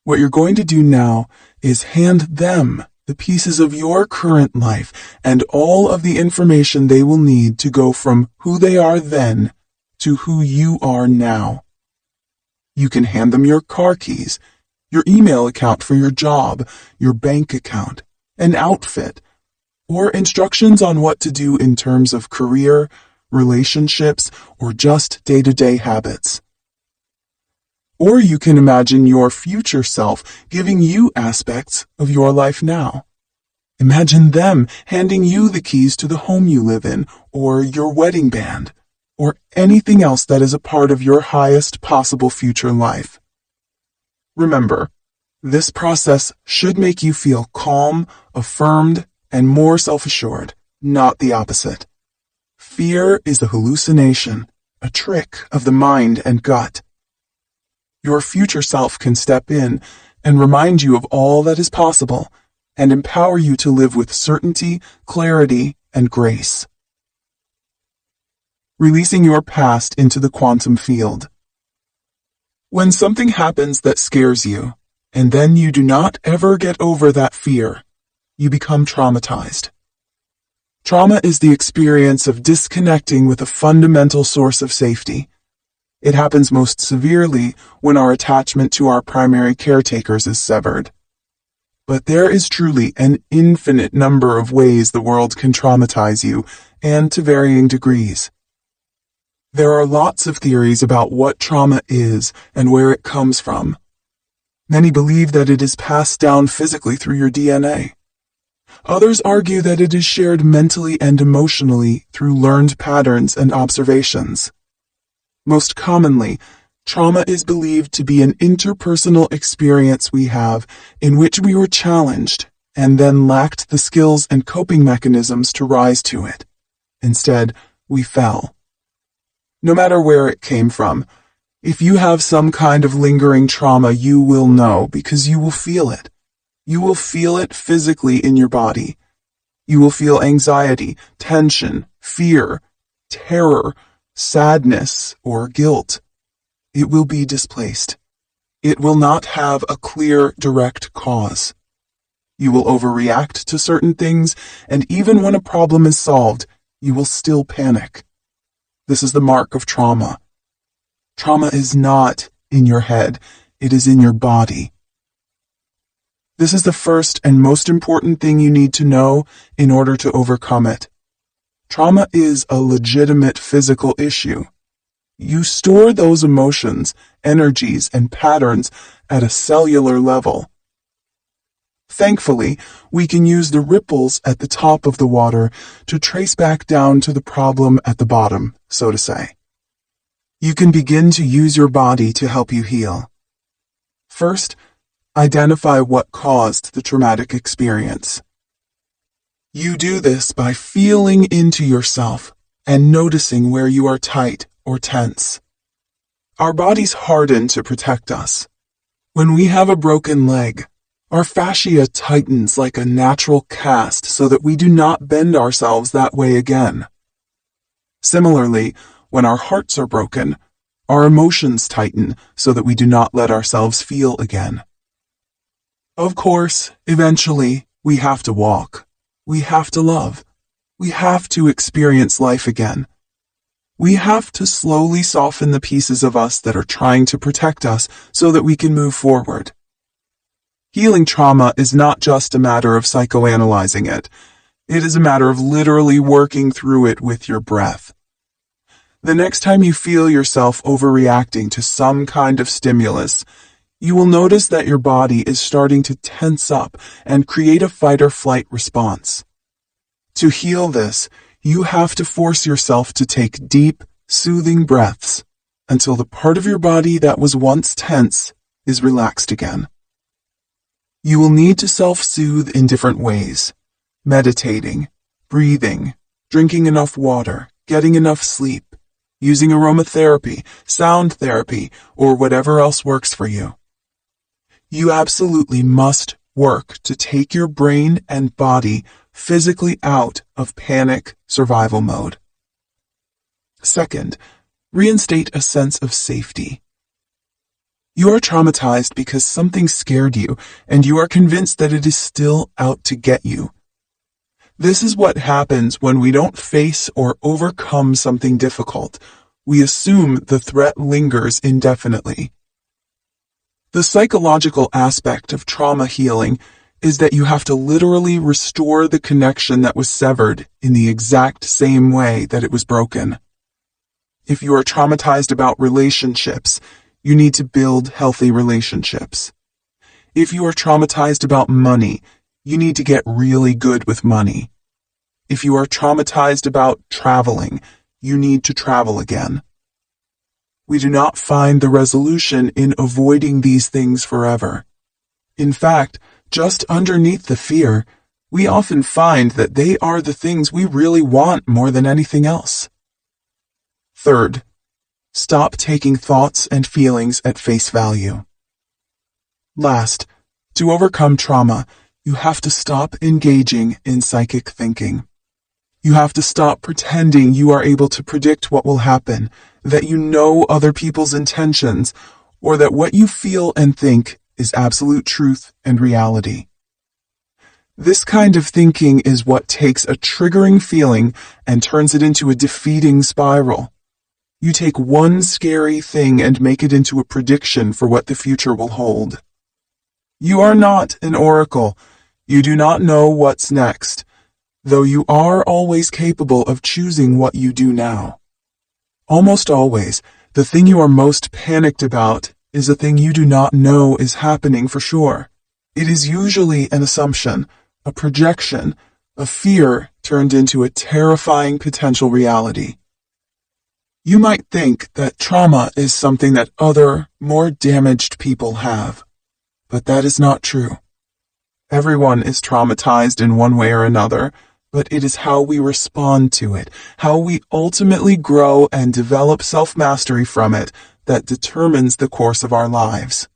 What you're going to do now is hand them the pieces of your current life and all of the information they will need to go from who they are then to who you are now. You can hand them your car keys, your email account for your job, your bank account, an outfit, or instructions on what to do in terms of career, relationships, or just day-to-day habits. Or you can imagine your future self giving you aspects of your life now. Imagine them handing you the keys to the home you live in, or your wedding band, or anything else that is a part of your highest possible future life. Remember, this process should make you feel calm, affirmed, and more self-assured, not the opposite. Fear is a hallucination, a trick of the mind and gut. Your future self can step in and remind you of all that is possible and empower you to live with certainty, clarity, and grace. Releasing your past into the quantum field. When something happens that scares you, and then you do not ever get over that fear, you become traumatized. Trauma is the experience of disconnecting with a fundamental source of safety. It happens most severely when our attachment to our primary caretakers is severed. But there is truly an infinite number of ways the world can traumatize you, and to varying degrees. There are lots of theories about what trauma is and where it comes from. Many believe that it is passed down physically through your DNA. Others argue that it is shared mentally and emotionally through learned patterns and observations. Most commonly, trauma is believed to be an interpersonal experience we have in which we were challenged and then lacked the skills and coping mechanisms to rise to it. Instead, we fell. No matter where it came from, if you have some kind of lingering trauma, you will know because you will feel it. You will feel it physically in your body. You will feel anxiety, tension, fear, terror, sadness, or guilt. It will be displaced. It will not have a clear, direct cause. You will overreact to certain things, and even when a problem is solved, you will still panic. This is the mark of trauma. Trauma is not in your head, it is in your body. This is the first and most important thing you need to know in order to overcome it. Trauma is a legitimate physical issue. You store those emotions, energies, and patterns at a cellular level. Thankfully, we can use the ripples at the top of the water to trace back down to the problem at the bottom, so to say. You can begin to use your body to help you heal. First, identify what caused the traumatic experience. You do this by feeling into yourself, and noticing where you are tight or tense. Our bodies harden to protect us. When we have a broken leg, our fascia tightens like a natural cast so that we do not bend ourselves that way again. Similarly, when our hearts are broken, our emotions tighten so that we do not let ourselves feel again. Of course, eventually, we have to walk. We have to love. We have to experience life again. We have to slowly soften the pieces of us that are trying to protect us so that we can move forward. Healing trauma is not just a matter of psychoanalyzing it. It is a matter of literally working through it with your breath. The next time you feel yourself overreacting to some kind of stimulus, you will notice that your body is starting to tense up and create a fight-or-flight response. To heal this, you have to force yourself to take deep, soothing breaths until the part of your body that was once tense is relaxed again. You will need to self-soothe in different ways: meditating, breathing, drinking enough water, getting enough sleep, using aromatherapy, sound therapy, or whatever else works for you. You absolutely must work to take your brain and body physically out of panic survival mode. Second, reinstate a sense of safety. You are traumatized because something scared you, and you are convinced that it is still out to get you. This is what happens when we don't face or overcome something difficult. We assume the threat lingers indefinitely. The psychological aspect of trauma healing is that you have to literally restore the connection that was severed in the exact same way that it was broken. If you are traumatized about relationships, you need to build healthy relationships. If you are traumatized about money, you need to get really good with money. If you are traumatized about traveling, you need to travel again. We do not find the resolution in avoiding these things forever. In fact, just underneath the fear, we often find that they are the things we really want more than anything else. Third, stop taking thoughts and feelings at face value. Last, to overcome trauma, you have to stop engaging in psychic thinking. You have to stop pretending you are able to predict what will happen, that you know other people's intentions, or that what you feel and think is absolute truth and reality. This kind of thinking is what takes a triggering feeling and turns it into a defeating spiral. You take one scary thing and make it into a prediction for what the future will hold. You are not an oracle. You do not know what's next, though you are always capable of choosing what you do now. Almost always, the thing you are most panicked about is a thing you do not know is happening for sure. It is usually an assumption, a projection, a fear turned into a terrifying potential reality. You might think that trauma is something that other, more damaged people have, but that is not true. Everyone is traumatized in one way or another, but it is how we respond to it, how we ultimately grow and develop self-mastery from it, that determines the course of our lives.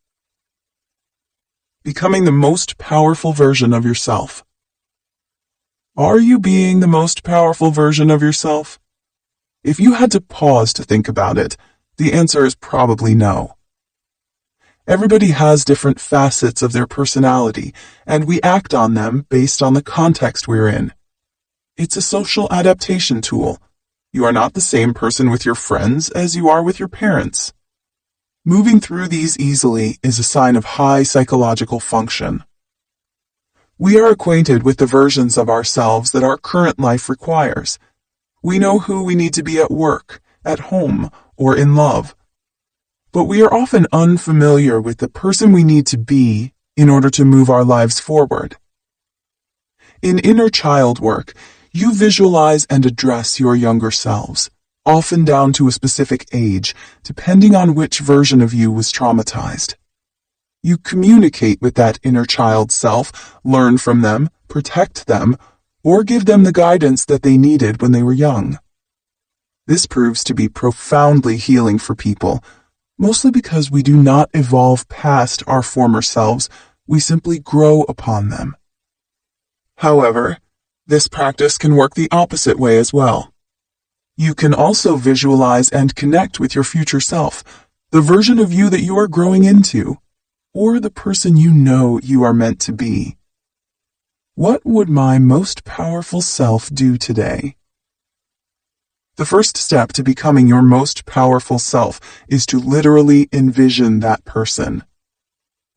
Becoming the most powerful version of yourself. Are you being the most powerful version of yourself? If you had to pause to think about it, the answer is probably no. Everybody has different facets of their personality, and we act on them based on the context we're in. It's a social adaptation tool. You are not the same person with your friends as you are with your parents. Moving through these easily is a sign of high psychological function. We are acquainted with the versions of ourselves that our current life requires. We know who we need to be at work, at home, or in love. But we are often unfamiliar with the person we need to be in order to move our lives forward. In inner child work, you visualize and address your younger selves, often down to a specific age, depending on which version of you was traumatized. You communicate with that inner child self, learn from them, protect them, or give them the guidance that they needed when they were young. This proves to be profoundly healing for people, mostly because we do not evolve past our former selves, we simply grow upon them. However, this practice can work the opposite way as well. You can also visualize and connect with your future self, the version of you that you are growing into, or the person you know you are meant to be. What would my most powerful self do today? The first step to becoming your most powerful self is to literally envision that person.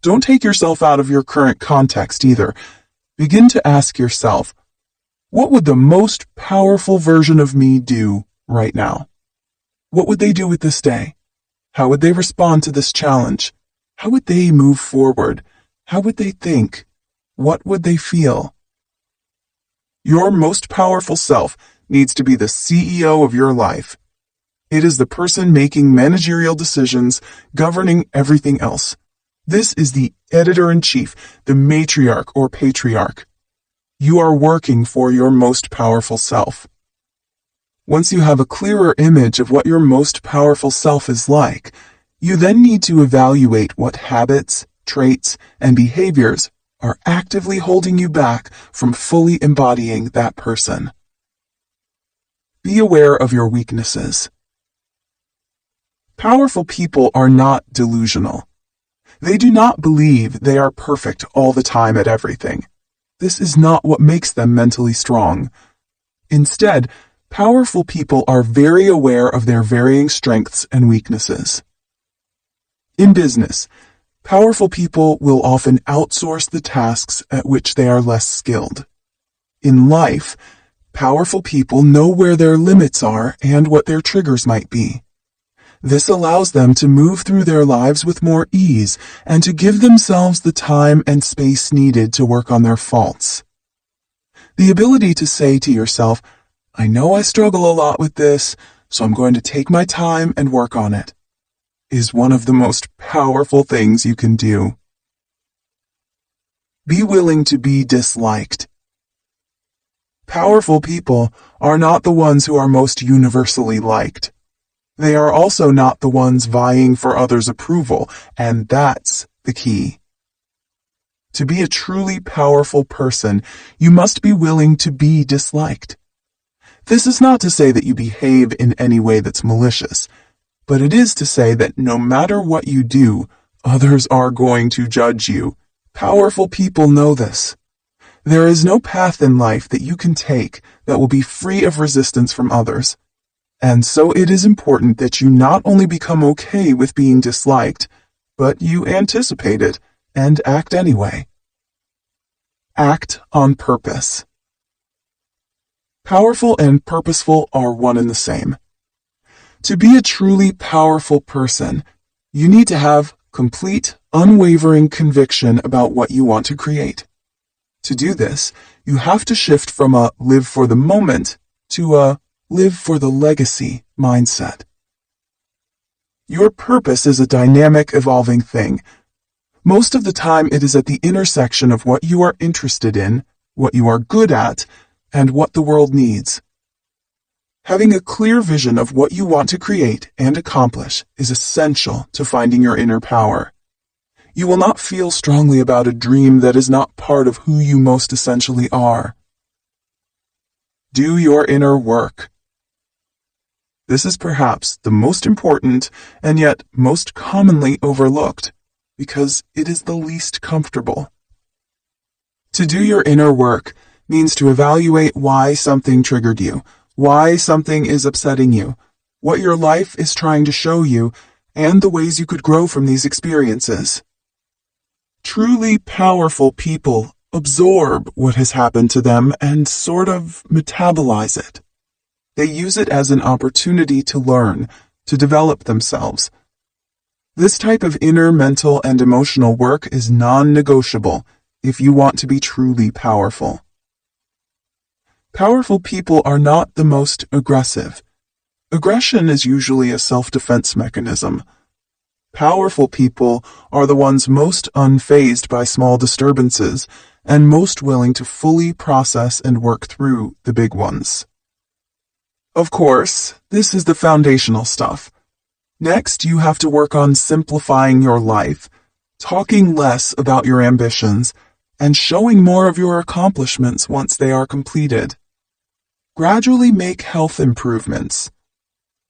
Don't take yourself out of your current context either. Begin to ask yourself, what would the most powerful version of me do right now? What would they do with this day? How would they respond to this challenge? How would they move forward? How would they think? What would they feel? Your most powerful self needs to be the CEO of your life. It is the person making managerial decisions, governing everything else. This is the editor-in-chief, the matriarch or patriarch. You are working for your most powerful self. Once you have a clearer image of what your most powerful self is like, you then need to evaluate what habits, traits, and behaviors are actively holding you back from fully embodying that person. Be aware of your weaknesses. Powerful people are not delusional. They do not believe they are perfect all the time at everything. This is not what makes them mentally strong. Instead, powerful people are very aware of their varying strengths and weaknesses. In business, powerful people will often outsource the tasks at which they are less skilled. In life, powerful people know where their limits are and what their triggers might be. This allows them to move through their lives with more ease and to give themselves the time and space needed to work on their faults. The ability to say to yourself, I know I struggle a lot with this, so I'm going to take my time and work on it, is one of the most powerful things you can do. Be willing to be disliked. Powerful people are not the ones who are most universally liked. They are also not the ones vying for others' approval, and that's the key. To be a truly powerful person, you must be willing to be disliked. This is not to say that you behave in any way that's malicious, but it is to say that no matter what you do, others are going to judge you. Powerful people know this. There is no path in life that you can take that will be free of resistance from others. And so it is important that you not only become okay with being disliked, but you anticipate it and act anyway. Act on purpose. Powerful and purposeful are one and the same. To be a truly powerful person, you need to have complete, unwavering conviction about what you want to create. To do this, you have to shift from a live for the moment to a live for the legacy mindset. Your purpose is a dynamic, evolving thing. Most of the time, it is at the intersection of what you are interested in, what you are good at, and what the world needs. Having a clear vision of what you want to create and accomplish is essential to finding your inner power. You will not feel strongly about a dream that is not part of who you most essentially are. Do your inner work. This is perhaps the most important and yet most commonly overlooked, because it is the least comfortable. To do your inner work means to evaluate why something triggered you, why something is upsetting you, what your life is trying to show you, and the ways you could grow from these experiences. Truly powerful people absorb what has happened to them and sort of metabolize it. They use it as an opportunity to learn, to develop themselves. This type of inner mental and emotional work is non-negotiable if you want to be truly powerful. Powerful people are not the most aggressive. Aggression is usually a self-defense mechanism. Powerful people are the ones most unfazed by small disturbances and most willing to fully process and work through the big ones. Of course, this is the foundational stuff. Next, you have to work on simplifying your life, talking less about your ambitions, and showing more of your accomplishments once they are completed. Gradually make health improvements.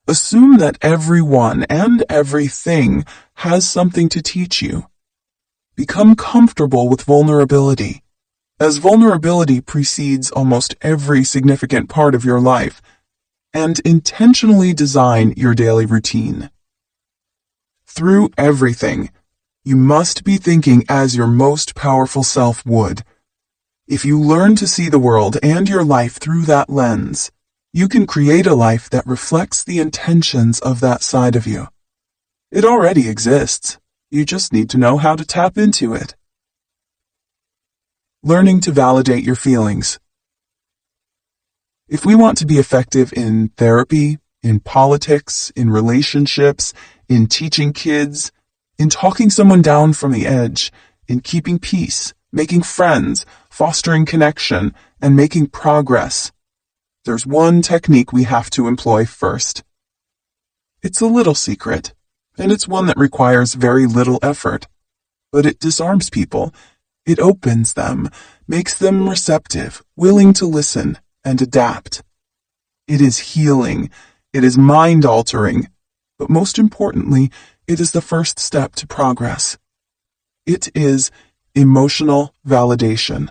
Assume that everyone and everything has something to teach you. Become comfortable with vulnerability, as vulnerability precedes almost every significant part of your life, and intentionally design your daily routine. Through everything, you must be thinking as your most powerful self would. If you learn to see the world and your life through that lens, you can create a life that reflects the intentions of that side of you. It already exists. You just need to know how to tap into it. Learning to validate your feelings. If we want to be effective in therapy, in politics, in relationships, in teaching kids, in talking someone down from the edge, in keeping peace, making friends, fostering connection, and making progress, there's one technique we have to employ first. It's a little secret, and it's one that requires very little effort, but it disarms people. It opens them, makes them receptive, willing to listen and adapt. It is healing. It is mind-altering, but most importantly, it is the first step to progress. It is emotional validation.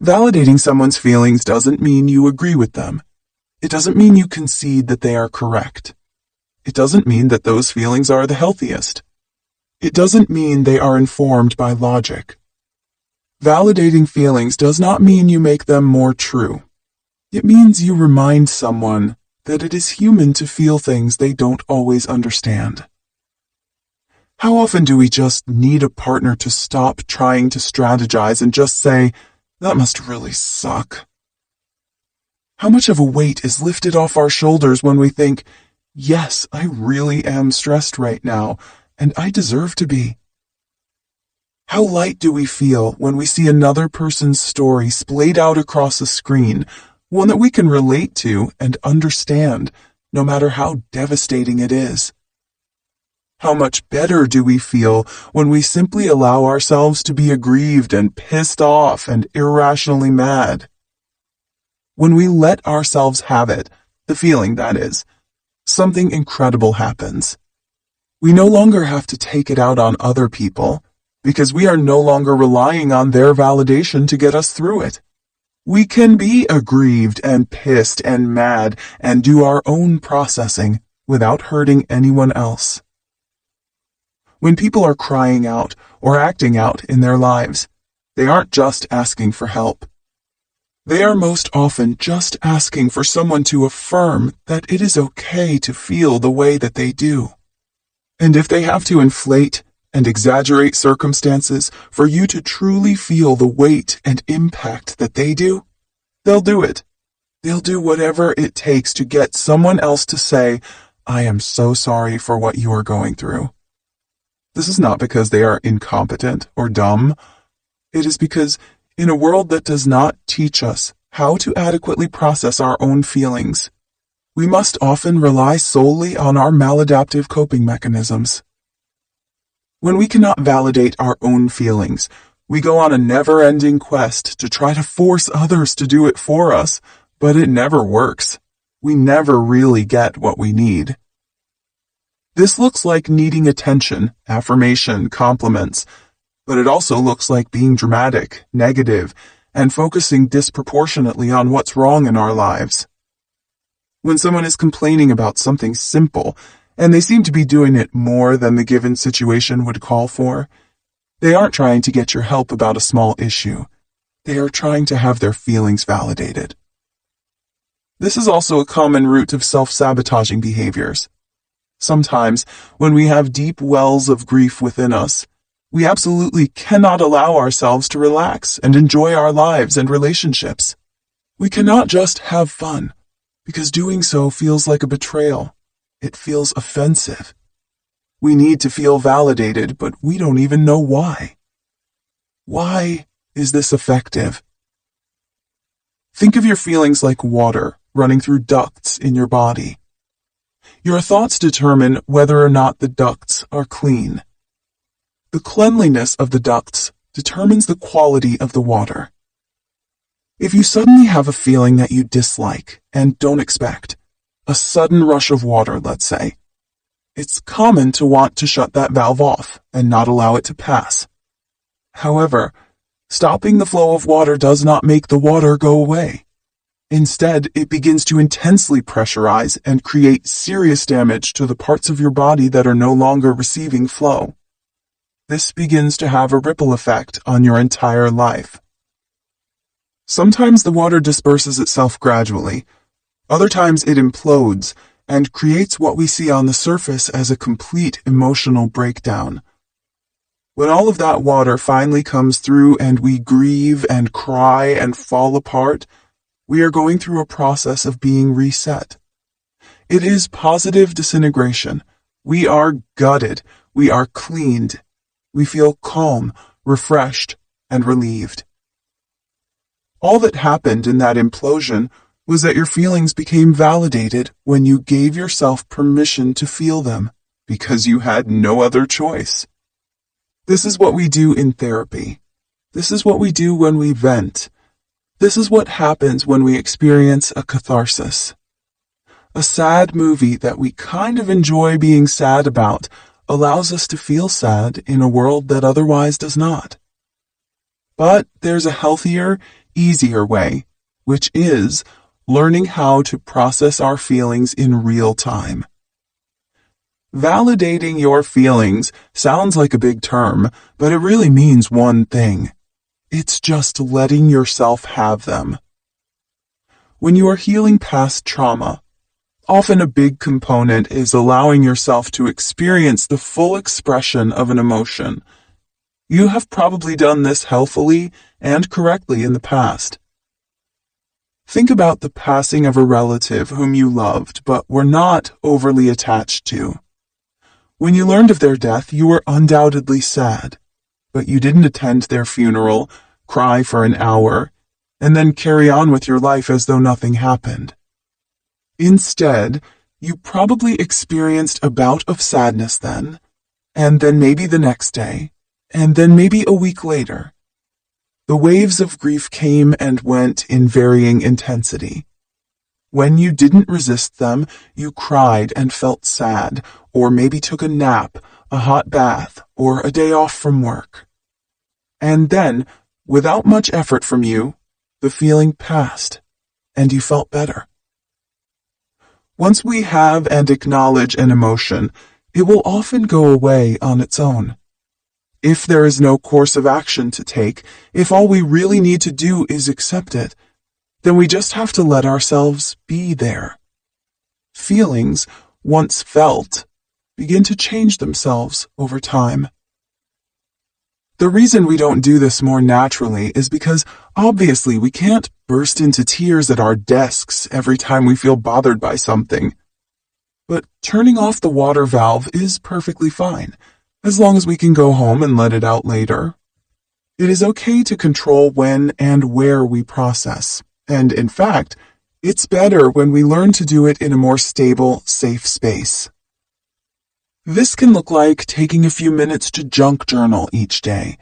Validating someone's feelings doesn't mean you agree with them. It doesn't mean you concede that they are correct. It doesn't mean that those feelings are the healthiest. It doesn't mean they are informed by logic. Validating feelings does not mean you make them more true. It means you remind someone that it is human to feel things they don't always understand. How often do we just need a partner to stop trying to strategize and just say, "That must really suck"? How much of a weight is lifted off our shoulders when we think, "Yes, I really am stressed right now, and I deserve to be"? How light do we feel when we see another person's story splayed out across a screen, one that we can relate to and understand, no matter how devastating it is? How much better do we feel when we simply allow ourselves to be aggrieved and pissed off and irrationally mad? When we let ourselves have it, the feeling that is, something incredible happens. We no longer have to take it out on other people, because we are no longer relying on their validation to get us through it. We can be aggrieved and pissed and mad and do our own processing without hurting anyone else. When people are crying out or acting out in their lives, they aren't just asking for help. They are most often just asking for someone to affirm that it is okay to feel the way that they do. And if they have to inflate and exaggerate circumstances for you to truly feel the weight and impact that they do, they'll do it. They'll do whatever it takes to get someone else to say, "I am so sorry for what you are going through." This is not because they are incompetent or dumb. It is because in a world that does not teach us how to adequately process our own feelings, we must often rely solely on our maladaptive coping mechanisms. When we cannot validate our own feelings, we go on a never-ending quest to try to force others to do it for us, but it never works. We never really get what we need. This looks like needing attention, affirmation, compliments, but it also looks like being dramatic, negative, and focusing disproportionately on what's wrong in our lives. When someone is complaining about something simple, and they seem to be doing it more than the given situation would call for, they aren't trying to get your help about a small issue. They are trying to have their feelings validated. This is also a common root of self-sabotaging behaviors. Sometimes, when we have deep wells of grief within us, we absolutely cannot allow ourselves to relax and enjoy our lives and relationships. We cannot just have fun, because doing so feels like a betrayal. It feels offensive. We need to feel validated, but we don't even know why. Why is this effective? Think of your feelings like water running through ducts in your body. Your thoughts determine whether or not the ducts are clean. The cleanliness of the ducts determines the quality of the water. If you suddenly have a feeling that you dislike and don't expect, a sudden rush of water, let's say, it's common to want to shut that valve off and not allow it to pass. However, stopping the flow of water does not make the water go away. Instead, it begins to intensely pressurize and create serious damage to the parts of your body that are no longer receiving flow. This begins to have a ripple effect on your entire life. Sometimes the water disperses itself gradually. Other times it implodes and creates what we see on the surface as a complete emotional breakdown. When all of that water finally comes through and we grieve and cry and fall apart, we are going through a process of being reset. It is positive disintegration. We are gutted. We are cleaned. We feel calm, refreshed, and relieved. All that happened in that implosion was that your feelings became validated when you gave yourself permission to feel them, because you had no other choice. This is what we do in therapy. This is what we do when we vent. This is what happens when we experience a catharsis. A sad movie that we kind of enjoy being sad about allows us to feel sad in a world that otherwise does not. But there's a healthier, easier way, which is learning how to process our feelings in real time. Validating your feelings sounds like a big term, but it really means one thing. It's just letting yourself have them. When you are healing past trauma, often a big component is allowing yourself to experience the full expression of an emotion. You have probably done this healthfully and correctly in the past. Think about the passing of a relative whom you loved but were not overly attached to. When you learned of their death, you were undoubtedly sad, but you didn't attend their funeral, cry for an hour, and then carry on with your life as though nothing happened. Instead, you probably experienced a bout of sadness then, and then maybe the next day, and then maybe a week later. The waves of grief came and went in varying intensity. When you didn't resist them, you cried and felt sad, or maybe took a nap, a hot bath, or a day off from work. And then, without much effort from you, the feeling passed, and you felt better. Once we have and acknowledge an emotion, it will often go away on its own. If there is no course of action to take, if all we really need to do is accept it, then we just have to let ourselves be there. Feelings, once felt, begin to change themselves over time. The reason we don't do this more naturally is because obviously we can't burst into tears at our desks every time we feel bothered by something. But turning off the water valve is perfectly fine, as long as we can go home and let it out later. It is okay to control when and where we process, and in fact, it's better when we learn to do it in a more stable, safe space. This can look like taking a few minutes to junk journal each day,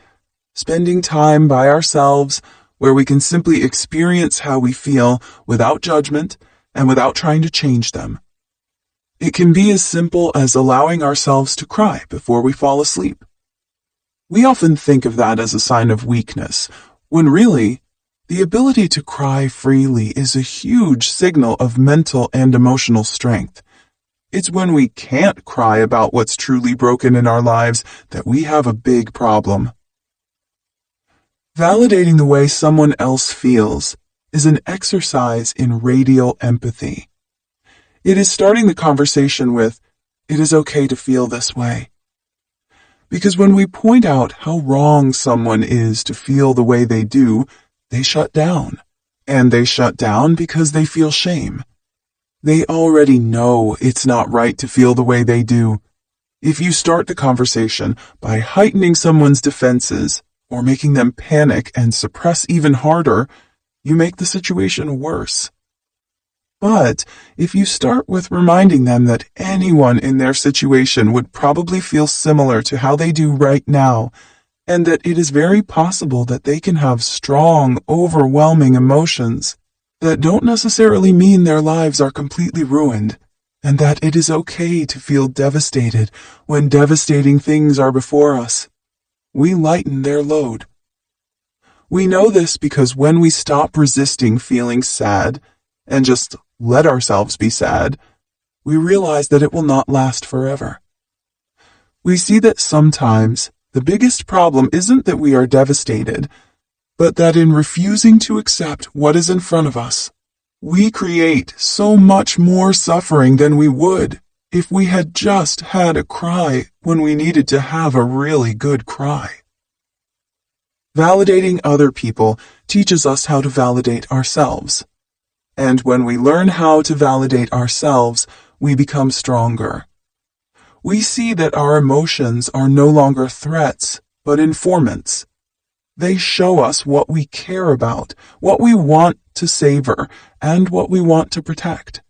spending time by ourselves where we can simply experience how we feel without judgment and without trying to change them. It can be as simple as allowing ourselves to cry before we fall asleep. We often think of that as a sign of weakness, when really, the ability to cry freely is a huge signal of mental and emotional strength. It's when we can't cry about what's truly broken in our lives that we have a big problem. Validating the way someone else feels is an exercise in radial empathy. It is starting the conversation with, "It is okay to feel this way." Because when we point out how wrong someone is to feel the way they do, they shut down. And they shut down because they feel shame. They already know it's not right to feel the way they do. If you start the conversation by heightening someone's defenses or making them panic and suppress even harder, you make the situation worse. But if you start with reminding them that anyone in their situation would probably feel similar to how they do right now, and that it is very possible that they can have strong, overwhelming emotions that don't necessarily mean their lives are completely ruined, and that it is okay to feel devastated when devastating things are before us, we lighten their load. We know this because when we stop resisting feeling sad and just let ourselves be sad, we realize that it will not last forever. We see that sometimes the biggest problem isn't that we are devastated, but that in refusing to accept what is in front of us, we create so much more suffering than we would if we had just had a cry when we needed to have a really good cry. Validating other people teaches us how to validate ourselves. And when we learn how to validate ourselves, we become stronger. We see that our emotions are no longer threats, but informants. They show us what we care about, what we want to savor, and what we want to protect.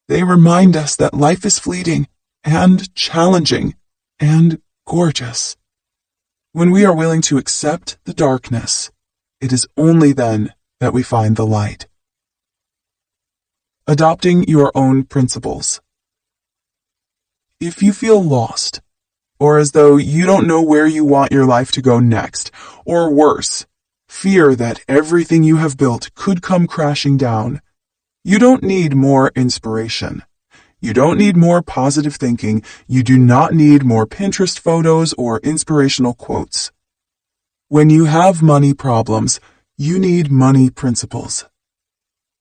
They remind us that life is fleeting and challenging and gorgeous. When we are willing to accept the darkness, it is only then that we find the light. Adopting your own principles. If you feel lost, or as though you don't know where you want your life to go next, or worse, fear that everything you have built could come crashing down, you don't need more inspiration. You don't need more positive thinking. You do not need more Pinterest photos or inspirational quotes. When you have money problems, you need money principles.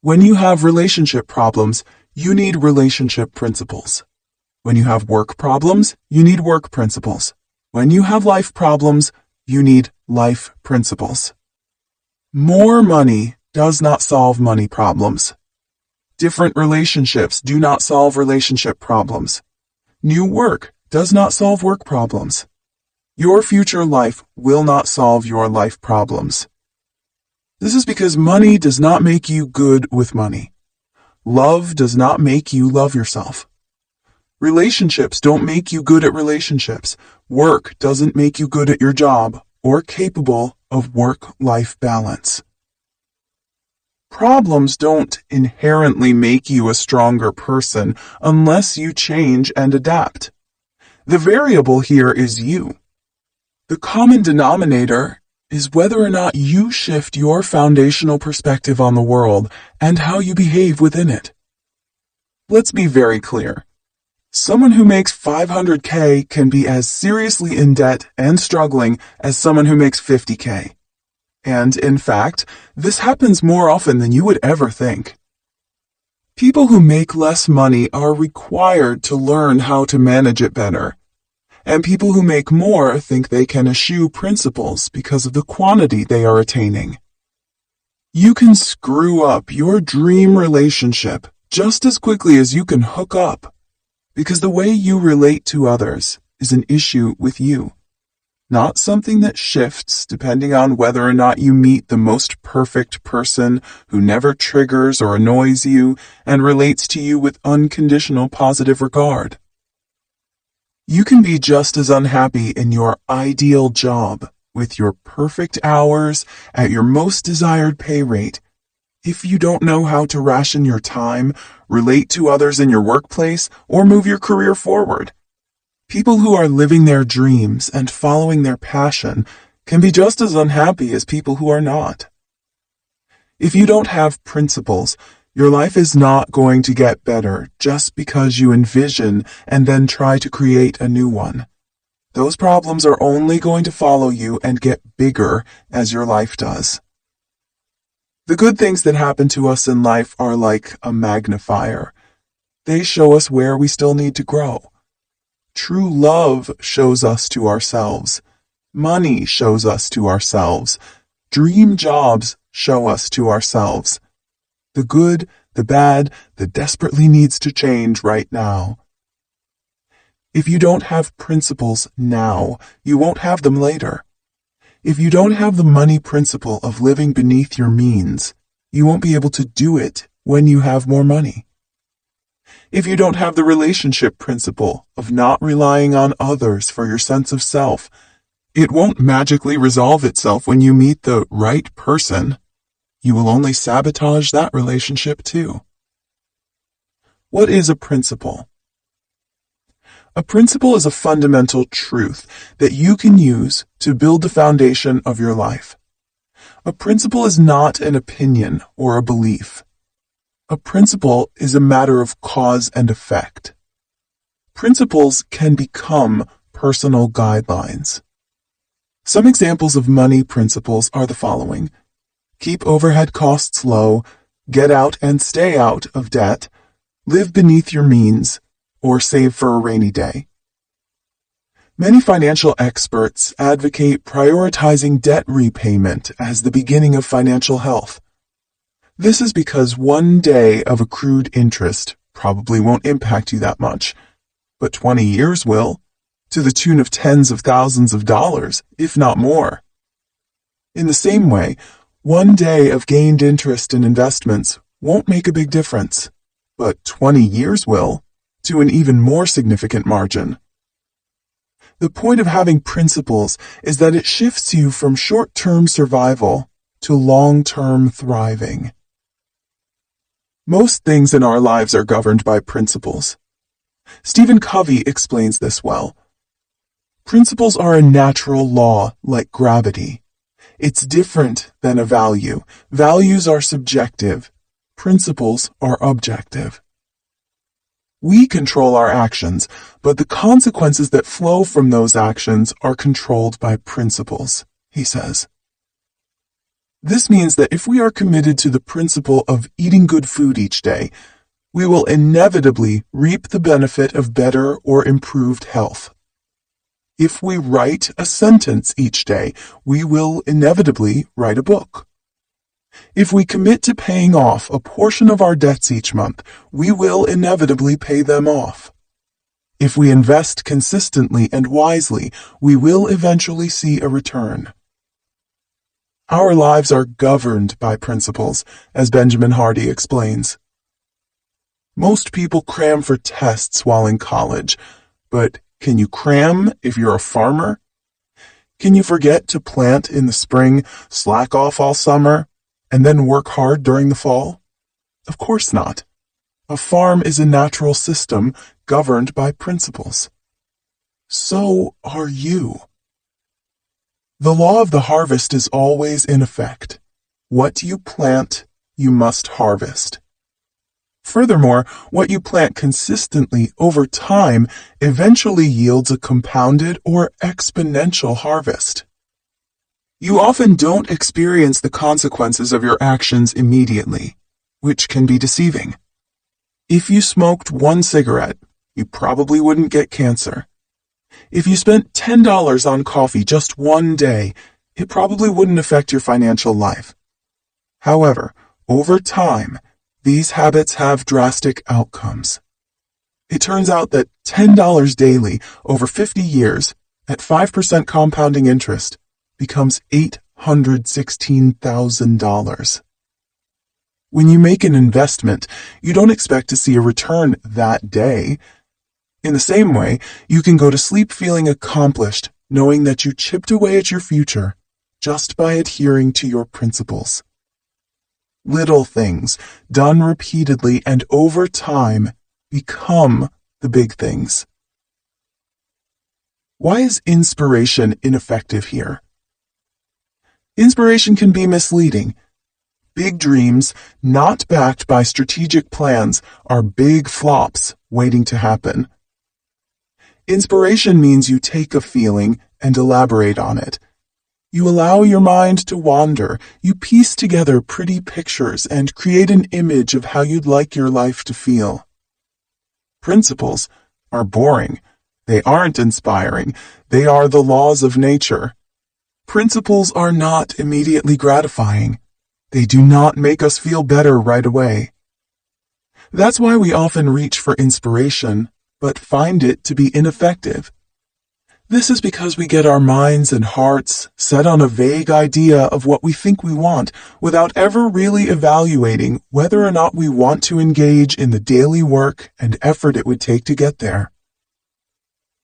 When you have relationship problems, you need relationship principles. When you have work problems, you need work principles. When you have life problems, you need life principles. More money does not solve money problems. Different relationships do not solve relationship problems. New work does not solve work problems. Your future life will not solve your life problems. This is because money does not make you good with money. Love does not make you love yourself. Relationships don't make you good at relationships. Work doesn't make you good at your job or capable of work-life balance. Problems don't inherently make you a stronger person unless you change and adapt. The variable here is you. The common denominator is whether or not you shift your foundational perspective on the world and how you behave within it. Let's be very clear. Someone who makes $500K can be as seriously in debt and struggling as someone who makes $50K. And, in fact, this happens more often than you would ever think. People who make less money are required to learn how to manage it better. And people who make more think they can eschew principles because of the quantity they are attaining. You can screw up your dream relationship just as quickly as you can hook up, because the way you relate to others is an issue with you, not something that shifts depending on whether or not you meet the most perfect person who never triggers or annoys you and relates to you with unconditional positive regard. You can be just as unhappy in your ideal job with your perfect hours at your most desired pay rate if you don't know how to ration your time, relate to others in your workplace, or move your career forward. People who are living their dreams and following their passion can be just as unhappy as people who are not. If you don't have principles, your life is not going to get better just because you envision and then try to create a new one. Those problems are only going to follow you and get bigger as your life does. The good things that happen to us in life are like a magnifier. They show us where we still need to grow. True love shows us to ourselves. Money shows us to ourselves. Dream jobs show us to ourselves. The good, the bad, that desperately needs to change right now. If you don't have principles now, you won't have them later. If you don't have the money principle of living beneath your means, you won't be able to do it when you have more money. If you don't have the relationship principle of not relying on others for your sense of self, it won't magically resolve itself when you meet the right person. You will only sabotage that relationship too. What is a principle? A principle is a fundamental truth that you can use to build the foundation of your life. A principle is not an opinion or a belief. A principle is a matter of cause and effect. Principles can become personal guidelines. Some examples of money principles are the following: keep overhead costs low, get out and stay out of debt, live beneath your means, or save for a rainy day. Many financial experts advocate prioritizing debt repayment as the beginning of financial health. This is because one day of accrued interest probably won't impact you that much, but 20 years will, to the tune of tens of thousands of dollars, if not more. In the same way, one day of gained interest in investments won't make a big difference, but 20 years will, to an even more significant margin. The point of having principles is that it shifts you from short-term survival to long-term thriving. Most things in our lives are governed by principles. Stephen Covey explains this well. Principles are a natural law, like gravity. It's different than a value. Values are subjective. Principles are objective. We control our actions, but the consequences that flow from those actions are controlled by principles, he says. This means that if we are committed to the principle of eating good food each day, we will inevitably reap the benefit of better or improved health. If we write a sentence each day, we will inevitably write a book. If we commit to paying off a portion of our debts each month, we will inevitably pay them off. If we invest consistently and wisely, we will eventually see a return. Our lives are governed by principles, as Benjamin Hardy explains. Most people cram for tests while in college, but can you cram if you're a farmer? Can you forget to plant in the spring, slack off all summer, and then work hard during the fall? Of course not. A farm is a natural system governed by principles. So are you. The law of the harvest is always in effect. What you plant, you must harvest. Furthermore, what you plant consistently over time eventually yields a compounded or exponential harvest. You often don't experience the consequences of your actions immediately, which can be deceiving. If you smoked one cigarette, you probably wouldn't get cancer. If you spent $10 on coffee just one day, it probably wouldn't affect your financial life. However, over time, these habits have drastic outcomes. It turns out that $10 daily over 50 years at 5% compounding interest becomes $816,000. When you make an investment, you don't expect to see a return that day. In the same way, you can go to sleep feeling accomplished, knowing that you chipped away at your future just by adhering to your principles. Little things, done repeatedly and over time, become the big things. Why is inspiration ineffective here? Inspiration can be misleading. Big dreams, not backed by strategic plans, are big flops waiting to happen. Inspiration means you take a feeling and elaborate on it. You allow your mind to wander. You piece together pretty pictures and create an image of how you'd like your life to feel. Principles are boring. They aren't inspiring. They are the laws of nature. Principles are not immediately gratifying. They do not make us feel better right away. That's why we often reach for inspiration, but find it to be ineffective. This is because we get our minds and hearts set on a vague idea of what we think we want without ever really evaluating whether or not we want to engage in the daily work and effort it would take to get there.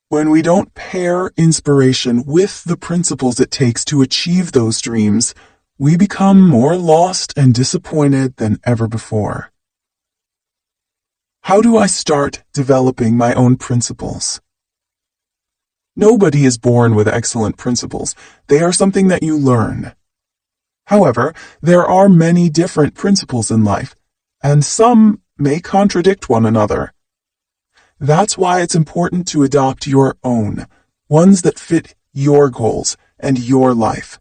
When we don't pair inspiration with the principles it takes to achieve those dreams, we become more lost and disappointed than ever before. How do I start developing my own principles? Nobody is born with excellent principles. They are something that you learn. However, there are many different principles in life, and some may contradict one another. That's why it's important to adopt your own, ones that fit your goals and your life.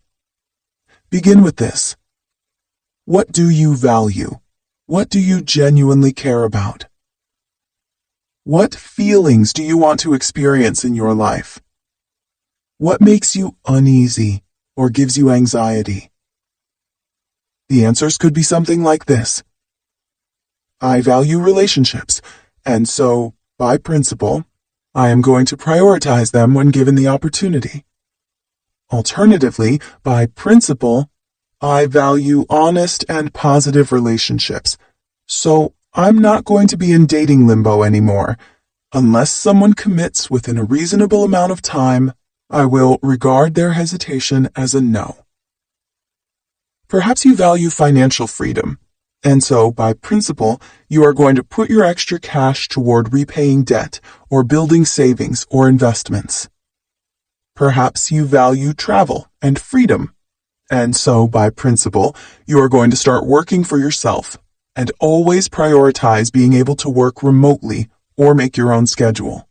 Begin with this. What do you value? What do you genuinely care about? What feelings do you want to experience in your life? What makes you uneasy or gives you anxiety? The answers could be something like this. I value relationships, and so, by principle, I am going to prioritize them when given the opportunity. Alternatively, by principle, I value honest and positive relationships, so I'm not going to be in dating limbo anymore. Unless someone commits within a reasonable amount of time, I will regard their hesitation as a no. Perhaps you value financial freedom, and so, by principle, you are going to put your extra cash toward repaying debt or building savings or investments. Perhaps you value travel and freedom, and so, by principle, you are going to start working for yourself and always prioritize being able to work remotely or make your own schedule.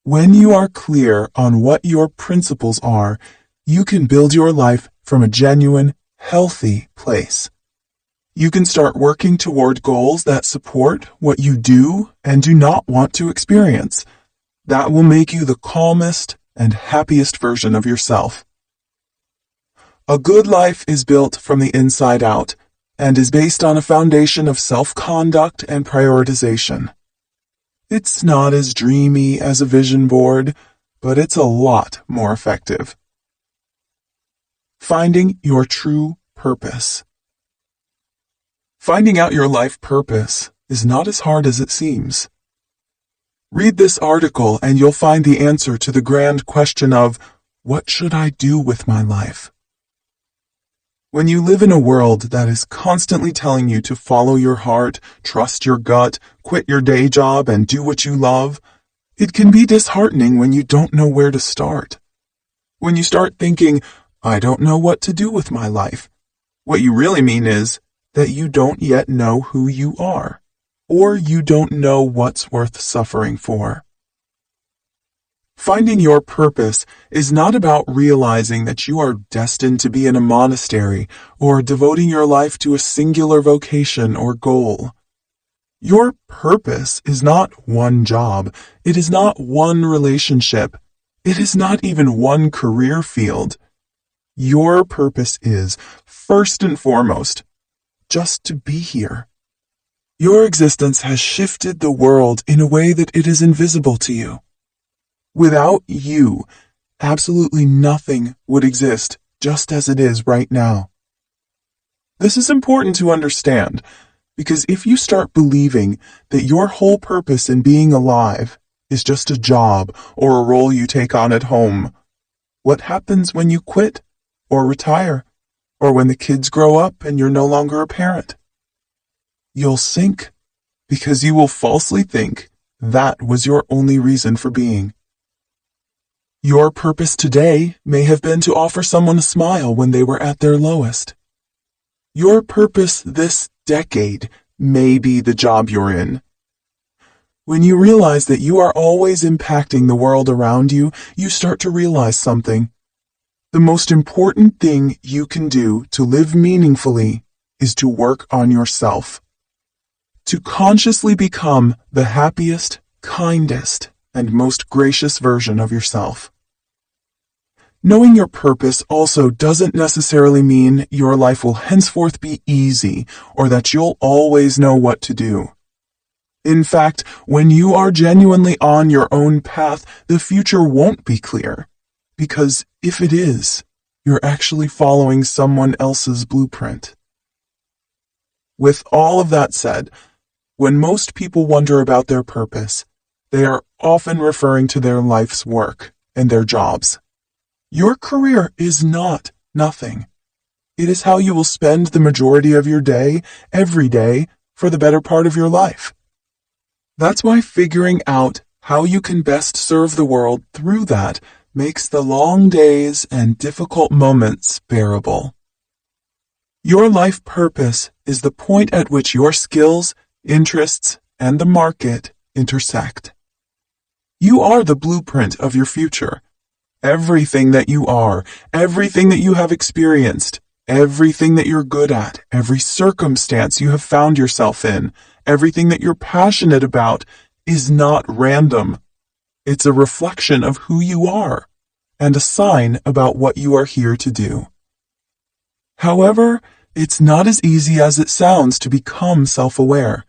When you are clear on what your principles are, you can build your life from a genuine, healthy place. You can start working toward goals that support what you do and do not want to experience. That will make you the calmest and happiest version of yourself. A good life is built from the inside out and is based on a foundation of self-conduct and prioritization. It's not as dreamy as a vision board, but it's a lot more effective. Finding your true purpose. Finding out your life purpose is not as hard as it seems. Read this article and you'll find the answer to the grand question of, what should I do with my life? When you live in a world that is constantly telling you to follow your heart, trust your gut, quit your day job, and do what you love, it can be disheartening when you don't know where to start. When you start thinking, I don't know what to do with my life, what you really mean is that you don't yet know who you are, or you don't know what's worth suffering for. Finding your purpose is not about realizing that you are destined to be in a monastery or devoting your life to a singular vocation or goal. Your purpose is not one job. It is not one relationship. It is not even one career field. Your purpose is, first and foremost, just to be here. Your existence has shifted the world in a way that it is invisible to you. Without you, absolutely nothing would exist just as it is right now. This is important to understand, because if you start believing that your whole purpose in being alive is just a job or a role you take on at home, what happens when you quit or retire, or when the kids grow up and you're no longer a parent? You'll sink, because you will falsely think that was your only reason for being. Your purpose today may have been to offer someone a smile when they were at their lowest. Your purpose this decade may be the job you're in. When you realize that you are always impacting the world around you, you start to realize something. The most important thing you can do to live meaningfully is to work on yourself. To consciously become the happiest, kindest, and most gracious version of yourself. Knowing your purpose also doesn't necessarily mean your life will henceforth be easy or that you'll always know what to do. In fact, when you are genuinely on your own path, the future won't be clear. Because if it is, you're actually following someone else's blueprint. With all of that said, when most people wonder about their purpose, they are often referring to their life's work and their jobs. Your career is not nothing. It is how you will spend the majority of your day, every day, for the better part of your life. That's why figuring out how you can best serve the world through that makes the long days and difficult moments bearable. Your life purpose is the point at which your skills, interests, and the market intersect. You are the blueprint of your future. Everything that you are, everything that you have experienced, everything that you're good at, every circumstance you have found yourself in, everything that you're passionate about is not random. It's a reflection of who you are and a sign about what you are here to do. However, it's not as easy as it sounds to become self-aware.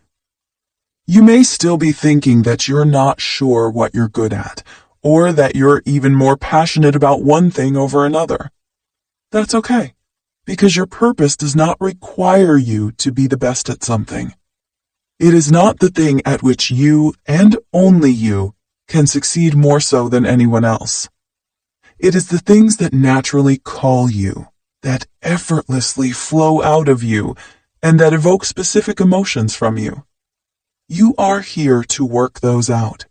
You may still be thinking that you're not sure what you're good at, or that you're even more passionate about one thing over another. That's okay, because your purpose does not require you to be the best at something. It is not the thing at which you, and only you, can succeed more so than anyone else. It is the things that naturally call you, that effortlessly flow out of you, and that evoke specific emotions from you. You are here to work those out.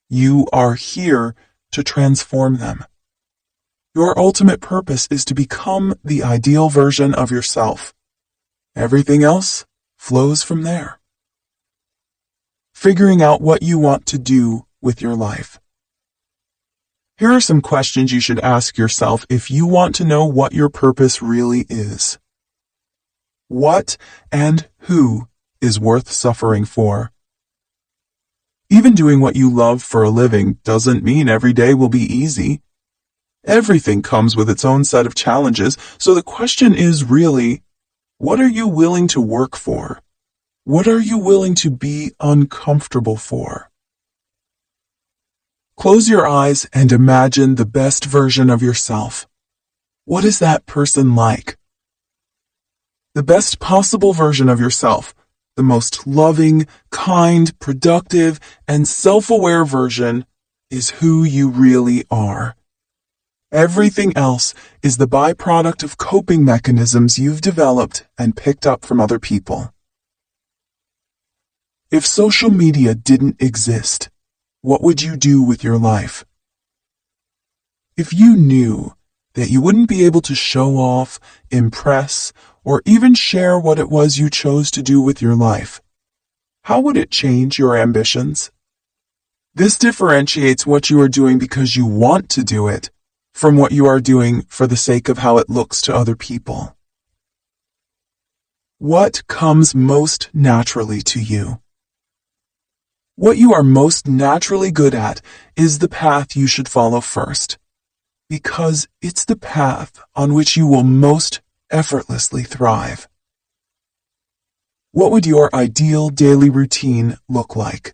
You are here to transform them. Your ultimate purpose is to become the ideal version of yourself. Everything else flows from there. Figuring out what you want to do with your life. Here are some questions you should ask yourself if you want to know what your purpose really is. What and who is worth suffering for? Even doing what you love for a living doesn't mean every day will be easy. Everything comes with its own set of challenges, so the question is really, what are you willing to work for? What are you willing to be uncomfortable for? Close your eyes and imagine the best version of yourself. What is that person like? The best possible version of yourself, the most loving, kind, productive, and self-aware version, is who you really are. Everything else is the byproduct of coping mechanisms you've developed and picked up from other people. If social media didn't exist, what would you do with your life? If you knew that you wouldn't be able to show off, impress, or even share what it was you chose to do with your life, how would it change your ambitions? This differentiates what you are doing because you want to do it from what you are doing for the sake of how it looks to other people. What comes most naturally to you? What you are most naturally good at is the path you should follow first, because it's the path on which you will most effortlessly thrive. What would your ideal daily routine look like?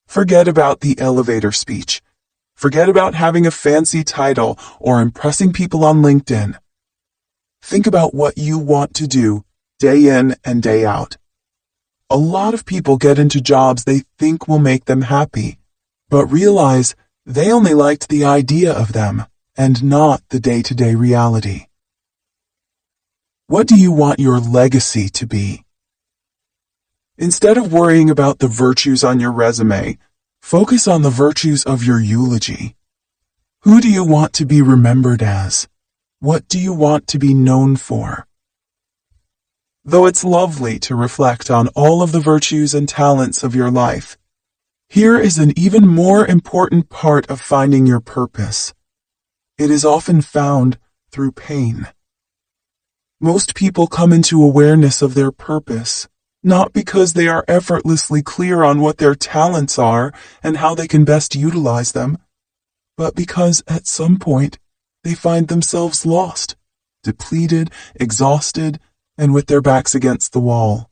Forget about the elevator speech. Forget about having a fancy title or impressing people on LinkedIn. Think about what you want to do day in and day out. A lot of people get into jobs they think will make them happy, but realize they only liked the idea of them and not the day-to-day reality. What do you want your legacy to be? Instead of worrying about the virtues on your resume, focus on the virtues of your eulogy. Who do you want to be remembered as? What do you want to be known for? Though it's lovely to reflect on all of the virtues and talents of your life, here is an even more important part of finding your purpose. It is often found through pain. Most people come into awareness of their purpose, not because they are effortlessly clear on what their talents are and how they can best utilize them, but because at some point they find themselves lost, depleted, exhausted, and with their backs against the wall.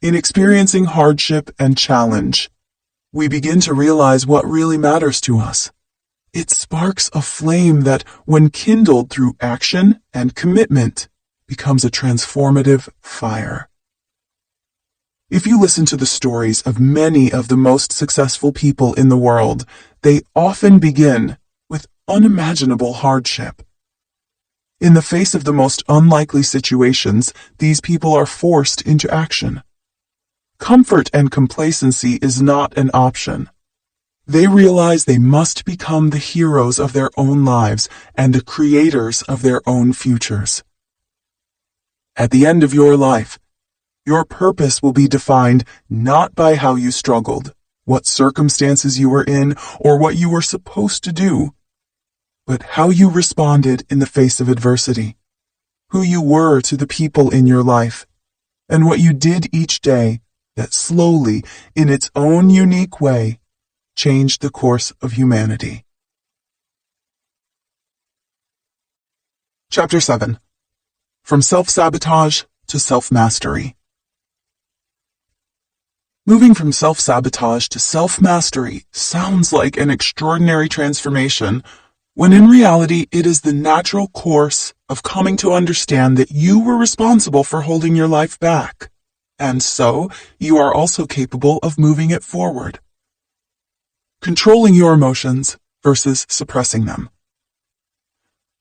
In experiencing hardship and challenge, we begin to realize what really matters to us. It sparks a flame that, when kindled through action and commitment, becomes a transformative fire. If you listen to the stories of many of the most successful people in the world, they often begin with unimaginable hardship. In the face of the most unlikely situations, these people are forced into action. Comfort and complacency is not an option. They realize they must become the heroes of their own lives and the creators of their own futures. At the end of your life, your purpose will be defined not by how you struggled, what circumstances you were in, or what you were supposed to do, but how you responded in the face of adversity, who you were to the people in your life, and what you did each day that slowly, in its own unique way, changed the course of humanity. Chapter 7. From Self-Sabotage to Self-Mastery. Moving from self-sabotage to self-mastery sounds like an extraordinary transformation, when in reality it is the natural course of coming to understand that you were responsible for holding your life back, and so you are also capable of moving it forward. Controlling your emotions versus suppressing them.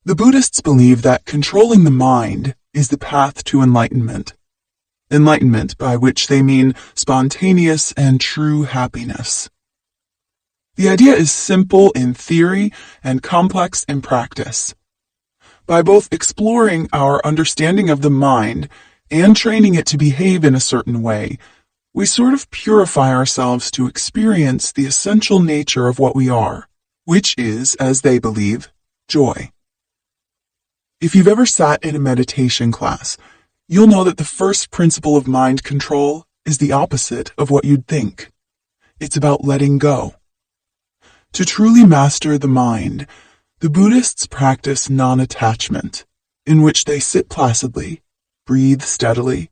The Buddhists believe that controlling the mind is the path to enlightenment. Enlightenment, by which they mean spontaneous and true happiness. The idea is simple in theory and complex in practice. By both exploring our understanding of the mind and training it to behave in a certain way, we sort of purify ourselves to experience the essential nature of what we are, which is, as they believe, joy. If you've ever sat in a meditation class, you'll know that the first principle of mind control is the opposite of what you'd think. It's about letting go. To truly master the mind, the Buddhists practice non-attachment, in which they sit placidly, breathe steadily,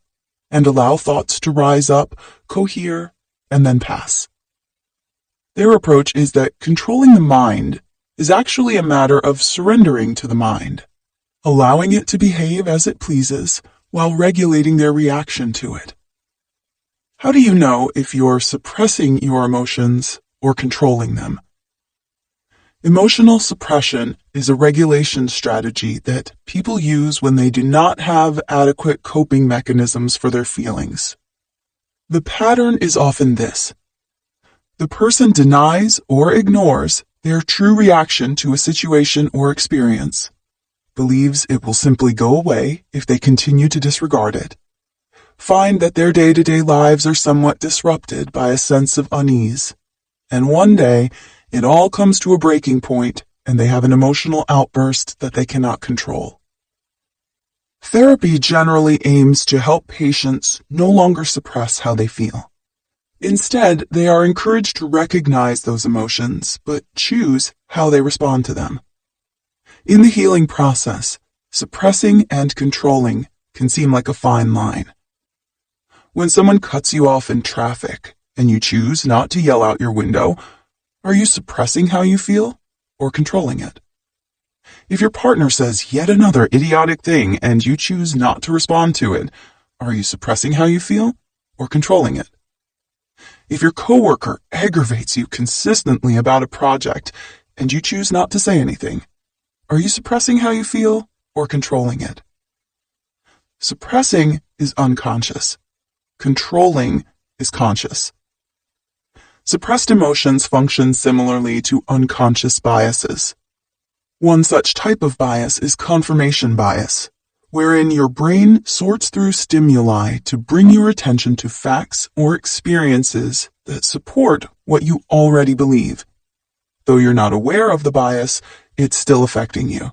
and allow thoughts to rise up, cohere, and then pass. Their approach is that controlling the mind is actually a matter of surrendering to the mind, allowing it to behave as it pleases while regulating their reaction to it. How do you know if you're suppressing your emotions or controlling them? Emotional suppression is a regulation strategy that people use when they do not have adequate coping mechanisms for their feelings. The pattern is often this. The person denies or ignores their true reaction to a situation or experience, believes it will simply go away if they continue to disregard it, find that their day-to-day lives are somewhat disrupted by a sense of unease, and one day it all comes to a breaking point and they have an emotional outburst that they cannot control. Therapy generally aims to help patients no longer suppress how they feel. Instead, they are encouraged to recognize those emotions, but choose how they respond to them. In the healing process, suppressing and controlling can seem like a fine line. When someone cuts you off in traffic and you choose not to yell out your window, are you suppressing how you feel or controlling it? If your partner says yet another idiotic thing and you choose not to respond to it, are you suppressing how you feel or controlling it? If your coworker aggravates you consistently about a project and you choose not to say anything, are you suppressing how you feel or controlling it? Suppressing is unconscious. Controlling is conscious. Suppressed emotions function similarly to unconscious biases. One such type of bias is confirmation bias, wherein your brain sorts through stimuli to bring your attention to facts or experiences that support what you already believe. Though you're not aware of the bias, it's still affecting you.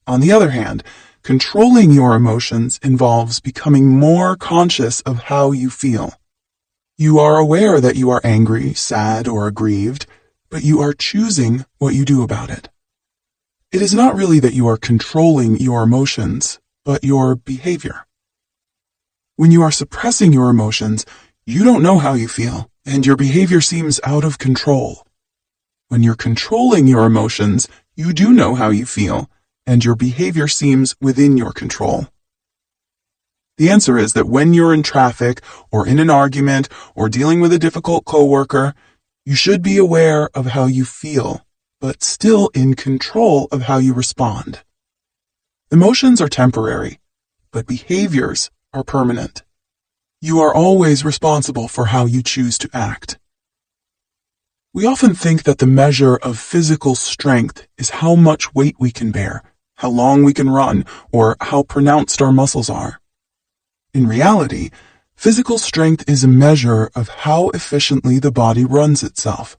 On the other hand, controlling your emotions involves becoming more conscious of how you feel. You are aware that you are angry, sad, or aggrieved, but you are choosing what you do about it. It is not really that you are controlling your emotions, but your behavior. When you are suppressing your emotions, you don't know how you feel, and your behavior seems out of control. When you're controlling your emotions, you do know how you feel, and your behavior seems within your control. The answer is that when you're in traffic, or in an argument, or dealing with a difficult coworker, you should be aware of how you feel, but still in control of how you respond. Emotions are temporary, but behaviors are permanent. You are always responsible for how you choose to act. We often think that the measure of physical strength is how much weight we can bear, how long we can run, or how pronounced our muscles are. In reality, physical strength is a measure of how efficiently the body runs itself,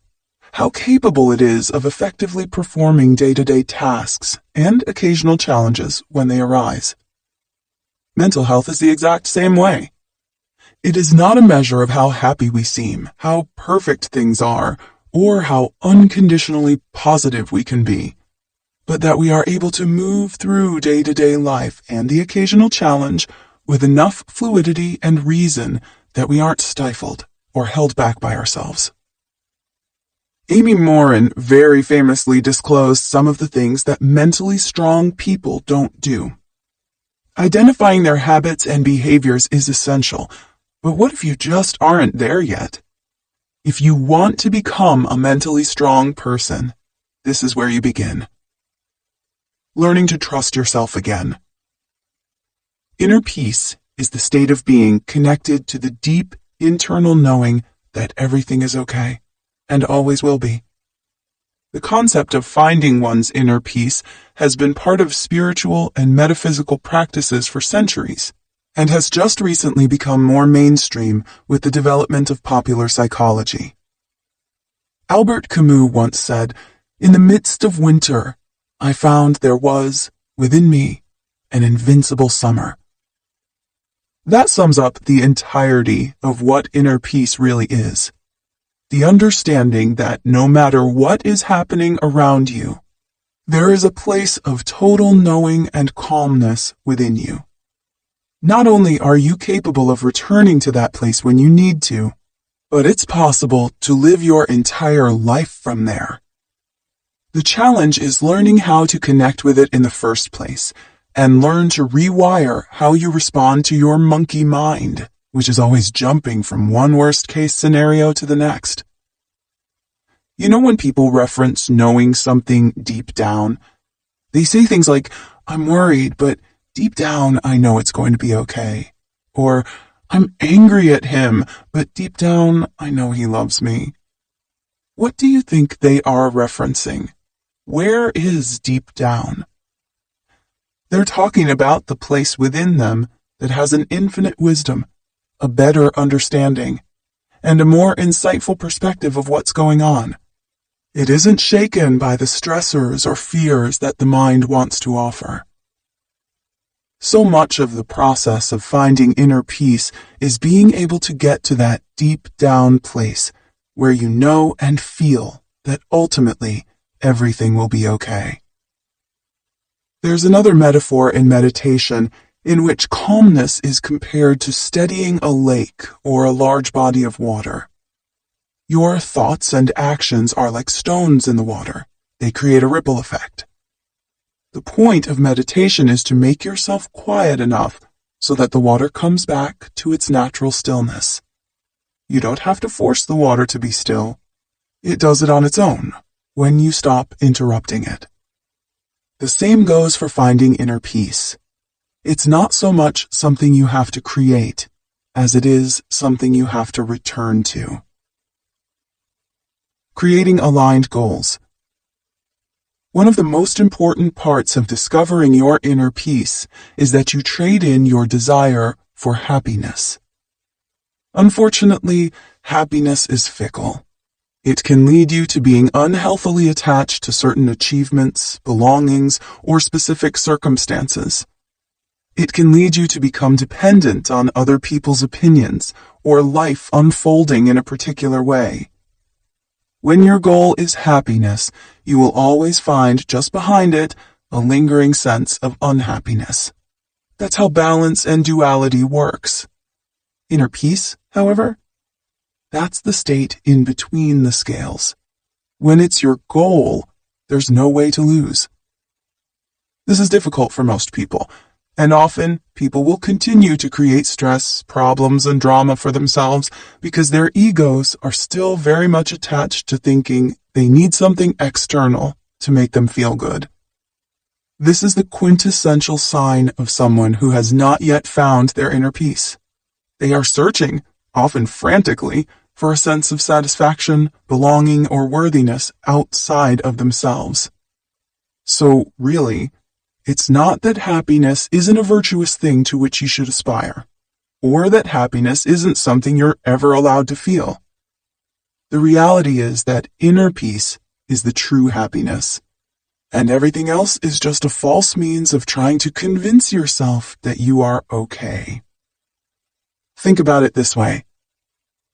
how capable it is of effectively performing day-to-day tasks and occasional challenges when they arise. Mental health is the exact same way. It is not a measure of how happy we seem, how perfect things are, or how unconditionally positive we can be, but that we are able to move through day-to-day life and the occasional challenge with enough fluidity and reason that we aren't stifled or held back by ourselves. Amy Morin very famously disclosed some of the things that mentally strong people don't do. Identifying their habits and behaviors is essential, but what if you just aren't there yet? If you want to become a mentally strong person, this is where you begin. Learning to trust yourself again. Inner peace is the state of being connected to the deep internal knowing that everything is okay and always will be. The concept of finding one's inner peace has been part of spiritual and metaphysical practices for centuries and has just recently become more mainstream with the development of popular psychology. Albert Camus once said, "In the midst of winter, I found there was, within me, an invincible summer." That sums up the entirety of what inner peace really is. The understanding that no matter what is happening around you, there is a place of total knowing and calmness within you. Not only are you capable of returning to that place when you need to, but it's possible to live your entire life from there. The challenge is learning how to connect with it in the first place, and learn to rewire how you respond to your monkey mind, which is always jumping from one worst-case scenario to the next. You know when people reference knowing something deep down? They say things like, "I'm worried, but deep down I know it's going to be okay." Or, "I'm angry at him, but deep down I know he loves me." What do you think they are referencing? Where is deep down? They're talking about the place within them that has an infinite wisdom, a better understanding, and a more insightful perspective of what's going on. It isn't shaken by the stressors or fears that the mind wants to offer. So much of the process of finding inner peace is being able to get to that deep down place where you know and feel that ultimately everything will be okay. There's another metaphor in meditation in which calmness is compared to steadying a lake or a large body of water. Your thoughts and actions are like stones in the water. They create a ripple effect. The point of meditation is to make yourself quiet enough so that the water comes back to its natural stillness. You don't have to force the water to be still. It does it on its own when you stop interrupting it. The same goes for finding inner peace. It's not so much something you have to create as it is something you have to return to. Creating aligned goals. One of the most important parts of discovering your inner peace is that you trade in your desire for happiness. Unfortunately, happiness is fickle. It can lead you to being unhealthily attached to certain achievements, belongings, or specific circumstances. It can lead you to become dependent on other people's opinions or life unfolding in a particular way. When your goal is happiness, you will always find just behind it a lingering sense of unhappiness. That's how balance and duality works. Inner peace, however, that's the state in between the scales. When it's your goal, there's no way to lose. This is difficult for most people, and often people will continue to create stress, problems, and drama for themselves because their egos are still very much attached to thinking they need something external to make them feel good. This is the quintessential sign of someone who has not yet found their inner peace. They are searching, often frantically, for a sense of satisfaction, belonging, or worthiness outside of themselves. So, really, it's not that happiness isn't a virtuous thing to which you should aspire, or that happiness isn't something you're ever allowed to feel. The reality is that inner peace is the true happiness, and everything else is just a false means of trying to convince yourself that you are okay. Think about it this way.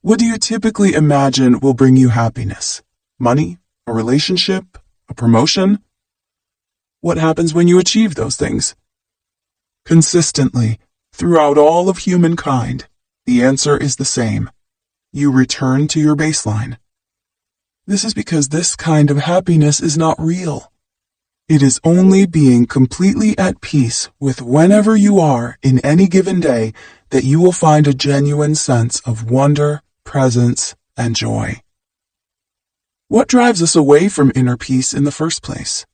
What do you typically imagine will bring you happiness? Money? A relationship? A promotion? What happens when you achieve those things? Consistently, throughout all of humankind, the answer is the same. You return to your baseline. This is because this kind of happiness is not real. It is only being completely at peace with whenever you are in any given day that you will find a genuine sense of wonder, presence, and joy. What drives us away from inner peace in the first place?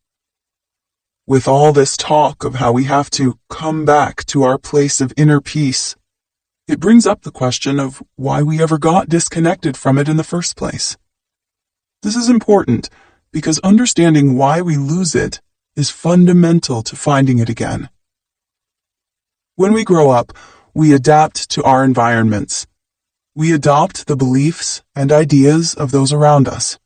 With all this talk of how we have to come back to our place of inner peace, it brings up the question of why we ever got disconnected from it in the first place. This is important because understanding why we lose it is fundamental to finding it again. When we grow up, we adapt to our environments. We adopt the beliefs and ideas of those around us.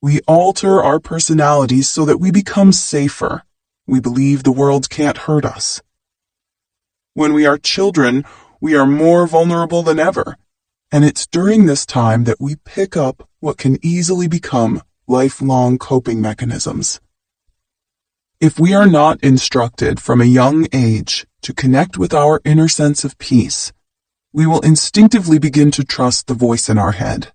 We alter our personalities so that we become safer. We believe the world can't hurt us. When we are children, we are more vulnerable than ever, and it's during this time that we pick up what can easily become lifelong coping mechanisms. If we are not instructed from a young age to connect with our inner sense of peace, we will instinctively begin to trust the voice in our head.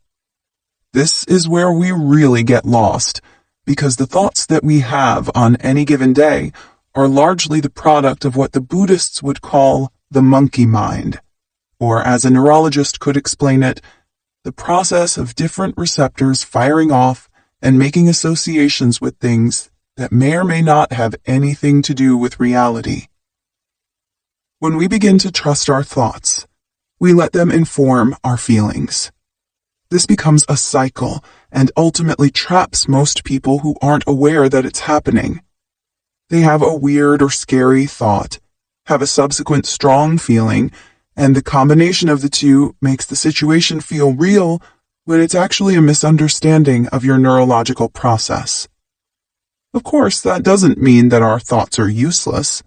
This is where we really get lost, because the thoughts that we have on any given day are largely the product of what the Buddhists would call the monkey mind, or as a neurologist could explain it, the process of different receptors firing off and making associations with things that may or may not have anything to do with reality. When we begin to trust our thoughts, we let them inform our feelings. This becomes a cycle and ultimately traps most people who aren't aware that it's happening. They have a weird or scary thought, have a subsequent strong feeling, and the combination of the two makes the situation feel real when it's actually a misunderstanding of your neurological process. Of course, that doesn't mean that our thoughts are useless.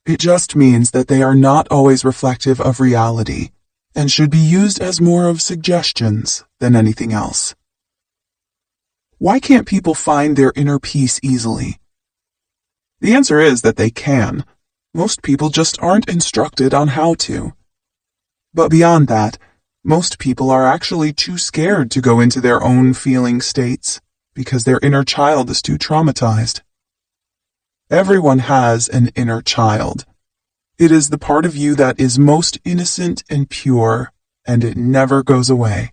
It just means that they are not always reflective of reality and should be used as more of suggestions than anything else. Why can't people find their inner peace easily? The answer is that they can. Most people just aren't instructed on how to. But beyond that, most people are actually too scared to go into their own feeling states because their inner child is too traumatized. Everyone has an inner child. It is the part of you that is most innocent and pure, and it never goes away.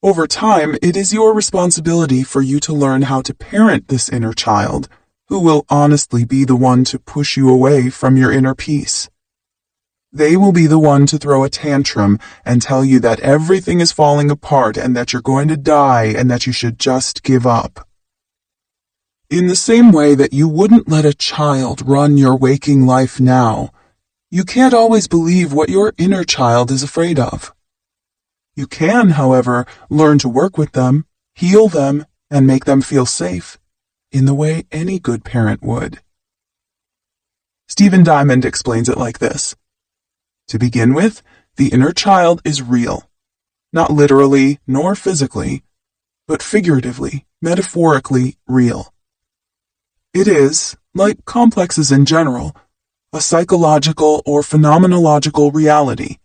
Over time, it is your responsibility for you to learn how to parent this inner child, who will honestly be the one to push you away from your inner peace. They will be the one to throw a tantrum and tell you that everything is falling apart and that you're going to die and that you should just give up. In the same way that you wouldn't let a child run your waking life now, you can't always believe what your inner child is afraid of. You can, however, learn to work with them, heal them, and make them feel safe, in the way any good parent would. Stephen Diamond explains it like this. To begin with, the inner child is real, not literally nor physically, but figuratively, metaphorically real. It is, like complexes in general, a psychological or phenomenological reality,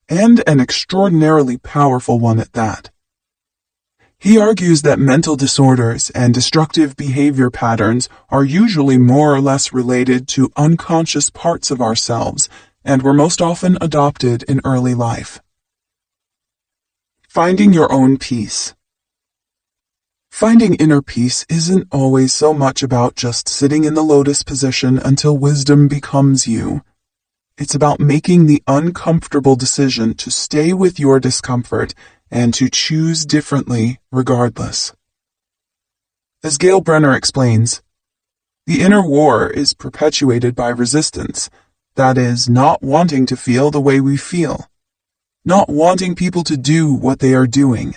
and an extraordinarily powerful one at that. He argues that mental disorders and destructive behavior patterns are usually more or less related to unconscious parts of ourselves and were most often adopted in early life. Finding your own peace. Finding inner peace isn't always so much about just sitting in the lotus position until wisdom becomes you. It's about making the uncomfortable decision to stay with your discomfort and to choose differently regardless. As Gail Brenner explains, the inner war is perpetuated by resistance, that is, not wanting to feel the way we feel, not wanting people to do what they are doing,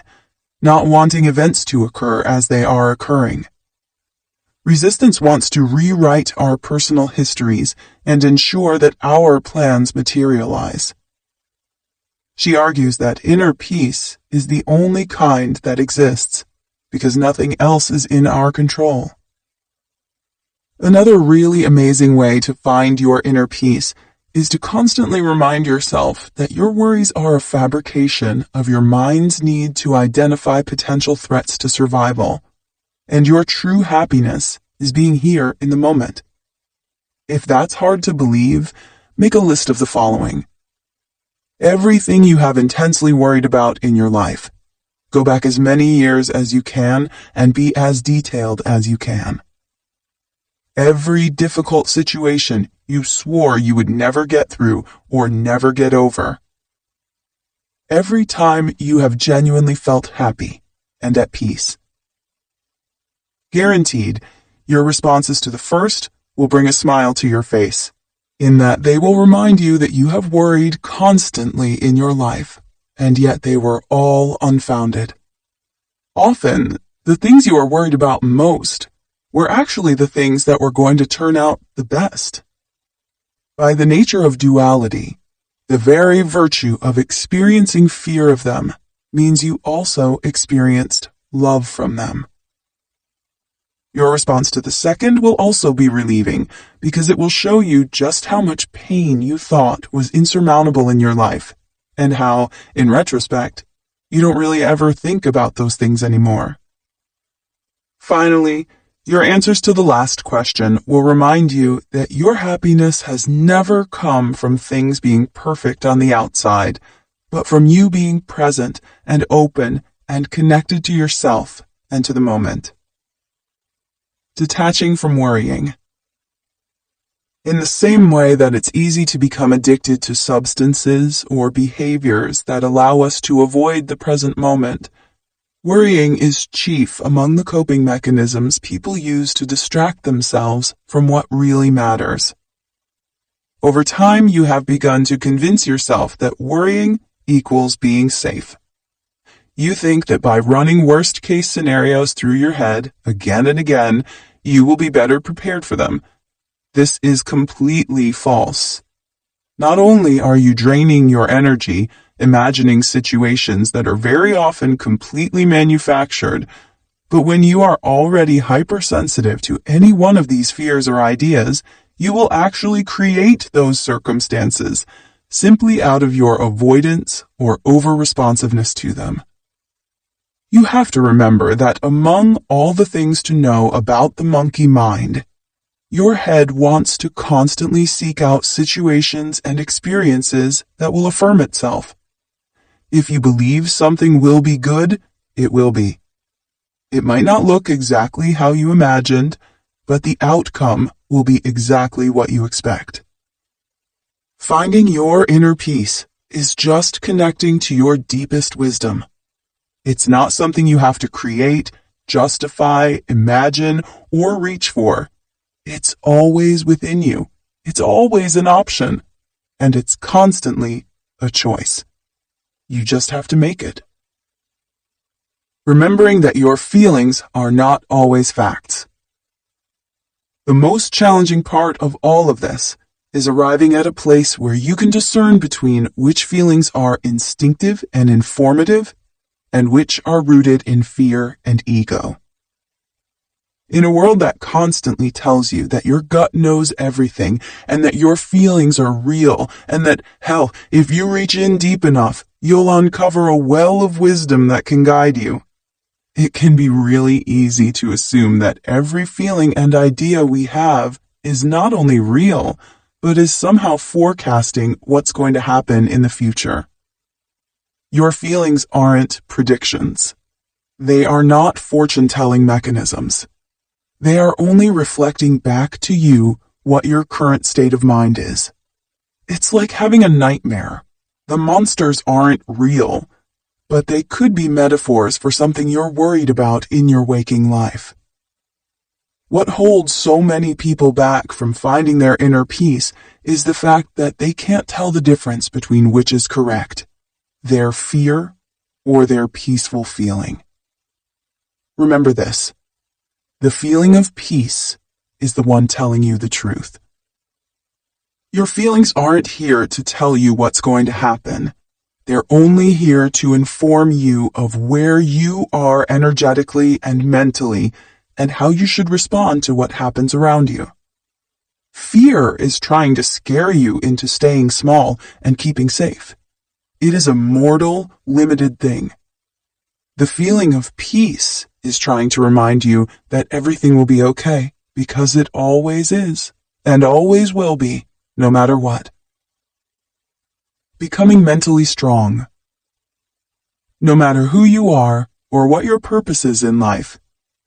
not wanting events to occur as they are occurring. Resistance wants to rewrite our personal histories and ensure that our plans materialize. She argues that inner peace is the only kind that exists because nothing else is in our control. Another really amazing way to find your inner peace is to constantly remind yourself that your worries are a fabrication of your mind's need to identify potential threats to survival, and your true happiness is being here in the moment. If that's hard to believe, make a list of the following. Everything you have intensely worried about in your life. Go back as many years as you can and be as detailed as you can. Every difficult situation you swore you would never get through or never get over. Every time you have genuinely felt happy and at peace. Guaranteed, your responses to the first will bring a smile to your face, in that they will remind you that you have worried constantly in your life, and yet they were all unfounded. Often, the things you are worried about most were actually the things that were going to turn out the best. By the nature of duality, the very virtue of experiencing fear of them means you also experienced love from them. Your response to the second will also be relieving because it will show you just how much pain you thought was insurmountable in your life and how, in retrospect, you don't really ever think about those things anymore. Finally, your answers to the last question will remind you that your happiness has never come from things being perfect on the outside, but from you being present and open and connected to yourself and to the moment. Detaching from worrying. In the same way that it's easy to become addicted to substances or behaviors that allow us to avoid the present moment, worrying is chief among the coping mechanisms people use to distract themselves from what really matters. Over time, you have begun to convince yourself that worrying equals being safe. You think that by running worst-case scenarios through your head again and again, you will be better prepared for them. This is completely false. Not only are you draining your energy imagining situations that are very often completely manufactured, but when you are already hypersensitive to any one of these fears or ideas, you will actually create those circumstances simply out of your avoidance or over-responsiveness to them. You have to remember that among all the things to know about the monkey mind, your head wants to constantly seek out situations and experiences that will affirm itself. If you believe something will be good, it will be. It might not look exactly how you imagined, but the outcome will be exactly what you expect. Finding your inner peace is just connecting to your deepest wisdom. It's not something you have to create, justify, imagine, or reach for. It's always within you. It's always an option. And it's constantly a choice. You just have to make it. Remembering that your feelings are not always facts. The most challenging part of all of this is arriving at a place where you can discern between which feelings are instinctive and informative and which are rooted in fear and ego. In a world that constantly tells you that your gut knows everything and that your feelings are real and that, hell, if you reach in deep enough, you'll uncover a well of wisdom that can guide you, it can be really easy to assume that every feeling and idea we have is not only real, but is somehow forecasting what's going to happen in the future. Your feelings aren't predictions. They are not fortune-telling mechanisms. They are only reflecting back to you what your current state of mind is. It's like having a nightmare. The monsters aren't real, but they could be metaphors for something you're worried about in your waking life. What holds so many people back from finding their inner peace is the fact that they can't tell the difference between which is correct, their fear or their peaceful feeling. Remember this. The feeling of peace is the one telling you the truth. Your feelings aren't here to tell you what's going to happen. They're only here to inform you of where you are energetically and mentally and how you should respond to what happens around you. Fear is trying to scare you into staying small and keeping safe. It is a mortal, limited thing. The feeling of peace is trying to remind you that everything will be okay, because it always is, and always will be, no matter what. Becoming mentally strong. No matter who you are, or what your purpose is in life,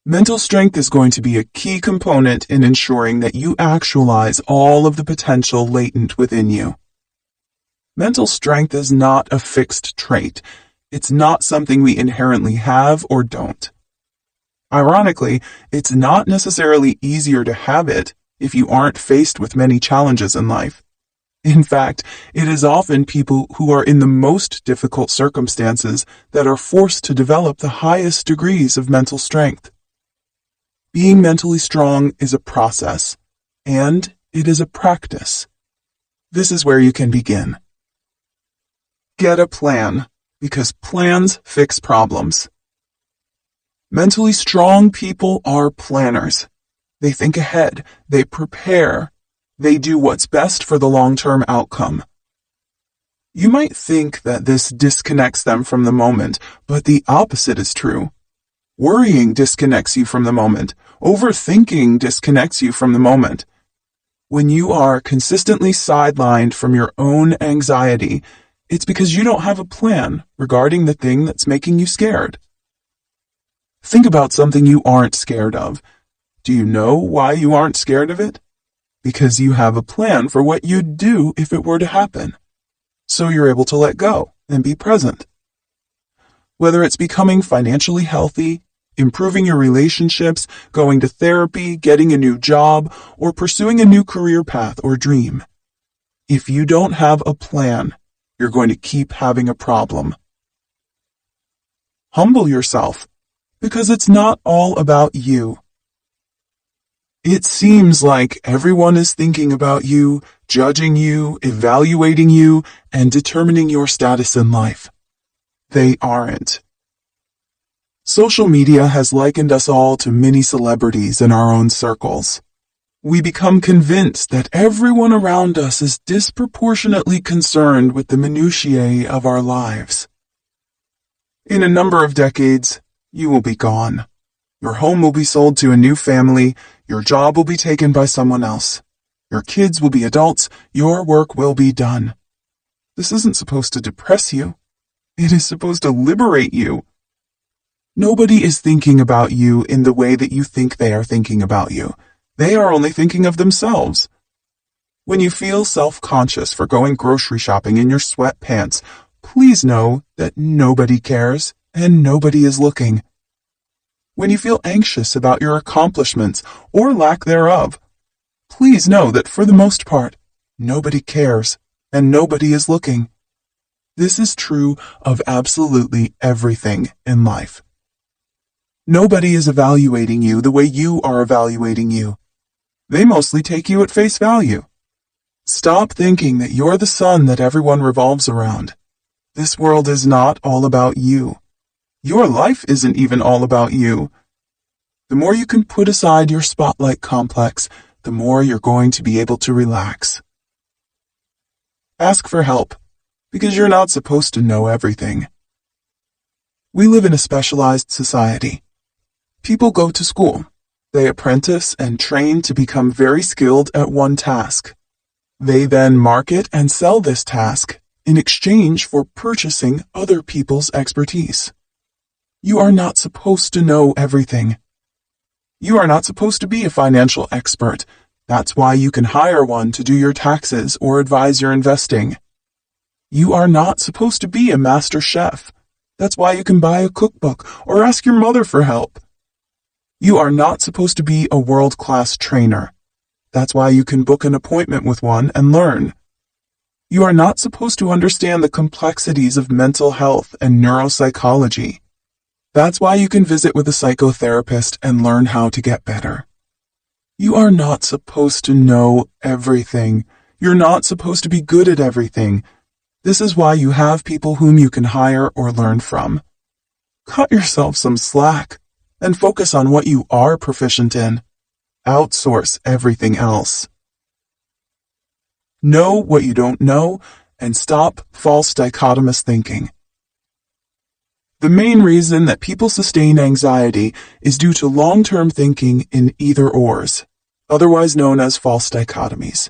mental strength is going to be a key component in ensuring that you actualize all of the potential latent within you. Mental strength is not a fixed trait. It's not something we inherently have or don't. Ironically, it's not necessarily easier to have it if you aren't faced with many challenges in life. In fact, it is often people who are in the most difficult circumstances that are forced to develop the highest degrees of mental strength. Being mentally strong is a process, and it is a practice. This is where you can begin. Get a plan, because plans fix problems. Mentally strong people are planners. They think ahead, they prepare, they do what's best for the long-term outcome. You might think that this disconnects them from the moment, but the opposite is true. Worrying disconnects you from the moment. Overthinking disconnects you from the moment. When you are consistently sidelined from your own anxiety, it's because you don't have a plan regarding the thing that's making you scared. Think about something you aren't scared of. Do you know why you aren't scared of it? Because you have a plan for what you'd do if it were to happen. So you're able to let go and be present. Whether it's becoming financially healthy, improving your relationships, going to therapy, getting a new job, or pursuing a new career path or dream. If you don't have a plan, you're going to keep having a problem. Humble yourself, because it's not all about you. It seems like everyone is thinking about you, judging you, evaluating you, and determining your status in life. They aren't. Social media has likened us all to mini celebrities in our own circles. We become convinced that everyone around us is disproportionately concerned with the minutiae of our lives. In a number of decades, you will be gone. Your home will be sold to a new family, your job will be taken by someone else. Your kids will be adults, your work will be done. This isn't supposed to depress you. It is supposed to liberate you. Nobody is thinking about you in the way that you think they are thinking about you. They are only thinking of themselves. When you feel self-conscious for going grocery shopping in your sweatpants, please know that nobody cares and nobody is looking. When you feel anxious about your accomplishments or lack thereof, please know that for the most part, nobody cares and nobody is looking. This is true of absolutely everything in life. Nobody is evaluating you the way you are evaluating you. They mostly take you at face value. Stop thinking that you're the sun that everyone revolves around. This world is not all about you. Your life isn't even all about you. The more you can put aside your spotlight complex, the more you're going to be able to relax. Ask for help, because you're not supposed to know everything. We live in a specialized society. People go to school. They apprentice and train to become very skilled at one task. They then market and sell this task in exchange for purchasing other people's expertise. You are not supposed to know everything. You are not supposed to be a financial expert. That's why you can hire one to do your taxes or advise your investing. You are not supposed to be a master chef. That's why you can buy a cookbook or ask your mother for help. You are not supposed to be a world-class trainer. That's why you can book an appointment with one and learn. You are not supposed to understand the complexities of mental health and neuropsychology. That's why you can visit with a psychotherapist and learn how to get better. You are not supposed to know everything. You're not supposed to be good at everything. This is why you have people whom you can hire or learn from. Cut yourself some slack and focus on what you are proficient in. Outsource everything else. Know what you don't know and stop false dichotomous thinking. The main reason that people sustain anxiety is due to long-term thinking in either-ors, otherwise known as false dichotomies.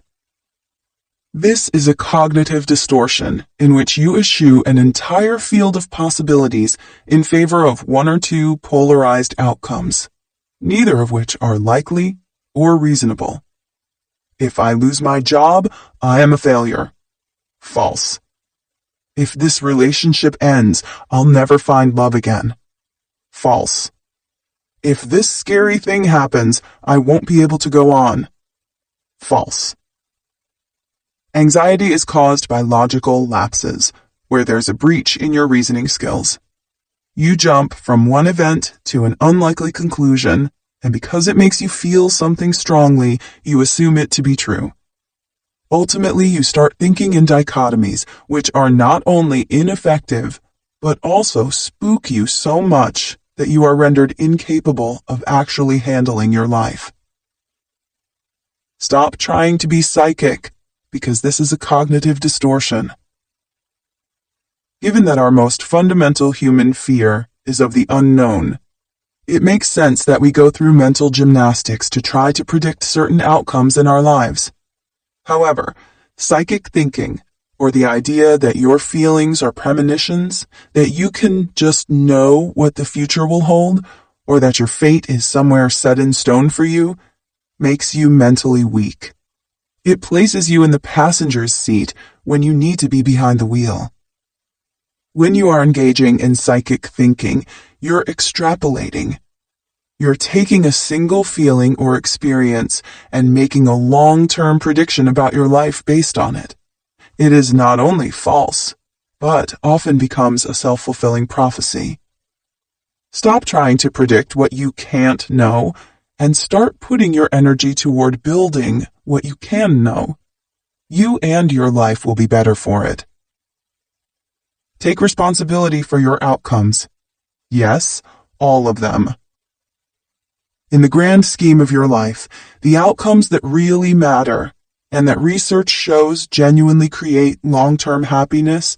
This is a cognitive distortion in which you eschew an entire field of possibilities in favor of one or two polarized outcomes, neither of which are likely or reasonable. If I lose my job, I am a failure. False. If this relationship ends, I'll never find love again. False. If this scary thing happens, I won't be able to go on. False. Anxiety is caused by logical lapses, where there's a breach in your reasoning skills. You jump from one event to an unlikely conclusion, and because it makes you feel something strongly, you assume it to be true. Ultimately, you start thinking in dichotomies, which are not only ineffective, but also spook you so much that you are rendered incapable of actually handling your life. Stop trying to be psychic, because this is a cognitive distortion. Given that our most fundamental human fear is of the unknown, it makes sense that we go through mental gymnastics to try to predict certain outcomes in our lives. However, psychic thinking, or the idea that your feelings are premonitions, that you can just know what the future will hold, or that your fate is somewhere set in stone for you, makes you mentally weak. It places you in the passenger's seat when you need to be behind the wheel. When you are engaging in psychic thinking, you're extrapolating. You're taking a single feeling or experience and making a long-term prediction about your life based on it. It is not only false, but often becomes a self-fulfilling prophecy. Stop trying to predict what you can't know and start putting your energy toward building what you can know. You and your life will be better for it. Take responsibility for your outcomes. Yes, all of them. In the grand scheme of your life, the outcomes that really matter and that research shows genuinely create long-term happiness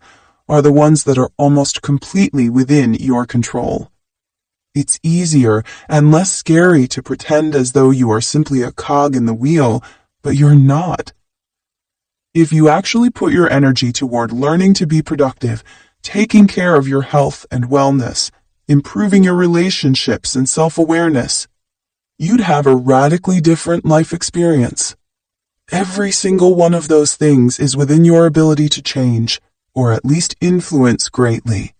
are the ones that are almost completely within your control. It's easier and less scary to pretend as though you are simply a cog in the wheel, but you're not. If you actually put your energy toward learning to be productive, taking care of your health and wellness, improving your relationships and self-awareness, you'd have a radically different life experience. Every single one of those things is within your ability to change, or at least influence greatly.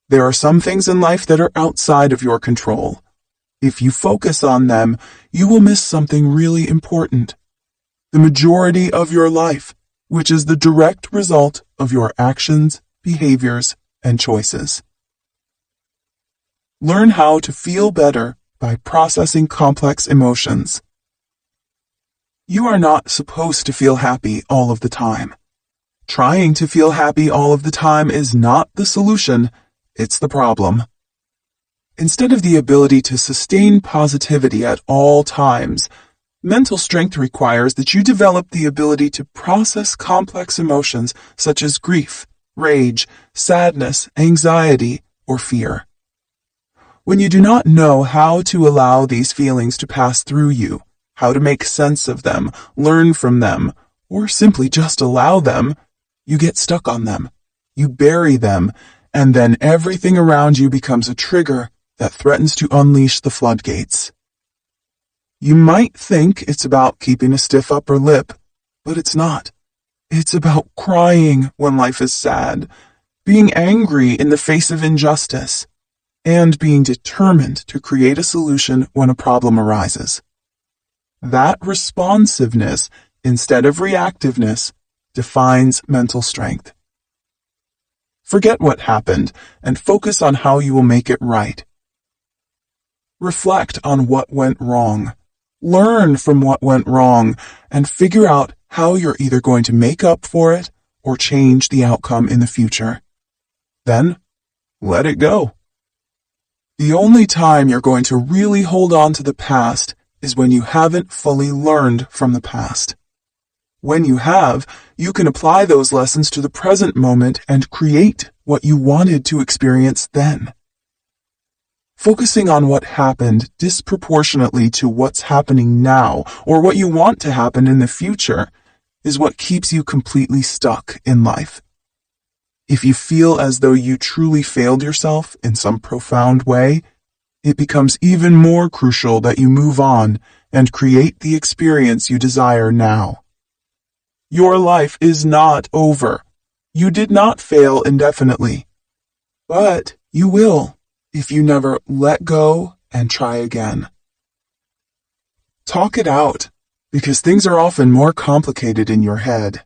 There are some things in life that are outside of your control. If you focus on them, you will miss something really important. The majority of your life, which is the direct result of your actions, behaviors, and choices. Learn how to feel better by processing complex emotions. You are not supposed to feel happy all of the time. Trying to feel happy all of the time is not the solution, it's the problem. Instead of the ability to sustain positivity at all times, mental strength requires that you develop the ability to process complex emotions such as grief, rage, sadness, anxiety, or fear. When you do not know how to allow these feelings to pass through you, how to make sense of them, learn from them, or simply just allow them, you get stuck on them. You bury them, and then everything around you becomes a trigger that threatens to unleash the floodgates. You might think it's about keeping a stiff upper lip, but it's not. It's about crying when life is sad, being angry in the face of injustice, and being determined to create a solution when a problem arises. That responsiveness, instead of reactiveness, defines mental strength. Forget what happened and focus on how you will make it right. Reflect on what went wrong. Learn from what went wrong and figure out how you're either going to make up for it or change the outcome in the future. Then, let it go. The only time you're going to really hold on to the past is when you haven't fully learned from the past. When you have, you can apply those lessons to the present moment and create what you wanted to experience then. Focusing on what happened disproportionately to what's happening now or what you want to happen in the future is what keeps you completely stuck in life. If you feel as though you truly failed yourself in some profound way, it becomes even more crucial that you move on and create the experience you desire now. Your life is not over. You did not fail indefinitely. But you will if you never let go and try again. Talk it out, because things are often more complicated in your head.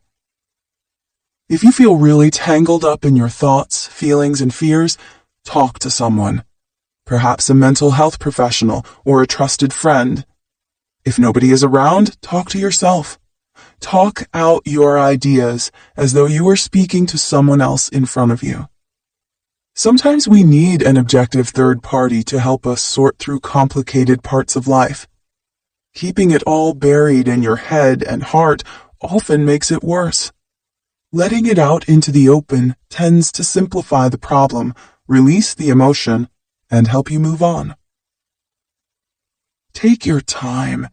If you feel really tangled up in your thoughts, feelings, and fears, talk to someone. Perhaps a mental health professional or a trusted friend. If nobody is around, talk to yourself. Talk out your ideas as though you were speaking to someone else in front of you. Sometimes we need an objective third party to help us sort through complicated parts of life. Keeping it all buried in your head and heart often makes it worse. Letting it out into the open tends to simplify the problem, release the emotion, and help you move on. Take your time,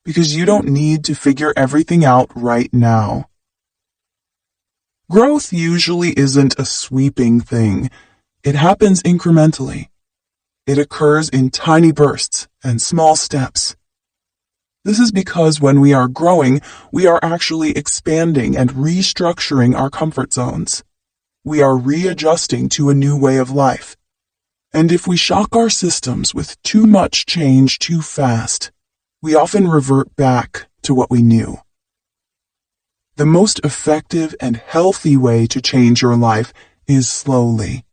because you don't need to figure everything out right now. Growth usually isn't a sweeping thing. It happens incrementally. It occurs in tiny bursts and small steps. This is because when we are growing, we are actually expanding and restructuring our comfort zones. We are readjusting to a new way of life. And if we shock our systems with too much change too fast, we often revert back to what we knew. The most effective and healthy way to change your life is slowly.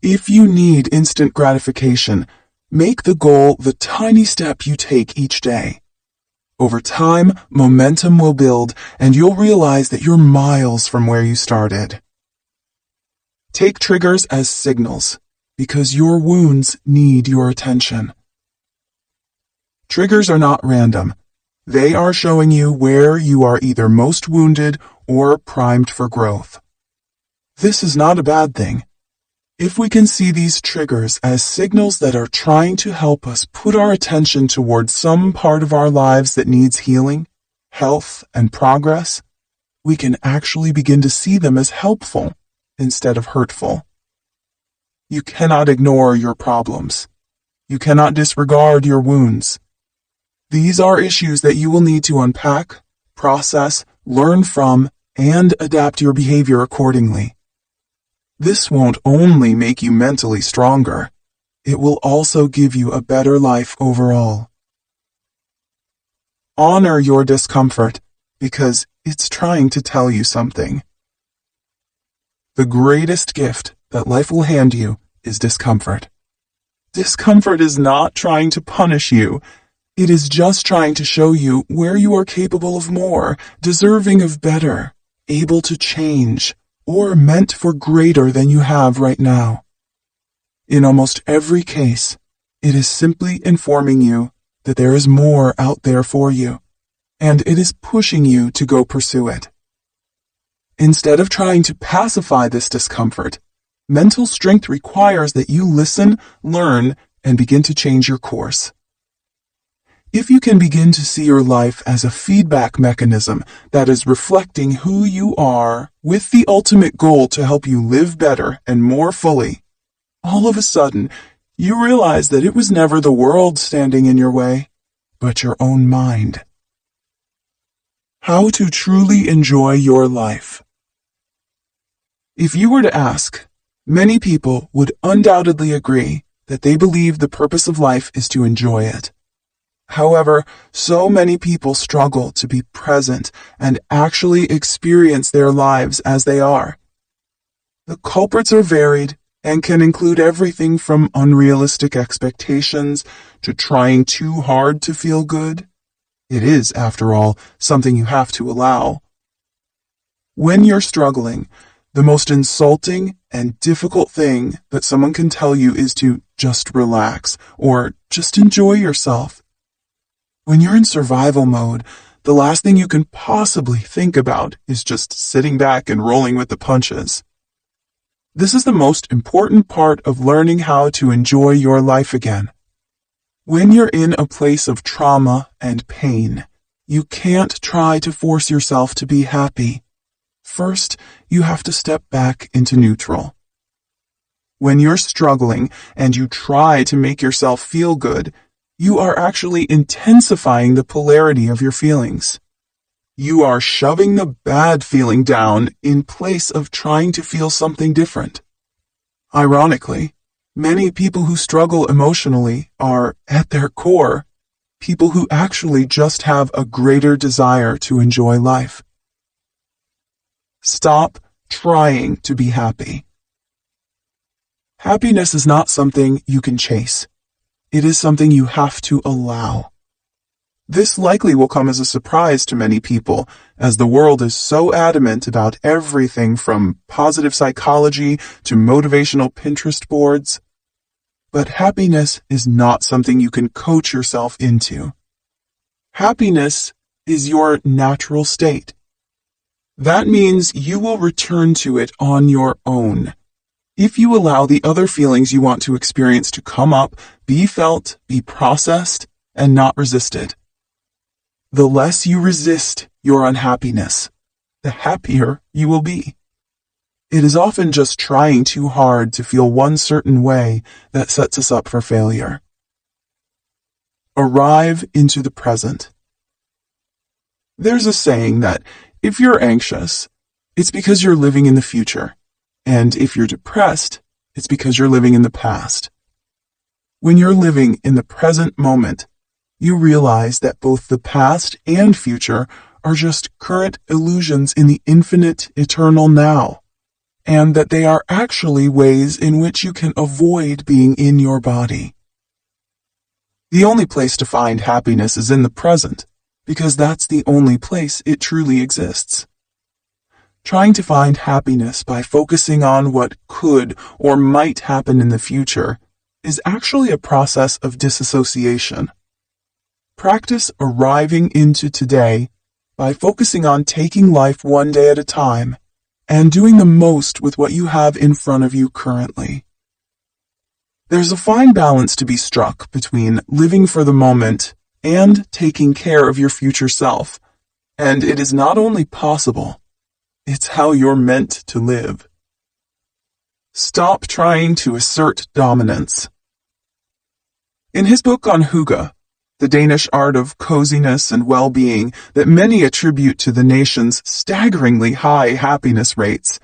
If you need instant gratification, make the goal the tiny step you take each day. Over time, momentum will build, and you'll realize that you're miles from where you started. Take triggers as signals, because your wounds need your attention. Triggers are not random. They are showing you where you are either most wounded or primed for growth. This is not a bad thing. If we can see these triggers as signals that are trying to help us put our attention towards some part of our lives that needs healing, health, and progress, we can actually begin to see them as helpful instead of hurtful. You cannot ignore your problems. You cannot disregard your wounds. These are issues that you will need to unpack, process, learn from, and adapt your behavior accordingly. This won't only make you mentally stronger, it will also give you a better life overall. Honor your discomfort, because it's trying to tell you something. The greatest gift that life will hand you is discomfort. Discomfort is not trying to punish you. It is just trying to show you where you are capable of more, deserving of better, able to change, or meant for greater than you have right now. In almost every case, It is simply informing you that there is more out there for you, and it is pushing you to go pursue it. Instead of trying to pacify this discomfort, mental strength requires that you listen, learn, and begin to change your course. If you can begin to see your life as a feedback mechanism that is reflecting who you are with the ultimate goal to help you live better and more fully, all of a sudden, you realize that it was never the world standing in your way, but your own mind. How to truly enjoy your life. If you were to ask, many people would undoubtedly agree that they believe the purpose of life is to enjoy it. However, so many people struggle to be present and actually experience their lives as they are. The culprits are varied and can include everything from unrealistic expectations to trying too hard to feel good. It is, after all, something you have to allow. When you're struggling, the most insulting and difficult thing that someone can tell you is to just relax or just enjoy yourself. When you're in survival mode, the last thing you can possibly think about is just sitting back and rolling with the punches. This is the most important part of learning how to enjoy your life again. When you're in a place of trauma and pain, you can't try to force yourself to be happy. First, you have to step back into neutral. When you're struggling and you try to make yourself feel good, you are actually intensifying the polarity of your feelings. You are shoving the bad feeling down in place of trying to feel something different. Ironically, many people who struggle emotionally are, at their core, people who actually just have a greater desire to enjoy life. Stop trying to be happy. Happiness is not something you can chase. It is something you have to allow. This likely will come as a surprise to many people, as the world is so adamant about everything from positive psychology to motivational Pinterest boards. But happiness is not something you can coach yourself into. Happiness is your natural state. That means you will return to it on your own. If you allow the other feelings you want to experience to come up, be felt, be processed, and not resisted. The less you resist your unhappiness, the happier you will be. It is often just trying too hard to feel one certain way that sets us up for failure. Arrive into the present. There's a saying that if you're anxious, it's because you're living in the future. And if you're depressed, it's because you're living in the past. When you're living in the present moment, you realize that both the past and future are just current illusions in the infinite, eternal now, and that they are actually ways in which you can avoid being in your body. The only place to find happiness is in the present, because that's the only place it truly exists. Trying to find happiness by focusing on what could or might happen in the future is actually a process of disassociation. Practice arriving into today by focusing on taking life one day at a time and doing the most with what you have in front of you currently. There's a fine balance to be struck between living for the moment and taking care of your future self, and it is not only possible, it's how you're meant to live. Stop trying to assert dominance. In his book on hygge, the Danish art of coziness and well-being that many attribute to the nation's staggeringly high happiness rates,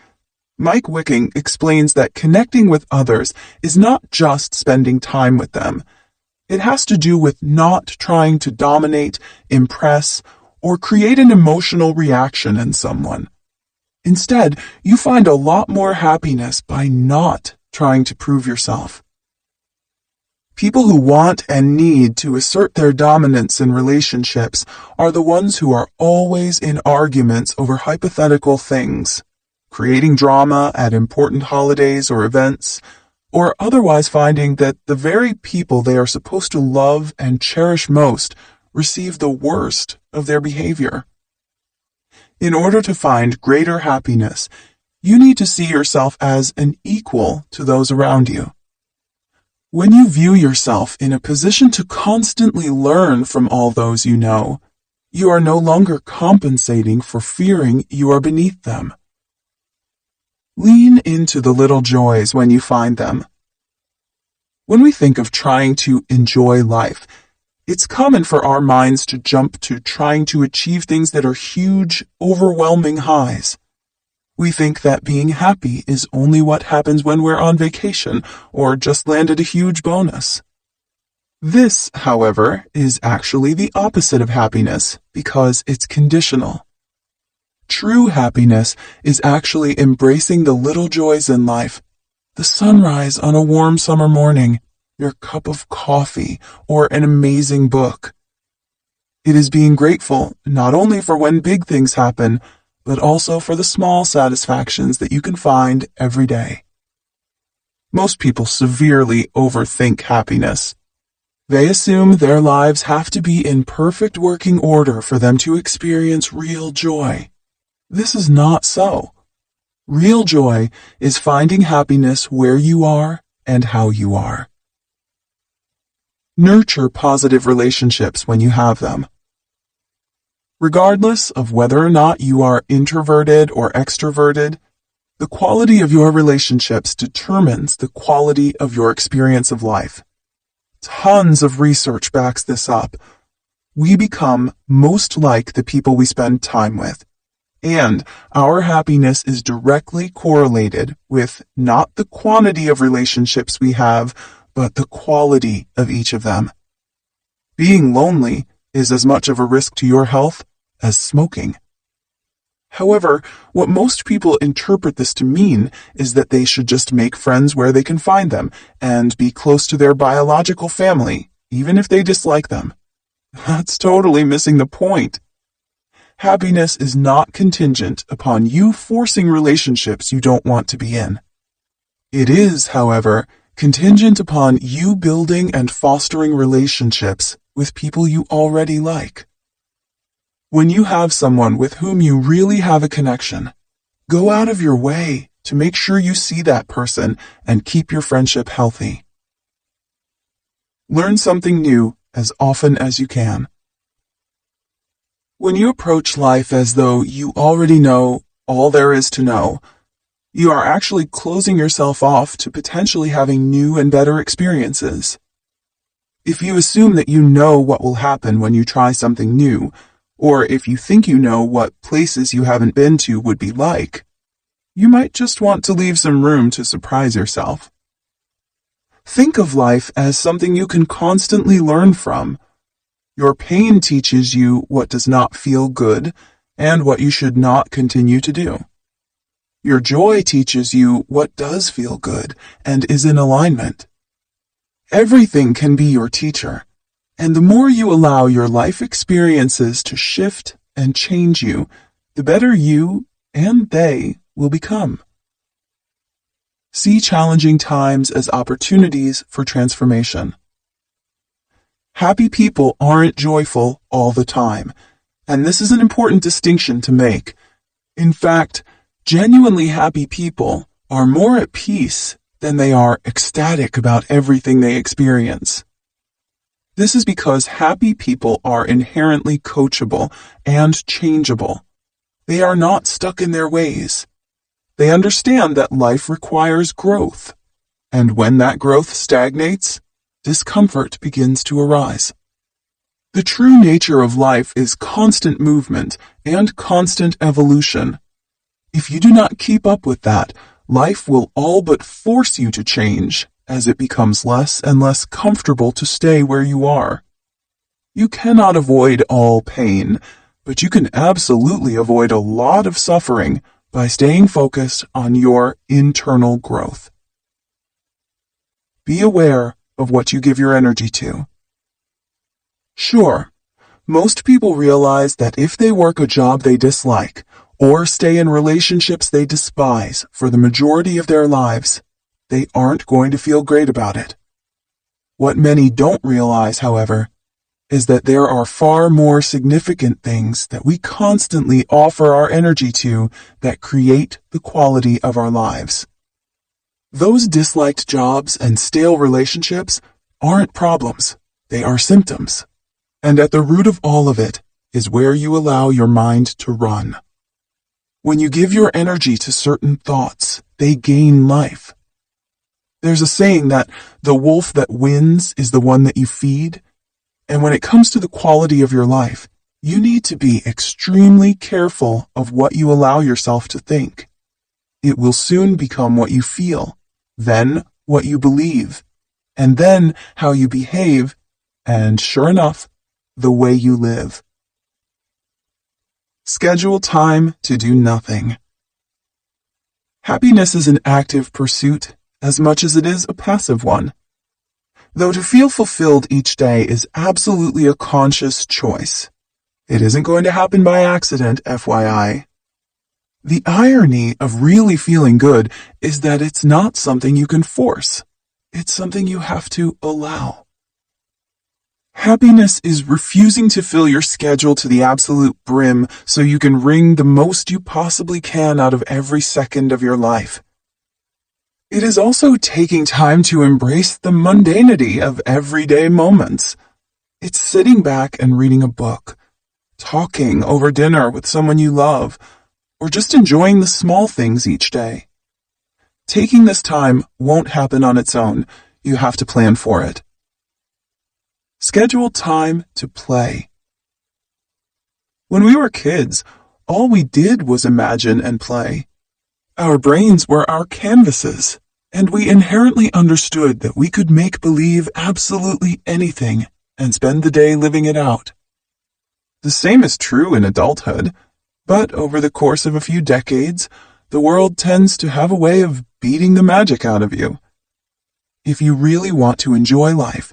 Mike Wicking explains that connecting with others is not just spending time with them. It has to do with not trying to dominate, impress, or create an emotional reaction in someone. Instead, you find a lot more happiness by not trying to prove yourself. People who want and need to assert their dominance in relationships are the ones who are always in arguments over hypothetical things, creating drama at important holidays or events, or otherwise finding that the very people they are supposed to love and cherish most receive the worst of their behavior. In order to find greater happiness, you need to see yourself as an equal to those around you. When you view yourself in a position to constantly learn from all those you know, you are no longer compensating for fearing you are beneath them. Lean into the little joys when you find them. When we think of trying to enjoy life, it's common for our minds to jump to trying to achieve things that are huge, overwhelming highs. We think that being happy is only what happens when we're on vacation or just landed a huge bonus. This, however, is actually the opposite of happiness because it's conditional. True happiness is actually embracing the little joys in life, the sunrise on a warm summer morning, your cup of coffee, or an amazing book. It is being grateful not only for when big things happen, but also for the small satisfactions that you can find every day. Most people severely overthink happiness. They assume their lives have to be in perfect working order for them to experience real joy. This is not so. Real joy is finding happiness where you are and how you are. Nurture positive relationships when you have them. Regardless of whether or not you are introverted or extroverted, the quality of your relationships determines the quality of your experience of life. Tons of research backs this up. We become most like the people we spend time with, and our happiness is directly correlated with not the quantity of relationships we have, but the quality of each of them. Being lonely is as much of a risk to your health as smoking. However, what most people interpret this to mean is that they should just make friends where they can find them and be close to their biological family, even if they dislike them. That's totally missing the point. Happiness is not contingent upon you forcing relationships you don't want to be in. It is, however, contingent upon you building and fostering relationships with people you already like. When you have someone with whom you really have a connection, go out of your way to make sure you see that person and keep your friendship healthy. Learn something new as often as you can. When you approach life as though you already know all there is to know, you are actually closing yourself off to potentially having new and better experiences. If you assume that you know what will happen when you try something new, or if you think you know what places you haven't been to would be like, you might just want to leave some room to surprise yourself. Think of life as something you can constantly learn from. Your pain teaches you what does not feel good and what you should not continue to do. Your joy teaches you what does feel good and is in alignment. Everything can be your teacher. And the more you allow your life experiences to shift and change you, the better you and they will become. See challenging times as opportunities for transformation. Happy people aren't joyful all the time, and this is an important distinction to make. In fact, genuinely happy people are more at peace than they are ecstatic about everything they experience. This is because happy people are inherently coachable and changeable. They are not stuck in their ways. They understand that life requires growth, and when that growth stagnates, discomfort begins to arise. The true nature of life is constant movement and constant evolution. If you do not keep up with that, life will all but force you to change, as it becomes less and less comfortable to stay where you are. You cannot avoid all pain, but you can absolutely avoid a lot of suffering by staying focused on your internal growth. Be aware of what you give your energy to. Sure, most people realize that if they work a job they dislike, or stay in relationships they despise for the majority of their lives, they aren't going to feel great about it. What many don't realize, however, is that there are far more significant things that we constantly offer our energy to that create the quality of our lives. Those disliked jobs and stale relationships aren't problems, they are symptoms. And at the root of all of it is where you allow your mind to run. When you give your energy to certain thoughts, they gain life. There's a saying that the wolf that wins is the one that you feed. And when it comes to the quality of your life, you need to be extremely careful of what you allow yourself to think. It will soon become what you feel, then what you believe, and then how you behave, and sure enough, the way you live. Schedule time to do nothing. Happiness is an active pursuit as much as it is a passive one. Though to feel fulfilled each day is absolutely a conscious choice. It isn't going to happen by accident, FYI. The irony of really feeling good is that it's not something you can force. It's something you have to allow. Happiness is refusing to fill your schedule to the absolute brim so you can wring the most you possibly can out of every second of your life. It is also taking time to embrace the mundanity of everyday moments. It's sitting back and reading a book, talking over dinner with someone you love, or just enjoying the small things each day. Taking this time won't happen on its own. You have to plan for it. Schedule time to play. When we were kids, all we did was imagine and play. Our brains were our canvases, and we inherently understood that we could make believe absolutely anything and spend the day living it out. The same is true in adulthood, but over the course of a few decades, the world tends to have a way of beating the magic out of you. If you really want to enjoy life,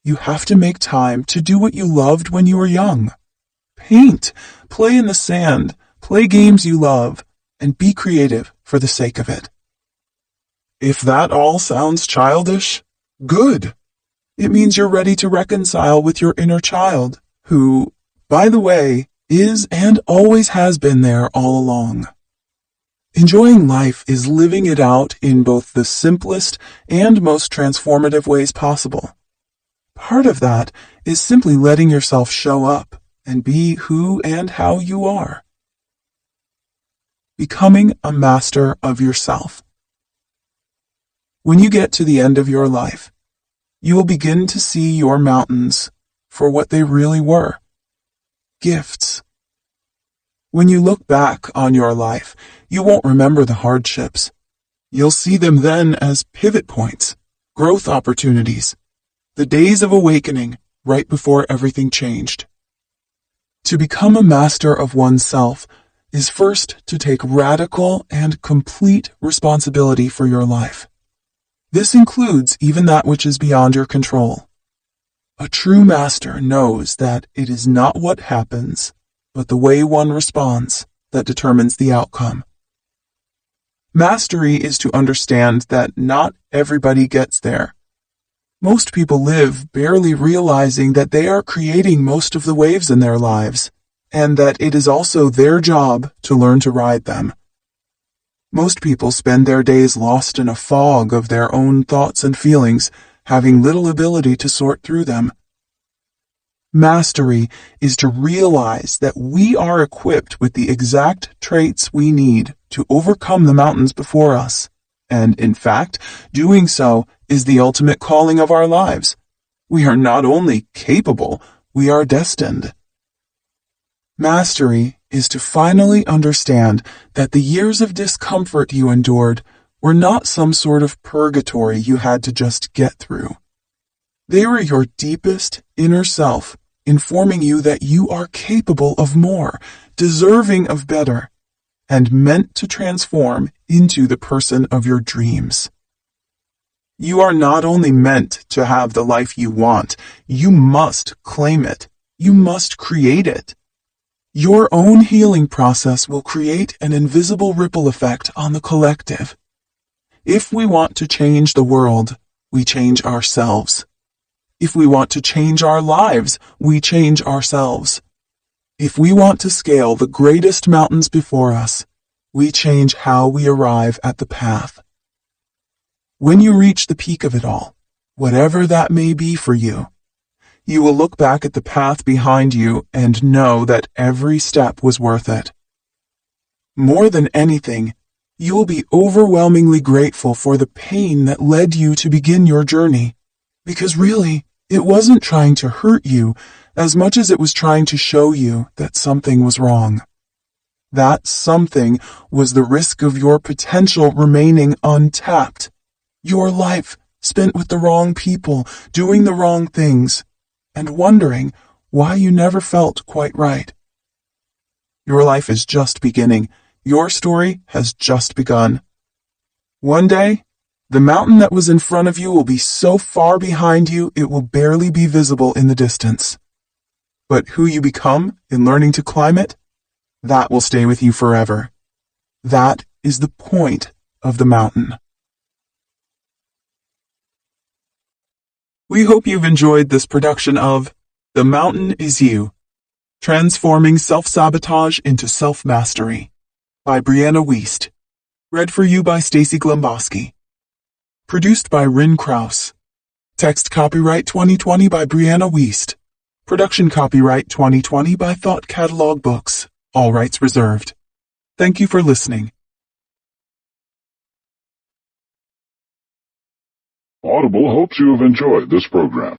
you have to make time to do what you loved when you were young. Paint, play in the sand, play games you love, and be creative for the sake of it. If that all sounds childish, good. It means you're ready to reconcile with your inner child, who, by the way, is and always has been there all along. Enjoying life is living it out in both the simplest and most transformative ways possible. Part of that is simply letting yourself show up and be who and how you are. Becoming a master of yourself. When you get to the end of your life, you will begin to see your mountains for what they really were. Gifts. When you look back on your life, you won't remember the hardships. You'll see them then as pivot points, growth opportunities, the days of awakening right before everything changed. To become a master of oneself is first to take radical and complete responsibility for your life. This includes even that which is beyond your control. A true master knows that it is not what happens, but the way one responds that determines the outcome. Mastery is to understand that not everybody gets there. Most people live barely realizing that they are creating most of the waves in their lives, and that it is also their job to learn to ride them. Most people spend their days lost in a fog of their own thoughts and feelings, having little ability to sort through them. Mastery is to realize that we are equipped with the exact traits we need to overcome the mountains before us, and in fact, doing so is the ultimate calling of our lives. We are not only capable, we are destined. Mastery is to finally understand that the years of discomfort you endured were not some sort of purgatory you had to just get through. They were your deepest inner self, informing you that you are capable of more, deserving of better, and meant to transform into the person of your dreams. You are not only meant to have the life you want, you must claim it. You must create it. Your own healing process will create an invisible ripple effect on the collective. If we want to change the world, we change ourselves. If we want to change our lives, we change ourselves. If we want to scale the greatest mountains before us, we change how we arrive at the path. When you reach the peak of it all, whatever that may be for you, you will look back at the path behind you and know that every step was worth it. More than anything, you will be overwhelmingly grateful for the pain that led you to begin your journey, because really, it wasn't trying to hurt you as much as it was trying to show you that something was wrong. That something was the risk of your potential remaining untapped. Your life spent with the wrong people, doing the wrong things, and wondering why you never felt quite right. Your life is just beginning. Your story has just begun. One day, the mountain that was in front of you will be so far behind you it will barely be visible in the distance. But who you become in learning to climb it, that will stay with you forever. That is the point of the mountain. We hope you've enjoyed this production of The Mountain is You, Transforming Self-Sabotage into Self-Mastery by Brianna Wiest. Read for you by Stacy Glemboski. Produced by Rin Kraus. Text copyright 2020 by Brianna Wiest. Production copyright 2020 by Thought Catalog Books. All rights reserved. Thank you for listening. Audible hopes you have enjoyed this program.